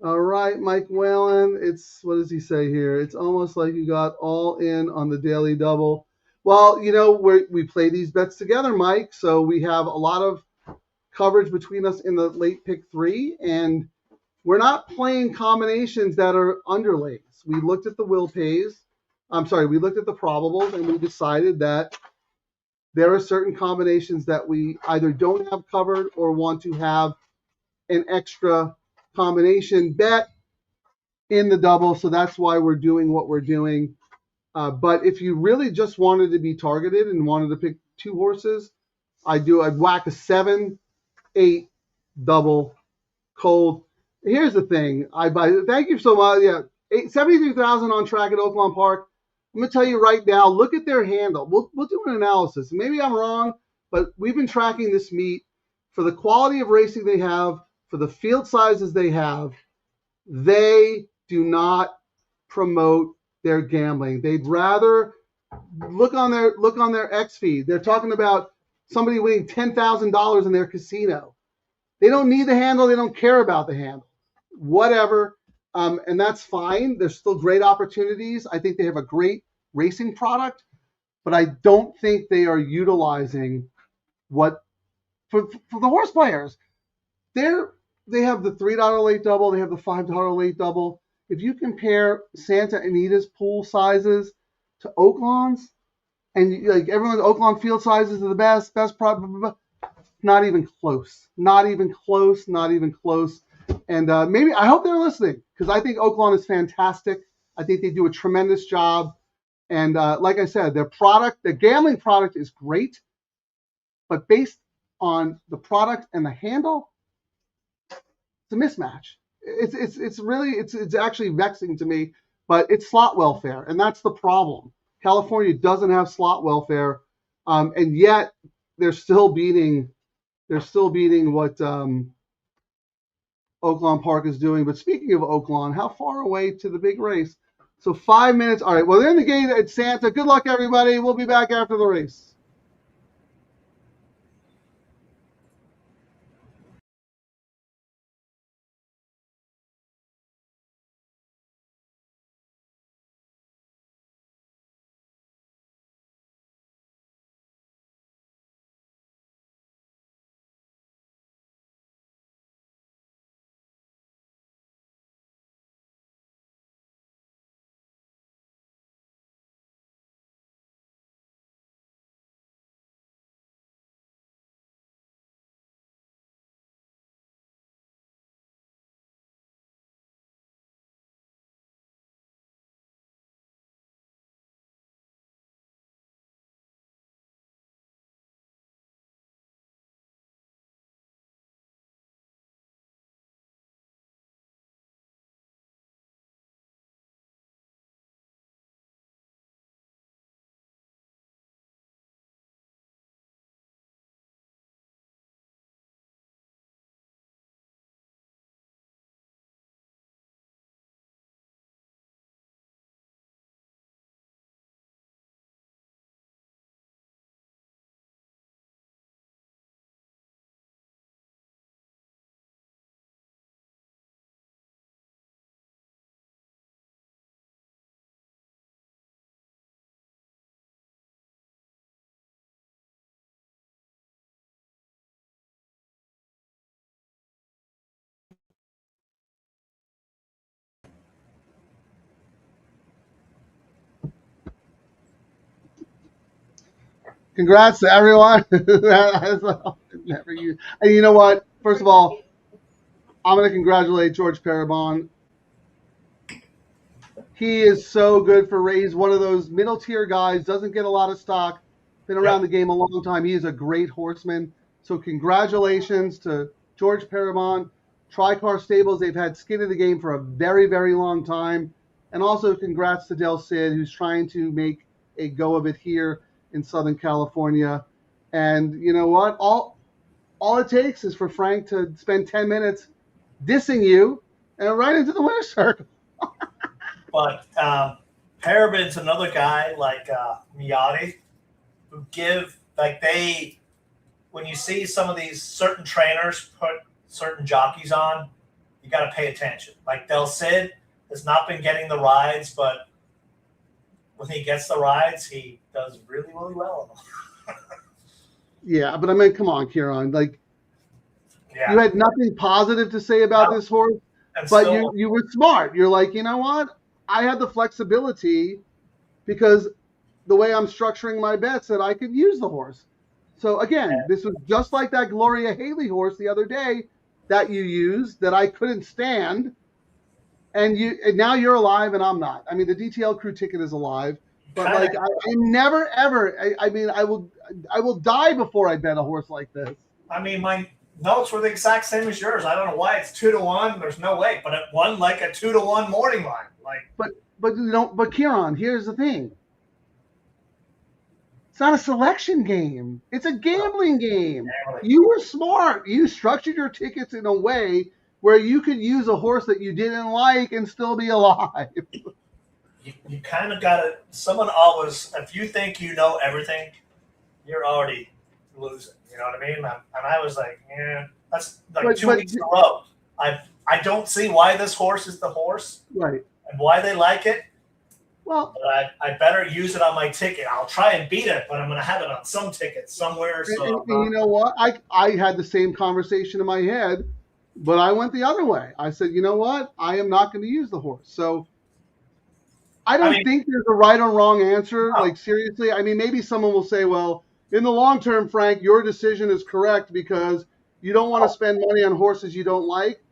All right, Mike Whalen. What does he say here? It's almost like you got all in on the daily double. Well, you know, we play these bets together, Mike. So we have a lot of coverage between us in the late pick 3, and we're not playing combinations that are underlays. We looked at the will pays. We looked at the probables, and we decided that there are certain combinations that we either don't have covered or want to have an extra combination bet in the double. So that's why we're doing what we're doing. But if you really just wanted to be targeted and wanted to pick 2 horses, I'd whack a 7, 8 double cold. Here's the thing. Thank you so much. Yeah, 73,000 on track at Oaklawn Park. I'm going to tell you right now, look at their handle. We'll do an analysis. Maybe I'm wrong, but we've been tracking this meet for the quality of racing they have, for the field sizes they have. They do not promote their gambling. They'd rather look on their X feed. They're talking about somebody winning $10,000 in their casino. They don't need the handle. They don't care about the handle. Whatever. And that's fine. There's still great opportunities. I think they have a great racing product, but I don't think they are utilizing for the horse players. They have the $3 late double. They have the $5 late double. If you compare Santa Anita's pool sizes to Oaklawn's, and like everyone's Oaklawn field sizes are the best not even close. Not even close. Not even close. And maybe I hope they're listening because I think Oaklawn is fantastic. I think they do a tremendous job. And like I said, their gambling product is great, but based on the product and the handle, it's a mismatch. It's actually vexing to me, but it's slot welfare, and that's the problem. California doesn't have slot welfare, and yet they're still beating what Oaklawn Park is doing. But speaking of Oaklawn, how far away to the big race? So 5 minutes. All right. Well, they're in the gate at Santa. Good luck, everybody. We'll be back after the race. Congrats to everyone. Never used. And you know what? First of all, I'm going to congratulate George Parabon. He is so good for race. One of those middle tier guys, doesn't get a lot of stock, been around the game a long time. He is a great horseman. So congratulations to George Parabon, Tricar Stables. They've had skin in the game for a very, very long time. And also congrats to Del Cid, who's trying to make a go of it here in Southern California. And you know what? All it takes is for Frank to spend 10 minutes dissing you and right into the winner's circle. But Parabon's another guy like Miotti who give, like when you see some of these certain trainers put certain jockeys on, you got to pay attention. Like Del Cid has not been getting the rides, but when he gets the rides, he does really, really well on them. Yeah, but I mean, come on, Ciaran. Like, you had nothing positive to say about this horse, but still, you were smart. You're like, you know what? I had the flexibility because the way I'm structuring my bets that I could use the horse. So again, this was just like that Gloria Haley horse the other day that you used that I couldn't stand. And now you're alive and I'm not. I mean, the DTL Crew ticket is alive, but like I never ever. I mean, I will die before I bet a horse like this. I mean, my notes were the exact same as yours. I don't know why it's 2-1. There's no way, but it won like a 2-1 morning line. Like, but Ciaran, here's the thing. It's not a selection game. It's a gambling game. You were smart. You structured your tickets in a way where you could use a horse that you didn't like and still be alive. You kind of got to – someone always – if you think you know everything, you're already losing. You know what I mean? And I was like, yeah, that's like 2 weeks in a row. I don't see why this horse is the horse. Right. And why they like it. Well, but I better use it on my ticket. I'll try and beat it, but I'm going to have it on some ticket somewhere. So and you know what? I had the same conversation in my head, but I went the other way. I said, you know what? I am not going to use the horse. So I don't think there's a right or wrong answer. No. Like, seriously, I mean, maybe someone will say, well, in the long term, Frank, your decision is correct because you don't want to spend money on horses you don't like.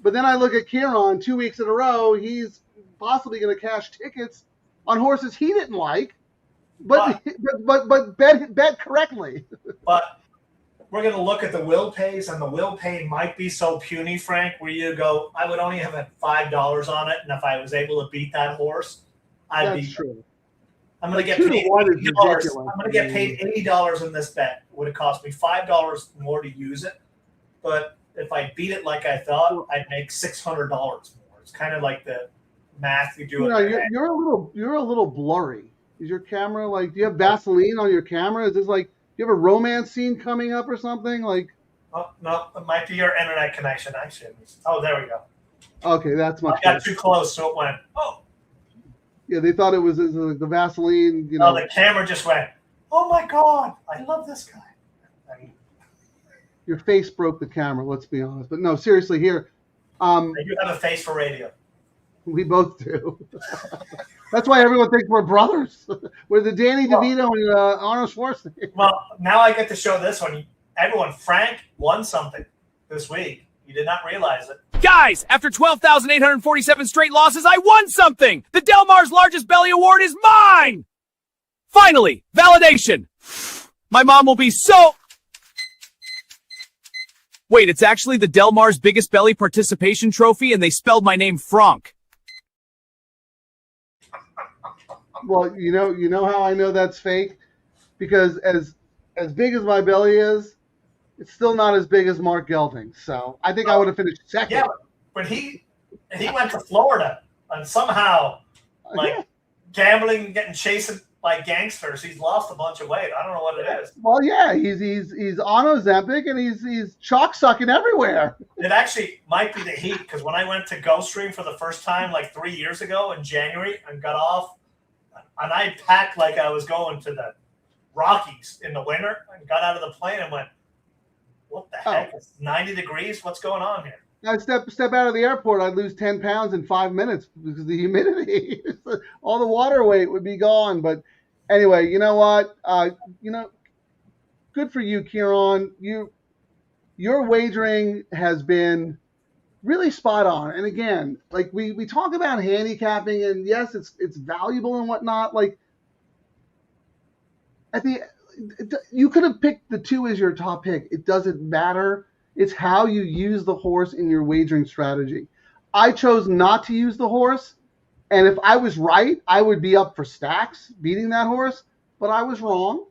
But then I look at Ciaran 2 weeks in a row. He's possibly going to cash tickets on horses he didn't like, but bet correctly. But we're going to look at the will pays, and the will pay might be so puny, Frank, where you go, I would only have had $5 on it, and if I was able to beat that horse, I'd be true. I'm going to get paid $80. I'm going to get paid $80 in this bet. It would have cost me $5 more to use it, but if I beat it like I thought, I'd make $600 more. It's kind of like the math you do. You know, you're a little blurry. Is your camera like? Do you have Vaseline on your camera? Is this like? Do you have a romance scene coming up or something? Like? Oh no, it might be your internet connection. Actually, oh, there we go. Okay, that's much. I got too close, so it went. Oh. Yeah, they thought it was the Vaseline. You know. No, the camera just went. Oh my God, I love this guy. Your face broke the camera. Let's be honest, but no, seriously, here. You have a face for radio. We both do. That's why everyone thinks we're brothers. We're the Danny DeVito and Arnold Schwarzenegger. Well, now I get to show this one. Everyone, Frank won something this week. You did not realize it. Guys, after 12,847 straight losses, I won something! The Del Mar's largest belly award is mine! Finally, validation. My mom will be so... Wait, it's actually the Del Mar's biggest belly participation trophy, and they spelled my name Frank. Well, you know how I know that's fake? Because as big as my belly is, it's still not as big as Mark Gelding. So I think I would have finished second. Yeah, but he went to Florida and somehow, gambling and getting chased by gangsters, he's lost a bunch of weight. I don't know what it is. Well, yeah, he's on Ozempic and he's chalk sucking everywhere. It actually might be the heat because when I went to Gulfstream for the first time like 3 years ago in January and got off, and I packed like I was going to the Rockies in the winter and got out of the plane and went, what the heck? It's 90 degrees? What's going on here? I step out of the airport, I'd lose 10 pounds in 5 minutes because of the humidity. All the water weight would be gone. But anyway, you know what? good for you, Ciaran. Your wagering has been really spot on. And again, like we talk about handicapping, and yes, it's valuable and whatnot. Like you could have picked the 2 as your top pick. It doesn't matter. It's how you use the horse in your wagering strategy. I chose not to use the horse, and if I was right, I would be up for stacks beating that horse. But I was wrong.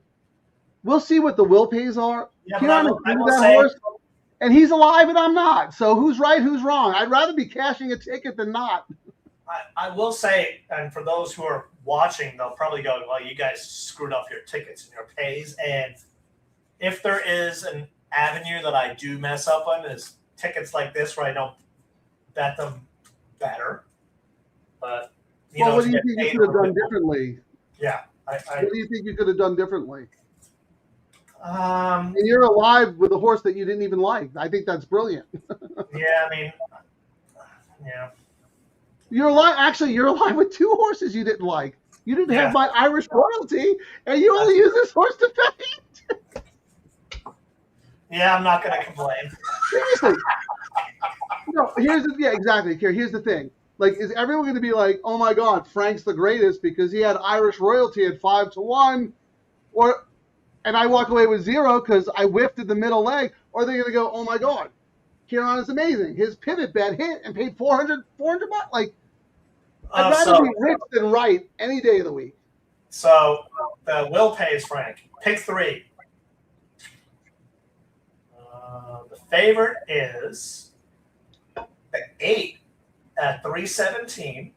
We'll see what the will pays are. Yeah, Ciaran included that horse, and he's alive, and I'm not. So who's right? Who's wrong? I'd rather be cashing a ticket than not. I will say, and for those who are watching, they'll probably go, well, you guys screwed up your tickets and your pays. And if there is an avenue that I do mess up on is tickets like this where I don't bet them better. But, what do you think you could have done differently? Yeah. What do you think you could have done differently? And you're alive with a horse that you didn't even like. I think that's brilliant. Yeah, I mean, yeah. You're alive. Actually, you're alive with 2 horses you didn't like. You didn't have my Irish royalty, and you only use this horse to paint. Yeah, I'm not going to complain. Seriously. No, exactly. Here's the thing. Like, is everyone going to be like, oh my God, Frank's the greatest because he had Irish royalty at 5-1, and I walk away with 0 because I whiffed at the middle leg, or are they going to go, oh my God, Ciaran is amazing. His pivot bet hit and paid $400 bucks. Like, I'd rather be rich than right any day of the week. So the will pays Frank. Pick 3. The favorite is the 8 at 317.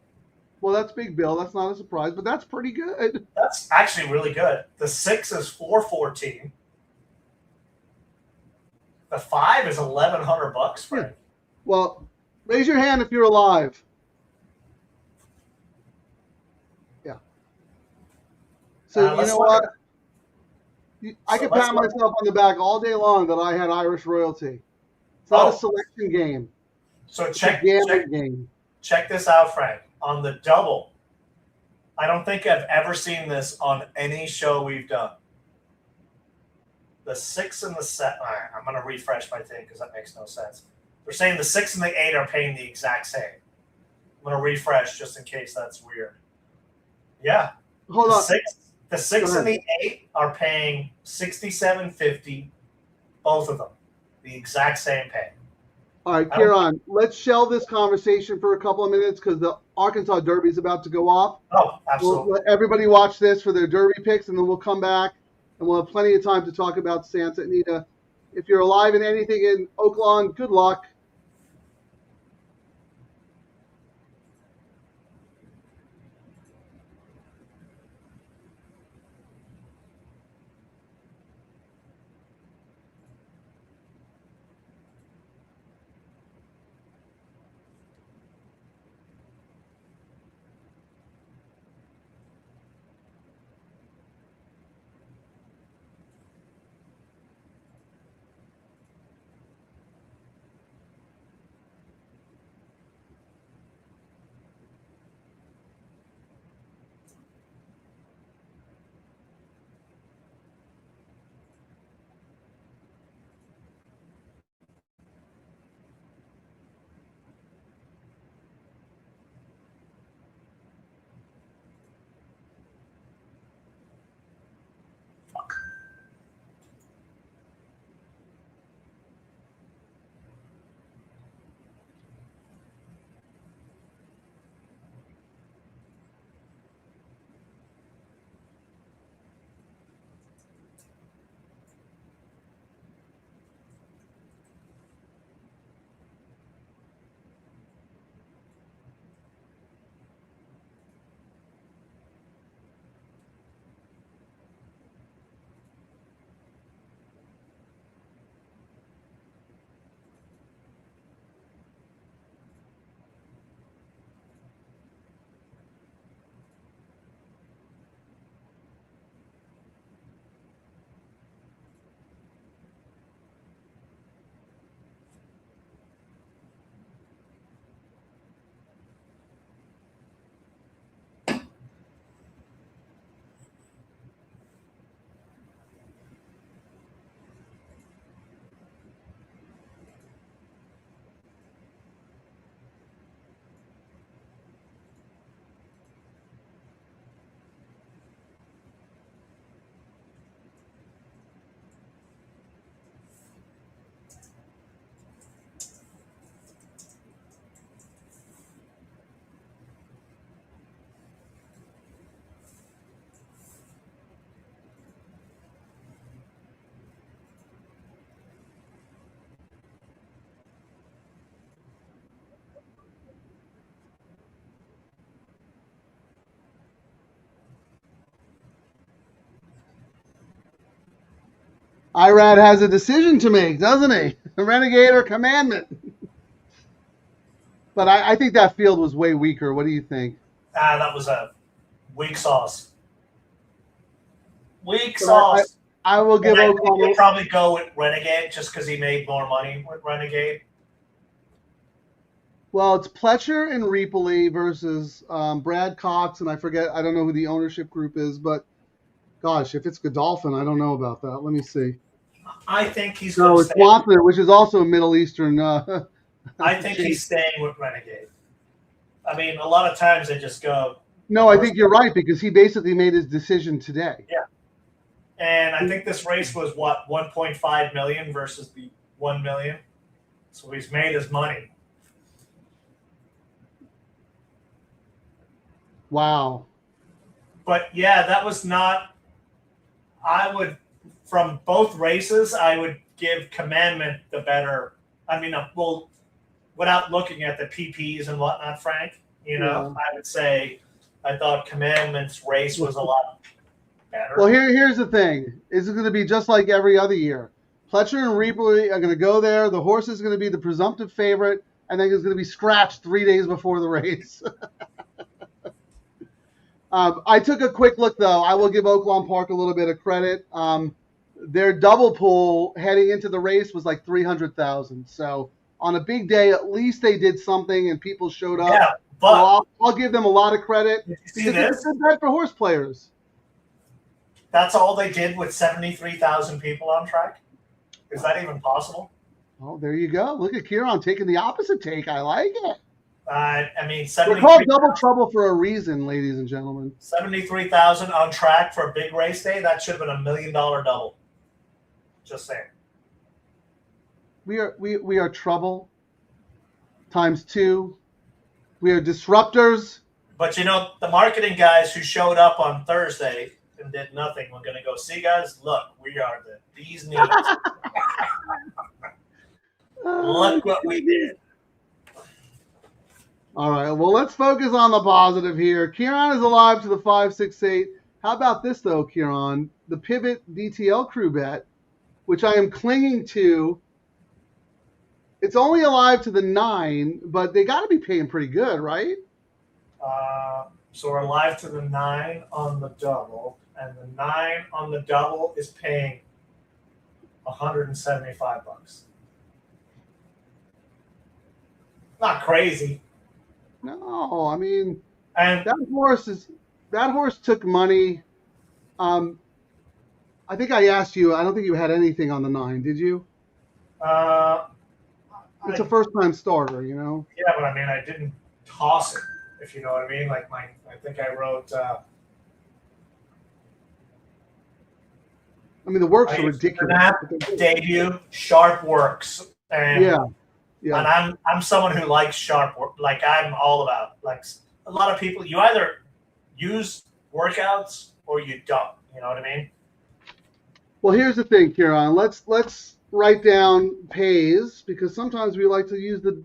Well, that's big, Bill. That's not a surprise, but that's pretty good. That's actually really good. The 6 is 414. The 5 is $1,100, Frank. Well, raise your hand if you're alive. Yeah. So you know what? I could pat myself on the back all day long that I had Irish royalty. It's not a selection game. So check this out, Frank. On the double, I don't think I've ever seen this on any show we've done. The 6 and the 7. All right, I'm going to refresh my thing because that makes no sense. They're saying the 6 and the 8 are paying the exact same. I'm going to refresh just in case that's weird. Yeah. Hold on. The 6 and the 8 are paying $67.50, both of them. The exact same pay. All right, Ciaran, let's shelve this conversation for a couple of minutes because the Arkansas Derby is about to go off. Oh, absolutely. We'll let everybody watch this for their Derby picks, and then we'll come back, and we'll have plenty of time to talk about Santa Anita. If you're alive in anything in Oaklawn, good luck. Irad has a decision to make, doesn't he? Renegade or Commandment? But I think that field was way weaker. What do you think? That was a weak sauce. Weak sauce. I will give Oklahoma. He'll probably go with Renegade just because he made more money with Renegade. Well, it's Pletcher and Reapley versus Brad Cox, and I don't know who the ownership group is, but gosh, if it's Godolphin, I don't know about that. Let me see. I think he's No, it's Wampler, which is also a Middle Eastern. I think he's staying with Renegade. I mean, a lot of times they just go. No, I think you're right because he basically made his decision today. Yeah. And I think this race was what, 1.5 million versus the 1 million. So he's made his money. Wow. But yeah, that was not. From both races, I would give Commandment the better. I mean, well, without looking at the PPs and whatnot, Frank, I would say I thought Commandment's race was a lot better. Well, here's the thing. It's going to be just like every other year. Pletcher and Reapley are going to go there. The horse is going to be the presumptive favorite, and then it's going to be scratched 3 days before the race. I took a quick look, though. I will give Oaklawn Park a little bit of credit. Their double pool heading into the race was like 300,000. So on a big day, at least they did something and people showed up. Yeah, but so I'll give them a lot of credit. Did you see this? It's a good bet for horse players. That's all they did with 73,000 people on track? Is that even possible? Oh, there you go. Look at Ciaran taking the opposite take. I like it. I mean, We're called double trouble for a reason, ladies and gentlemen. 73,000 on track for a big race day. That should have been $1 million double. Just saying. We are trouble times 2. We are disruptors. But the marketing guys who showed up on Thursday and did nothing, we're going to go, see, guys, look, we are these knees. Look what we did. All right, well, let's focus on the positive here. Ciaran is alive to the 568. How about this, though, Ciaran? The Pivot DTL Crew bet, which I am clinging to. It's only alive to the 9, but they got to be paying pretty good, right? So we're alive to the 9 on the double, and the 9 on the double is paying $175. Not crazy. No, I mean, and that horse took money. I think I asked you. I don't think you had anything on the 9, did you? It's a first-time starter, Yeah, but I mean, I didn't toss it, if you know what I mean. Like I think I wrote. I mean, the works are ridiculous. Debut, sharp works, and yeah. And I'm someone who likes sharp work. Like I'm all about a lot of people. You either use workouts or you don't. You know what I mean? Well, here's the thing, Ciaran. Let's write down pays because sometimes we like to use the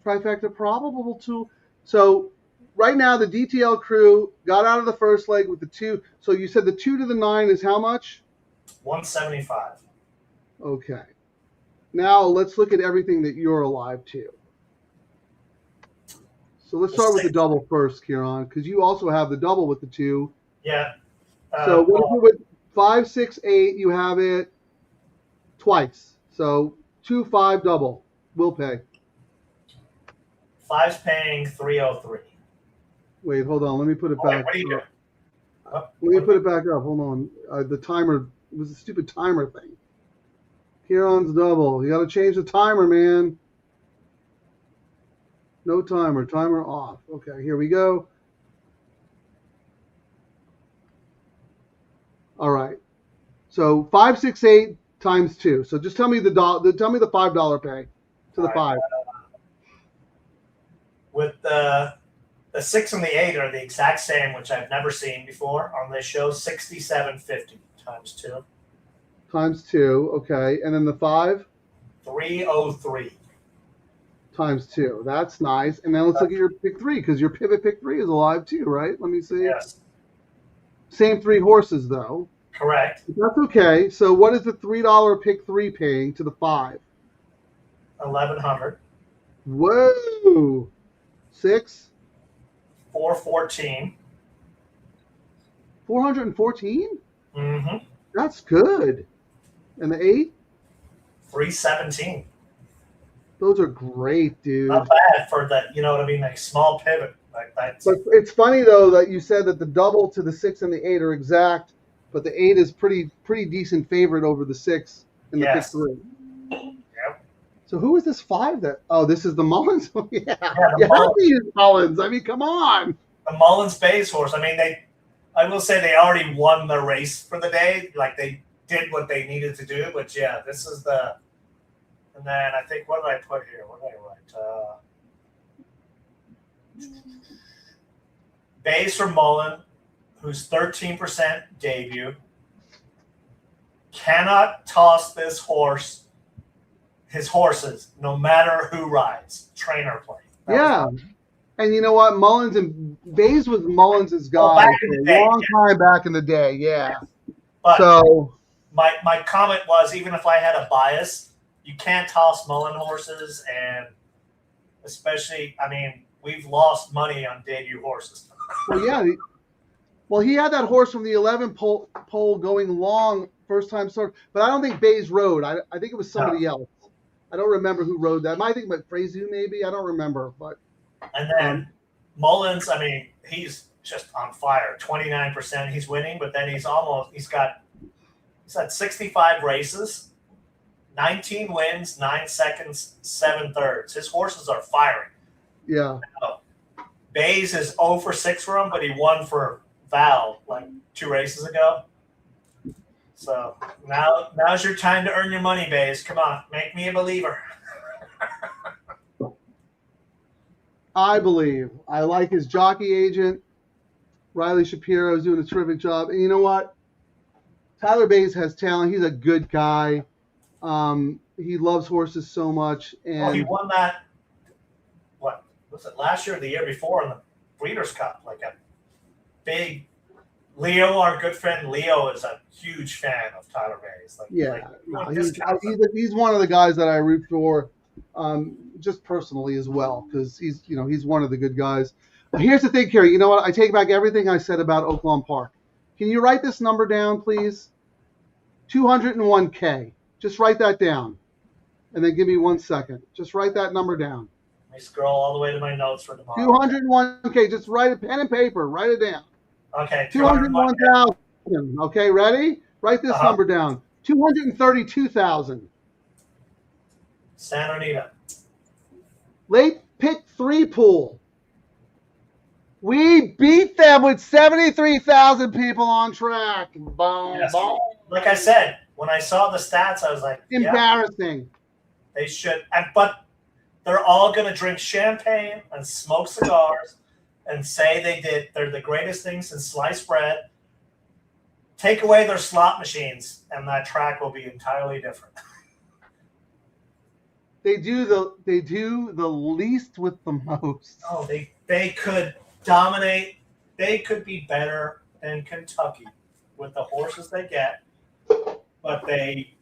trifecta probable tool. So right now the DTL Crew got out of the first leg with the 2. So you said the 2 to the 9 is how much? 175. Okay. Now let's look at everything that you're alive to. So let's start with the double first, Ciaran, because you also have the double with the 2. Yeah. So what is it with 5, 6, 8? You have it twice. So 2, 5 double. We'll pay. 5's paying 303. Wait, hold on. Let me put it back. What are you doing? Let me put it back up. Hold on. The timer, it was a stupid timer thing. Ciaran's double. You got to change the timer, man. No timer. Timer off. Okay, here we go. All right. So 5, 6, 8 times 2. So just tell me the $5 pay to the 5. With the 6 and the 8 are the exact same, which I've never seen before on this show. 67.50 times 2. Times 2, okay. And then the 5? 303. Times 2. That's nice. And then let's look at your pick 3, because your pivot pick 3 is alive too, right? Let me see. Yes. Same 3 horses, though. Correct. That's okay. So what is the $3 pick 3 paying to the 5? 1,100. Whoa. 6? 414. 414? Mm-hmm. That's good. And the 8? 317. Those are great, dude. Not bad for that, you know what I mean? Like small pivot. Like that. But it's funny though that you said that the double to the 6 and the 8 are exact, but the 8 is pretty decent favorite over the 6 in the pick 3. Yep. So who is this 5 that? Oh, this is the Mullins. Yeah, the you have Mullins. to use Mullins. I mean, come on. The Mullins Bays horse. I mean, I will say they already won the race for the day. Like they did what they needed to do. But yeah, this is the. And then I think, what did I put here? What did I write? Bays for Mullen, who's 13% debut. Cannot toss his horses, no matter who rides. Trainer play. Yeah. And you know what? Mullins and Bays was Mullins' guy back for in the a day, long time back in the day. Yeah. But So my comment was, even if I had a bias, you can't toss Mullen horses, and especially, I mean, we've lost money on debut horses. well, yeah. Well, he had that horse from the 11 pole going long first time start, but I don't think Bays rode. I think it was somebody else. I don't remember who rode that. I think about Frazu maybe. I don't remember, but. And then Mullins, I mean, he's just on fire. 29% he's winning, but then he's had 65 races, 19 wins, 9 seconds, 7 thirds. His horses are firing. Yeah. Bays is 0 for 6 for him, but he won for Val like 2 races ago. So now's your time to earn your money, Bays. Come on, make me a believer. I believe. I like his jockey agent. Riley Shapiro is doing a terrific job. And you know what? Tyler Bays has talent. He's a good guy. He loves horses so much. And he won that, what was it, last year or the year before in the Breeders' Cup? Like a big Leo, our good friend Leo, is a huge fan of Tyler Bays. He's one of the guys that I root for, just personally as well, because he's one of the good guys. Here's the thing, Kerry. You know what? I take back everything I said about Oaklawn Park. Can you write this number down, please? 201K. Just write that down, and then give me 1 second. Just write that number down. Let me scroll all the way to my notes for tomorrow. 201K. Just write it, pen and paper. Write it down. Okay. 201,000. Okay, ready? Write this number down. 232,000. Santa Anita. Late pick 3 pool. We beat them with 73,000 people on track. Boom, Yes. boom. Like I said, when I saw the stats, I was like, Embarrassing. they should. But they're all going to drink champagne and smoke cigars and say they're the greatest thing since sliced bread. Take away their slot machines, and that track will be entirely different. They do the least with the most. Oh, they could dominate. They could be better than Kentucky with the horses they get, but they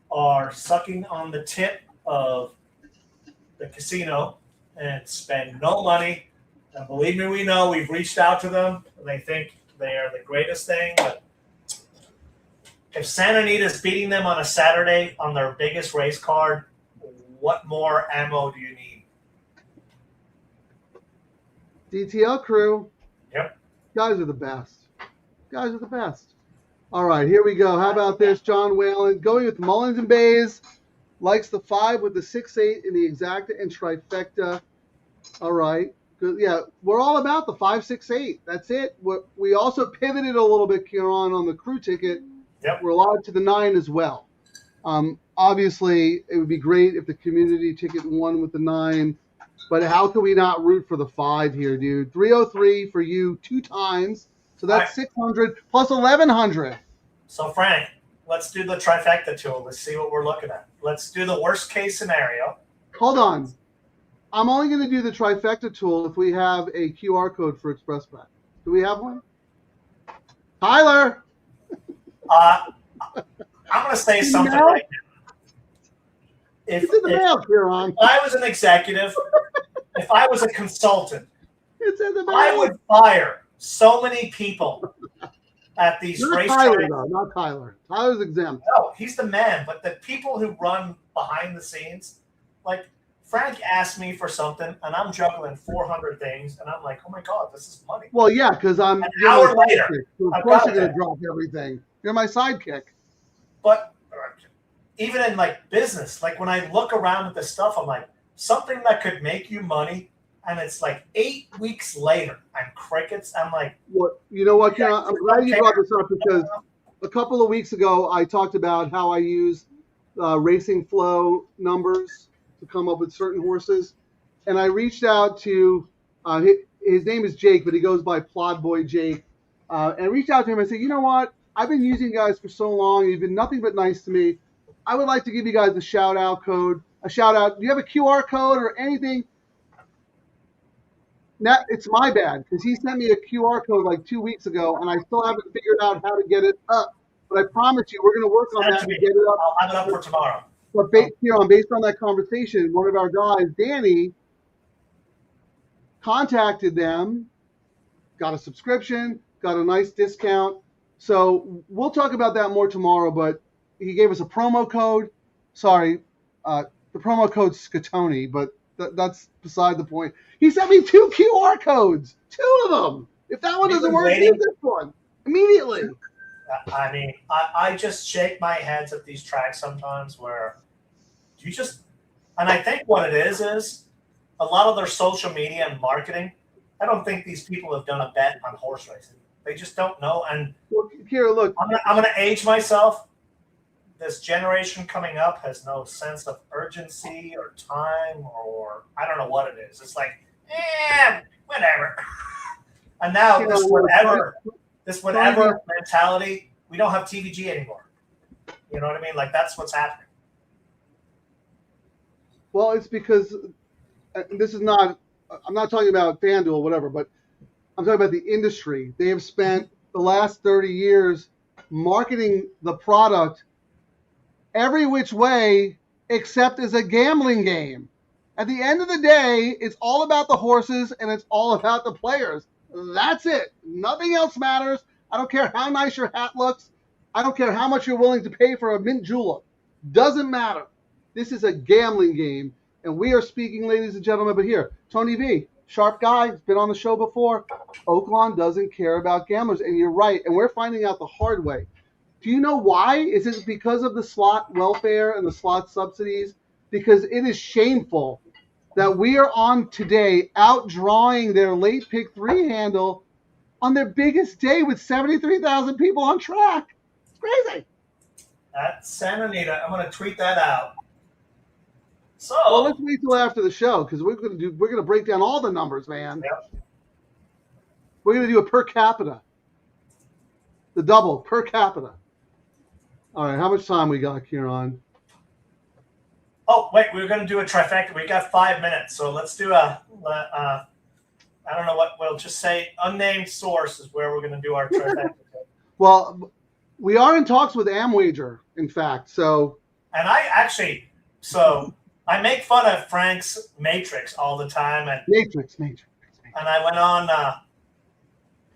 are sucking on the tip of the casino and spend no money. And believe me, we know we've reached out to them, and they think they are the greatest thing. But if Santa Anita is beating them on a Saturday on their biggest race card, what more ammo do you need? DTL Crew. Yep. Guys are the best. Guys are the best. All right, here we go. How about this? John Whalen going with Mullins and Bays. Likes the 5 with the 6-8 in the exacta and trifecta. All right. Good. Yeah, we're all about the 5-6-8. That's it. We also pivoted a little bit, Ciaran, on the crew ticket. Yep. We're allowed to the 9 as well. Obviously, it would be great if the community ticket won with the 9. But how can we not root for the 5 here, dude? 303 for you 2 times. So that's 600 plus 1,100. So, Frank, let's do the trifecta tool. Let's see what we're looking at. Let's do the worst case scenario. Hold on. I'm only going to do the trifecta tool if we have a QR code for ExpressBet. Do we have one? Tyler! I'm going to say something right now. It's in the mail, Ciaran. If I was an executive, if I was a consultant, It's in the mail. I would fire so many people at these Not racetracks. Tyler, though. Not Tyler. Tyler's exempt. No, he's the man. But the people who run behind the scenes, like Frank asked me for something, and I'm juggling 400 things, and I'm like, oh my God, this is money. Well, yeah, because I'm An hour later, so I've of course got you're going that. to drop everything. You're my sidekick. But even in like business, like when I look around at this stuff, I'm like, something that could make you money, and it's like 8 weeks later, and crickets. I'm like, What you know what, Ciaran? I'm glad you okay. brought this up because a couple of weeks ago I talked about how I use racing flow numbers to come up with certain horses, and I reached out to his name is Jake, but he goes by Plod Boy Jake, and I reached out to him and said, you know what? I've been using you guys for so long. You've been nothing but nice to me. I would like to give you guys a shout out code. A shout out. Do you have a QR code or anything? Now, it's my bad because he sent me a QR code like 2 weeks ago, and I still haven't figured out how to get it up. But I promise you, we're going to work on that and get it up. I'll have it up for tomorrow. But based on that conversation, one of our guys, Danny, contacted them, got a subscription, got a nice discount. So we'll talk about that more tomorrow. But he gave us a promo code. Sorry, the promo code's Scatoni, but that's beside the point. He sent me 2 QR codes, 2 of them. If that one doesn't work, use this one immediately. I mean, I just shake my heads at these tracks sometimes where you just, and I think what it is a lot of their social media and marketing. I don't think these people have done a bet on horse racing. They just don't know. And Well, Kira, look, I'm going to age myself. This generation coming up has no sense of urgency or time, or I don't know what it is. It's like, whatever. And now this whatever mentality, we don't have TVG anymore. You know what I mean? Like that's what's happening. well, it's because this is not. I'm not talking about FanDuel or whatever, but I'm talking about the industry. They have spent the last 30 years marketing the product every which way except as a gambling game. At the end of the day, it's all about the horses and it's all about the players. That's it. Nothing else matters. I don't care how nice your hat looks. I don't care how much you're willing to pay for a mint julep. Doesn't matter. This is a gambling game. And we are speaking, ladies and gentlemen, but here, Tony V, sharp guy, has been on the show before. Oaklawn doesn't care about gamblers. And you're right. And we're finding out the hard way. Do you know why? Is it because of the slot welfare and the slot subsidies? Because it is shameful that we are on today outdrawing their late pick 3 handle on their biggest day with 73,000 people on track. It's crazy. That's Santa Anita. I'm going to tweet that out. So Well, let's wait till after the show because we're gonna break down all the numbers, man. Yep. We're gonna do a per capita, the double per capita. All right, how much time we got, Ciaran? Oh, wait, we were going to do a trifecta. We got 5 minutes, so let's do I don't know what, we'll just say unnamed source is where we're going to do our trifecta. Well, we are in talks with Amwager, in fact. So, And I make fun of Frank's Matrix all the time, and Matrix. I went on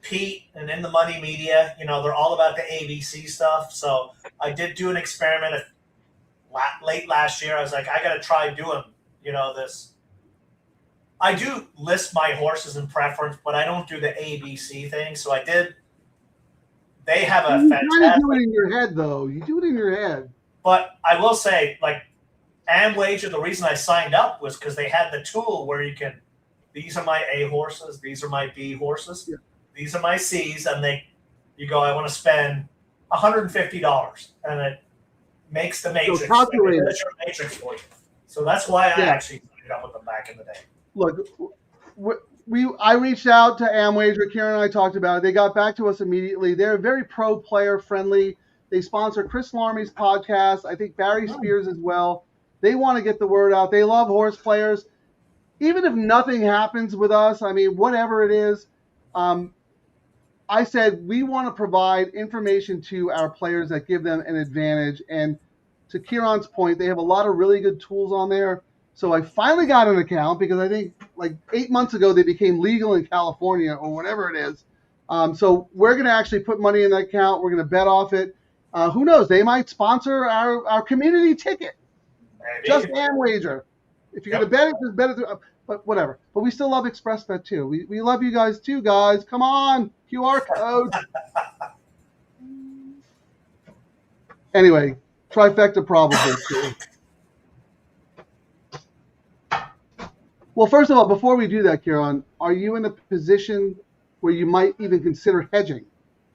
Pete and In the Money Media. You know, they're all about the ABC stuff. So I did do an experiment late last year. I was like, I got to try doing, this. I do list my horses in preference, but I don't do the ABC thing. So I did. They have a You fantastic. kind of do it in your head, though. You do it in your head. But I will say, like, Amwager, the reason I signed up was because they had the tool where you can, these are my A horses, these are my B horses, these are my C's, and you go, I want to spend $150, and it makes the matrix. So calculate it. Your matrix for you. So that's why I actually signed up with them back in the day. Look, I reached out to Amwager. Ciaran and I talked about it. They got back to us immediately. They're very pro player friendly. They sponsor Chris Larmy's podcast. I think Barry Spears as well. They want to get the word out. They love horse players. Even if nothing happens with us, I mean, whatever it is, I said we want to provide information to our players that give them an advantage. And to Ciaran's point, they have a lot of really good tools on there. So I finally got an account because I think like 8 months ago they became legal in California or whatever it is. So we're going to actually put money in that account. We're going to bet off it. Who knows? They might sponsor our community ticket. Maybe. Just and wager. If you're going to bet it, just bet it. But whatever. But we still love ExpressBet too. We love you guys too, guys. Come on. QR code. Anyway, trifecta probable too. Well, first of all, before we do that, Ciaran, are you in a position where you might even consider hedging?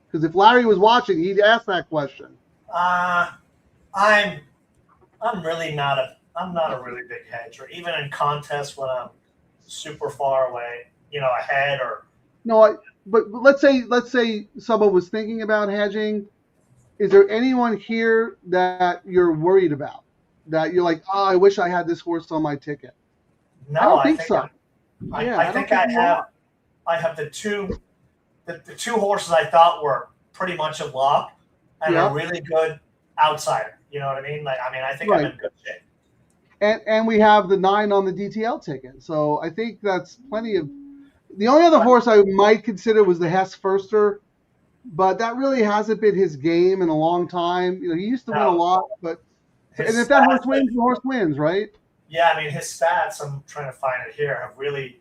Because if Larry was watching, he'd ask that question. I'm really not a really big hedger, even in contests when I'm super far away, ahead or. No, but let's say someone was thinking about hedging. Is there anyone here that you're worried about? That you're like, oh, I wish I had this horse on my ticket? No, I don't think so. I think I have the two horses I thought were pretty much a lock and a really good outsider. You know what I mean? I think I'm in good shape. And we have the 9 on the DTL ticket. So I think that's plenty of. The only other horse I might consider was the Hess Firster, but that really hasn't been his game in a long time. He used to win a lot, but and if that horse wins, the horse wins, right? Yeah, his stats, I'm trying to find it here, have really,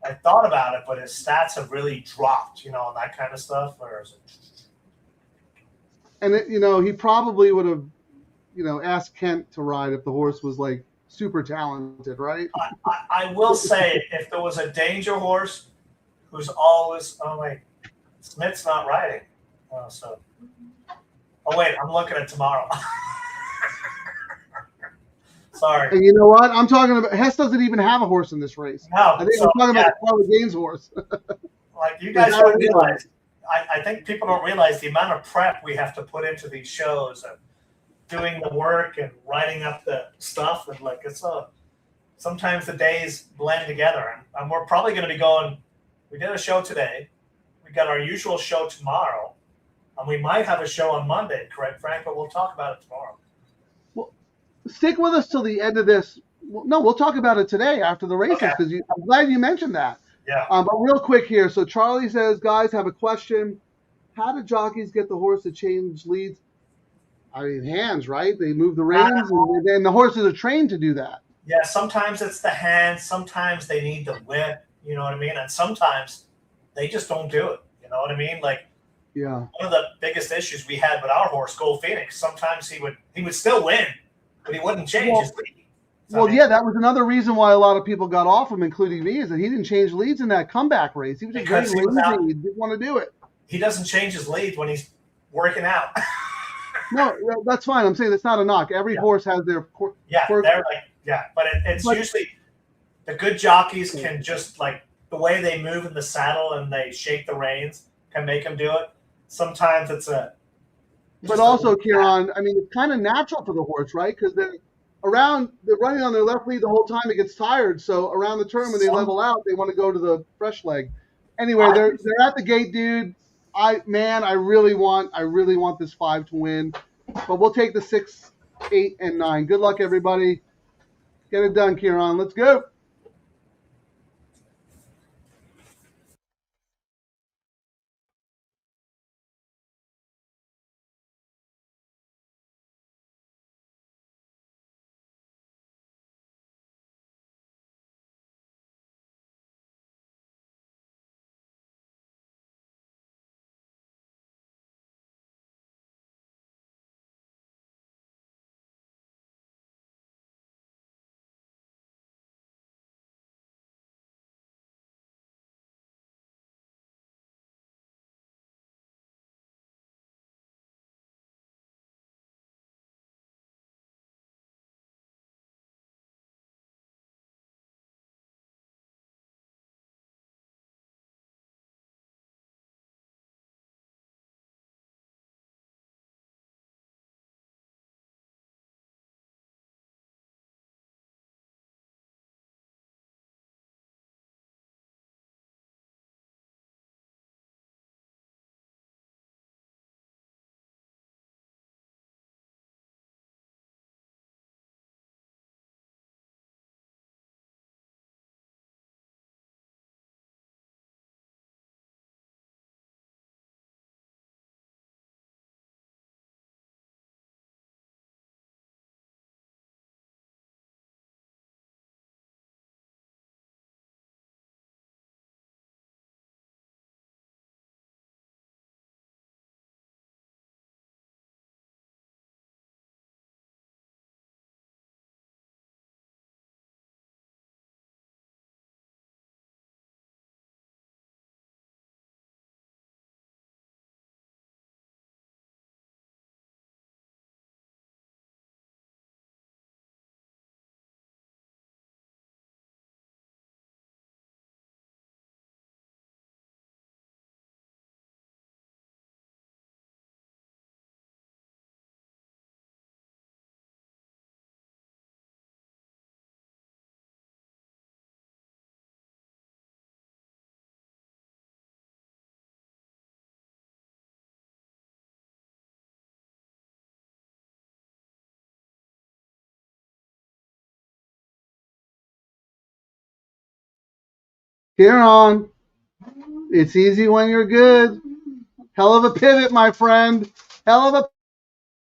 I thought about it, but his stats have really dropped, and that kind of stuff. Where is it? And, he probably would have, asked Kent to ride if the horse was, like, super talented, right? I will say, if there was a danger horse who's always, Smith's not riding. Oh, wait, I'm looking at tomorrow. Sorry. And you know what? I'm talking about Hess doesn't even have a horse in this race. No, I think I'm talking about the Carly Gaines horse. Like you guys don't realize. I think people don't realize the amount of prep we have to put into these shows and doing the work and writing up the stuff. And sometimes the days blend together. And we're probably going to be going. We did a show today. We got our usual show tomorrow, and we might have a show on Monday. Correct, Frank? But we'll talk about it tomorrow. Stick with us till the end of this. No, we'll talk about it today after the races because I'm glad you mentioned that. Yeah. But real quick here. So Charlie says, guys, have a question. How do jockeys get the horse to change leads? Hands, right? They move the reins, and the horses are trained to do that. Yeah, sometimes it's the hands. Sometimes they need the whip. You know what I mean? And sometimes they just don't do it. You know what I mean? One of the biggest issues we had with our horse, Gold Phoenix, sometimes he would still win, but he wouldn't change his lead. That was another reason why a lot of people got off him, including me, is that he didn't change leads in that comeback race. He was just very lazy. He didn't want to do it. He doesn't change his lead when he's working out. No, that's fine. I'm saying that's not a knock. Every horse has their quirk. But it's usually the good jockeys can just the way they move in the saddle and they shake the reins can make them do it. Sometimes it's But also, Ciaran, it's kind of natural for the horse, right? Because they're running on their left lead the whole time. It gets tired. So around the turn when they level out, they want to go to the fresh leg. Anyway, they're at the gate, dude. I really want this 5 to win, but we'll take the 6, 8, and 9. Good luck, everybody. Get it done, Ciaran. Let's go. Ciaran, it's easy when you're good. Hell of a pivot, my friend. Hell of a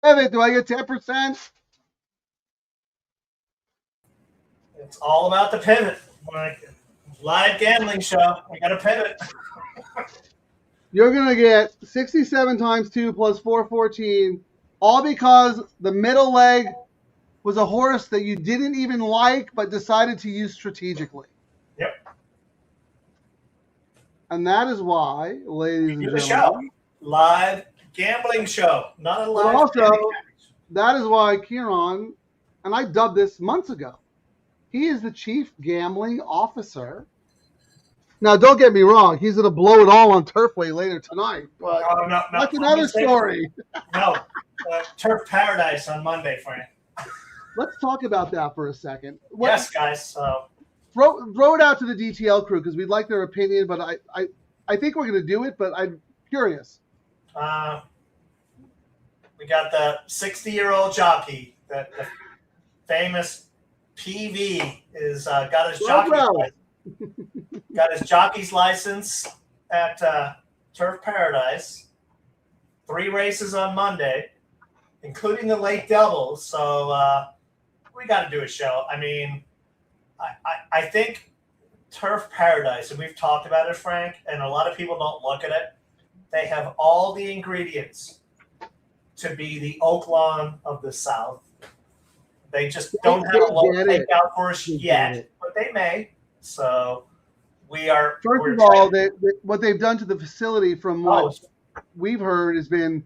pivot. Do I get 10%? It's all about the pivot. Like live gambling show, we got to pivot. You're going to get 67 times 2 plus 414, all because the middle leg was a horse that you didn't even like but decided to use strategically. Yep. And that is why, ladies and Do the gentlemen, show. Live gambling show, not a but live. also that is why Ciaran, and I dubbed this months ago, he is the chief gambling officer. Now, don't get me wrong, he's going to blow it all on Turfway later tonight, but No, that's another story. No, Turf Paradise on Monday, Frank. Let's talk about that for a second. Yes, guys. So throw it out to the DTL crew because we'd like their opinion, but I think we're going to do it, but I'm curious. We got the 60-year-old jockey, the famous PV, is got his jockey's license at Turf Paradise. 3 races on Monday, including the late double. So we got to do a show. I mean, I think Turf Paradise, and we've talked about it, Frank, and a lot of people don't look at it. They have all the ingredients to be the Oaklawn of the South. They just don't have a low takeout for us yet, but they may. So we are. First of all, what they've done to the facility, from what we've heard, has been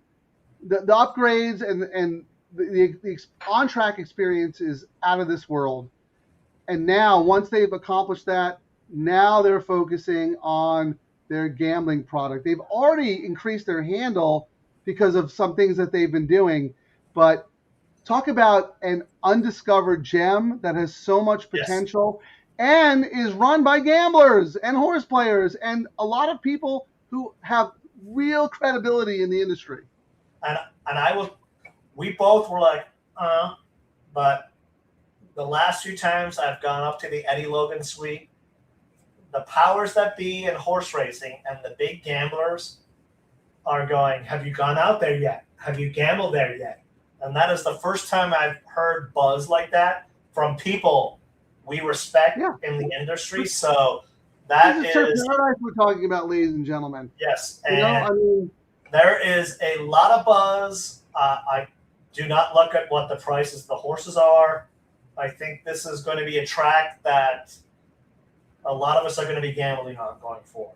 the upgrades and the on-track experience is out of this world. And now, once they've accomplished that, now they're focusing on their gambling product. They've already increased their handle because of some things that they've been doing. But talk about an undiscovered gem that has so much potential and is run by gamblers and horse players and a lot of people who have real credibility in the industry. And we both were like, but the last few times I've gone up to the Eddie Logan suite, the powers that be in horse racing and the big gamblers are going, have you gone out there yet? Have you gambled there yet? And that is the first time I've heard buzz like that from people we respect in the industry. So that is paradise we're talking about, ladies and gentlemen. Yes. And there is a lot of buzz. I do not look at what the prices of the horses are. I think this is going to be a track that a lot of us are going to be gambling on going forward.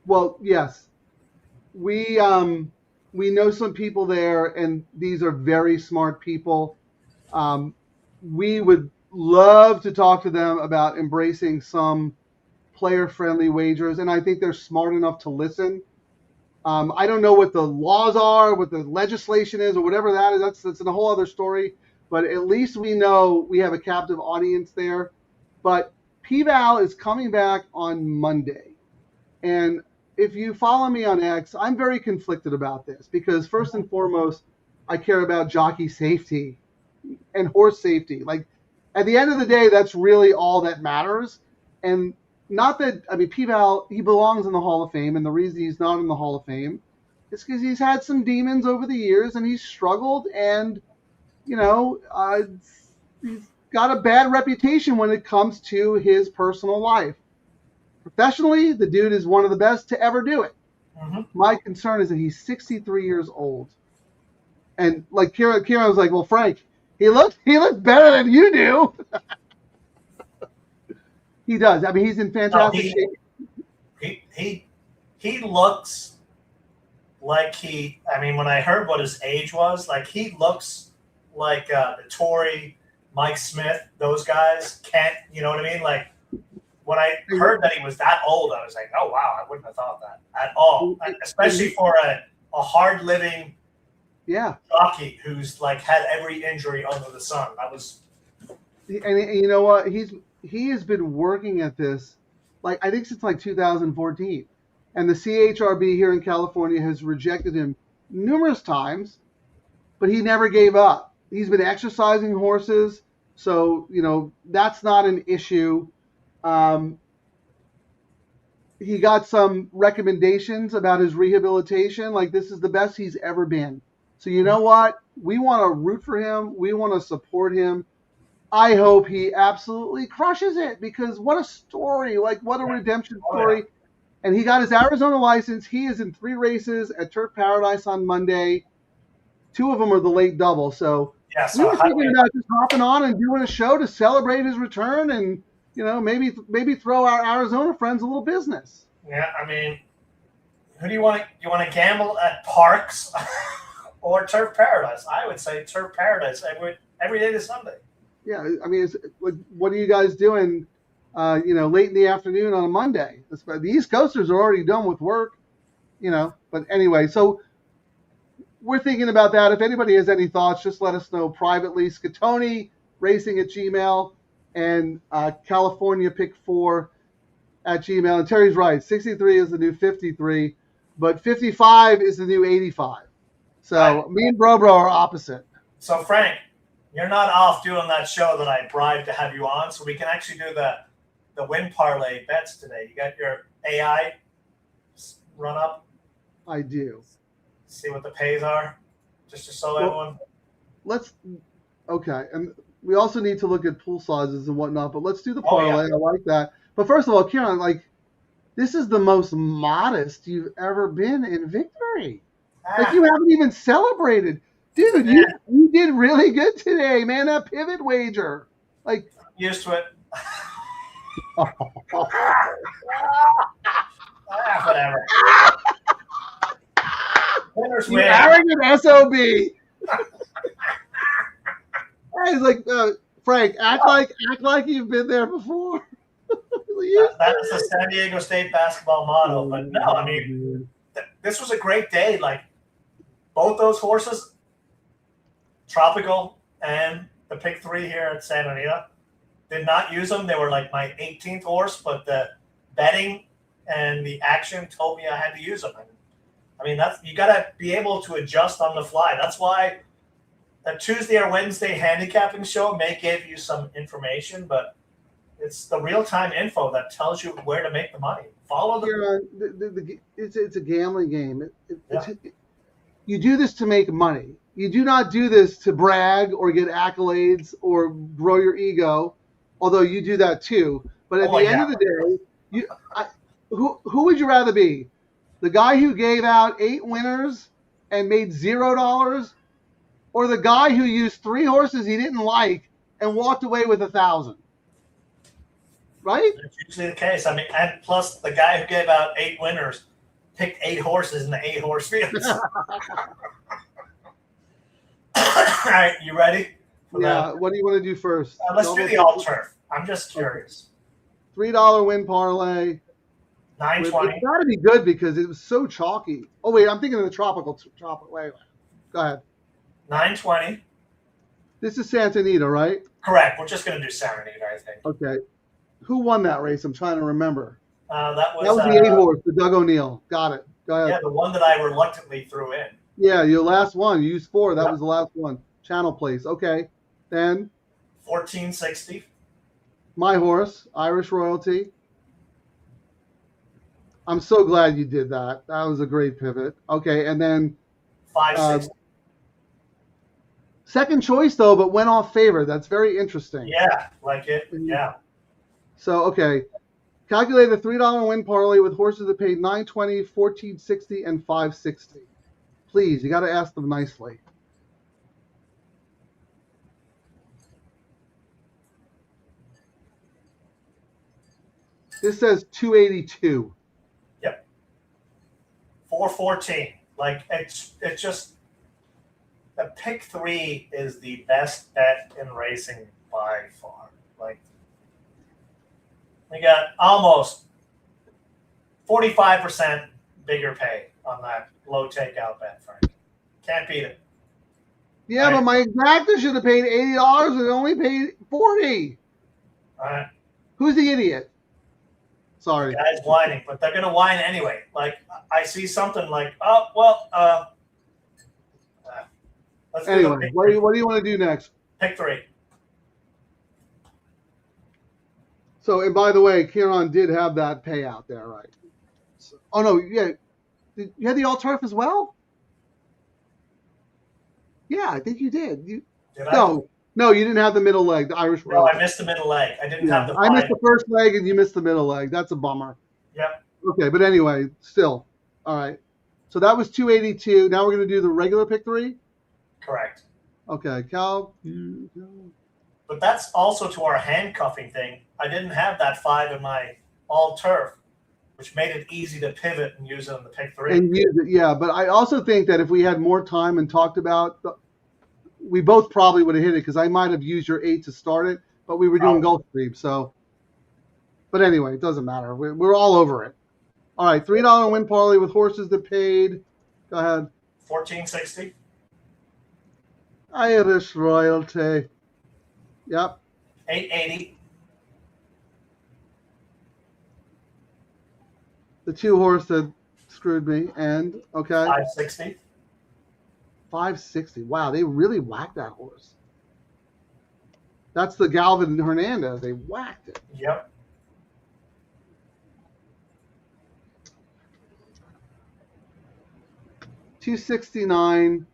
Well, yes. We know some people there, and these are very smart people. We would love to talk to them about embracing some player-friendly wagers, and I think they're smart enough to listen. I don't know what the laws are, what the legislation is, or whatever that is. That's a whole other story. But at least we know we have a captive audience there. But PVAL is coming back on Monday. And if you follow me on X, I'm very conflicted about this because first and foremost, I care about jockey safety and horse safety. Like, at the end of the day, that's really all that matters. And not that, I mean, PVAL, he belongs in the Hall of Fame, and the reason he's not in the Hall of Fame is because he's had some demons over the years, and he's struggled, and, you know, he's got a bad reputation when it comes to his personal life. Professionally, the dude is one of the best to ever do it. Mm-hmm. My concern is that he's 63 years old. And like Ciaran was like, well, Frank, he looks better than you do. He does. I mean, he's in fantastic shape. He looks like I mean, when I heard what his age was, like he looks like the Tory, Mike Smith, those guys. Kent, you know what I mean? Like when I heard that he was that old, I was like, oh wow, I wouldn't have thought that at all. Especially for a hard living jockey who's like had every injury under the sun. That was. And you know what? He has been working at this, like, I think since like 2014. And the CHRB here in California has rejected him numerous times, but he never gave up. He's been exercising horses, so, you know, that's not an issue. he got some recommendations about his rehabilitation. Like, this is the best he's ever been. So you know what? We want to root for him. We want to support him. I hope he absolutely crushes it, because what a story. Like, what a redemption story. Yeah. And he got his Arizona license. He is in 3 races at Turf Paradise on Monday. 2 of them are the late double. So Yeah, we were thinking about just hopping on and doing a show to celebrate his return, and maybe throw our Arizona friends a little business. Yeah, I mean, who do you want to? You want to gamble at Parks or Turf Paradise? I would say Turf Paradise every day to Sunday. Yeah, I mean, it's like, what are you guys doing? Late in the afternoon on a Monday. The East Coasters are already done with work. But anyway, so we're thinking about that. If anybody has any thoughts, just let us know privately. Scatoni Racing at Gmail, and California Pick 4 at Gmail. And Terry's right, 63 is the new 53, but 55 is the new 85. So me and Bro are opposite. So Frank, you're not off doing that show that I bribed to have you on, so we can actually do the win parlay bets today. You got your AI run up? I do. See what the pays are, just to show everyone. Okay, and we also need to look at pool sizes and whatnot, but let's do the parlay. I like that. But first of all, Ciaran, this is the most modest you've ever been in victory. You haven't even celebrated. Dude, you did really good today, man. That pivot wager. Used to it. Whatever. Winners You win. arrogant SOB. He's like, Frank, act like you've been there before. That is the San Diego State basketball motto. But no, I mean, this was a great day. Both those horses, Tropical and the Pick 3 here at Santa Anita, did not use them. They were my 18th horse, but the betting and the action told me I had to use them. I mean, you got to be able to adjust on the fly. That's why a Tuesday or Wednesday handicapping show may give you some information, but it's the real-time info that tells you where to make the money. Follow it's a gambling game. You do this to make money. You do not do this to brag or get accolades or grow your ego, although you do that too. But at the end of the day, who would you rather be? The guy who gave out 8 winners and made $0, or the guy who used 3 horses he didn't like and walked away with 1,000? Right? That's usually the case. I mean, and plus the guy who gave out 8 winners picked 8 horses in the 8-horse fields. All right, you ready? What do you want to do first? Let's do the alt turf. I'm just curious. $3 win parlay. 920. It's got to be good because it was so chalky. Oh wait, I'm thinking of the tropical. Wait. Go ahead. 920. This is Santa Anita, right? Correct. We're just going to do Santa Anita, I think. Okay. Who won that race? I'm trying to remember. That was the 8-horse, the Doug O'Neill. Got it. Go ahead. Yeah, the one that I reluctantly threw in. Yeah, your last one. You used 4. That was the last one. Channel place. Okay. Then 1460. My horse, Irish Royalty. I'm so glad you did that. That was a great pivot. Okay, and then 560. Second choice though, but went off favor. That's very interesting. Yeah, like it. Yeah. So okay, calculate a $3 win parlay with horses that paid $9.20, $14.60, and $5.60. Please, you got to ask them nicely. This says 282. Yep. 414. It's just the pick 3 is the best bet in racing by far. We got almost 45% bigger pay on that low takeout bet, Frank. Can't beat it. Yeah, right? But my exacta should have paid $80 and it only paid $40. All right. Who's the idiot? Sorry. The guy's whining, but they're going to whine anyway. I see something let's anyway, what do you want to do next? Pick 3. So, and by the way, Ciaran did have that payout there, right? Oh no, yeah, you had the all turf as well. Yeah, I think you did. Did I? No, you didn't have the middle leg, the Irish No, Royal. I missed the middle leg. I didn't Yeah, have the I missed final. the first leg and you missed the middle leg. That's a bummer. Yep. Okay, but anyway, still. All right. So that was 282. Now we're going to do the regular pick 3? Correct. Okay, Cal. But that's also to our handcuffing thing. I didn't have that 5 in my all turf, which made it easy to pivot and use it on the pick 3. And use it, yeah. But I also think that if we had more time and talked about, we both probably would have hit it because I might have used your 8 to start it, but we were doing Gulfstream, so. But anyway, it doesn't matter. We're all over it. All right, $3 win parlay with horses that paid. Go ahead. 1460. Irish royalty. Yep. 880. The 2 horse that screwed me. And, okay. 560. 560. Wow, they really whacked that horse. That's the Galvin Hernandez. They whacked it. Yep. $269.80.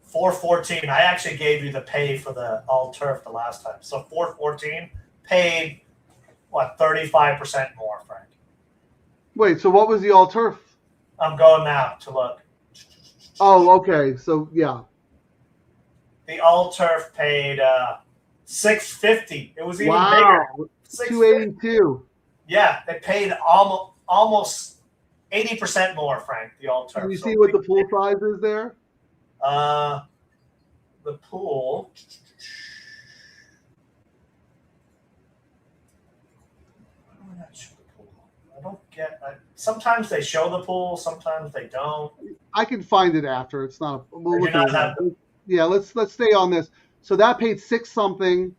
414. I actually gave you the pay for the all turf the last time. So 414 paid what 35% more, Frank. Wait, so what was the all turf? I'm going now to look. Oh, okay. So yeah. The all turf paid $650. It was even Wow. bigger. $282. Yeah, they paid almost 80% more, Frank. The all turf. Can you see what the pool size is there? The pool. Why do I not show the pool? I don't get. Sometimes they show the pool, sometimes they don't. I can find it after. It's not. We'll Do look not at have it. Yeah, let's stay on this. So that paid 6 something.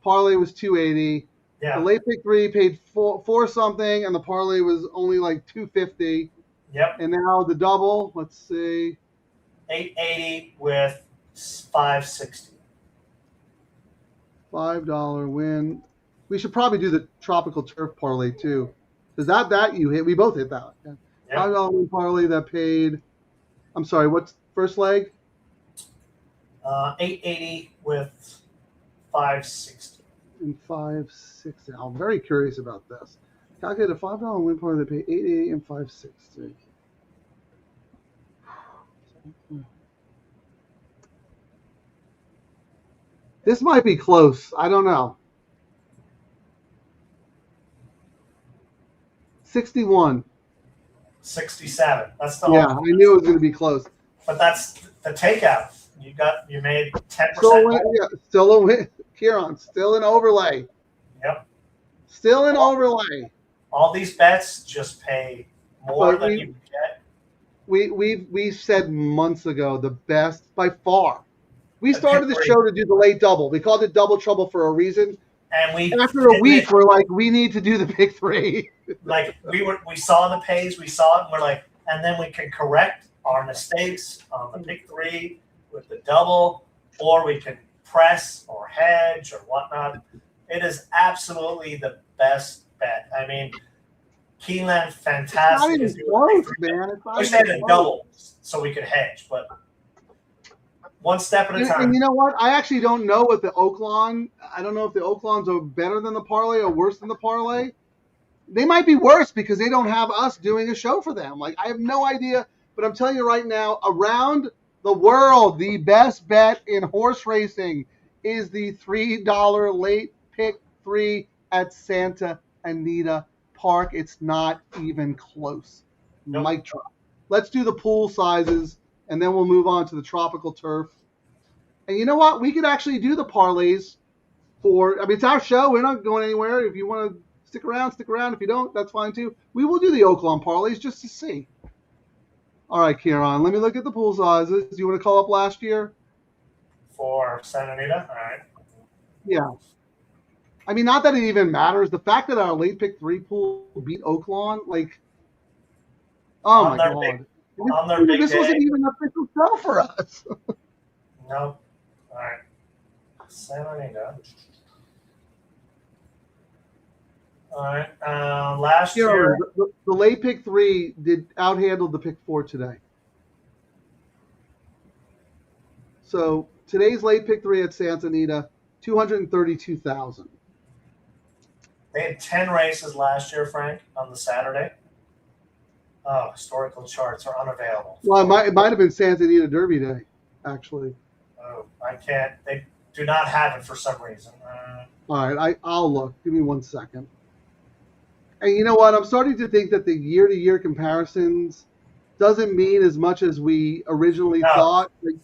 Parlay was 280. Yeah. The late pick 3 paid 4 something, and the parlay was only like 250. Yep. And now the double. Let's see. 880 with 560. $5 win. We should probably do the tropical turf parlay too, because that you hit. We both hit that. Yeah. Yep. $5 win parlay that paid. I'm sorry. What's first leg? 880 with 560. And 560. I'm very curious about this. Calculate a $5 win parlay that paid 880 and 560. This might be close. I don't know. 61. 67. That's the Yeah, whole. I knew it was going to be close. But that's the takeout. You made 10%. Still a win. Ciaran, still an overlay. Yep. Still an overlay. All these bets just pay more than you get. We said months ago the best by far. We The started pick the three. show to do the late double. We called it double trouble for a reason. And we After a week, we're like, we need to do the pick 3. like we saw the pays, we saw it, and we're like, and then we can correct our mistakes on the pick 3 with the double, or we can press or hedge or whatnot. It is absolutely the best bet. I mean, Keeneland, It's fantastic. not even is doing close, pick 3. man. It's not Wish they even had a close. double so we could hedge, but one step at a time. And you know what? I actually don't know what the Oaklawn. I don't know if the Oaklawns are better than the parlay or worse than the parlay. They might be worse because they don't have us doing a show for them. Like, I have no idea. But I'm telling you right now, around the world, the best bet in horse racing is the $3 late pick 3 at Santa Anita Park. It's not even close. Nope. Mic drop. Let's do the pool sizes, and then we'll move on to the tropical turf. And you know what? We could actually do the parlays it's our show. We're not going anywhere. If you want to stick around, stick around. If you don't, that's fine too. We will do the Oaklawn parlays just to see. All right, Ciaran, let me look at the pool sizes. Do you want to call up last year? For Santa Anita? All right. Yeah. I mean, not that it even matters. The fact that our late pick 3 pool beat Oaklawn, like, oh my their God. on their big This day. wasn't even an official show for us. No. All right. Santa Anita. All right. Last Here, year, the late pick 3 did outhandle the pick 4 today. So today's late pick 3 at Santa Anita, 232,000. they had 10 races last year, Frank, on the Saturday. Oh, historical charts are unavailable. Well, it might have been Santa Anita Derby Day, actually. Oh, I can't. They do not have it for some reason. All right, I'll look. Give me 1 second. And you know what? I'm starting to think that the year-to-year comparisons doesn't mean as much as we originally thought. Like,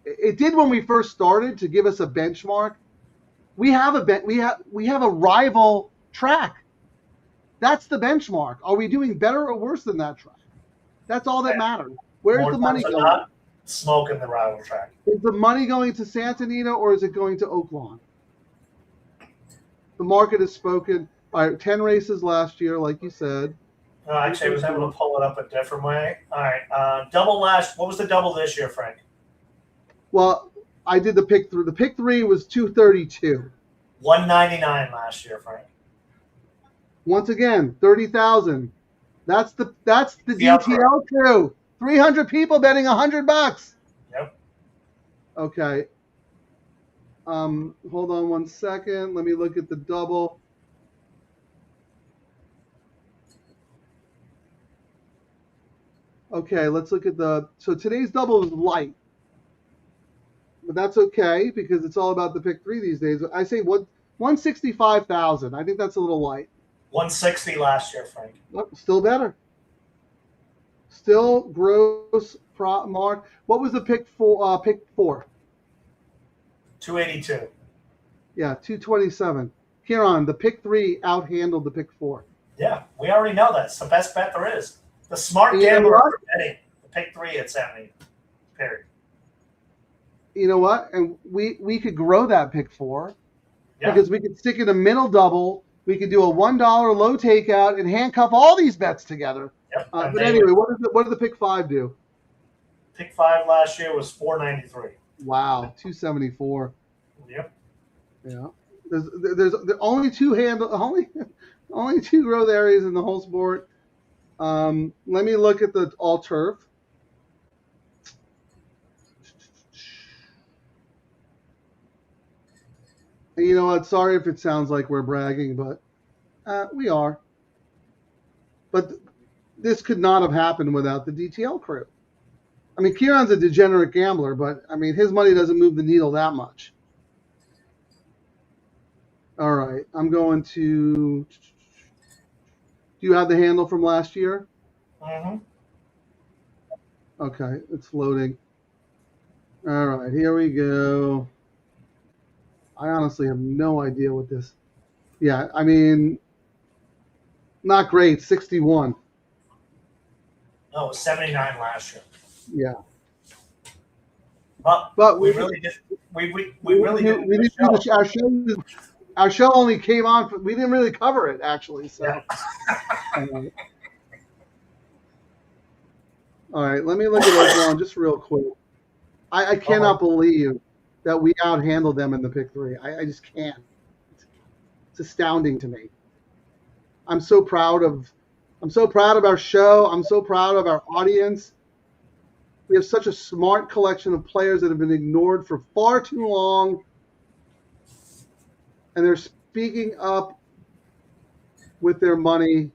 it did when we first started to give us a benchmark. We have a rival track. That's the benchmark. Are we doing better or worse than that track? That's all that matters. Where's the money going? Not smoking the rival track. Is the money going to Santa Anita or is it going to Oaklawn? The market has spoken. All right, 10 races last year, like you said. No, actually, I was able to pull it up a different way. All right, double last. What was the double this year, Frank? Well, I did the pick 3. The pick 3 was 232. 199 last year, Frank. Once again, 30,000. That's the DTL Crew. 300 people betting $100. Yep. Okay. Hold on 1 second. Let me look at the double. Okay, let's look at so today's double is light. But that's okay because it's all about the pick 3 these days. I say 165,000. I think that's a little light. 160 last year, Frank. Oh, still better. Still gross mark. What was the pick 4? Pick 4. 282. Yeah, 227. Ciaran, the pick 3 outhandled the pick 4. Yeah, we already know that. It's the best bet there is. The smart gambler are betting the pick 3 at 70. Period. You know what? And we could grow that pick 4 because we could stick in a middle double. We could do a $1 low takeout and handcuff all these bets together. Yep. But anyway, what did the pick 5 do? Pick 5 last year was 493. Wow, 274. Yep. Yeah. There's only only 2 growth areas in the whole sport. Let me look at the all turf. You know what? Sorry if it sounds like we're bragging, but we are. But this could not have happened without the DTL crew. I mean, Ciaran's a degenerate gambler, but I mean, his money doesn't move the needle that much. All right, I'm going to. Do you have the handle from last year? Mm-hmm. Okay, it's loading. All right, here we go. I honestly have no idea what this. Yeah, I mean, not great. 61. No, it was 79 last year. Yeah. But we really did. We really did. We didn't do our show. Our show only came on. We didn't really cover it actually. So. Yeah. All right, let me look at Oaklawn just real quick. I cannot believe that we outhandled them in the pick 3. I just can't. It's astounding to me. I'm so proud of our show. I'm so proud of our audience. We have such a smart collection of players that have been ignored for far too long. And they're speaking up with their money.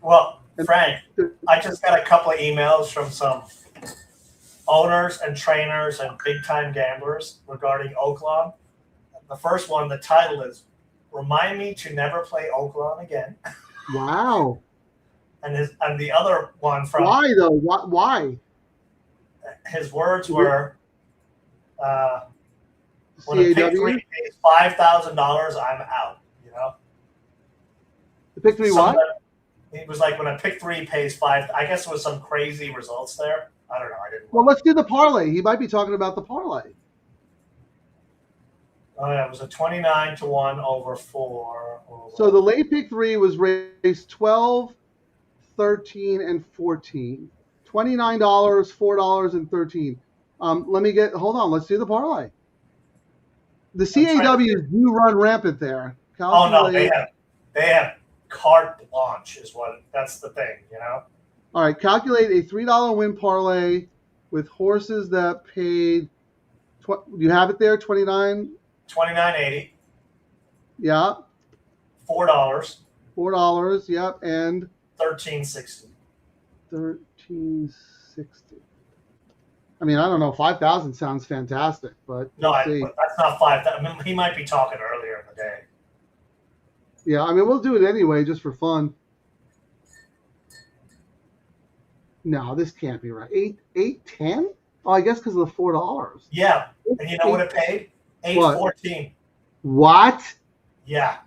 Well, Frank, I just got a couple of emails from some owners and trainers and big-time gamblers regarding Oaklawn. The first one, the title is, "Remind me to never play Oaklawn again." Wow. And the other one from... Why, though? Why? His words were, when a pick 3 pays $5,000, I'm out, you know? The pick 3 what? It was like when a pick 3 pays $5,000, I guess it was some crazy results there. I don't know. I didn't. Well, let's do the parlay. He might be talking about the parlay. Oh, yeah, it was a 29-1 over 4. So the late pick 3 was raised 12, 13, and 14. $29, $4, and 13. Hold on. Let's do the parlay. The CAWs do run rampant there. Oh, no, they have. They have carte blanche, that's the thing, you know. All right, calculate a $3 win parlay with horses that paid. You have it there, 29. $29.80. Yeah. $4. $4. Yep, and $13.60. $13.60. I mean, I don't know. 5,000 sounds fantastic, but No, let's see. that's not 5,000. I mean, he might be talking earlier in the day. Yeah, I mean, we'll do it anyway, just for fun. No, this can't be right. 8.10? Oh, I guess because of the $4. Yeah, and you know what it paid? $8.14. What? Yeah.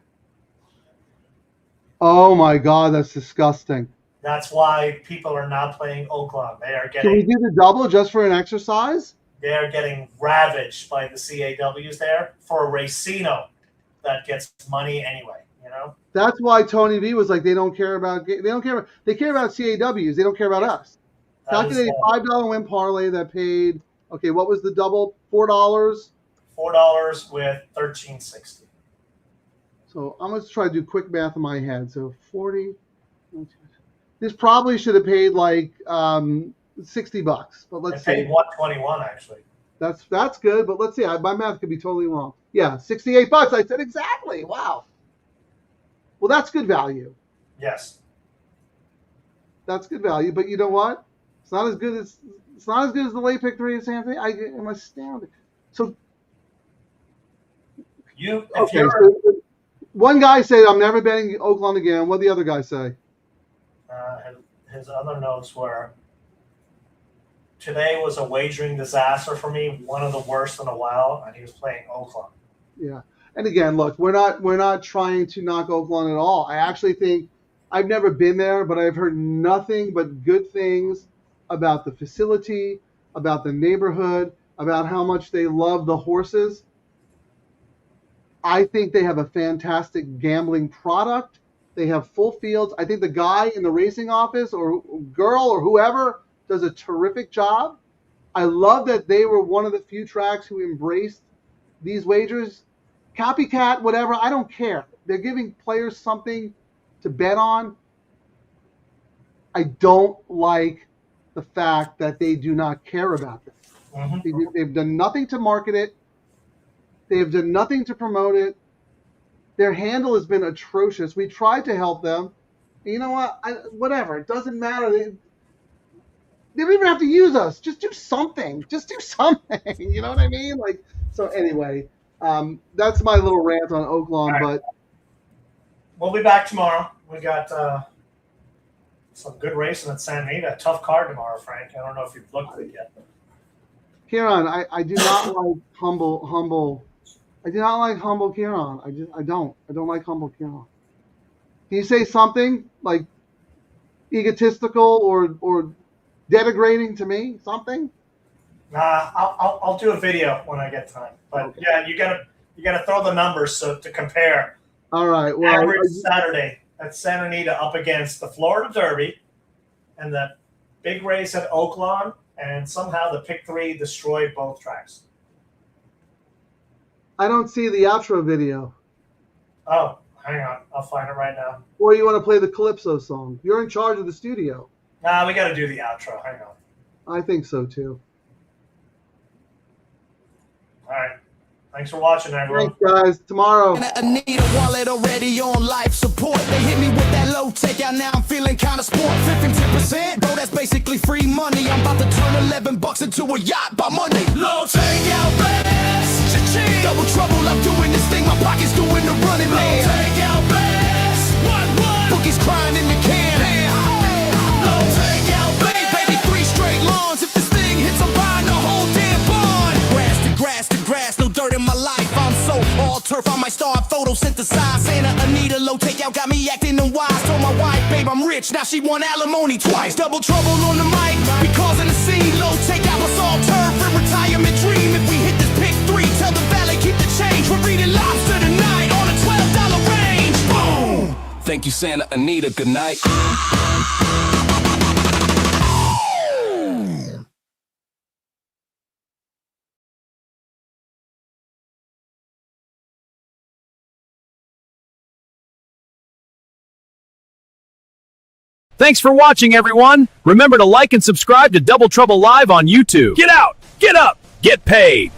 Oh my God, that's disgusting. That's why people are not playing Oakland. Can we do the double just for an exercise? They are getting ravaged by the CAWs there for a racino that gets money anyway. You know. That's why Tony V was like, they care about CAWs. They don't care about us. Calculate a $5 win parlay that paid. Okay, what was the double? $4. $4 with $13.60. So I'm going to try to do quick math in my head. So 40. This probably should have paid like $60, but let's see. It paid $121 actually. That's good, but let's see. My math could be totally wrong. Yeah, $68. I said exactly. Wow. Well, that's good value. Yes. That's good value, but you know what? It's not as good as the late pick 3 at San Diego. I am astounded. So one guy said, "I'm never betting Oakland again." What did the other guy say? His other notes were, today was a wagering disaster for me, one of the worst in a while, and he was playing Oakland. Yeah, and again, look, we're not trying to knock Oakland at all. I actually think I've never been there, but I've heard nothing but good things about the facility, about the neighborhood, about how much they love the horses. I think they have a fantastic gambling product. They have full fields. I think the guy in the racing office or girl or whoever does a terrific job. I love that they were one of the few tracks who embraced these wagers. Copycat, whatever, I don't care. They're giving players something to bet on. I don't like the fact that they do not care about this. Mm-hmm. They've done nothing to market it. They've done nothing to promote it. Their handle has been atrocious. We tried to help them. You know what? Whatever. It doesn't matter. They don't even have to use us. Just do something. Just do something. You know what I mean? So anyway, that's my little rant on Oakland. Right. But we'll be back tomorrow. We got some good racing at Santa Anita. Tough card tomorrow, Frank. I don't know if you've looked at it yet. Ciaran, I do not like humble. I do not like humble Ciaran. I don't like humble Ciaran. Can you say something like egotistical or denigrating to me? Something? I'll do a video when I get time. But okay. Yeah, you gotta throw the numbers to compare. All right. Well, average Saturday at Santa Anita up against the Florida Derby and the big race at Oakland, and somehow the pick 3 destroyed both tracks. I don't see the outro video. Oh, hang on. I'll find it right now. Or you want to play the Calypso song? You're in charge of the studio. Nah, we got to do the outro. Hang on. I think so, too. All right. Thanks for watching, everyone. Thanks, guys. Tomorrow. I need a wallet already on life support. They hit me with that low takeout. Now I'm feeling kind of sport. 15%, bro, that's basically free money. I'm about to turn $11 into a yacht by Monday. Low takeout, best. Cha-ching. Double trouble, I'm doing this thing. My pocket's doing the running, man. Low takeout, best. What? Bookies crying in the can. Low takeout, baby. 3 straight lawns. If this thing hits, I'm buying the whole damn barn. Grass to grass, no dirt in my life. I'm so all turf, I might start photosynthesize. Santa Anita, low takeout got me acting unwise. Told my wife, babe, I'm rich, now she want alimony twice. Double trouble on the mic, we causing the scene. Low takeout was all turf and retirement dream. If we hit this pick 3, tell the valet keep the change. We're reading lobster tonight on a $12 range. Boom! Thank you, Santa Anita, good night. Thanks for watching, everyone. Remember to like and subscribe to Double Trouble Live on YouTube. Get out, get up, get paid.